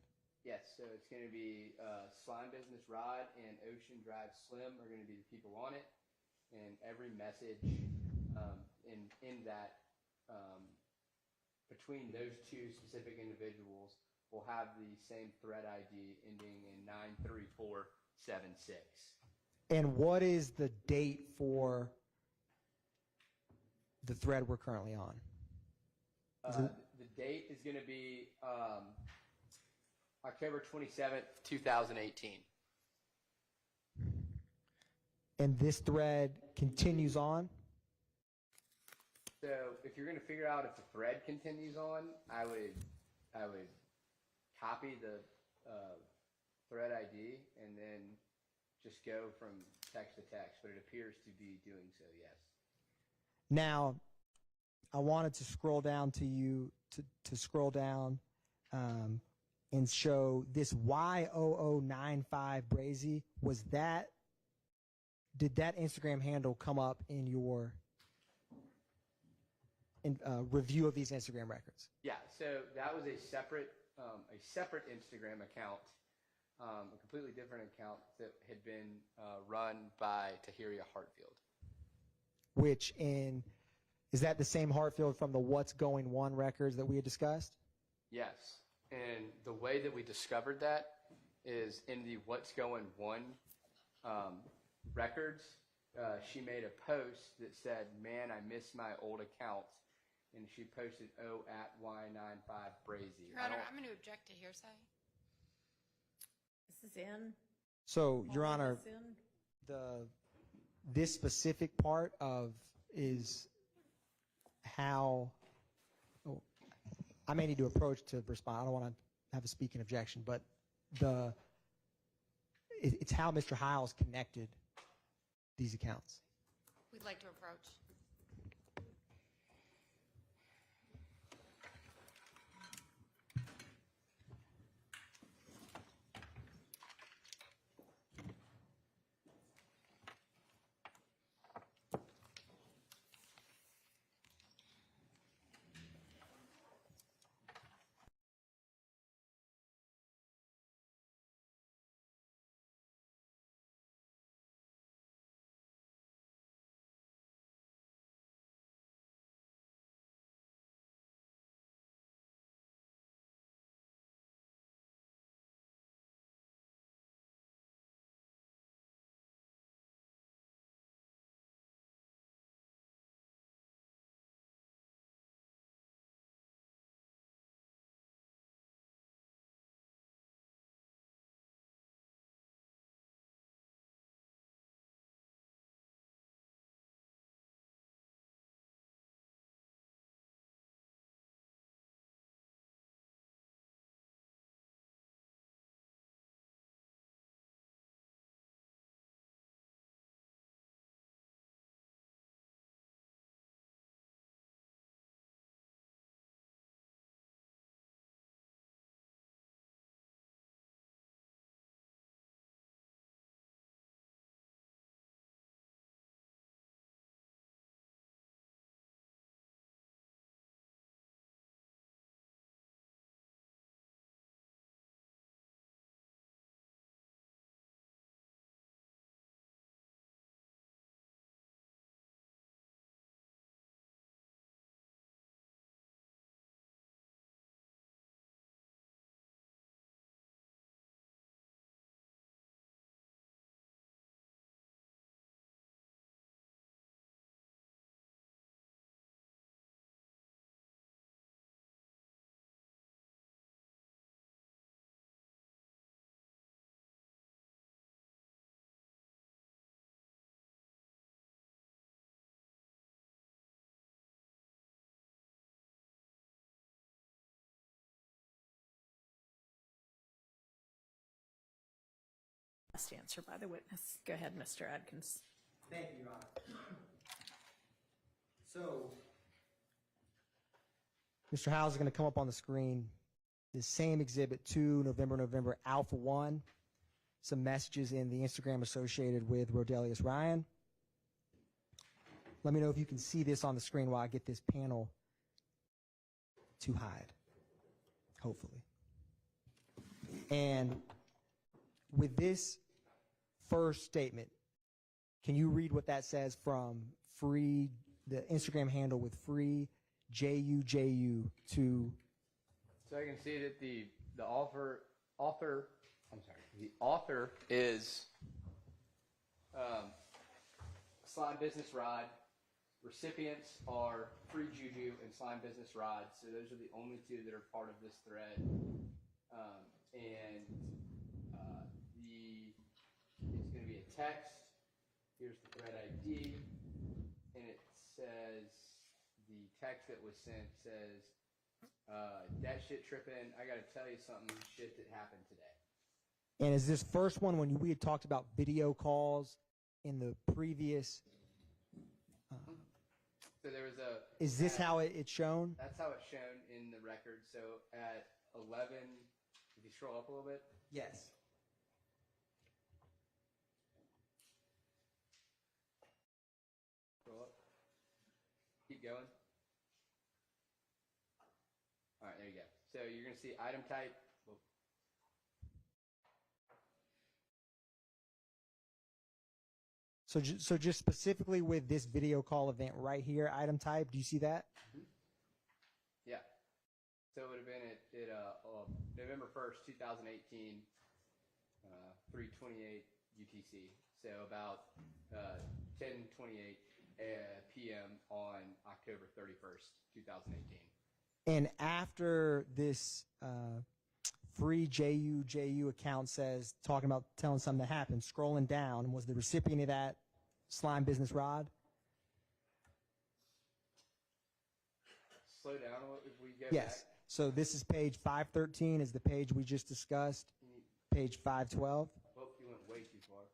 Yes, so it's going to be Slime Business Rod and Ocean Drive Slim are going to be the people on it. And every message in that, between those two specific individuals, will have the same thread ID ending in 93476. And what is the date for the thread we're currently on? The date is going to be October 27th, 2018. And this thread continues on? So if you're going to figure out if the thread continues on, I would copy the thread ID and then just go from text to text, but it appears to be doing so, yes. Now, I wanted to scroll down to you, to scroll down and show this Y0095 Brazy. Did that Instagram handle come up in your review of these Instagram records? Yeah, so that was a separate Instagram account, a completely different account that had been run by Tahiria Hartfield. Is that the same Hartfield from the What's Going One records that we had discussed? Yes, and the way that we discovered that is in the What's Going One records. She made a post that said, "Man, I miss my old account," and she posted @Y95 Brazy. Your Honor, I'm going to object to hearsay. This is in. So, Your Honor, This in? this specific part is how, oh, I may need to approach to respond. I don't want to have a speaking objection, but it's how Mr. Hiles connected these accounts. We'd like to approach. Last answer by the witness. Go ahead, Mr. Adkins. Thank you, Your Honor. So, Mr. Howes is going to come up on the screen. The same exhibit 2, November, Alpha 1. Some messages in the Instagram associated with Rodelius Ryan. Let me know if you can see this on the screen while I get this panel to hide, hopefully. And with this first statement, can you read what that says from free, the Instagram handle with free JUJU to? So I can see that the author is Slime Business Rod. Recipients are Free Juju and Slime Business Rod. So those are the only two that are part of this thread. It's going to be a text. Here's the thread ID, and it says, the text that was sent says, that shit tripping, I got to tell you something, shit that happened today. And is this first one when we had talked about video calls in the previous? So there was a. Is this how it's shown? That's how it's shown in the record. So at 11, if you scroll up a little bit. Yes. Scroll up. Keep going. All right, there you go. So you're going to see item type. Whoa. So just specifically with this video call event right here, item type, do you see that? Mm-hmm. Yeah. So it would have been at November 1st, 2018, 3:28 UTC. So about 10:28 p.m. on October 31st, 2018. And after this free JUJU account says, talking about telling something that happened, scrolling down, was the recipient of that Slime Business Rod? slow down if we go Yes. back? So this is page 513 is the page we just discussed. Page 512. Oh, you went way too far.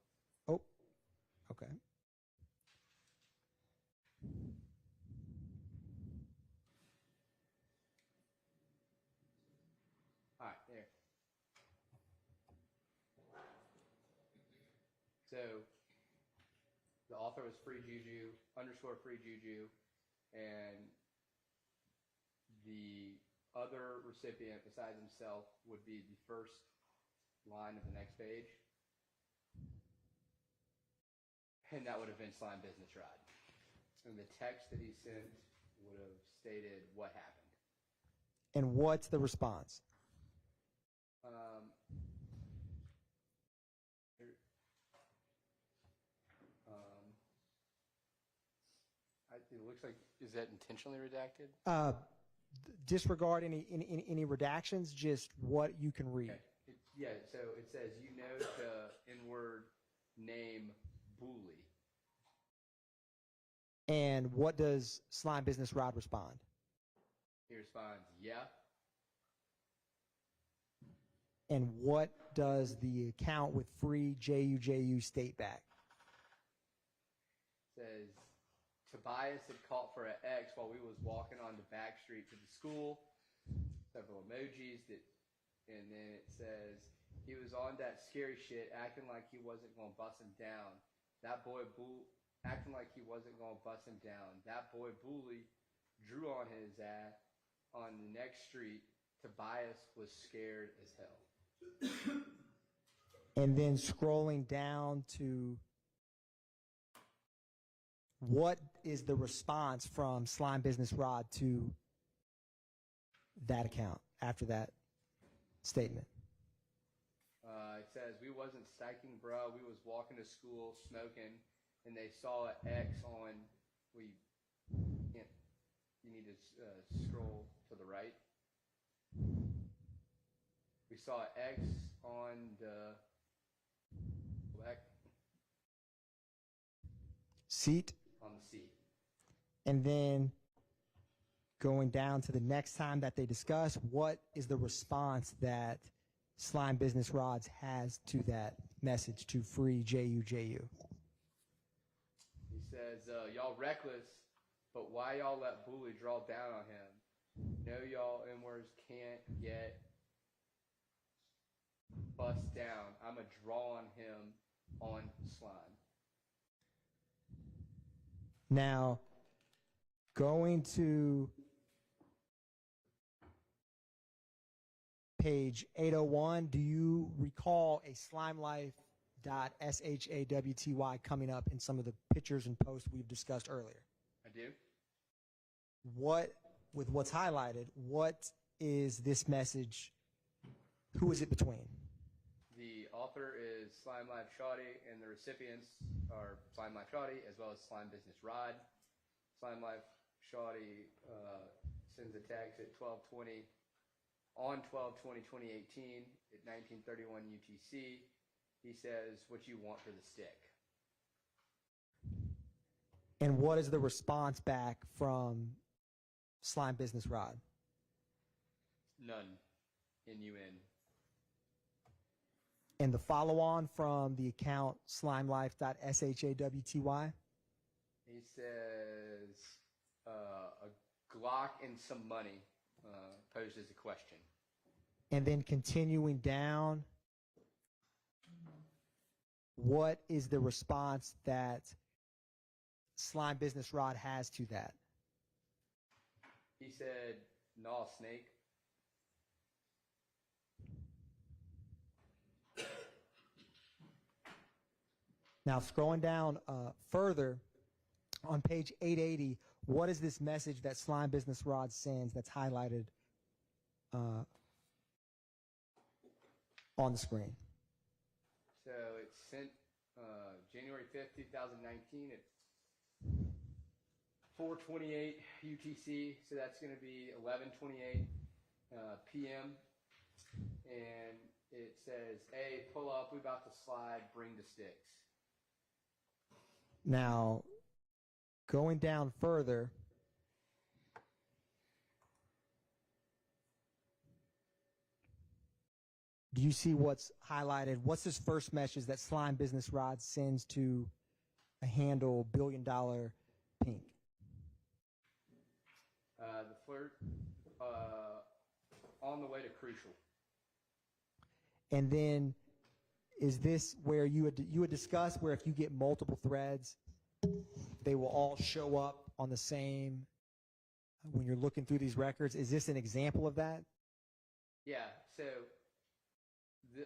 Oh, okay. All right, there. So the author was Free Juju, _ Free Juju, and the other recipient besides himself would be the first line of the next page. And that would have been Slime Business Rod. And the text that he sent would have stated what happened. And what's the response? It looks like, is that intentionally redacted? Disregard any redactions, just what you can read. Okay. Yeah, so it says, you know the N-word name Booley. And what does Slime Business Rod respond? He responds, yeah. And what does the account with Free JUJU state back? Says, Tobias had caught for an X while we was walking on the back street to the school. Several emojis that, and then it says, he was on that scary shit, acting like he wasn't going to bust him down. That boy acting like he wasn't going to bust him down. That boy Booley drew on his ass on the next street. Tobias was scared as hell. And then scrolling down to what is the response from Slime Business Rod to that account after that statement? It says, we wasn't styking, bro. We was walking to school smoking, and they saw an X on, you need to scroll to the right. We saw an X on the back. Seat. On the seat. And then going down to the next time that they discuss, what is the response that Slime Business Rods has to that message to Free JUJU? He says, y'all reckless, but why y'all let Booley draw down on him? No, y'all N-words can't get bust down. I'ma draw on him on Slime. Now, going to page 801, do you recall a slimelife.shawty coming up in some of the pictures and posts we've discussed earlier? I do. With what's highlighted, what is this message? Who is it between? The author is Slime Life Shawty, and the recipients are Slime Life Shawty as well as Slime Business Rod. Slime Life Shawty sends a text at 12:20 on 12/20/2018 at 1931 UTC. He says, "What you want for the stick?" And what is the response back from Slime Business Rod? None. N-U-N. And the follow-on from the account slimelife.shawty? He says, a Glock and some money, posed as a question. And then continuing down, what is the response that Slime Business Rod has to that? He said, "Nah, snake." Now, scrolling down further, on page 880, what is this message that Slime Business Rod sends that's highlighted on the screen? So it's sent January 5th, 2019 at 4:28 UTC. So that's going to be 11:28 p.m. And it says, "Hey, pull up. We about to slide. Bring the sticks." Now, going down further, do you see what's highlighted? What's this first message that Slime Business Rod sends to a handle $1 billion pink? The flirt on the way to crucial. And then is this where you would discuss where if you get multiple threads, they will all show up on the same, when you're looking through these records? Is this an example of that? Yeah, so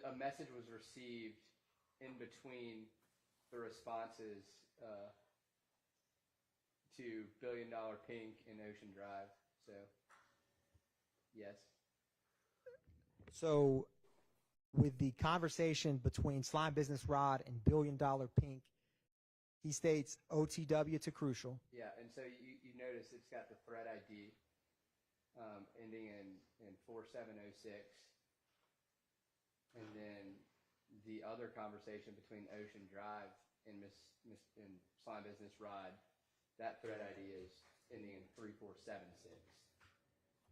a message was received in between the responses to $1 Billion Pink and Ocean Drive. So, yes. So with the conversation between Slime Business Rod and $1 Billion Pink, he states OTW to crucial. Yeah, and so you notice it's got the thread ID ending in 4706. And then the other conversation between Ocean Drive and and Slime Business Rod, that thread ID is ending in 3476.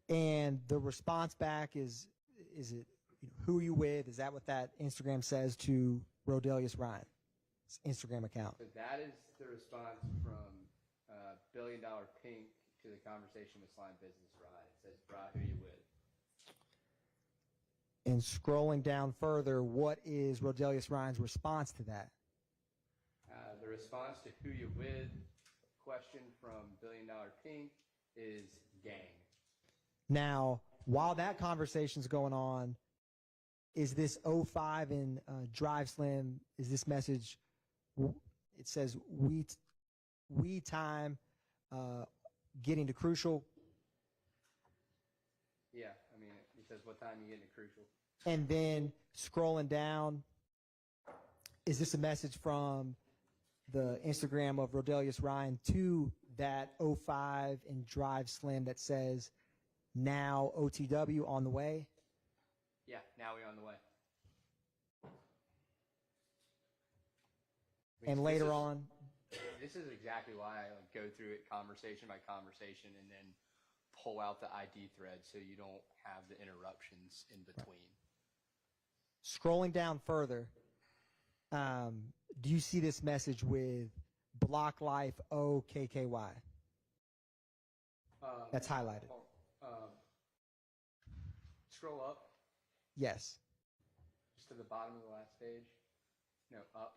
And the response back is it, who are you with? Is that what that Instagram says to Rodelius Ryan's Instagram account? So that is the response from $1 Billion Pink to the conversation with Slime Business Rod. It says, "Bro, who you with?" And scrolling down further, what is Rodelius Ryan's response to that? The response to "who you with" question from $1 Billion Pink is gang. Now, while that conversation's going on, is this 05 in Drive Slim, is this message, it says, we time getting to crucial. Yeah, I mean, it says what time you get into crucial. And then scrolling down, is this a message from the Instagram of Rodelius Ryan to that 05 in Drive Slim that says, now OTW on the way? Yeah, now we're on the way. And later on, this is exactly why I go through it conversation by conversation and then pull out the ID thread so you don't have the interruptions in between. scrolling down further, do you see this message with Block Life OKKY? That's highlighted. Scroll up. Yes. Just to the bottom of the last page. No, up.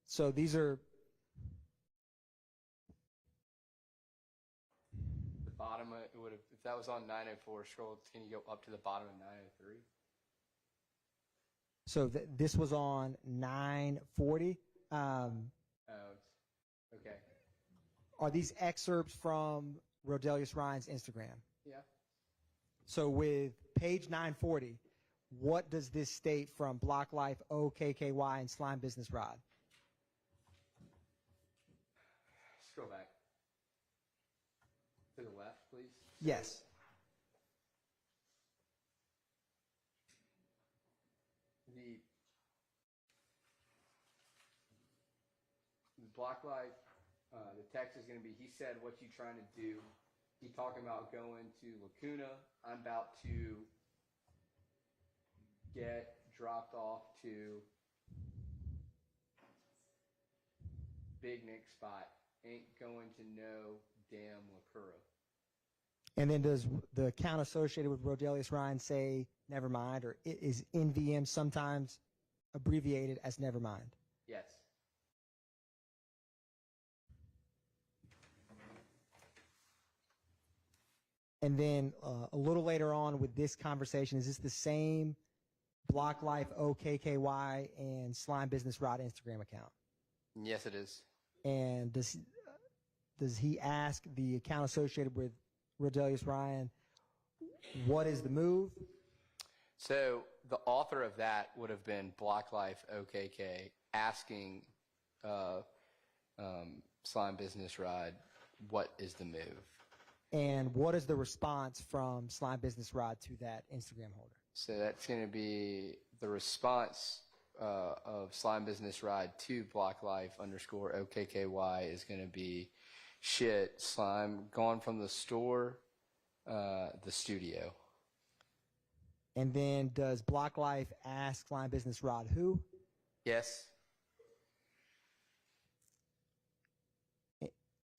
So these are The bottom, it would have, if that was on 904, scroll, can you go up to the bottom of 903? so this was on 940. Oh, okay. Are these excerpts from Rodelius Ryan's Instagram? Yeah. So with page 940, what does this state from Block Life OKKY and Slime Business Rod? Scroll back. To the left, please. Yes. The Block Life, the text is going to be, he said, what you trying to do? He talking about going to Lacuna. I'm about to get dropped off to Big Nick spot. Ain't going to no damn Lacura. And then does the account associated with Rodelius Ryan say never mind, or is NVM sometimes abbreviated as never mind? Yes. And then a little later on with this conversation, is this the same Block Life OKKY and Slime Business Rod Instagram account? Yes, it is. And does he ask the account associated with Rodelius Ryan, what is the move? So the author of that would have been Block Life OKK asking Slime Business Rod, what is the move? And what is the response from Slime Business Rod to that Instagram holder? So that's going to be the response of Slime Business Rod to Block Life _OKKY is going to be, shit, Slime, gone from the store, the studio. And then does Block Life ask Slime Business Rod who? Yes.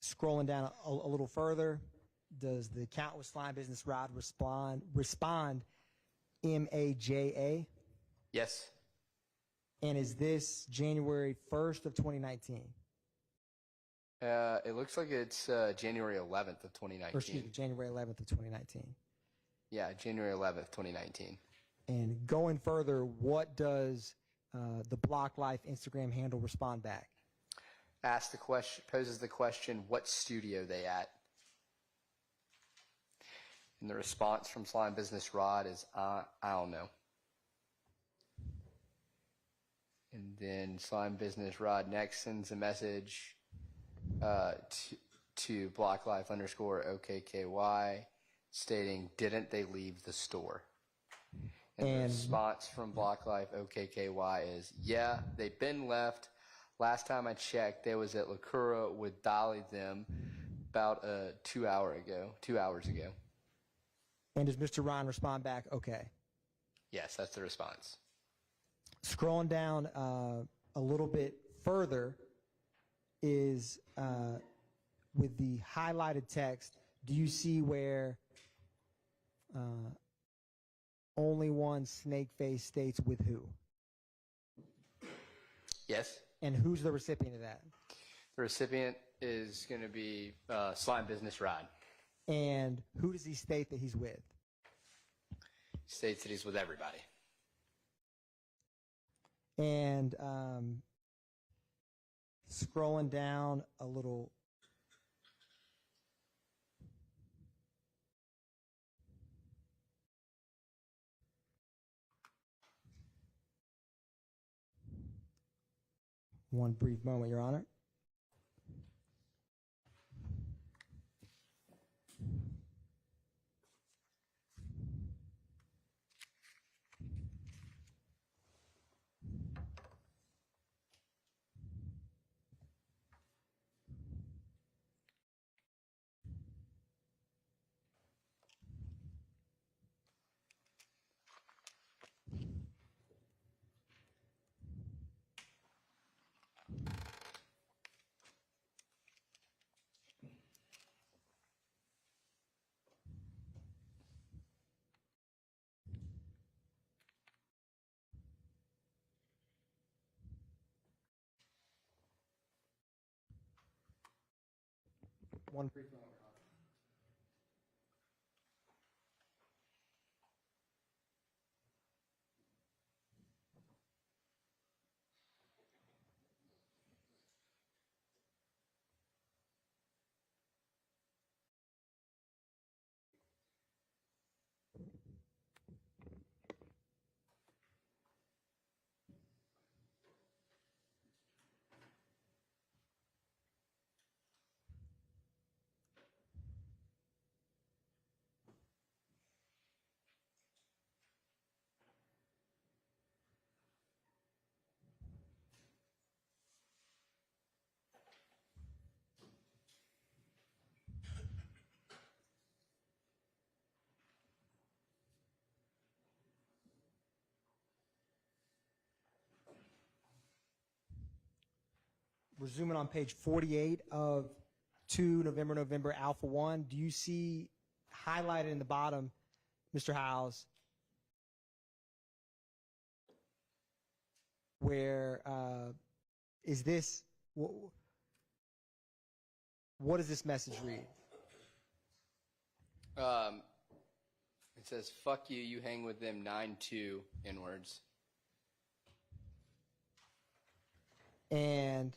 Scrolling down a little further, does the account with Slime Business Rod respond MAJA? Yes. And is this January 1st of 2019? It looks like it's January 11th of 2019. Or excuse me, January 11th of 2019. Yeah, January 11th, 2019. And going further, what does the Block Life Instagram handle respond back? Poses the question, what studio they at? And the response from Slime Business Rod is, I don't know. And then Slime Business Rod next sends a message to BlockLife_OKKY stating, didn't they leave the store? And the response from BlockLife_OKKY is, yeah, they've been left. Last time I checked, they was at Lacura with Dolly them about 2 hours ago. And does Mr. Ron respond back, okay? Yes, that's the response. Scrolling down a little bit further is with the highlighted text, do you see where only one snake face states with who? Yes. And who's the recipient of that? The recipient is going to be Slime Business Rod. And who does he state that he's with? He states that he's with everybody. And scrolling down a little. One brief moment, Your Honor. One brief moment, Your Honor. Resuming on page 48 of 2 November Alpha 1, do you see highlighted in the bottom, Mr. Howes, where is this, what does this message read? It says, fuck you, you hang with them 9-2 inwards. And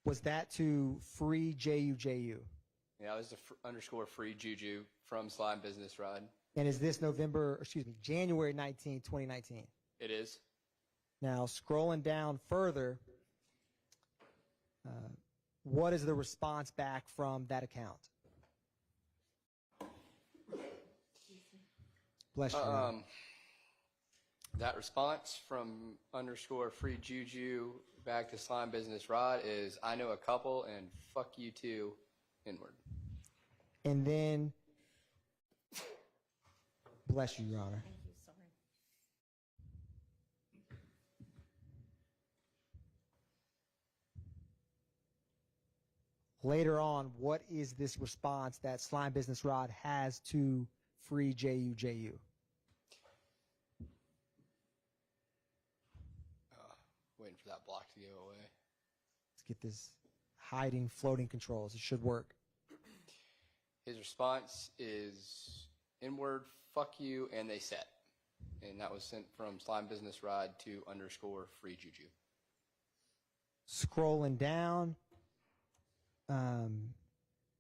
was that to free JUJU? Yeah, that was the _free juju from Slime Business Rod. And is this January 19, 2019? It is. Now, scrolling down further, what is the response back from that account? Bless you. That response from _free juju back to Slime Business Rod is, I know a couple and fuck you too, inward. And then Bless you, Your Honor. Thank you, sorry. Later on, what is this response that Slime Business Rod has to free JUJU? Waiting for that block to go away. Let's get this hiding floating controls. It should work. His response is inward, fuck you, and they set. And that was sent from Slime Business Rod to _ free juju. Scrolling down.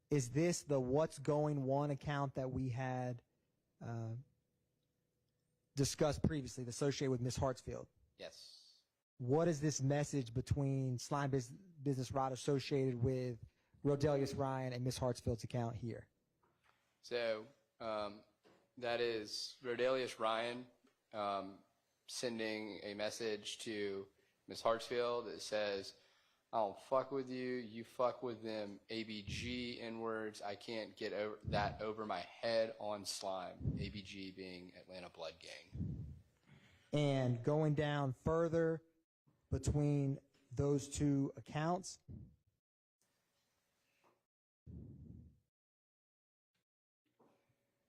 Is this the What's Going One account that we had discussed previously, associated with Miss Hartsfield? Yes. What is this message between Slime Business Rod associated with Rodelius Ryan and Miss Hartsfield's account here? So that is Rodelius Ryan sending a message to Miss Hartsfield that says, I don't fuck with you, you fuck with them, ABG N-words, I can't get that over my head on Slime, ABG being Atlanta Blood Gang. And going down further between those two accounts,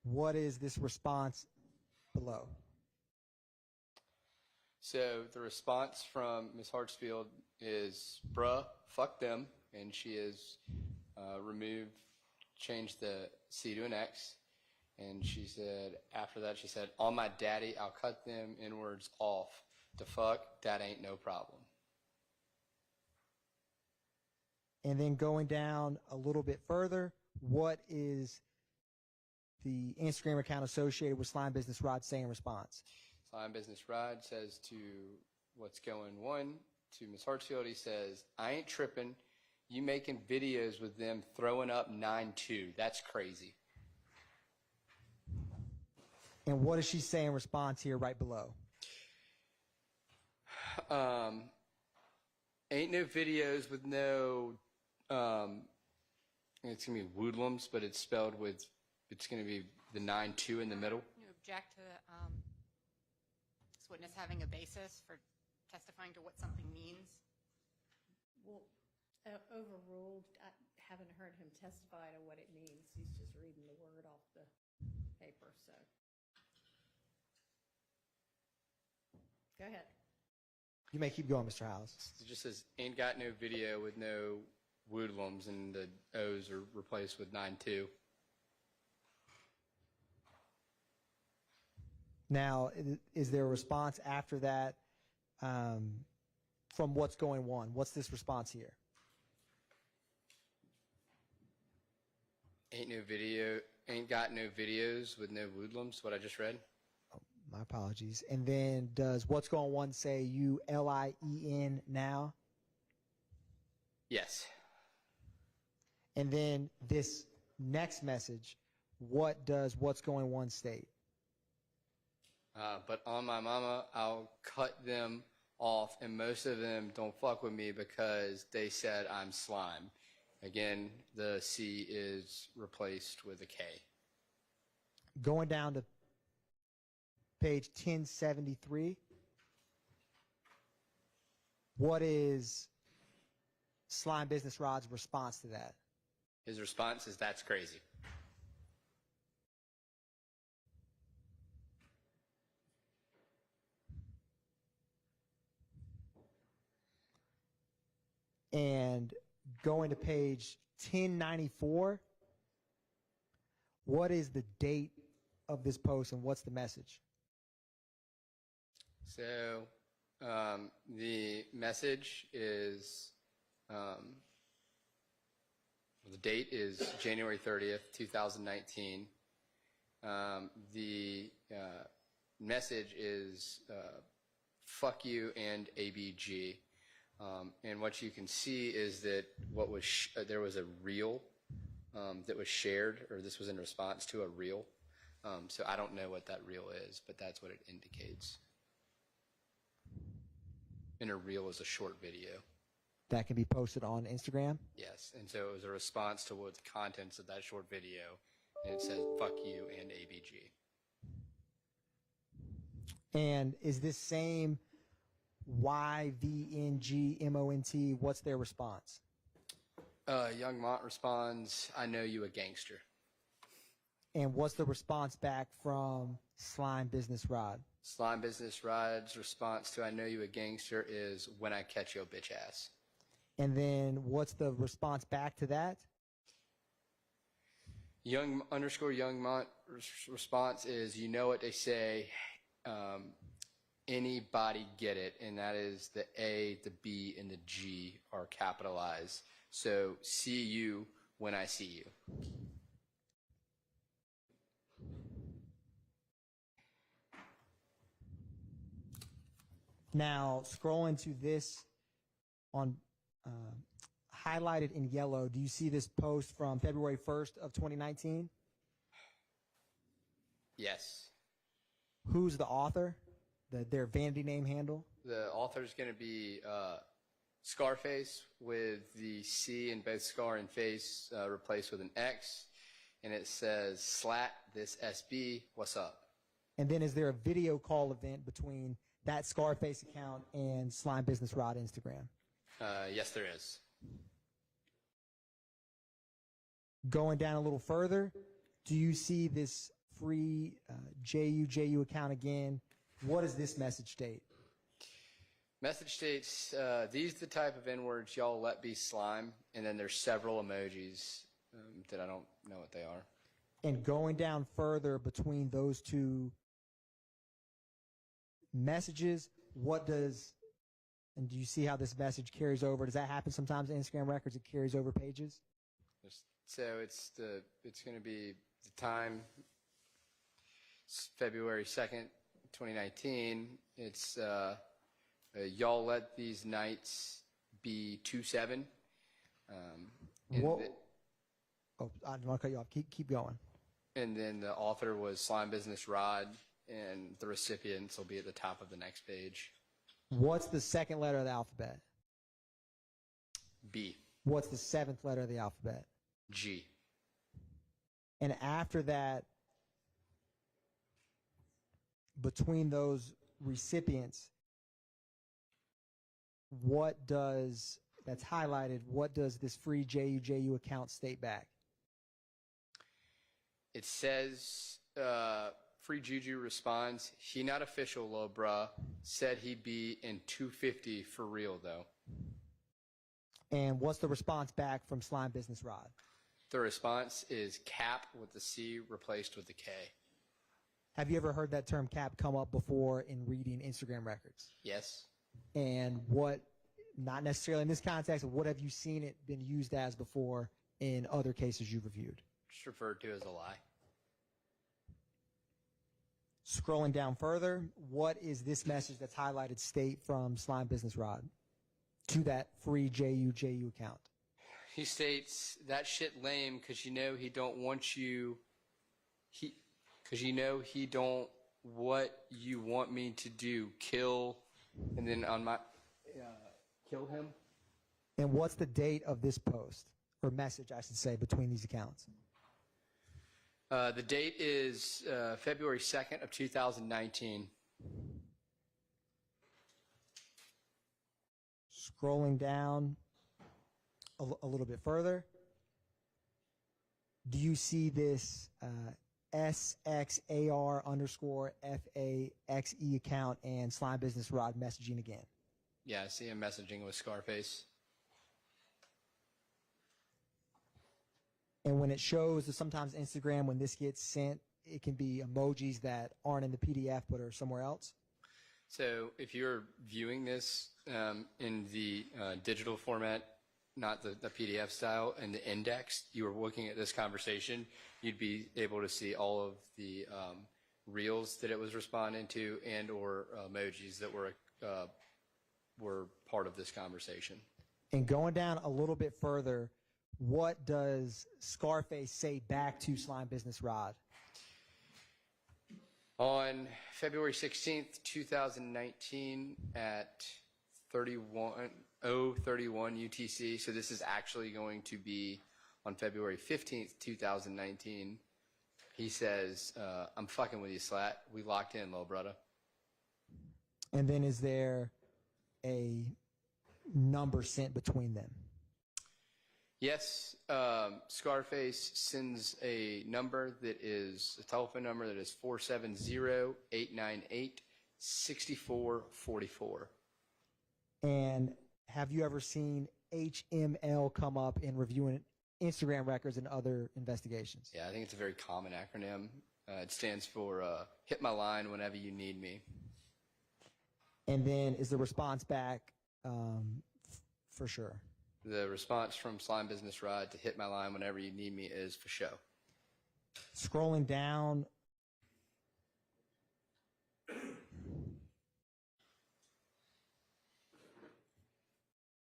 what is this response below? So the response from Ms. Hartsfield is, bruh, fuck them, and she has changed the C to an X, and she said, after that, she said, on my daddy, I'll cut them N-words off. The fuck, that ain't no problem. And then going down a little bit further, what is the Instagram account associated with Slime Business Rod saying in response? Slime Business Rod says to What's Going One, to Ms. Hartsfield, he says, I ain't tripping. You making videos with them throwing up 9-2. That's crazy. And what does she say in response here right below? Ain't no videos with no, it's going to be woodlums, but it's spelled with, it's going to be the 9-2 in the middle. You object to this witness having a basis for testifying to what something means? Well, overruled. I haven't heard him testify to what it means. He's just reading the word off the paper, so. Go ahead. You may keep going, Mr. House. It just says, ain't got no video with no woodlums, and the O's are replaced with 9-2. Now, is there a response after that from What's Going On? What's this response here? Ain't got no videos with no woodlums, what I just read. Oh, my apologies. And then does What's Going On say ULIEN now? Yes. And then this next message, what does What's Going On state? But on my mama, I'll cut them off, and most of them don't fuck with me because they said I'm slime. Again, the C is replaced with a K. Going down to page 1073, what is Slime Business Rod's response to that? His response is, that's crazy. And going to page 1094, what is the date of this post and what's the message? So the message is, the date is January 30th, 2019. The message is fuck you and ABG. And what you can see is that there was a reel that was shared, or this was in response to a reel. So I don't know what that reel is, but that's what it indicates. And a reel is a short video. That can be posted on Instagram? Yes, and so it was a response to what the contents of that short video, and it says fuck you and ABG. And is this same YVNGMONT, what's their response? Young Mont responds, I know you a gangster. And what's the response back from Slime Business Rod? Slime Business Rod's response to I know you a gangster is when I catch your bitch ass. And then what's the response back to that? Young Mont response is, you know what they say, anybody get it, and that is the A, the B, and the G are capitalized. So see you when I see you. Now, scrolling to this on highlighted in yellow, do you see this post from February 1st of 2019? Yes. Who's the author? Their vanity name handle? The author is going to be Scarface with the C in both scar and face replaced with an X. And it says, Slat, this SB, what's up? And then is there a video call event between that Scarface account and Slime Business Rod Instagram? Yes, there is. Going down a little further, do you see this free JU account again? What does this message state? Message states, these are the type of N-words y'all let be slime, and then there's several emojis that I don't know what they are. And going down further between those two messages, and do you see how this message carries over? Does that happen sometimes in Instagram records? It carries over pages? So it's going to be the time, February 2nd, 2019. It's y'all let these nights be 2-7. I don't want to cut you off. Keep going. And then the author was Slime Business Rod, and the recipients will be at the top of the next page. What's the second letter of the alphabet? B. What's the seventh letter of the alphabet? G. And after that, between those recipients, that's highlighted, what does this free JU account state back? It says, Free Juju responds, he not official, lil bruh, said he be in 250 for real, though. And what's the response back from Slime Business Rod? The response is cap with the C replaced with the K. Have you ever heard that term cap come up before in reading Instagram records? Yes. And what, not necessarily in this context, but what have you seen it been used as before in other cases you've reviewed? Just referred to as a lie. Scrolling down further, what is this message that's highlighted state from Slime Business Rod to that free JU account? He states, that shit lame because you know he don't want you, because you know he don't what you want me to do, kill, and then on my, kill him. And what's the date of this post, or message, I should say, between these accounts? The date is February 2nd of 2019. Scrolling down a little bit further, do you see this SXAR_FAXE account and Slime Business Rod messaging again? Yeah, I see him messaging with Scarface. And when it shows, sometimes Instagram, when this gets sent, it can be emojis that aren't in the PDF but are somewhere else. So if you're viewing this in the digital format, not the PDF style, and the index, you were looking at this conversation, you'd be able to see all of the reels that it was responding to and or emojis that were part of this conversation. And going down a little bit further, what does Scarface say back to Slime Business Rod? On February 16th, 2019 at 31 UTC, so this is actually going to be on February 15th, 2019, he says, I'm fucking with you, Slat. We locked in, little brother. And then is there a number sent between them? Yes, Scarface sends a number that is a telephone number that is 470-898-6444. And have you ever seen HML come up in reviewing Instagram records and other investigations? Yeah, I think it's a very common acronym. It stands for hit my line whenever you need me. And then is the response back for sure? The response from Slime Business Rod to hit my line whenever you need me is for show. Scrolling down,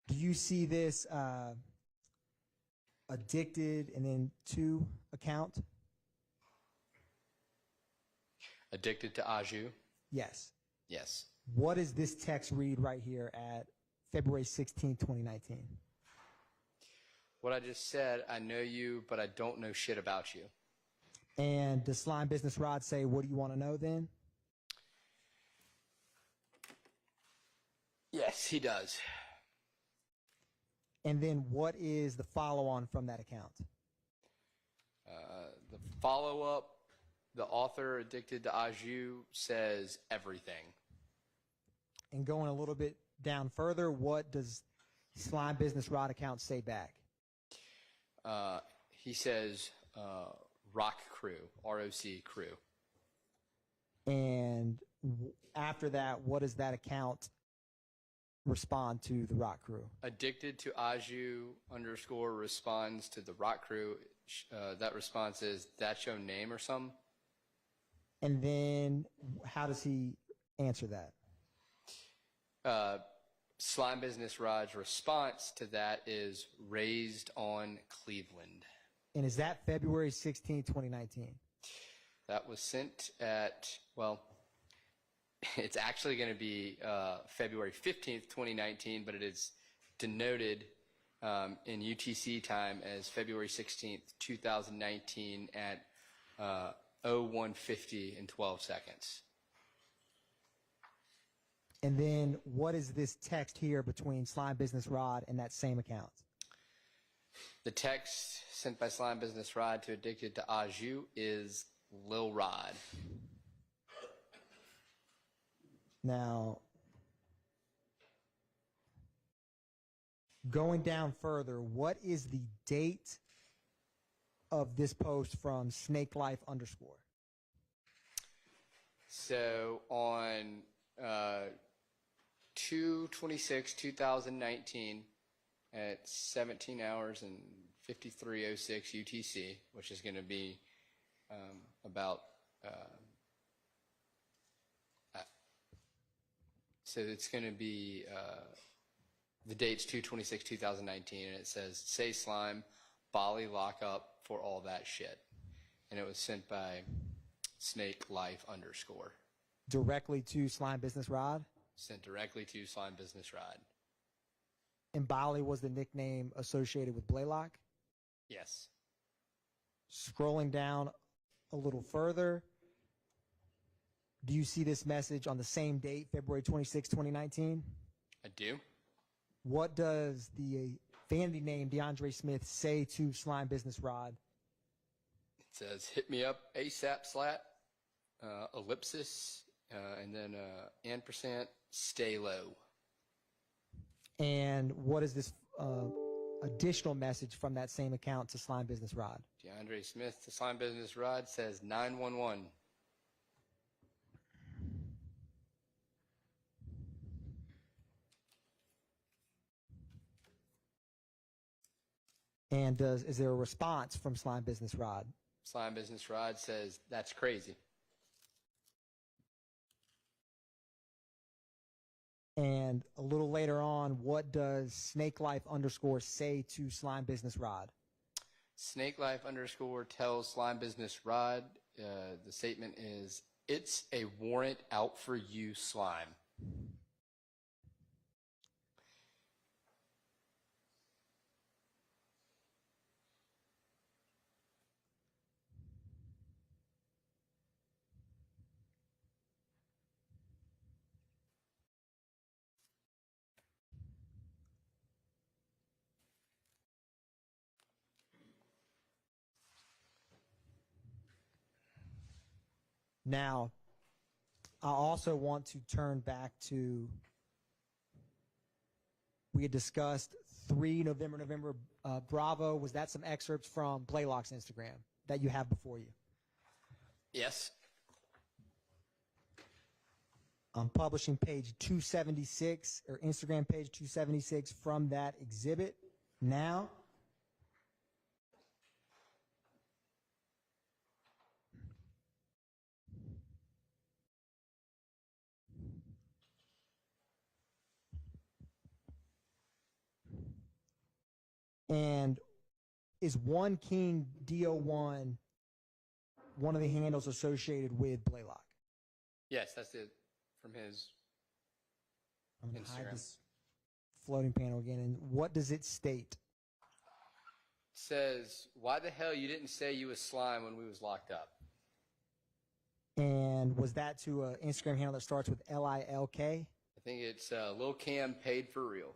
do you see this addicted and then to account? Addicted to Aju? Yes. Yes. What does this text read right here at February 16, 2019? What I just said, I know you, but I don't know shit about you. And does Slime Business Rod say, what do you want to know then? Yes, he does. And then what is the follow-on from that account? The follow-up, the author addicted to Aju says everything. And going a little bit down further, what does Slime Business Rod account say back? He says rock crew, ROC crew. And after that, what does that account respond to the rock crew? Addicted to Aju _ responds to the rock crew. That response is, that's your name or something? And then how does he answer that? Slime Business Rod's response to that is raised on Cleveland. And is that February 16, 2019? That was sent at, well, it's actually going to be February 15th, 2019, but it is denoted in UTC time as February 16th, 2019 at 01:50 and 12 seconds. And then what is this text here between Slime Business Rod and that same account? The text sent by Slime Business Rod to Addicted to Aju is Lil Rod. Now, going down further, what is the date of this post from Snake Life _? So on 2/26/2019 at 17 hours and 53:06 UTC, which is going to be about so it's going to be the date's 2/26/2019, and it says, say Slime, Bali lock up for all that shit. And it was sent by Snake Life _. Directly to Slime Business Rod? Sent directly to Slime Business Rod. And Bali was the nickname associated with Blaylock? Yes. Scrolling down a little further, do you see this message on the same date, February 26, 2019? I do. What does the vanity name DeAndre Smith say to Slime Business Rod? It says, hit me up ASAP slat, ellipsis, and then ampersand, stay low. And what is this additional message from that same account to Slime Business Rod? DeAndre Smith to Slime Business Rod says 911. And is there a response from Slime Business Rod? Slime Business Rod says, that's crazy. And a little later on, what does Snake Life _ say to Slime Business Rod? Snake Life _ tells Slime Business Rod, the statement is, it's a warrant out for you, Slime. Now, I also want to turn back to, we had discussed 3 November, Bravo. Was that some excerpts from Blaylock's Instagram that you have before you? Yes. I'm publishing page 276, or Instagram page 276 from that exhibit now. And is One King DO1 one of the handles associated with Blaylock? Yes, that's it from his I'm going to hide Instagram. this floating panel again. And what does it state? Says, why the hell you didn't say you was slime when we was locked up? And was that to an Instagram handle that starts with LILK? I think it's Lil Cam paid for real.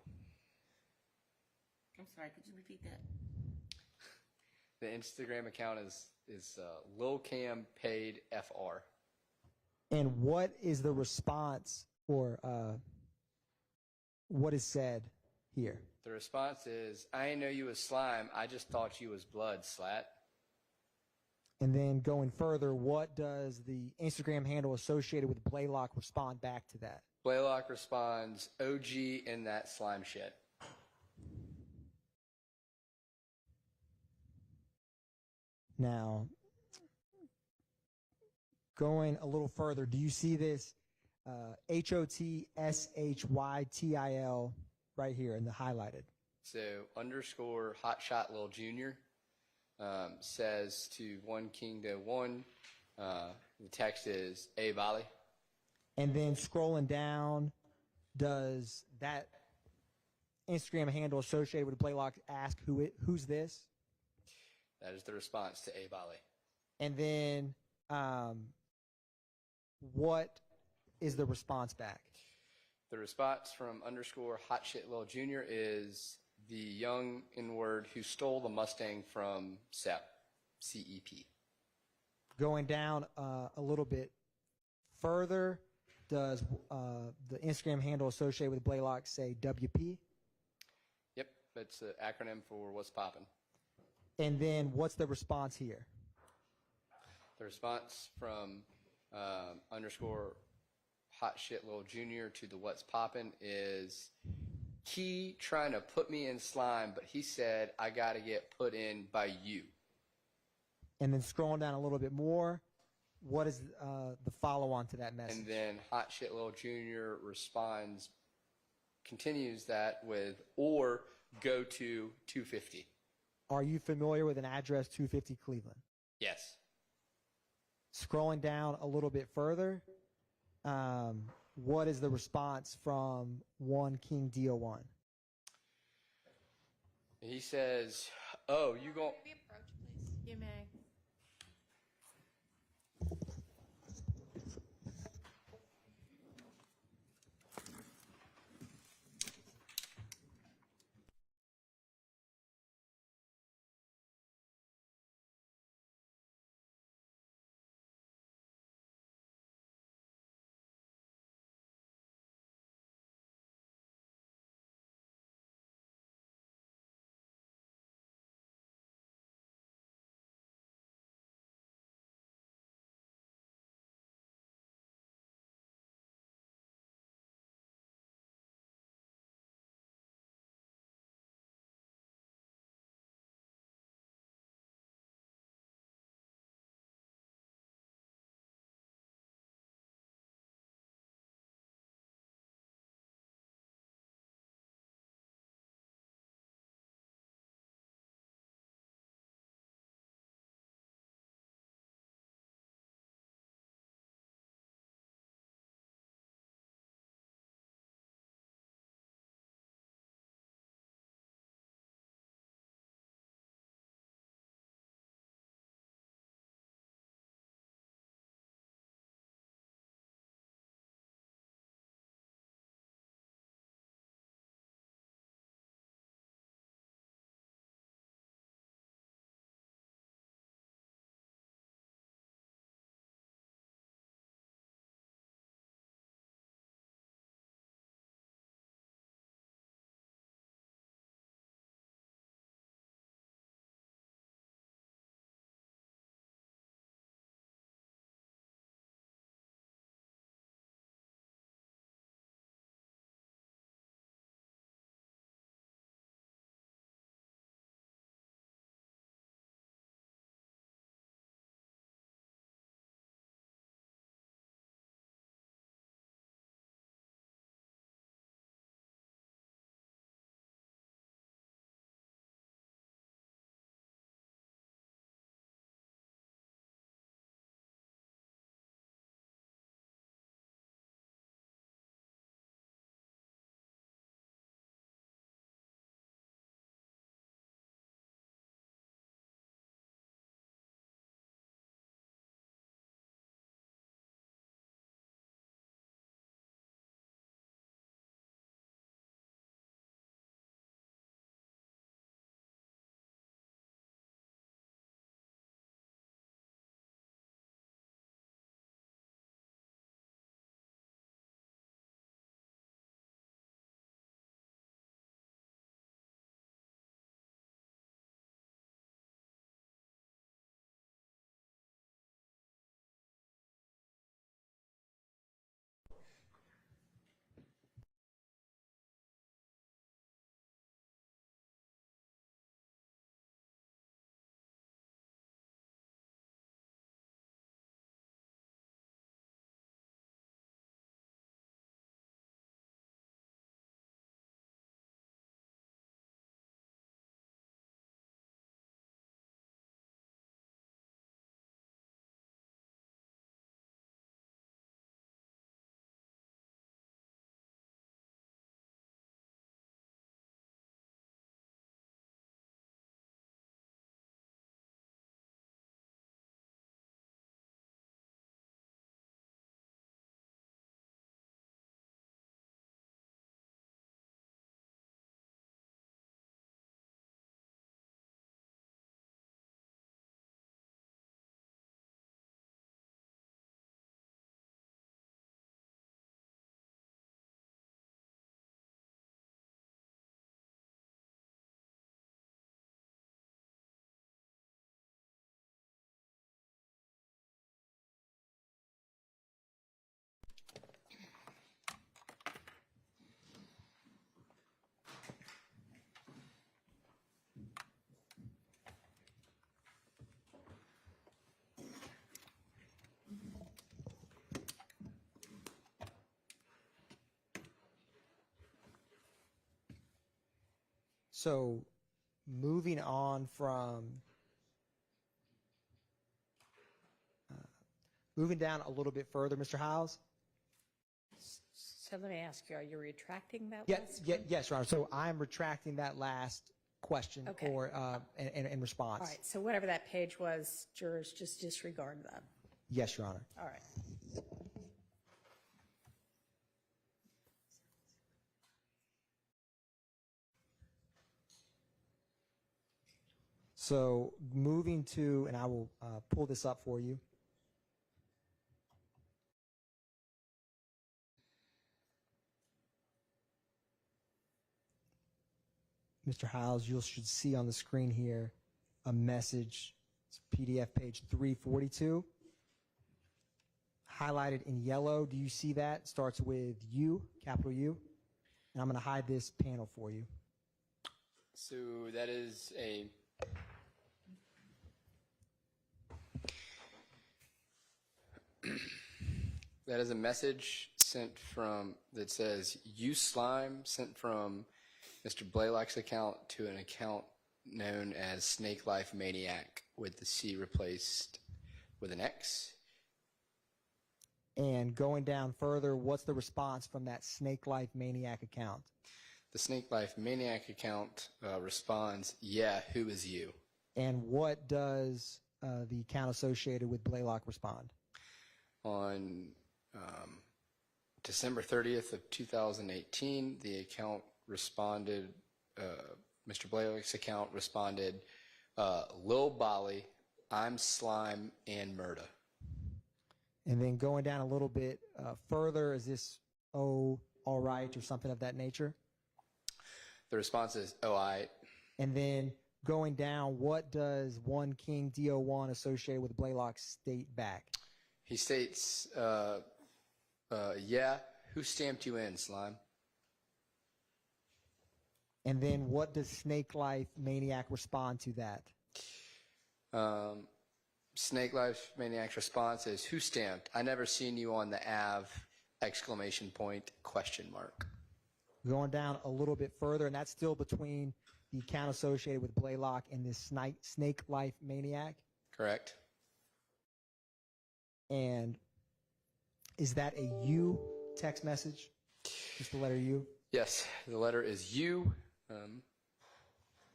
I'm sorry, could you repeat that? The Instagram account is Lil Cam paid FR. And what is the response, or what is said here? The response is, I ain't know you was slime. I just thought you was blood, slat. And then going further, what does the Instagram handle associated with Blaylock respond back to that? Blaylock responds, OG in that slime shit. Now, going a little further, do you see this HOTSHYTIL right here in the highlighted? So underscore hotshot Lil Junior says to One King to One, the text is A Volley. And then scrolling down, does that Instagram handle associated with Blaylock ask who's this? That is the response to A Volley. And then what is the response back? The response from underscore hotshit Lil Junior is the young N-word who stole the Mustang from CEP, CEP. Going down a little bit further, does the Instagram handle associated with Blaylock say WP? Yep, that's an acronym for what's poppin'. And then what's the response here? The response from underscore hotshit Lil Junior to the what's poppin' is he trying to put me in slime, but he said I got to get put in by you. And then scrolling down a little bit more, what is the follow-on to that message? And then hotshit Lil Junior responds, continues that with, or go to 250. Are you familiar with an address 250 Cleveland? Yes. Scrolling down a little bit further, what is the response from One King DO1? He says, oh, you gon' You may. So moving on from, moving down a little bit further, Mr. Howes? So let me ask you, are you retracting that Yes, last? yes, Your Honor. So I'm retracting that last question Okay. or in response. All right, so whatever that page was, jurors just disregard that. Yes, Your Honor. All right. So moving to, and I will pull this up for you. Mr. Howes, you should see on the screen here a message. It's PDF page 342. Highlighted in yellow. Do you see that? Starts with U, capital U. And I'm going to hide this panel for you. So that is a message sent from that says "You slime," sent from Mr. Blaylock's account to an account known as Snake Life Maniac, with the C replaced with an X. And going down further, what's the response from that Snake Life Maniac account? The Snake Life Maniac account responds, "Yeah, who is you?" And what does the account associated with Blaylock respond? On December 30th of 2018, the account responded, Mr. Blaylock's account responded, "Lil Bolly, I'm slime and murder." And then going down a little bit further, is this, oh, all right, or something of that nature? The response is, "Oh, I." And then going down, what does One King DO1 associated with Blaylock state back? He states, "Yeah, who stamped you in, slime?" And then what does Snake Life Maniac respond to that? Snake Life Maniac's response is, "Who stamped? I never seen you on the Ave, exclamation point, question mark." Going down a little bit further, and that's still between the account associated with Blaylock and this Snake Life Maniac. Correct. And is that a U text message? Just the letter U? Yes, the letter is U.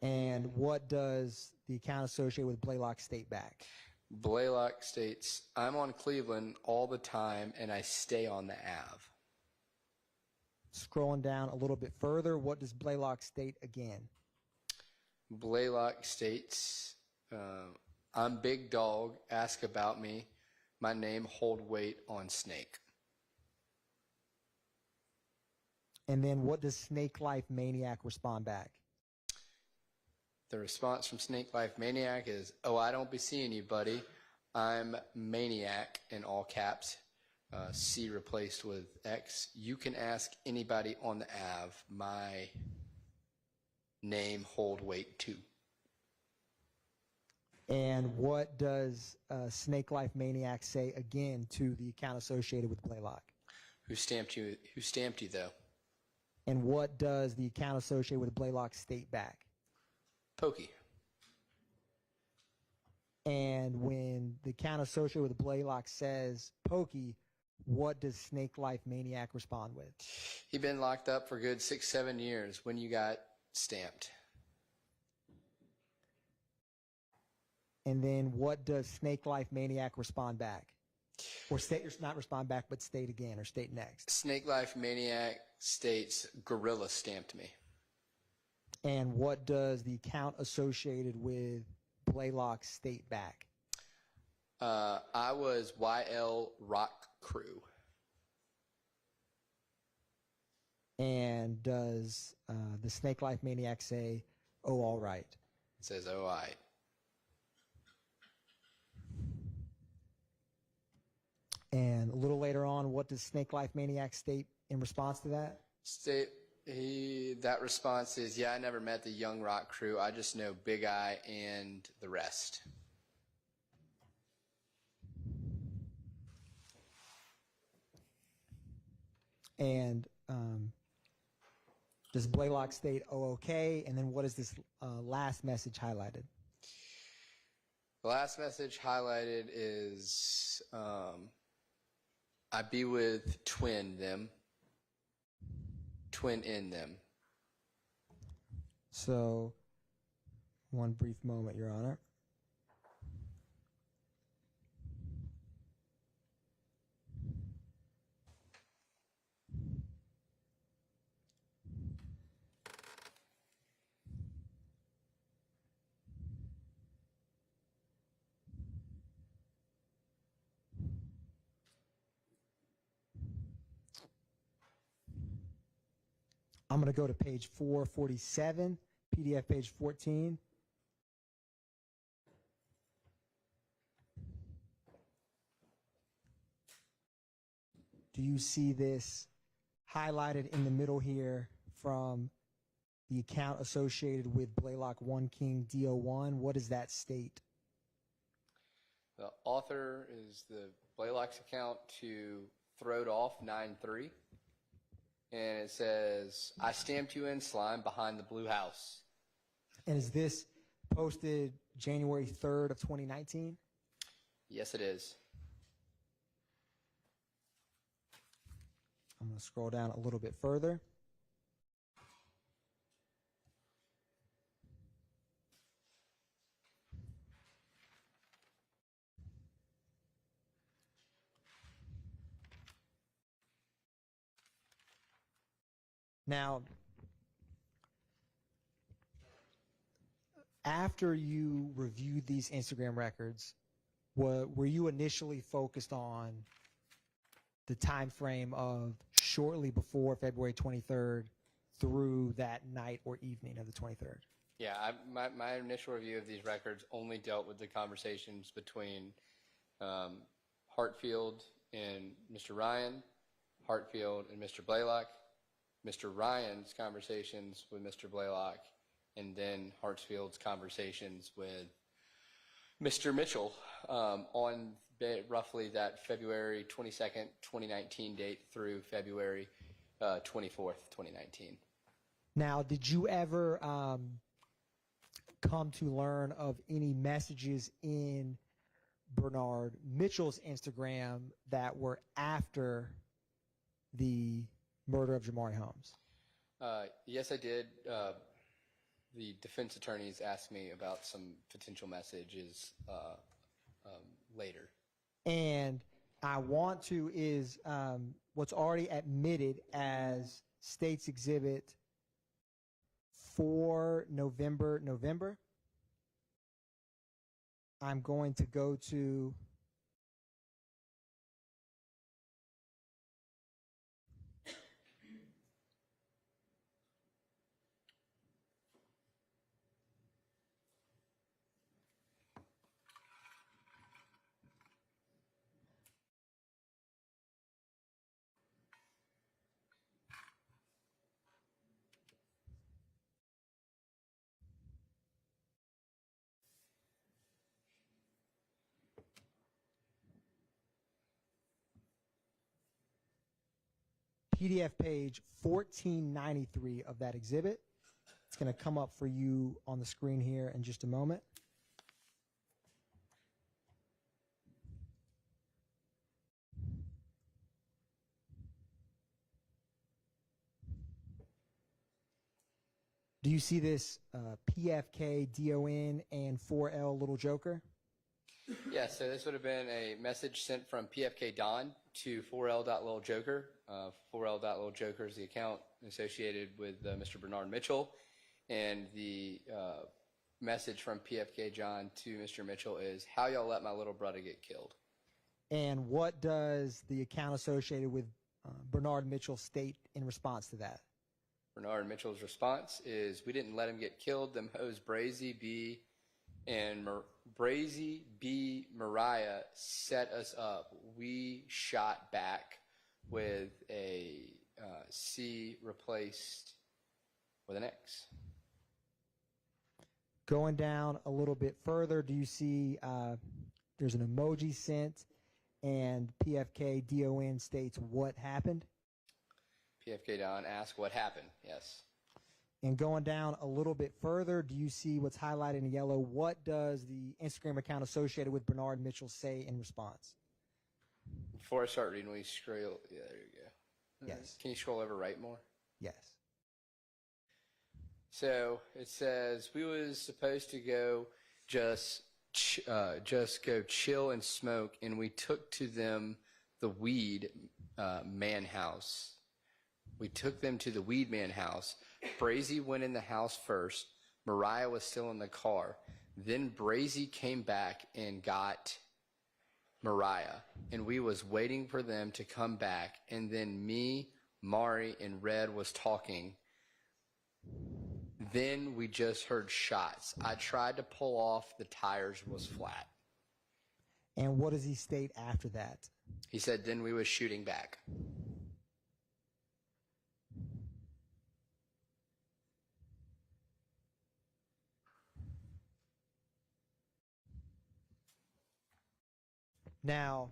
And what does the account associated with Blaylock state back? Blaylock states, "I'm on Cleveland all the time and I stay on the Ave." Scrolling down a little bit further, what does Blaylock state again? Blaylock states, "I'm big dog, ask about me. My name hold weight on snake." And then what does Snake Life Maniac respond back? The response from Snake Life Maniac is, "Oh, I don't be seeing you, buddy. I'm Maniac," in all caps, C replaced with X. "You can ask anybody on the Ave. My name hold weight too." And what does Snake Life Maniac say again to the account associated with Blaylock? Who stamped you? Who stamped you though? And what does the account associated with Blaylock state back? Pokey. And when the account associated with Blaylock says Pokey, what does Snake Life Maniac respond with? He been locked up for good 6-7 years. When you got stamped? And then what does Snake Life Maniac respond back? Or state, not respond back, but state again, or state next. Snake Life Maniac states, "Gorilla stamped me." And what does the account associated with Blaylock state back? I was YL Rock Crew. And does the Snake Life Maniac say, "Oh, all right"? It says, "Oh, I." And a little later on, what does Snake Life Maniac state in response to that? That response is, "Yeah, I never met the Young Rock Crew. I just know Big Eye and the rest." And Does Blaylock state, "Oh, okay"? And then what is this last message highlighted? The last message highlighted is I be with twin in them. So, one brief moment, Your Honor. I'm going to go to page 447, PDF page 14. Do you see this highlighted in the middle here from the account associated with Blaylock 1 King DO1? What does that state? The author is the Blaylock's account to Throwed Off 9-3. And it says, I stamped you in slime behind the blue house. And is this posted January 3rd of 2019? Yes, it is. I'm going to scroll down a little bit further. Now, after you reviewed these Instagram records, were you initially focused on the time frame of shortly before February 23rd through that night or evening of the 23rd? Yeah, my initial review of these records only dealt with the conversations between Hartfield and Mr. Ryan, Hartfield and Mr. Blaylock, Mr. Ryan's conversations with Mr. Blaylock, and then Hartsfield's conversations with Mr. Mitchell on roughly that February 22nd, 2019 date through February 24th, 2019. Now, did you ever come to learn of any messages in Bernard Mitchell's Instagram that were after the murder of Jamari Holmes? Yes, I did. The defense attorneys asked me about some potential messages later. And I want to is what's already admitted as State's Exhibit 4 November. I'm going to go to PDF page 1493 of that exhibit. It's going to come up for you on the screen here in just a moment. Do you see this PFK, DON, and 4L Little Joker? Yeah, so this would have been a message sent from PFK Don to 4L.LilJoker. 4L.LilJoker is the account associated with Mr. Bernard Mitchell, and the message from PFK John to Mr. Mitchell is, how y'all let my little brother get killed? And what does the account associated with Bernard Mitchell state in response to that? Bernard Mitchell's response is, we didn't let him get killed. Them hoes Brazy B and Brazy B Mariah set us up. We shot back with a C replaced with an X. Going down a little bit further, do you see there's an emoji sent and PFK DON states what happened? PFK Don asked what happened, yes. And going down a little bit further, do you see what's highlighted in yellow? What does the Instagram account associated with Bernard Mitchell say in response? Before I start reading, will you scroll? Yeah, there you go. Yes. Can you scroll over right more? Yes. So it says we was supposed to go just go chill and smoke, and we took to them the weed man house. We took them to the weed man house. Brazy went in the house first. Mariah was still in the car. Then Brazy came back and got Mariah, and we was waiting for them to come back. And then me, Mari, and Red was talking. Then we just heard shots. I tried to pull off. The tires was flat. And what does he state after that? He said, then we was shooting back. Now,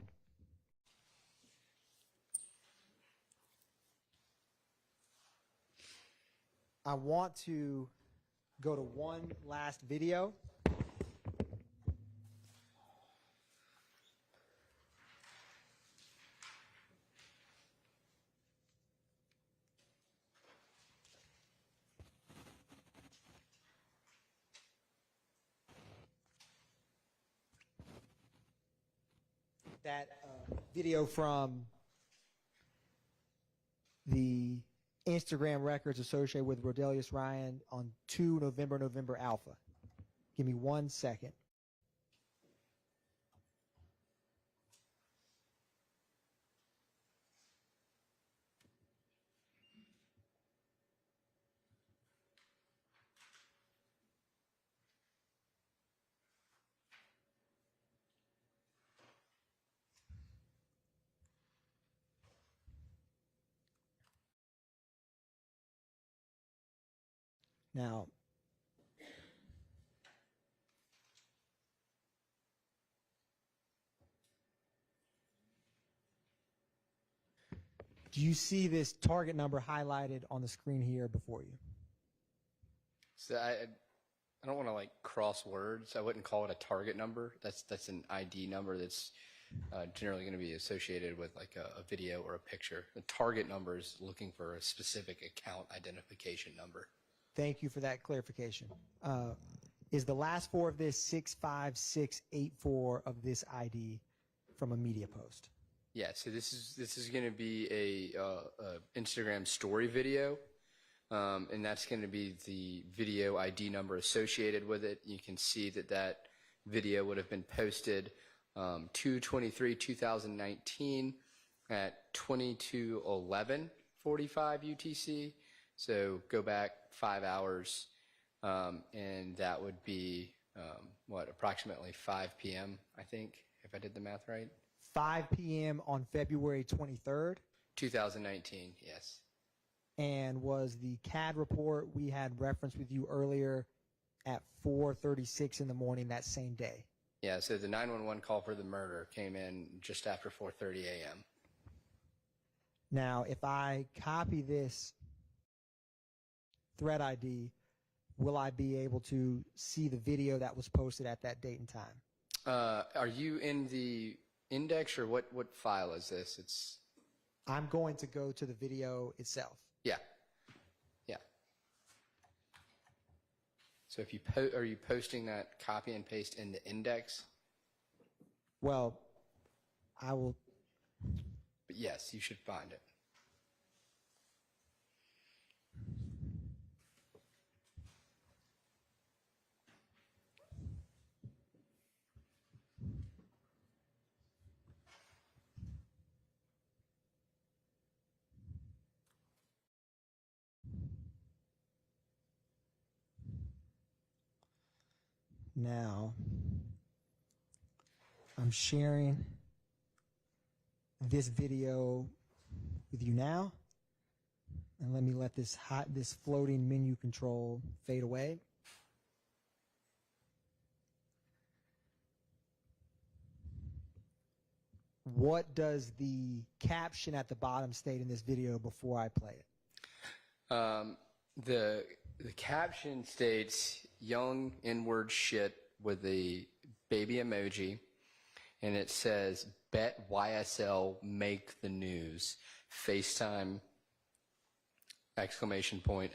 I want to go to one last video. That video from the Instagram records associated with Rodelius Ryan on 2 November Alpha. Give me 1 second. Now, do you see this target number highlighted on the screen here before you? So I don't want to like cross words. I wouldn't call it a target number. That's an ID number that's generally going to be associated with like a video or a picture. The target number is looking for a specific account identification number. Thank you for that clarification. Is the last four of this 65684 of this ID from a media post? Yeah, so this is going to be a Instagram story video, and that's going to be the video ID number associated with it. You can see that video would have been posted 2/23/2019 at 22:11:45 UTC. So go back 5 hours, and that would be approximately 5 p.m. I think, if I did the math right. 5 p.m. on February 23rd. 2019, yes. And was the CAD report we had referenced with you earlier at 4:36 in the morning that same day? Yeah, so the 911 call for the murder came in just after 4:30 a.m. Now, if I copy this thread ID, will I be able to see the video that was posted at that date and time? Are you in the index, or what file is this? I'm going to go to the video itself. Yeah. So if you are you posting that copy and paste in the index? Well, I will. But yes, you should find it. Now, I'm sharing this video with you now, and let me let this floating menu control fade away. What does the caption at the bottom state in this video before I play it? The caption states, young N-word shit with the baby emoji, and it says, bet YSL make the news. FaceTime, exclamation point,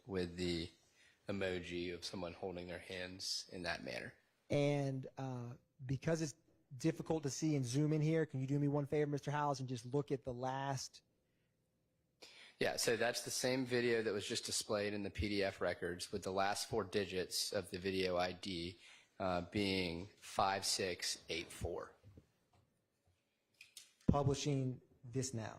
with the emoji of someone holding their hands in that manner. And because it's difficult to see and zoom in here, can you do me one favor, Mr. Howes, and just look at the last? Yeah, so that's the same video that was just displayed in the PDF records with the last 4 digits of the video ID being 5684. Publishing this now.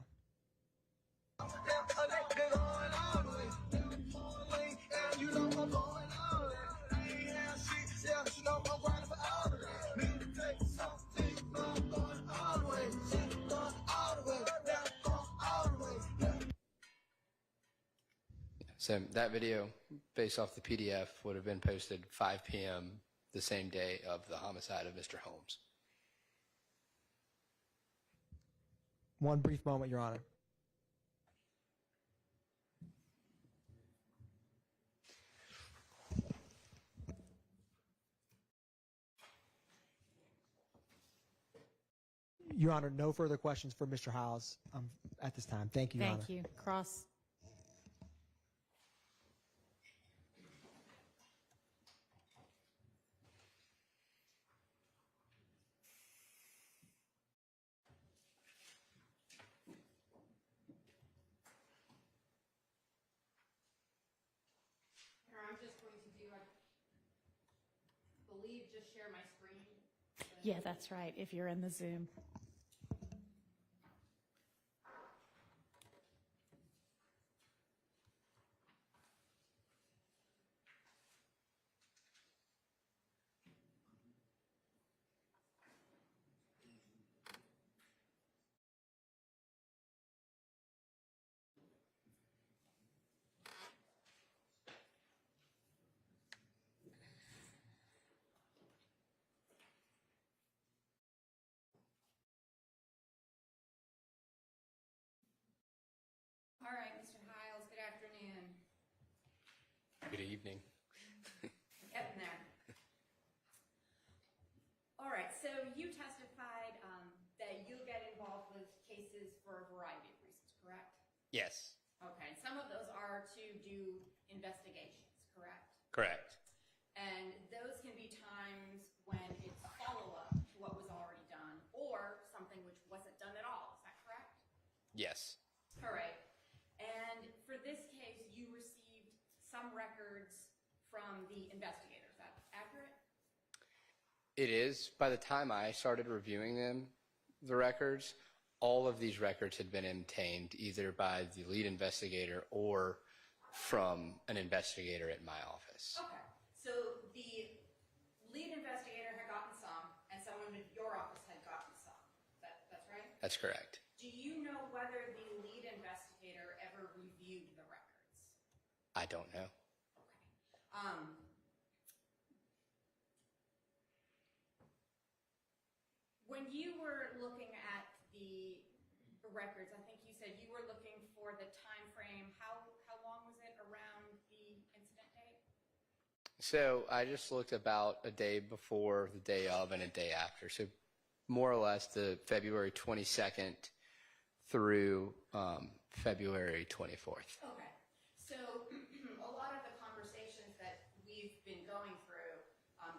So that video, based off the PDF, would have been posted 5 p.m. the same day of the homicide of Mr. Holmes. One brief moment, Your Honor. Your Honor, no further questions for Mr. Howes at this time. Thank you, Your Honor. Thank you. Cross. I'm just going to do, I believe, just share my screen. Yeah, that's right, if you're in the Zoom. All right, Mr. Hiles, good afternoon. Good evening. Getting there. All right, so you testified that you get involved with cases for a variety of reasons, correct? Yes. Okay, some of those are to do investigations, correct? Correct. And those can be times when it's follow-up to what was already done, or something which wasn't done at all, is that correct? Yes. All right. And for this case, you received some records from the investigator. Is that accurate? It is. By the time I started reviewing the records, all of these records had been obtained either by the lead investigator or from an investigator at my office. Okay. So the lead investigator had gotten some, and someone in your office had gotten some. That's right? That's correct. Do you know whether the lead investigator ever reviewed the records? I don't know. Okay. When you were looking at the records, I think you said you were looking for the time frame. How long was it around the incident date? So I just looked about a day before, the day of, and a day after. So more or less the February 22nd through February 24th. Okay. So a lot of the conversations that we've been going through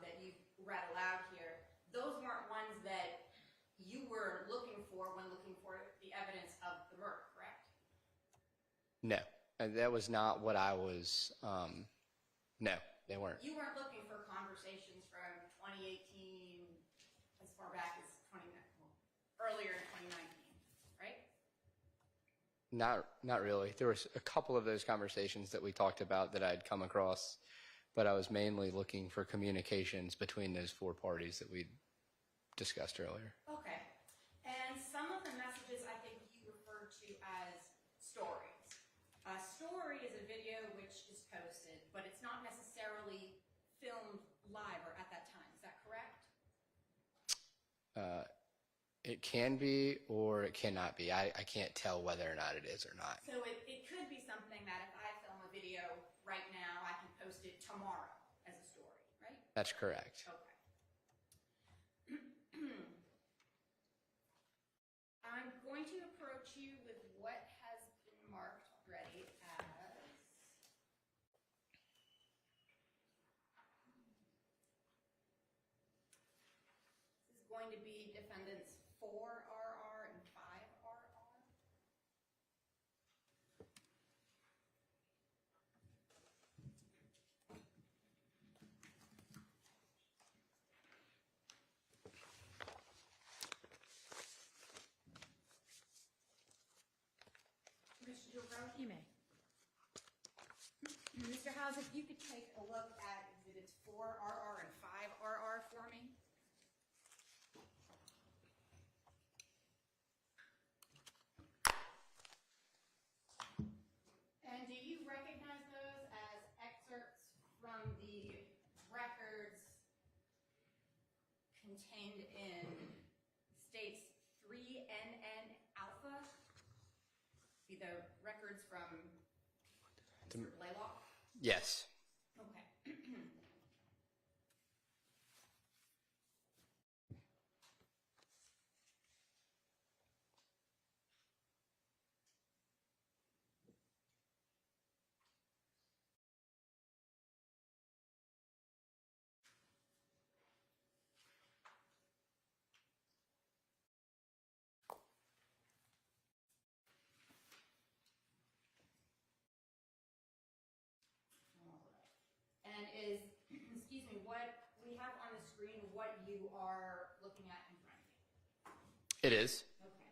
that you've read aloud here, those weren't ones that you were looking for when looking for the evidence of the murder, correct? No, and that was not what I was, no, they weren't. You weren't looking for conversations from 2018 as far back as earlier in 2019, right? Not really. There was a couple of those conversations that we talked about that I'd come across, but I was mainly looking for communications between those 4 parties that we discussed earlier. Okay. And some of the messages I think you referred to as stories. A story is a video which is posted, but it's not necessarily filmed live or at that time. Is that correct? It can be or it cannot be. I can't tell whether or not it is or not. So it could be something that if I film a video right now, I can post it tomorrow as a story, right? That's correct. Okay. I'm going to approach you with what has been marked already as this is going to be defendants 4RR and 5RR. Mr. Gilbert? You may. Mr. Howes, if you could take a look at exhibits 4RR and 5RR for me. And do you recognize those as excerpts from the records contained in states 3NN alpha? Be the records from Mr. Blaylock? Yes. Okay. And is, excuse me, what we have on the screen, what you are looking at in front of you? It is. Okay.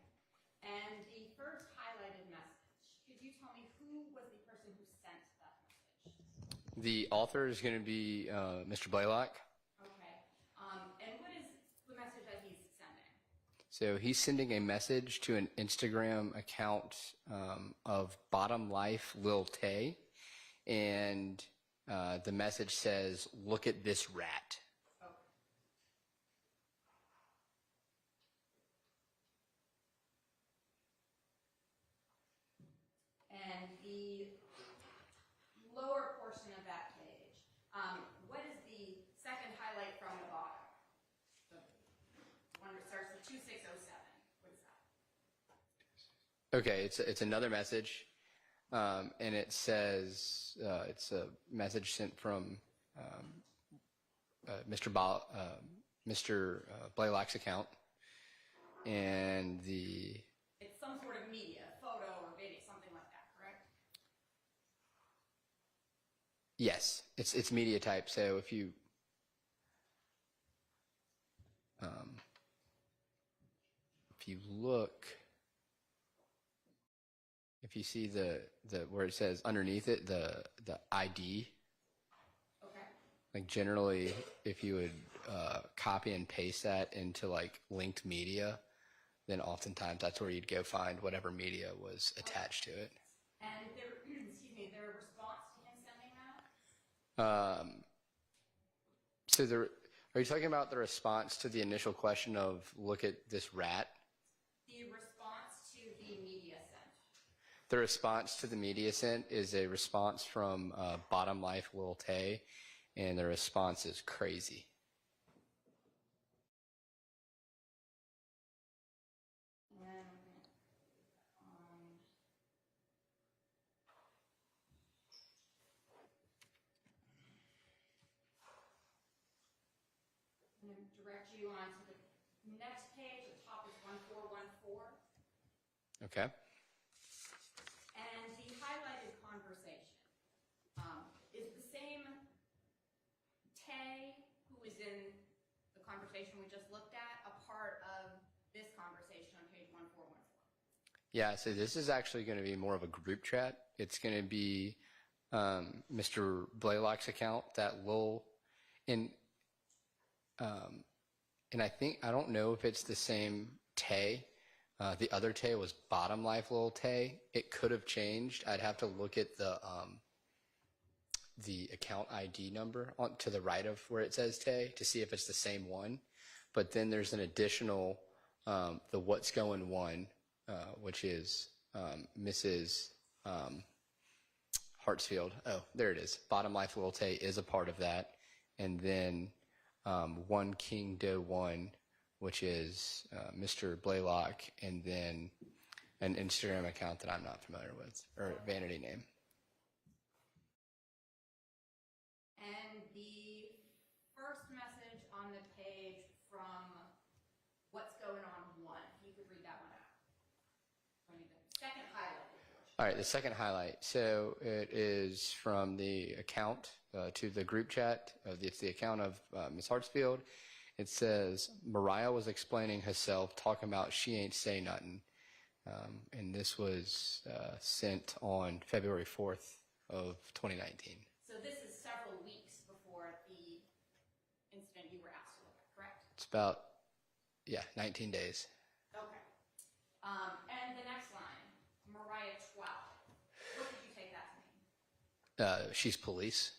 And the first highlighted message, could you tell me who was the person who sent that message? The author is going to be Mr. Blaylock. Okay. And what is the message that he's sending? So he's sending a message to an Instagram account of Bottom Life Lil Tay, and the message says, "Look at this rat." Okay. And the lower portion of that page, what is the second highlight from the bottom? The one that starts with 2607. What is that? Okay, it's another message, and it says it's a message sent from Mr. Blaylock's account, and It's some sort of media, photo or video, something like that, correct? yes, it's media type. So if you look, if you see the where it says underneath it the ID, Okay. like generally if you would copy and paste that into like linked media, then oftentimes that's where you'd go find whatever media was attached to it. And there, excuse me, their response to him sending that? So are you talking about the response to the initial question of "look at this rat"? The response to the media sent. The response to the media sent is a response from Bottom Life Lil Tay, and the response is crazy. I'm going to direct you on to the next page. The top is 1414. Okay. And the highlighted conversation is the same Tay who is in the conversation we just looked at a part of this conversation on page 1414? Yeah, so this is actually going to be more of a group chat. It's going to be Mr. Blaylock's account, that Lil, and I don't know if it's the same Tay. The other Tay was Bottom Life Lil Tay. It could have changed. I'd have to look at the account ID number to the right of where it says Tay to see if it's the same one. But then there's an additional, the What's Going one, which is Mrs. Hartsfield. Oh, there it is. Bottom Life Loyalty is a part of that. And then One King Doe One, which is Mr. Blaylock, and then an Instagram account that I'm not familiar with, or vanity name. And the first message on the page from What's Going On 1, if you could read that one out. I mean, the second highlight. All right, the second highlight. So it is from the account to the group chat. It's the account of Ms. Hartsfield. It says, Mariah was explaining herself, talking about she ain't say nothing. And this was sent on February 4th of 2019. So this is several weeks before the incident you were asked to look at, correct? It's about, 19 days. Okay. And the next line, Mariah 12. What did you take that to mean? She's police.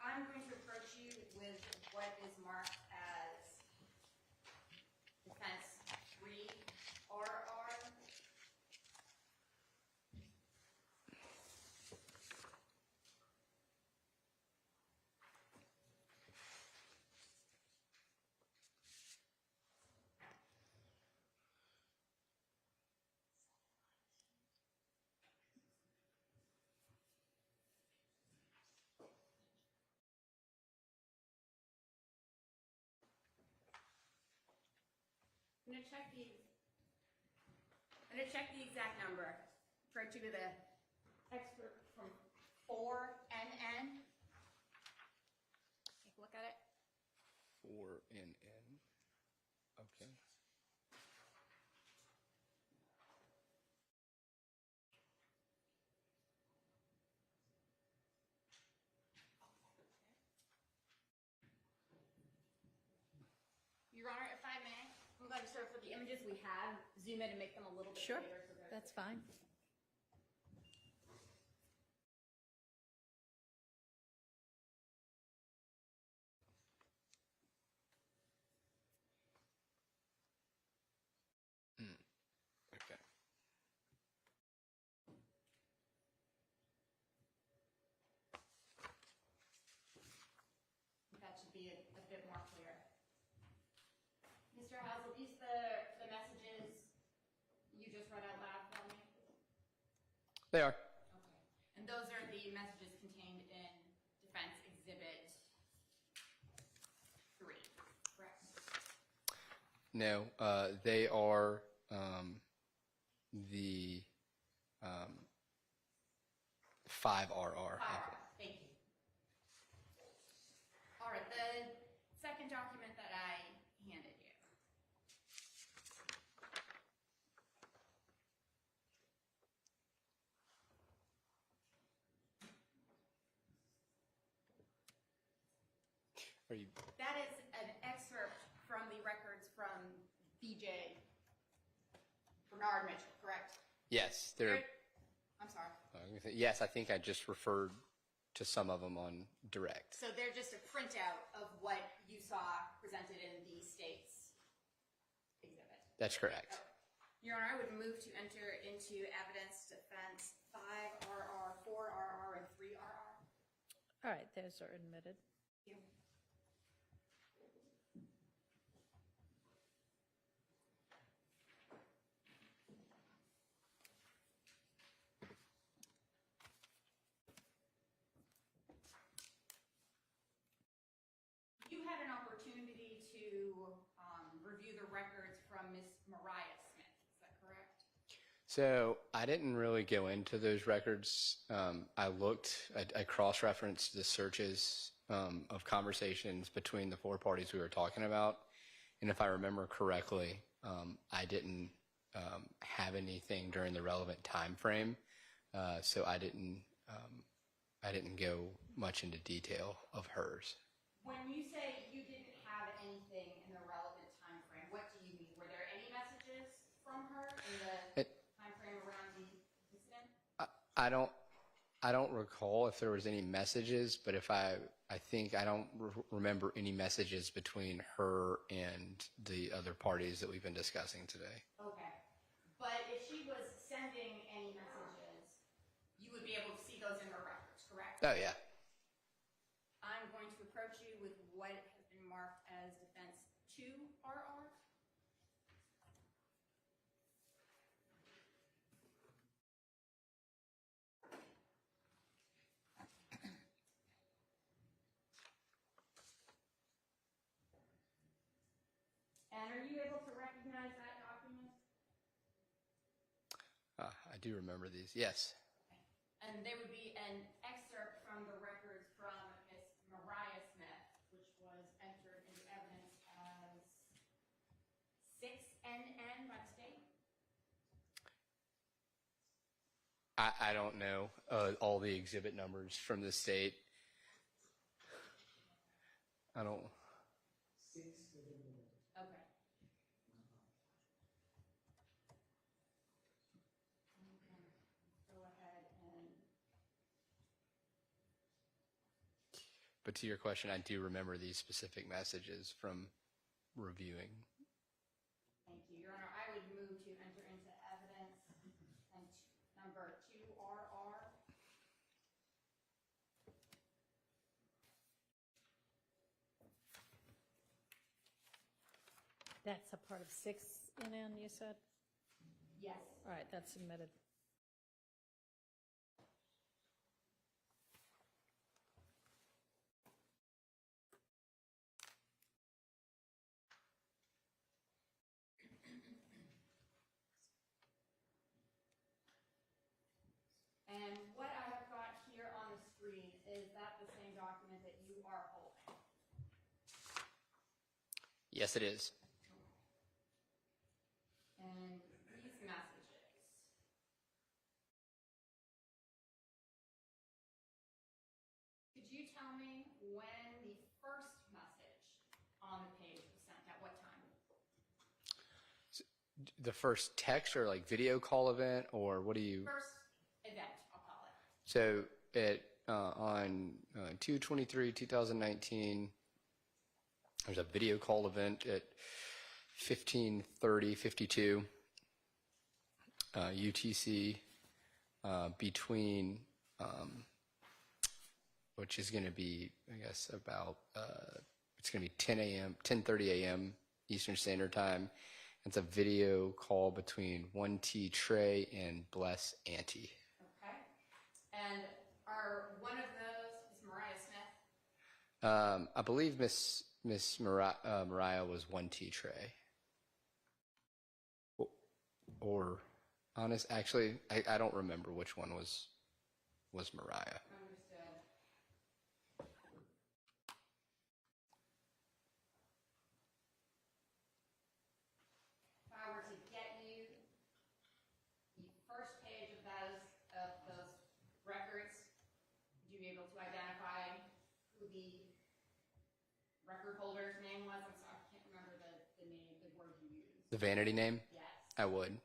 I'm going to approach you with what is marked as defense 3RR. I'm going to check the exact number. Approach you with an expert from 4NN. Take a look at it. 4NN. Okay. Your Honor, if I may, I'm going to sort of, for the images we have, zoom in and make them a little bit Sure, bigger. So that's fine. Okay. that should be a bit more clear. Mr. House, are these the messages you just read out loud for me? They are. Okay. And those are the messages contained in Defense Exhibit 3, correct? No, they are the 5RR. Thank you. All right, the second document that I handed you. Are you? That is an excerpt from the records from BJ Bernard Mitchell, correct? Yes, they're. I'm sorry. Yes, I think I just referred to some of them on direct. So they're just a printout of what you saw presented in the state's exhibit. That's correct. Your Honor, I would move to enter into evidence defense 5RR, 4RR, and 3RR. All right, those are admitted. Thank you. You had an opportunity to review the records from Miss Mariah Smith, is that correct? So I didn't really go into those records. I cross-referenced the searches of conversations between the four parties we were talking about. And if I remember correctly, I didn't have anything during the relevant time frame. So I didn't I didn't go much into detail of hers. When you say you didn't have anything in the relevant time frame, what do you mean? Were there any messages from her in the time frame around the incident? I don't recall if there was any messages, but if I think I don't remember any messages between her and the other parties that we've been discussing today. Okay. But if she was sending any messages, you would be able to see those in her records, correct? Oh, yeah. I'm going to approach you with what has been marked as defense 2RR. And are you able to recognize that document? I do remember these. Yes. And there would be an excerpt from the records from Miss Mariah Smith, which was entered into evidence as 6NN by the state. I don't know all the exhibit numbers from the state. I don't. Okay. Go ahead and. But to your question, I do remember these specific messages from reviewing. Thank you, Your Honor. I would move to enter into evidence and number 2RR. That's a part of 6NN, you said? Yes. All right, that's submitted. And what I have got here on the screen, is that the same document that you are holding? Yes, it is. And these messages. Could you tell me when the first message on the page was sent, at what time? The first text or like video call event, or what do you? First event, I'll call it. So on 2/23/2019, there's a video call event at 15:30:52 UTC between, which is going to be, I guess, about it's going to be 10:30 a.m. Eastern Standard Time. It's a video call between 1T Trey and Bless Auntie. Okay. And are one of those is Mariah Smith? I believe Miss Mariah was 1T Trey. Or honest, actually, I don't remember which one was Mariah. Understood. If I were to get you the first page of those records, would you be able to identify who the record holder's name was? I'm sorry, I can't remember the name, the word you used. The vanity name? Yes. I would.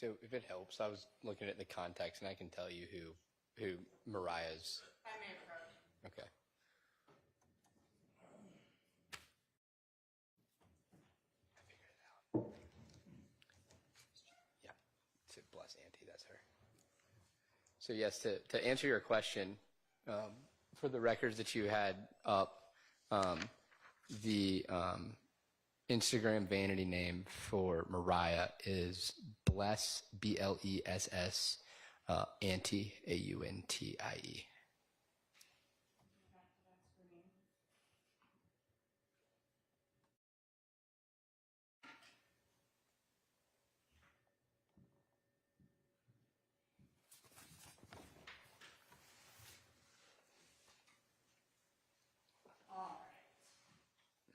So if it helps, I was looking at the context, and I can tell you who Mariah's. I may have heard. Okay. I figured it out. Yeah, to bless Auntie, that's her. So yes, to answer your question, for the records that you had up, the Instagram vanity name for Mariah is Bless, BLESS, Auntie, AUNTIE. All right.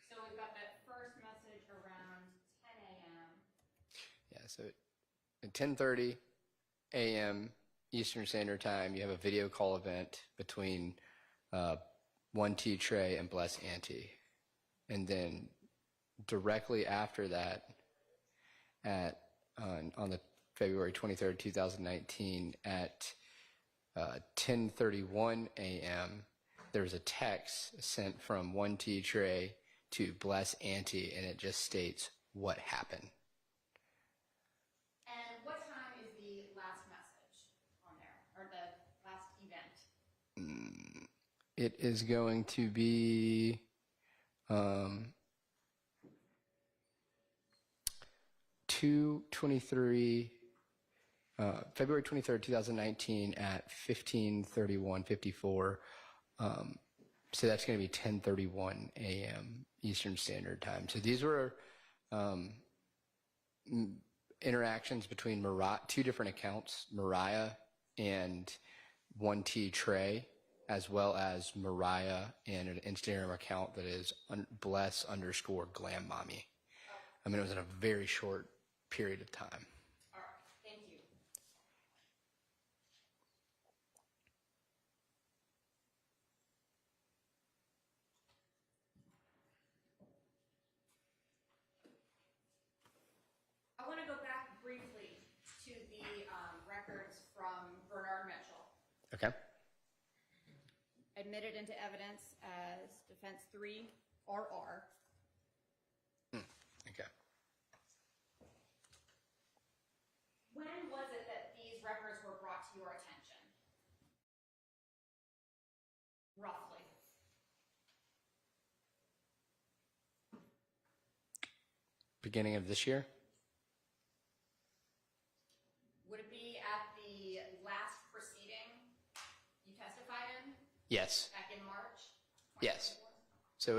So we've got that first message around 10 a.m. Yeah, so at 10:30 a.m. Eastern Standard Time, you have a video call event between 1T Trey and Bless Auntie. And then directly after that, on the February 23rd, 2019, at 10:31 a.m., there was a text sent from 1T Trey to Bless Auntie, and it just states what happened. And what time is the last message on there, or the last event? It is going to be February 23rd, 2019 at 15:31:54. So that's going to be 10:31 a.m. Eastern Standard Time. So these were interactions between two different accounts, Mariah and 1T Trey, as well as Mariah and an Instagram account that is bless_glammommy. I mean, it was in a very short period of time. All right, thank you. I want to go back briefly to the records from Bernard Mitchell, Okay. admitted into evidence as defense 3 RR. Okay. When was it that these records were brought to your attention? Roughly. Beginning of this year? Would it be at the last proceeding you testified in? Yes. Back in March? Yes. So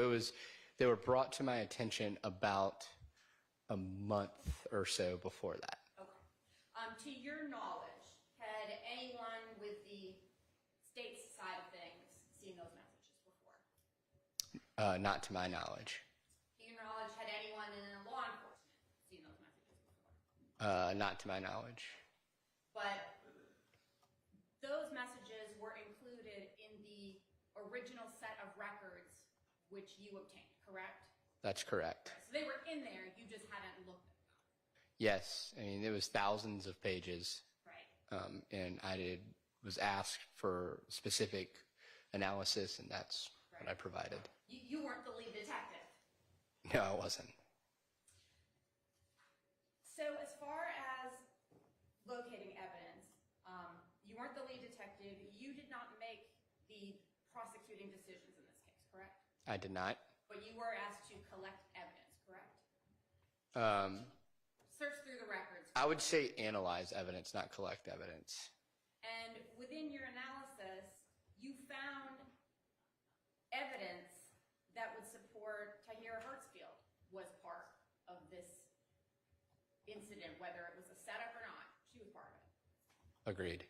they were brought to my attention about a month or so before that. Okay. To your knowledge, had anyone with the state's side of things seen those messages before? Not to my knowledge. To your knowledge, had anyone in law enforcement seen those messages before? Not to my knowledge. But those messages were included in the original set of records which you obtained, correct? That's correct. So they were in there, you just hadn't looked at them. Yes. I mean, it was thousands of pages. Right. And was asked for specific analysis, and that's what I provided. You weren't the lead detective. No, I wasn't. So as far as locating evidence, you weren't the lead detective. You did not make the prosecuting decisions in this case, correct? I did not. But you were asked to collect evidence, correct? Search through the records. I would say analyze evidence, not collect evidence. And within your analysis, you found evidence that would support Tahira Hertzfield was part of this incident, whether it was a setup or not. She was part of it. Agreed.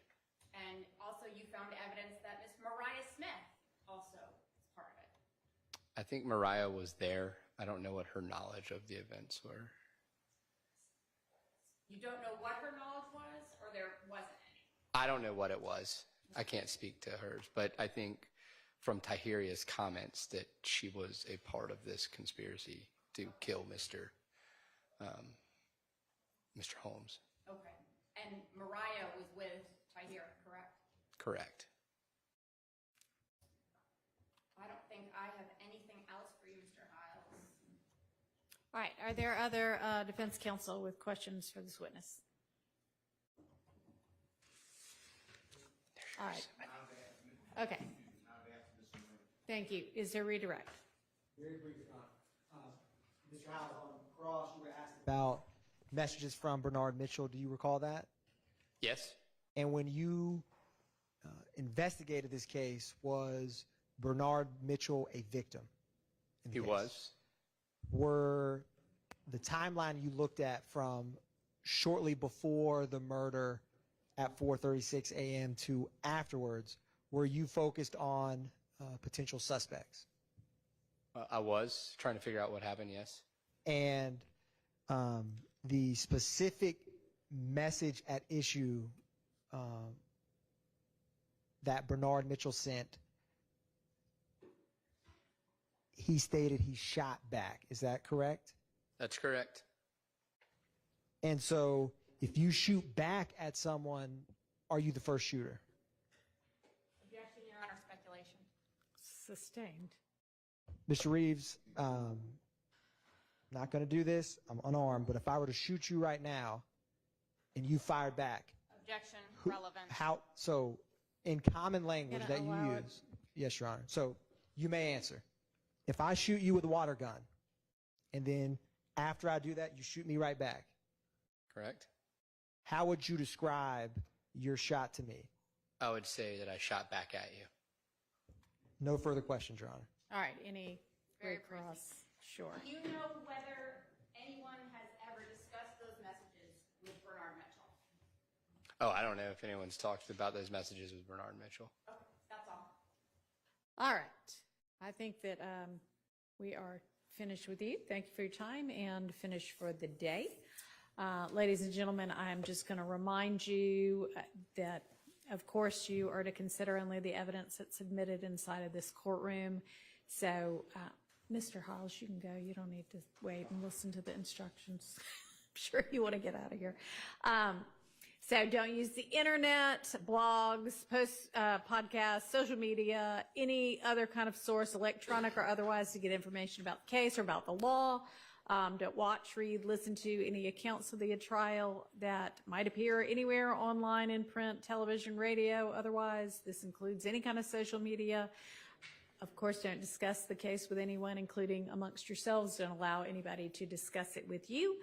And also you found evidence that Miss Mariah Smith also was part of it. I think Mariah was there. I don't know what her knowledge of the events were. You don't know what her knowledge was, or there wasn't any? I don't know what it was. I can't speak to hers, but I think from Tahiria's comments that she was a part of this conspiracy to kill Mr. Holmes. Okay. And Mariah was with Tahir, correct? Correct. I don't think I have anything else for you, Mr. Hiles. All right, are there other defense counsel with questions for this witness? All right. Okay. Thank you. Is there redirect? Very briefly, Mr. Howell, on cross, you were asked about messages from Bernard Mitchell. Do you recall that? Yes. And when you investigated this case, was Bernard Mitchell a victim? He was. Were the timeline you looked at from shortly before the murder at 4:36 a.m. to afterwards, were you focused on potential suspects? I was trying to figure out what happened, yes. And the specific message at issue that Bernard Mitchell sent, he stated he shot back. Is that correct? That's correct. And so if you shoot back at someone, are you the first shooter? Objection, Your Honor, speculation. Sustained. Mr. Reeves, not going to do this. I'm unarmed, but if I were to shoot you right now and you fired back, Objection, relevant. how? So in common language that you use, yes, Your Honor. So you may answer. If I shoot you with a water gun, and then after I do that, you shoot me right back. Correct. How would you describe your shot to me? I would say that I shot back at you. No further questions, Your Honor. All right, any Very cross? Sure. Do you know whether anyone has ever discussed those messages with Bernard Mitchell? Oh, I don't know if anyone's talked about those messages with Bernard Mitchell. Okay, that's all. All right. I think that we are finished with you. Thank you for your time and finished for the day. Ladies and gentlemen, I'm just going to remind you that, of course, you are to consider only the evidence that's submitted inside of this courtroom. So, Mr. Hiles, you can go. You don't need to wait and listen to the instructions. I'm sure you want to get out of here. So don't use the internet, blogs, podcasts, social media, any other kind of source, electronic or otherwise, to get information about the case or about the law. Don't watch, read, listen to any accounts of the trial that might appear anywhere online, in print, television, radio, otherwise. This includes any kind of social media. Of course, don't discuss the case with anyone, including amongst yourselves. Don't allow anybody to discuss it with you.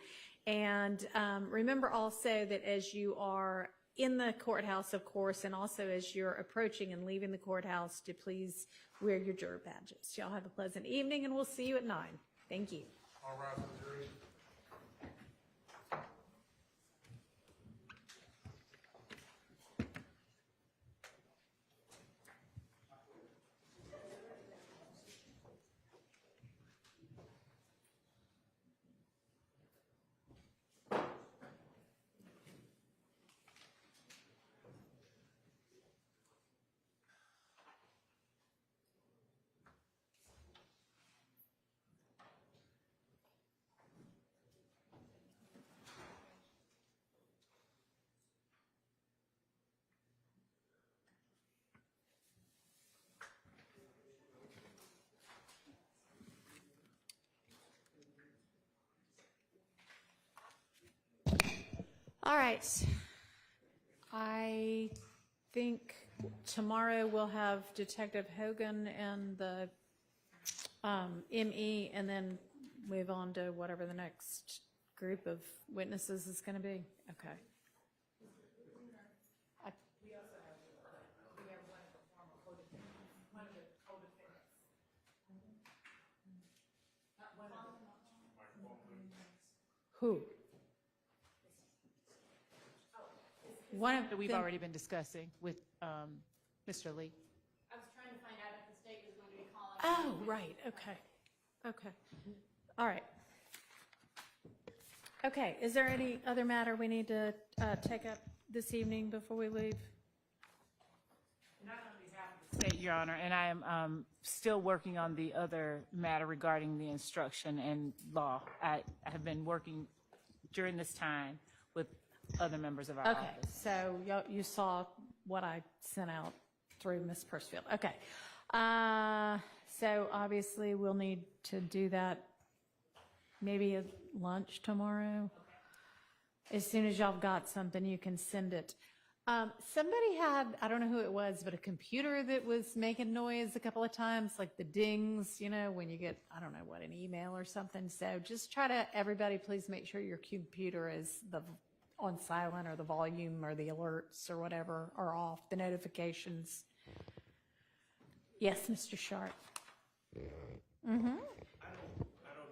And remember also that as you are in the courthouse, of course, and also as you're approaching and leaving the courthouse, to please wear your juror badges. Y'all have a pleasant evening, and we'll see you at 9. Thank you. All right, jury. All right. I think tomorrow we'll have Detective Hogan and the ME, and then move on to whatever the next group of witnesses is going to be. Okay. Who? One of That we've them- already been discussing with Mr. Lee. I was trying to find out if the state was going to be calling. Oh, right, okay. Okay. All right. Okay, is there any other matter we need to take up this evening before we leave? Not on behalf of the state, Your Honor, and I am still working on the other matter regarding the instruction and law. I have been working during this time with other members of our Okay, office. so you saw what I sent out through Ms. Percefield. Okay. So obviously we'll need to do that maybe at lunch tomorrow. As soon as y'all got something, you can send it. Somebody had, I don't know who it was, but a computer that was making noise a couple of times, like the dings, you know, when you get, I don't know what, an email or something. So just try to, everybody, please make sure your computer is on silent, or the volume or the alerts or whatever are off, the notifications. Yes, Mr. Sharp. I don't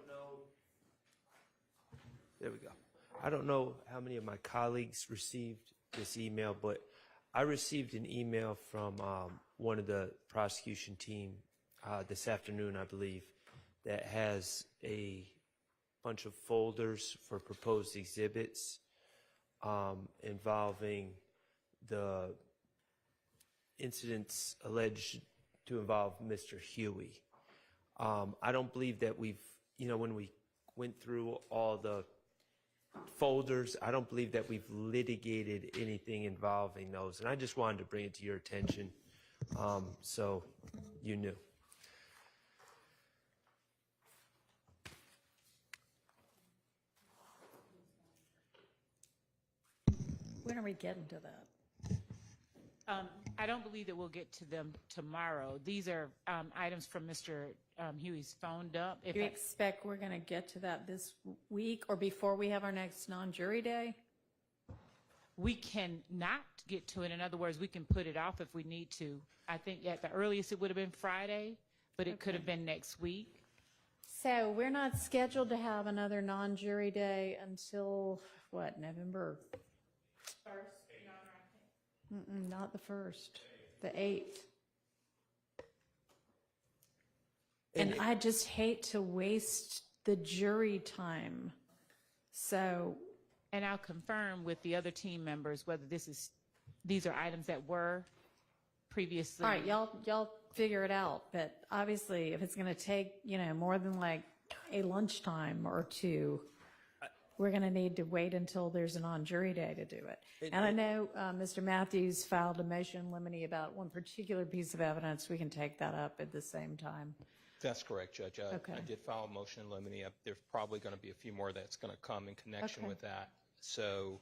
know. There we go. I don't know how many of my colleagues received this email, but I received an email from one of the prosecution team this afternoon, I believe, that has a bunch of folders for proposed exhibits involving the incidents alleged to involve Mr. Huey. I don't believe that we've, when we went through all the folders, I don't believe that we've litigated anything involving those. And I just wanted to bring it to your attention so you knew. When are we getting to that? I don't believe that we'll get to them tomorrow. These are items from Mr. Huey's phone dump. Do you expect we're going to get to that this week or before we have our next non-jury day? We cannot get to it. In other words, we can put it off if we need to. I think at the earliest it would have been Friday, but it could have been next week. So we're not scheduled to have another non-jury day until, what, November 1st? Not the 1st, the 8th. And I just hate to waste the jury time. So. And I'll confirm with the other team members whether these are items that were previously. All right, y'all figure it out. But obviously, if it's going to take, more than like a lunchtime or two, we're going to need to wait until there's a non-jury day to do it. And I know Mr. Matthews filed a motion limiting about one particular piece of evidence. We can take that up at the same time. That's correct, Judge. Okay. I did file a motion in limine. There's probably going to be a few more that's going to come in connection with that. So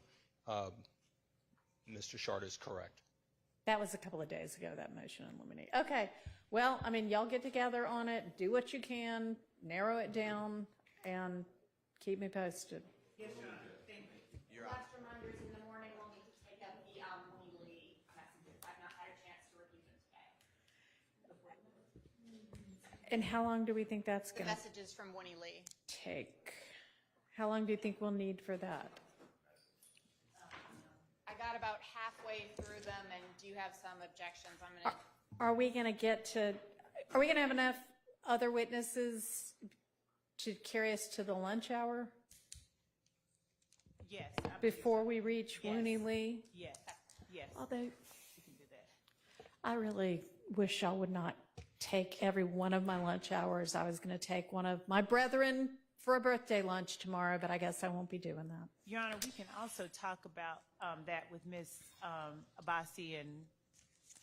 Mr. Shard is correct. That was a couple of days ago, that motion in limine. Okay. Well, y'all get together on it, do what you can, narrow it down, and keep me posted. Yes, Your Honor. Thank you. Last reminders in the morning, we'll need to take up the Winnie Lee messages. I've not had a chance to review them today. And how long do we think that's The going to messages from Winnie Lee. take? How long do you think we'll need for that? I got about halfway through them, and do you have some objections? Are we going to have enough other witnesses to carry us to the lunch hour? Yes. Before we reach Winnie Lee? Yes. Yes. Although, We can do that. I really wish I would not take every one of my lunch hours. I was going to take one of my brethren for a birthday lunch tomorrow, but I guess I won't be doing that. Your Honor, we can also talk about that with Ms. Abbasi and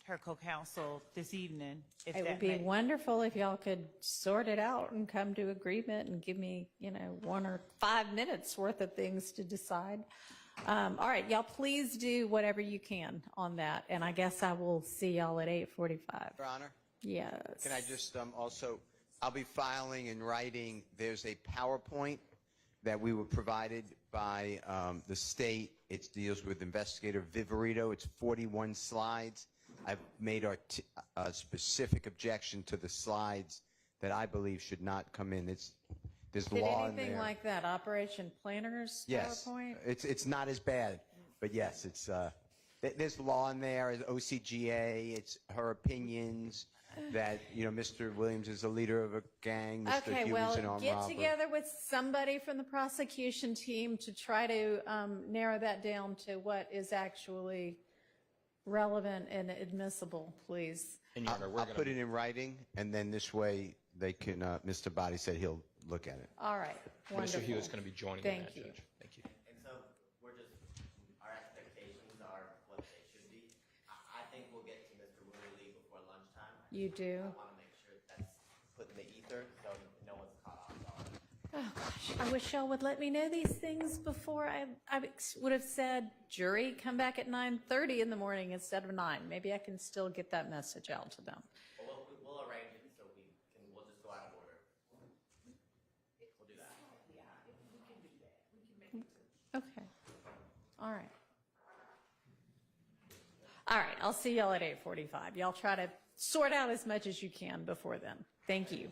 her co-counsel this evening. If It that would be may- wonderful if y'all could sort it out and come to agreement and give me, 1 or 5 minutes worth of things to decide. All right, y'all please do whatever you can on that, and I guess I will see y'all at 8:45. Your Honor? Yes. Can I just also, I'll be filing and writing, there's a PowerPoint that we were provided by the state. It deals with investigator Viverito. It's 41 slides. I've made a specific objection to the slides that I believe should not come in. There's Did law in anything there. like that, Operation Planners Yes, PowerPoint? it's not as bad, but yes, it's there's law in there, OCGA, it's her opinions that Mr. Williams is a leader of a gang, Mr. Okay, Huey's well, an armed get robber. together with somebody from the prosecution team to try to narrow that down to what is actually relevant and admissible, please. And Your Honor, I'll put it in writing, and then this way they can. Mr. Body said he'll look at it. All right, Mr. wonderful. Hughes is going to be joining Thank that, you. Judge. Thank you. And so we're just, our You do? I want to make sure that's put in the ether so no one's caught off guard. Oh, gosh, I wish y'all would let me know these things before. I would have said, jury, come back at 9:30 in the morning instead of 9. Maybe I can still get that message out to them. Well, we'll arrange it so we'll just go out of order. We'll do that. Okay. All right. All right, I'll see y'all at 8:45. Y'all try to sort out as much as you can before then. Thank you.